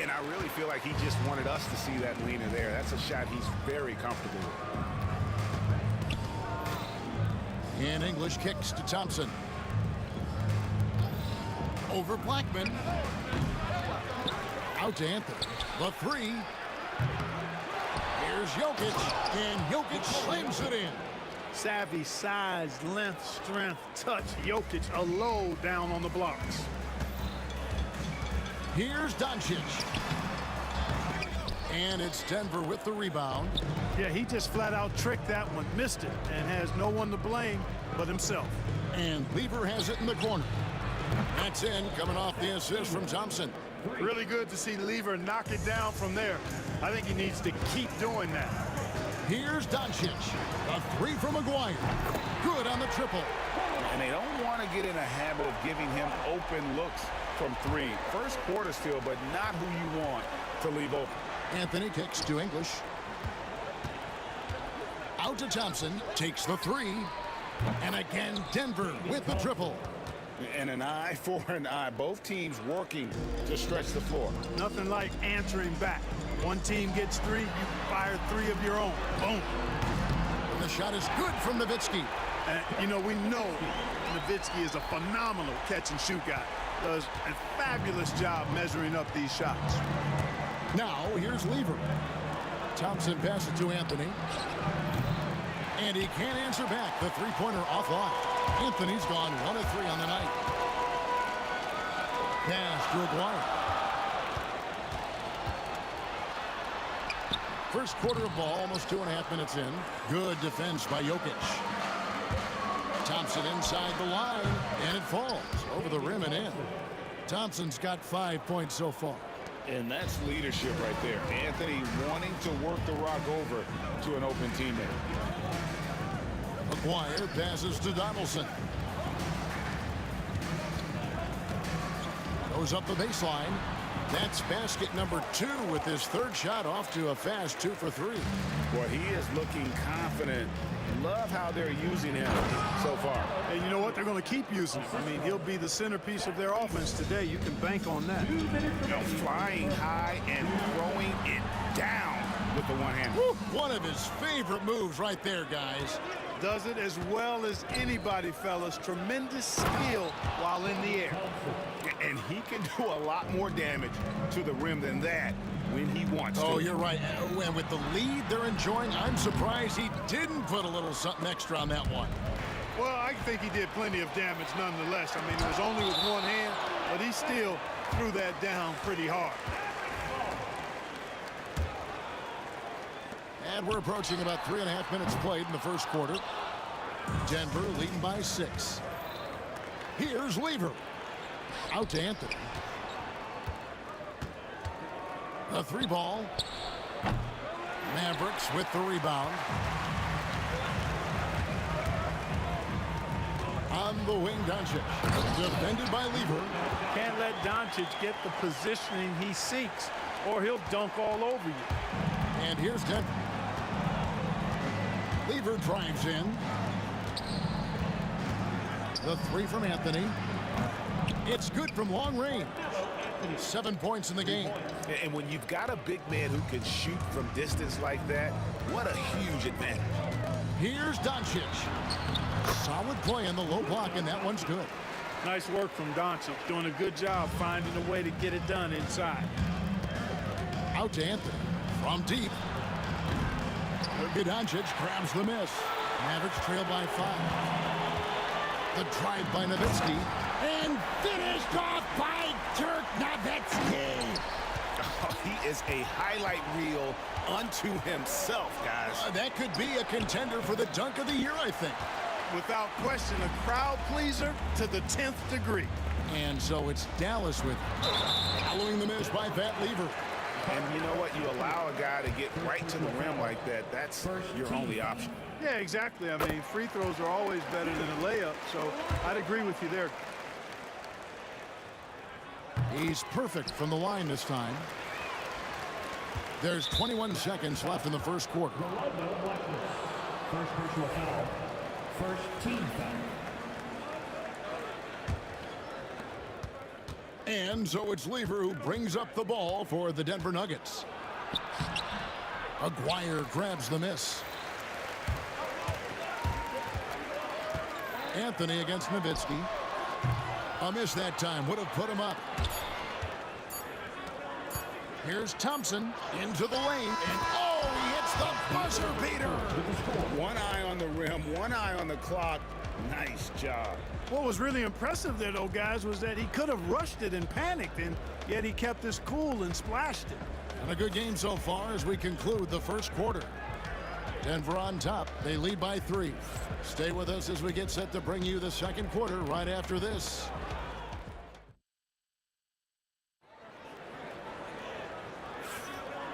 And I really feel like he just wanted us to see that leaner there. That's a shot he's very comfortable with. And English kicks to Thompson. Over Blackman. Out to Anthony. The three. Here's Jokic. And Jokic slams it in. Savvy, size, length, strength, touch. Jokic a low down on the blocks. Here's Doncic. And it's Denver with the rebound. Yeah, he just flat out tricked that one, missed it, and has no one to blame but himself. And Lever has it in the corner. That's in, coming off the assist from Thompson. Really good to see Lever knock it down from there. I think he needs to keep doing that. Here's Doncic. A three from McGuire. Good on the triple. And they don't want to get in a habit of giving him open looks from three. First quarter still, but not who you want to leave open. Anthony kicks to English. Out to Thompson. Takes the three. And again, Denver with the triple. And an eye for an eye. Both teams working to stretch the floor. Nothing like answering back. One team gets three, you fire three of your own. Boom. And the shot is good from Nowitzki. And, you know, we know Nowitzki is a phenomenal catch-and-shoot guy. Does a fabulous job measuring up these shots. Now, here's Lever. Thompson passes to Anthony. And he can't answer back. The three-pointer offline. Anthony's gone 1 of 3 on the night. Pass to Aguirre. First quarter of ball, almost 2.5 minutes in. Good defense by Jokic. Thompson inside the line, and it falls over the rim and in. Thompson's got 5 points so far. And that's leadership right there. Anthony wanting to work the rock over to an open teammate. Aguirre passes to Donaldson. Goes up the baseline. That's basket number 2 with his third shot off to a fast 2 for 3. Boy, he is looking confident. Love how they're using him so far. And you know what? They're going to keep using him. I mean, he'll be the centerpiece of their offense today. You can bank on that. You know, flying high and throwing it down with the one hand. One of his favorite moves right there, guys. Does it as well as anybody, fellas. Tremendous skill while in the air. And he can do a lot more damage to the rim than that when he wants to. Oh, you're right. And with the lead they're enjoying, I'm surprised he didn't put a little something extra on that one. Well, I think he did plenty of damage nonetheless. I mean, it was only with one hand, but he still threw that down pretty hard. And we're approaching about 3.5 minutes played in the first quarter. Denver leading by 6. Here's Lever. Out to Anthony. The 3 ball. Mavericks with the rebound. On the wing, Doncic. Defended by Lever. Can't let Doncic get the positioning he seeks, or he'll dunk all over you. And here's Denver. Lever drives in. The 3 from Anthony. It's good from long range. 7 points in the game. And when you've got a big man who can shoot from distance like that, what a huge advantage. Here's Doncic. Solid play in the low block, and that one's good. Nice work from Doncic. Doing a good job finding a way to get it done inside. Out to Anthony. From deep. Doncic grabs the miss. Mavericks trail by 5. The drive by Nowitzki. And finished off by Dirk Nowitzki. Oh, he is a highlight reel unto himself, guys. That could be a contender for the dunk of the year, I think. Without question, a crowd pleaser to the 10th degree. And so it's Dallas with following the miss by Pat Lever. And you know what? You allow a guy to get right to the rim like that. That's your only option. Yeah, exactly. I mean, free throws are always better than a layup, so I'd agree with you there. He's perfect from the line this time. There's 21 seconds left in the first quarter. First personal foul. First team foul. And so it's Lever who brings up the ball for the Denver Nuggets. Aguirre grabs the miss. Anthony against Nowitzki. A miss that time would have put him up. Here's Thompson into the lane, and oh, he hits the buzzer beater. One eye on the rim, one eye on the clock. Nice job. What was really impressive there, though, guys, was that he could have rushed it and panicked, and yet he kept his cool and splashed it. And a good game so far as we conclude the first quarter. Denver on top. They lead by 3. Stay with us as we get set to bring you the second quarter right after this.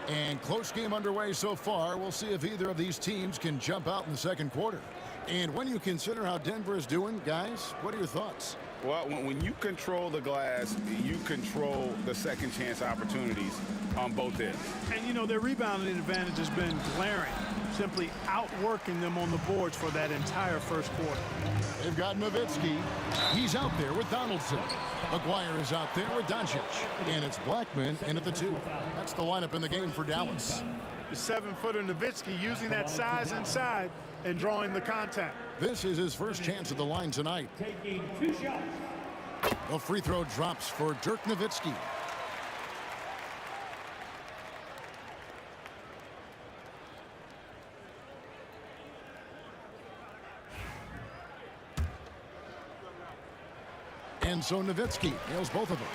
And close game underway so far. We'll see if either of these teams can jump out in the second quarter. And when you consider how Denver is doing, guys, what are your thoughts? Well, when you control the glass, you control the second chance opportunities on both ends. And, you know, their rebounding advantage has been glaring, simply outworking them on the boards for that entire first quarter. They've got Nowitzki. He's out there with Donaldson. Aguirre is out there with Doncic. And it's Blackman in at the 2. That's the lineup in the game for Dallas. The 7-footer Nowitzki using that size inside and drawing the contact. This is his first chance at the line tonight. Taking 2 shots. A free throw drops for Dirk Nowitzki. And so Nowitzki nails both of them.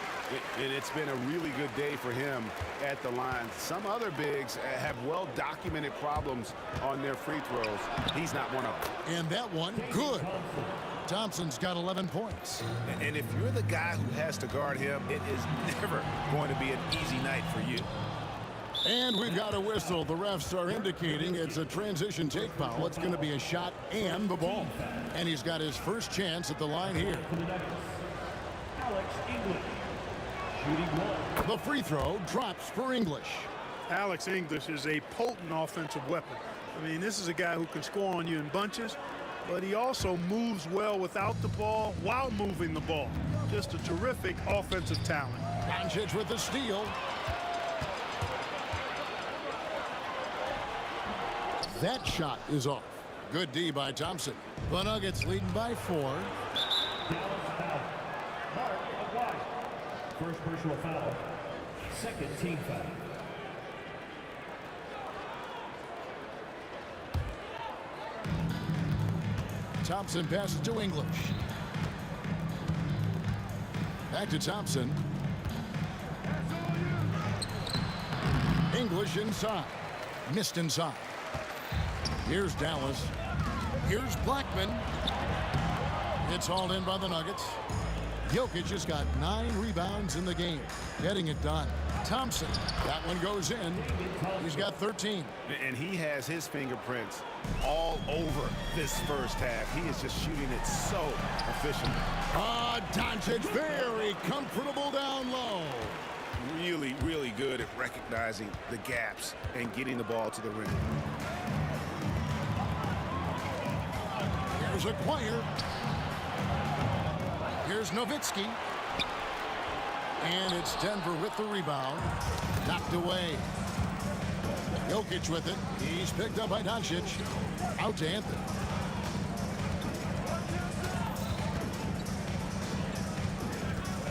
It's been a really good day for him at the line. Some other bigs have well-documented problems on their free throws. He's not one of them. And that one, good. Thompson's got 11 points. And if you're the guy who has to guard him, it is never going to be an easy night for you. And we've got a whistle. The refs are indicating it's a transition take foul. It's going to be a shot and the ball. And he's got his first chance at the line here. Alex English. Shooting 1. The free throw drops for English. Alex English is a potent offensive weapon. I mean, this is a guy who can score on you in bunches, but he also moves well without the ball while moving the ball. Just a terrific offensive talent. Doncic with the steal. That shot is off. Good D by Thompson. The Nuggets leading by 4. Dallas foul. Mark Aguirre. First personal foul. Second team foul. Thompson passes to English. Back to Thompson. English inside. Missed inside. Here's Dallas. Here's Blackman. It's hauled in by the Nuggets. Jokic has got 9 rebounds in the game. Getting it done. Thompson. That one goes in. He's got 13. And he has his fingerprints all over this first half. He is just shooting it so efficiently. Doncic very comfortable down low. Really, really good at recognizing the gaps and getting the ball to the rim. Here's Aguirre. Here's Nowitzki. And it's Denver with the rebound. Knocked away. Jokic with it. He's picked up by Doncic. Out to Anthony.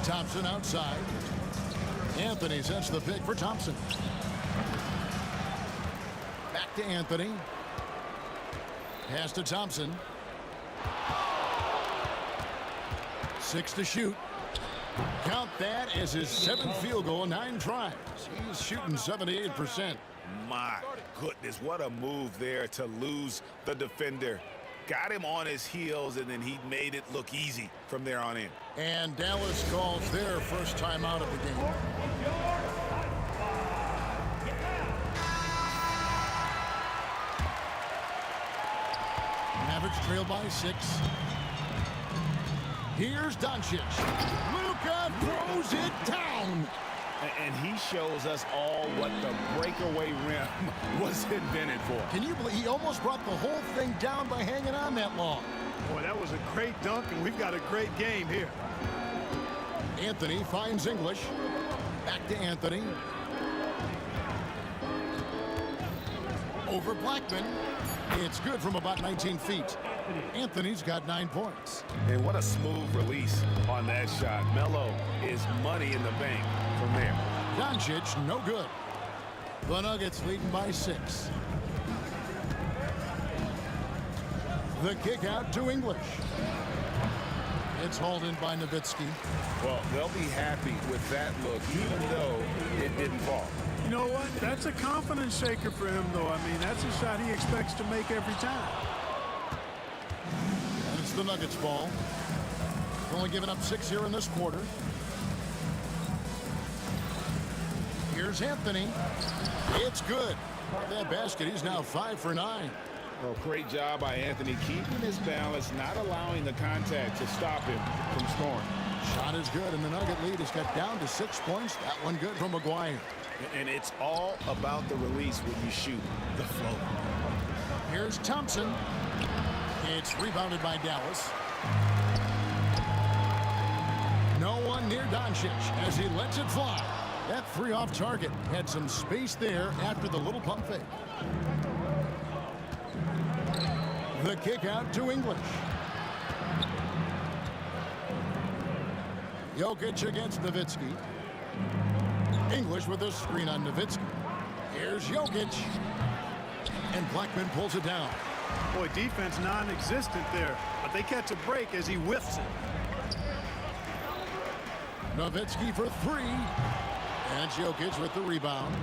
Thompson outside. Anthony sets the pick for Thompson. Back to Anthony. Pass to Thompson. 6 to shoot. Count that as his 7th field goal, 9 tries. He's shooting 78%. My goodness, what a move there to lose the defender. got him on his heels, and then he made it look easy from there on in. And Dallas calls their first time out of the game. Mavericks trail by 6. Here's Doncic. Luka throws it down. And he shows us all what the breakaway rim was invented for. Can you believe he almost brought the whole thing down by hanging on that long? Boy, that was a great dunk, and we've got a great game here. Anthony finds English. Back to Anthony. Over Blackman. It's good from about 19 feet. Anthony's got 9 points. And what a smooth release on that shot. Melo is money in the bank from there. Doncic, no good. The Nuggets leading by 6. The kick out to English. It's hauled in by Nowitzki. Well, they'll be happy with that look, even though it didn't fall. You know what? That's a confidence shaker for him, though. I mean, that's a shot he expects to make every time. And it's the Nuggets ball. Only giving up 6 here in this quarter. Here's Anthony. It's good. That basket, he's now 5 for 9. Well, great job by Anthony keeping his balance, not allowing the contact to stop him from scoring. Shot is good, and the Nugget lead has got down to 6 points. That one good from McGuire. And it's all about the release when you shoot the flow. Here's Thompson. It's rebounded by Dallas. No one near Doncic as he lets it fly. That 3 off target had some space there after the little pump fake. The kick out to English. Jokic against Nowitzki. English with a screen on Nowitzki. Here's Jokic. And Blackman pulls it down. Boy, defense non-existent there, but they catch a break as he whiffs it. Nowitzki for 3. And Jokic with the rebound.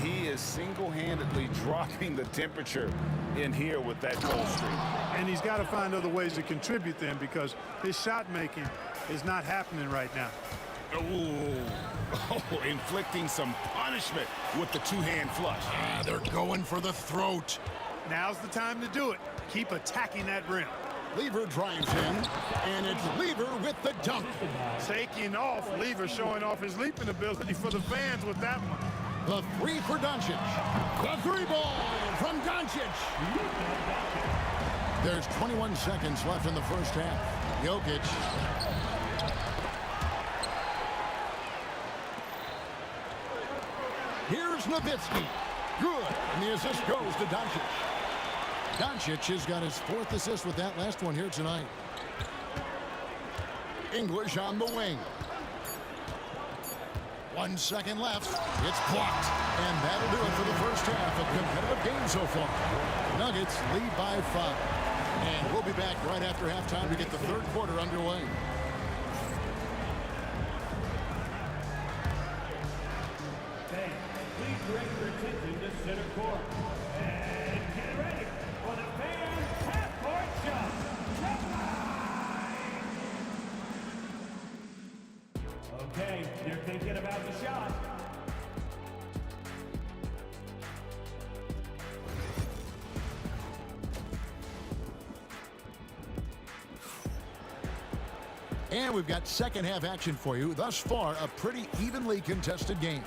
He is single-handedly dropping the temperature in here with that cold streak. And he's got to find other ways to contribute then, because his shot making is not happening right now. Oh, inflicting some punishment with the 2-hand flush. They're going for the throat. Now's the time to do it. Keep attacking that rim. Lever drives in, and it's Lever with the dunk. Taking off. Lever showing off his leaping ability for the fans with that one. The 3 for Doncic. The 3 ball from Doncic. There's 21 seconds left in the first half. Jokic. Here's Nowitzki. Good. And the assist goes to Doncic. Doncic has got his 4th assist with that last one here tonight. English on the wing. 1 second left. It's blocked. And that'll do it for the first half. A competitive game so far. Nuggets lead by 5. And we'll be back right after halftime to get the 3rd quarter underway. Okay, please direct your attention to center court. And get ready for the fan half-court shot. Okay, they're thinking about the shot. And we've got second half action for you. Thus far, a pretty evenly contested game.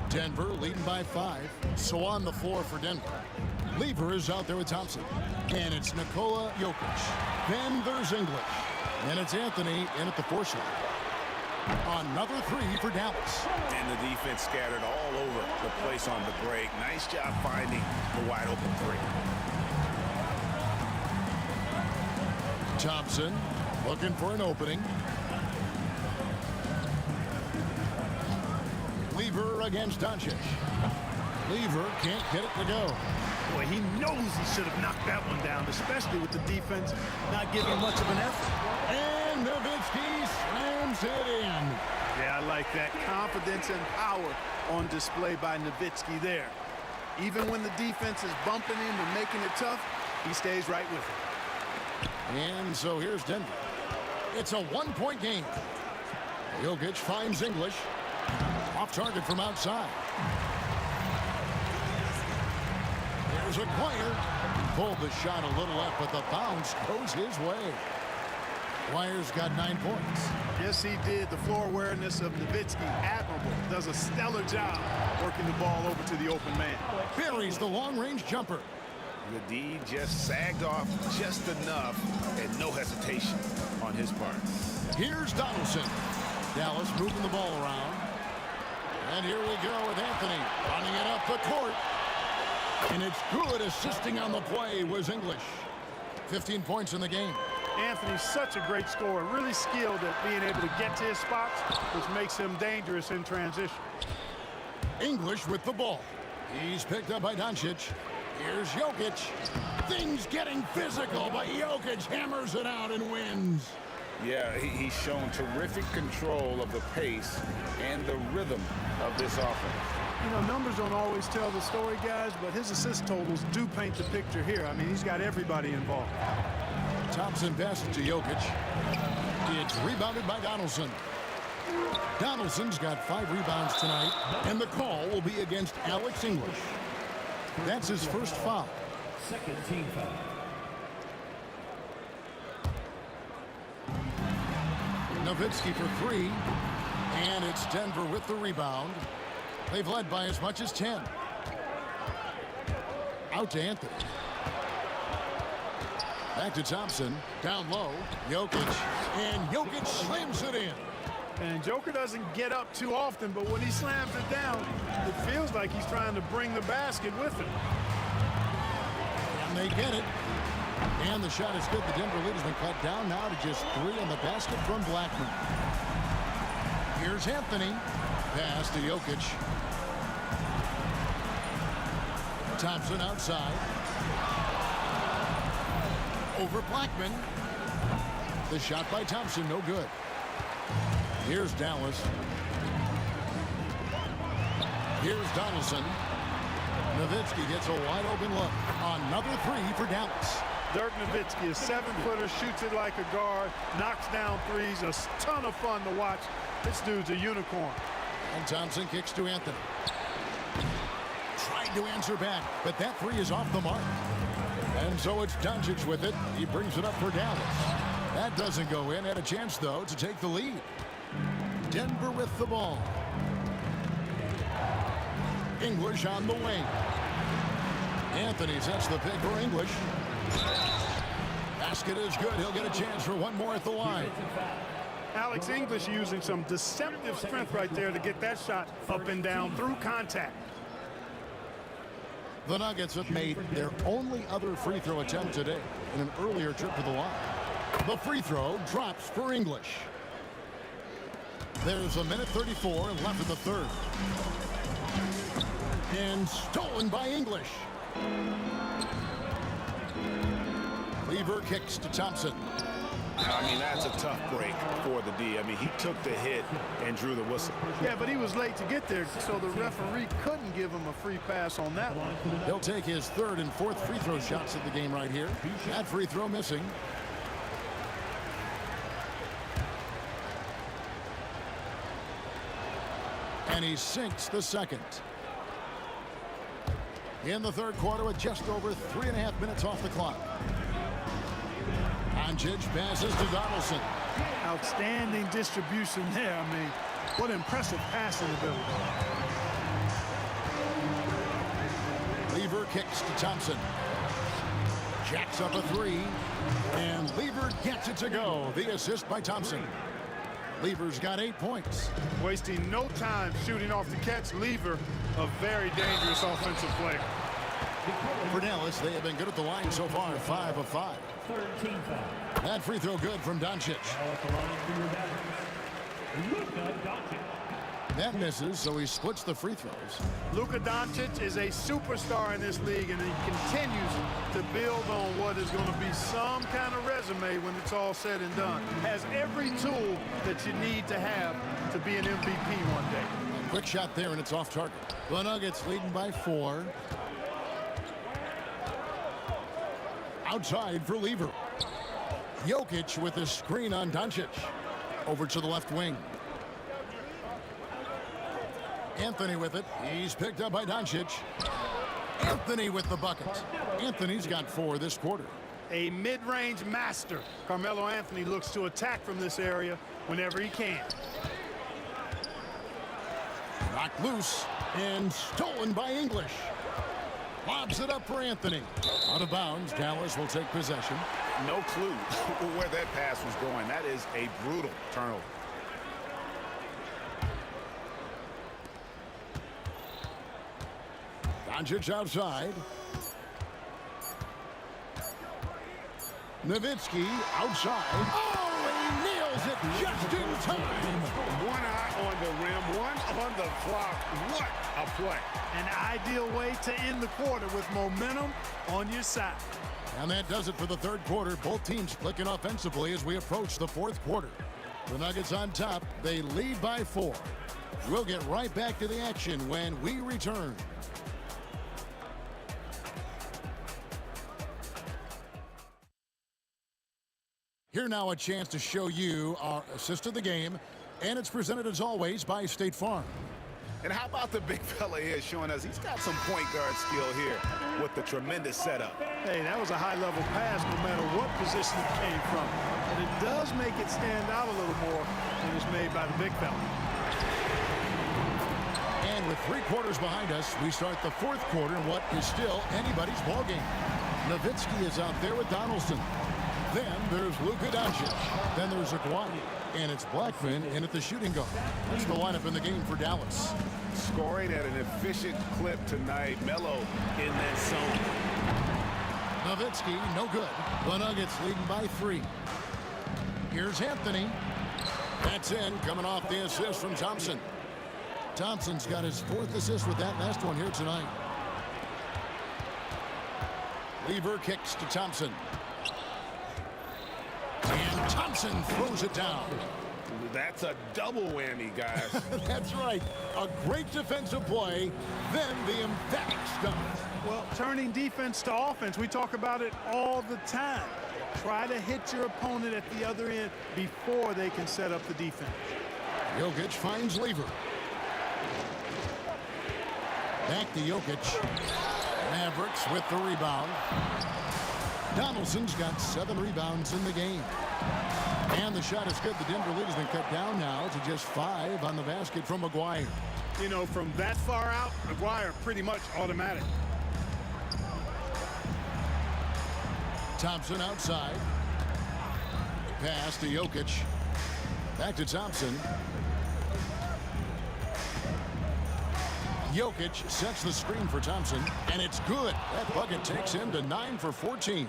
Denver leading by 5. So on the floor for Denver. Lever is out there with Thompson. And it's Nikola Jokic. Then there's English. And it's Anthony in at the 4 side. Another 3 for Dallas. And the defense scattered all over the place on the break. Nice job finding the wide open 3. Thompson looking for an opening. Lever against Doncic. Lever can't get it to go. Boy, he knows he should have knocked that one down, especially with the defense not giving much of an effort. And Nowitzki slams it in. Yeah, I like that. Confidence and power on display by Nowitzki there. Even when the defense is bumping him and making it tough, he stays right with it. And so here's Denver. It's a one-point game. Jokic finds English. Off target from outside. There's Acquire. Pulled the shot a little left, but the bounce goes his way. Acquire's got 9 points. Yes, he did. The floor awareness of Nowitzki, admirable. Does a stellar job working the ball over to the open man. Buries the long-range jumper. The D just sagged off just enough and no hesitation on his part. Here's Donaldson. Dallas moving the ball around. And here we go with Anthony running it up the court. And it's good. Assisting on the play was English. 15 points in the game. Anthony's such a great scorer, really skilled at being able to get to his spots, which makes him dangerous in transition. English with the ball. He's picked up by Doncic. Here's Jokic. Things getting physical, but Jokic hammers it out and wins. Yeah, he's shown terrific control of the pace and the rhythm of this offense. You know, numbers don't always tell the story, guys, but his assist totals do paint the picture here. I mean, he's got everybody involved. Thompson passes to Jokic. It's rebounded by Donaldson. Donaldson's got 5 rebounds tonight, and the call will be against Alex English. That's his first foul. Second team foul. Nowitzki for 3, and it's Denver with the rebound. They've led by as much as 10. Out to Anthony. Back to Thompson. Down low. Jokic. And Jokic slams it in. And Joker doesn't get up too often, but when he slams it down, it feels like he's trying to bring the basket with him. And they get it. And the shot is good. The Denver lead has been cut down now to just 3 on the basket from Blackman. Here's Anthony. Pass to Jokic. Thompson outside. Over Blackman. The shot by Thompson, no good. Here's Dallas. Here's Donaldson. Nowitzki gets a wide open look. Another 3 for Dallas. Dirk Nowitzki, a 7-footer, shoots it like a guard, knocks down threes, a ton of fun to watch. This dude's a unicorn. And Thompson kicks to Anthony. Tried to answer back, but that 3 is off the mark. And so it's Doncic with it. He brings it up for Dallas. That doesn't go in. Had a chance, though, to take the lead. Denver with the ball. English on the wing. Anthony sets the pick for English. Basket is good. He'll get a chance for one more at the line. Alex English using some deceptive strength right there to get that shot up and down through contact. The Nuggets have made their only other free throw attempt today in an earlier trip to the line. The free throw drops for English. There's a minute 34 left in the third. And stolen by English. Lever kicks to Thompson. I mean, that's a tough break for the D. I mean, he took the hit and drew the whistle. Yeah, but he was late to get there, so the referee couldn't give him a free pass on that one. He'll take his 3rd and 4th free throw shots of the game right here. That free throw missing. And he sinks the second. In the third quarter with just over 3.5 minutes off the clock. Doncic passes to Donaldson. Outstanding distribution there. I mean, what impressive passing ability. Lever kicks to Thompson. Jacks up a 3. And Lever gets it to go. The assist by Thompson. Lever's got 8 points. Wasting no time shooting off the catch. Lever, a very dangerous offensive player. For Dallas, they have been good at the line so far, 5 of 5. That free throw good from Doncic. That misses, so he splits the free throws. Luka Doncic is a superstar in this league, and he continues to build on what is going to be some kind of resume when it's all said and done. Has every tool that you need to have to be an MVP one day. A quick shot there, and it's off target. The Nuggets leading by 4. Outside for Lever. Jokic with a screen on Doncic. Over to the left wing. Anthony with it. He's picked up by Doncic. Anthony with the bucket. Anthony's got 4 this quarter. A mid-range master. Carmelo Anthony looks to attack from this area whenever he can. Knocked loose and stolen by English. Lobs it up for Anthony. Out of bounds. Dallas will take possession. No clue where that pass was going. That is a brutal turnover. Doncic outside. Nowitzki outside. Oh, he nails it just in time. One eye on the rim, one on the clock. What a play. An ideal way to end the quarter with momentum on your side. And that does it for the third quarter. Both teams clicking offensively as we approach the fourth quarter. The Nuggets on top. They lead by 4. We'll get right back to the action when we return. Here now a chance to show you our assist of the game, and it's presented as always by State Farm. And how about the big fella here showing us he's got some point guard skill here with the tremendous setup. Hey, that was a high-level pass no matter what position it came from. But it does make it stand out a little more when it's made by the big fella. And with 3 quarters behind us, we start the fourth quarter in what is still anybody's ballgame. Nowitzki is out there with Donaldson. Then there's Luka Doncic. Then there's Aguirre. And it's Blackman in at the shooting guard. That's the lineup in the game for Dallas. Scoring at an efficient clip tonight. Melo in that zone. Nowitzki, no good. The Nuggets leading by 3. Here's Anthony. That's in, coming off the assist from Thompson. Thompson's got his 4th assist with that last one here tonight. Lever kicks to Thompson. And Thompson throws it down. That's a double whammy, guys. That's right. A great defensive play, then the emphatic stuff. Well, turning defense to offense, we talk about it all the time. Try to hit your opponent at the other end before they can set up the defense. Jokic finds Lever. Back to Jokic. Mavericks with the rebound. Donaldson's got 7 rebounds in the game. And the shot is good. The Denver lead has been cut down now to just 5 on the basket from Aguirre. You know, from that far out, Aguirre pretty much automatic. Thompson outside. Pass to Jokic. Back to Thompson. Jokic sets the screen for Thompson, and it's good. That bucket takes him to 9 for 14.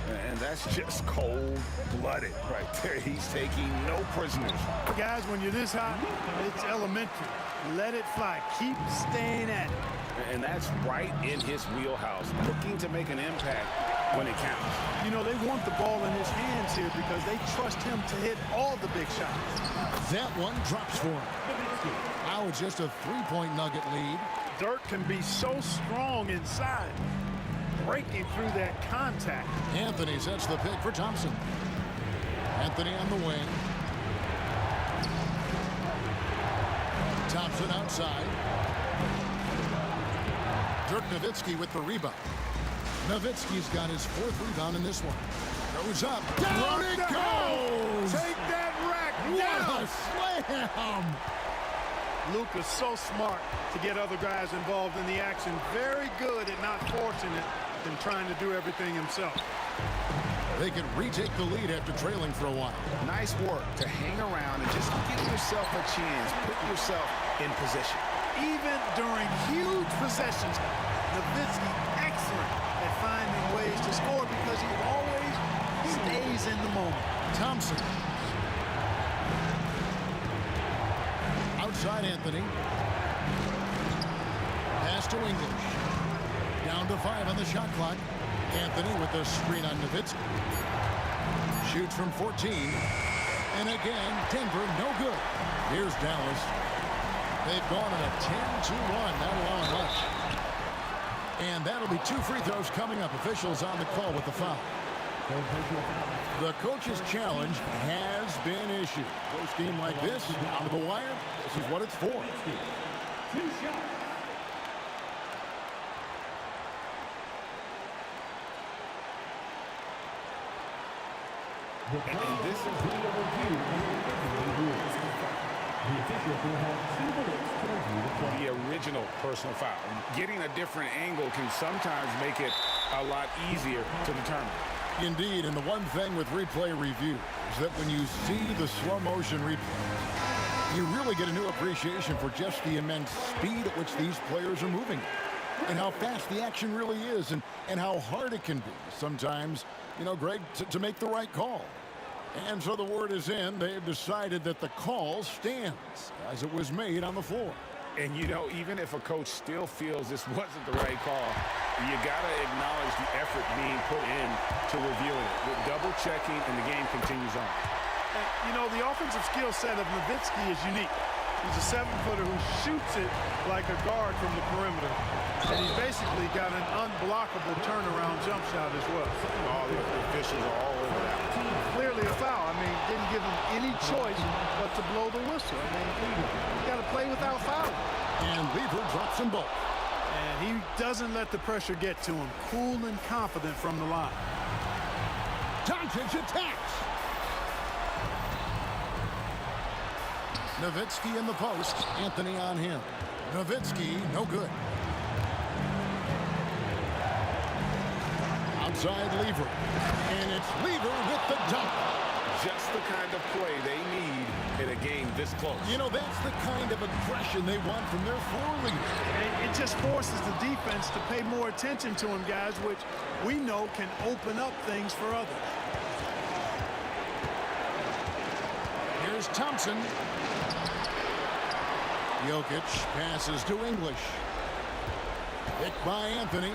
And that's just cold-blooded right there. He's taking no prisoners. Guys, when you're this hot, it's elementary. Let it fly. Keep staying at it. And that's right in his wheelhouse, looking to make an impact when it counts. You know, they want the ball in his hands here because they trust him to hit all the big shots. That one drops for him. Now it's just a 3-point Nugget lead. Dirk can be so strong inside, breaking through that contact. Anthony sets the pick for Thompson. Anthony on the wing. Thompson outside. Dirk Nowitzki with the rebound. Nowitzki's got his 4th rebound in this one. Goes up. Down it goes! Take that rack What down! a slam! Luka's so smart to get other guys involved in the action. Very good at not forcing it and trying to do everything himself. They can retake the lead after trailing for a while. Nice work to hang around and just give yourself a chance. Put yourself in position. Even during huge possessions, Nowitzki excellent at finding ways to score because he always stays in the moment. Thompson. outside Anthony. Pass to English. Down to 5 on the shot clock. Anthony with the screen on Nowitzki. Shoots from 14. And again, Denver, no good. Here's Dallas. They've gone in a 10-2-1, not allowing much. And that'll be 2 free throws coming up. Officials on the call with the foul. The coach's challenge has been issued. Close game like this, out of the wire, this is what it's for. 2 shots. And this is the original personal foul. Getting a different angle can sometimes make it a lot easier to determine. Indeed, and the one thing with replay review is that when you see the slow motion replay, you really get a new appreciation for just the immense speed at which these players are moving and how fast the action really is and how hard it can be sometimes, you know, Greg, to make the right call. And so the word is in. They've decided that the call stands as it was made on the floor. And, you know, even if a coach still feels this wasn't the right call, you got to acknowledge the effort being put in to reviewing it. With double checking, and the game continues on. And, you know, the offensive skill set of Nowitzki is unique. He's a 7-footer who shoots it like a guard from the perimeter. And he's basically got an unblockable turnaround jump shot as well. All the officials are all over that. Clearly a foul. I mean, didn't give him any choice but to blow the whistle. I mean, you got to play without fouling. And Weaver drops them both. And he doesn't let the pressure get to him. Cool and confident from the line. Doncic attacks. Nowitzki in the post. Anthony on him. Nowitzki, no good. Outside Lever. And it's Lever with the dunk. Just the kind of play they need in a game this close. You know, that's the kind of aggression they want from their floor leader. It just forces the defense to pay more attention to him, guys, which we know can open up things for others. Here's Thompson. Jokic passes to English. Picked by Anthony.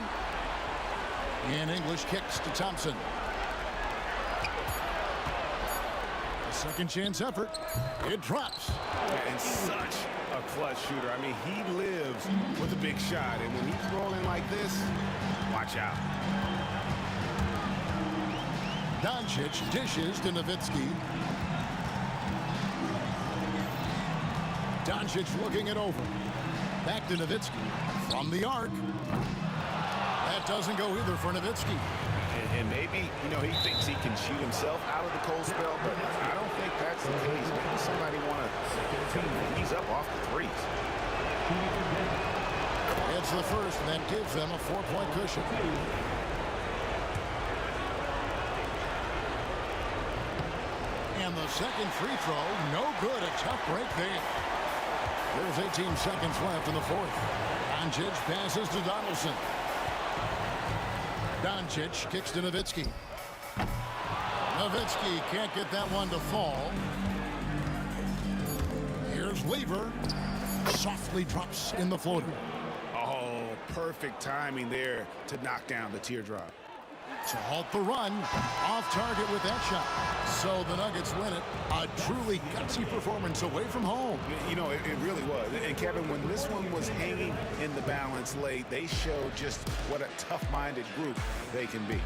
And English kicks to Thompson. A second chance effort. It drops. And such a clutch shooter. I mean, he lives with a big shot. And when he's rolling like this, watch out. Doncic dishes to Nowitzki. Doncic looking it over. Back to Nowitzki. From the arc. That doesn't go either for Nowitzki. And maybe, you know, he thinks he can shoot himself out of the cold spell, but I don't think that's the case. Maybe somebody want to ease up off the threes. It's the first, and that gives them a 4-point cushion. And the second free throw, no good. A tough break there. There's 18 seconds left in the fourth. Doncic passes to Donaldson. Doncic kicks to Nowitzki. Nowitzki can't get that one to fall. Here's Lever. Softly drops in the floater. Oh, perfect timing there to knock down the teardrop. To halt the run, off target with that shot. So the Nuggets win it. A truly gutsy performance away from home. You know, it really was. And Kevin, when this one was hanging in the balance late, they showed just what a tough-minded group they can be.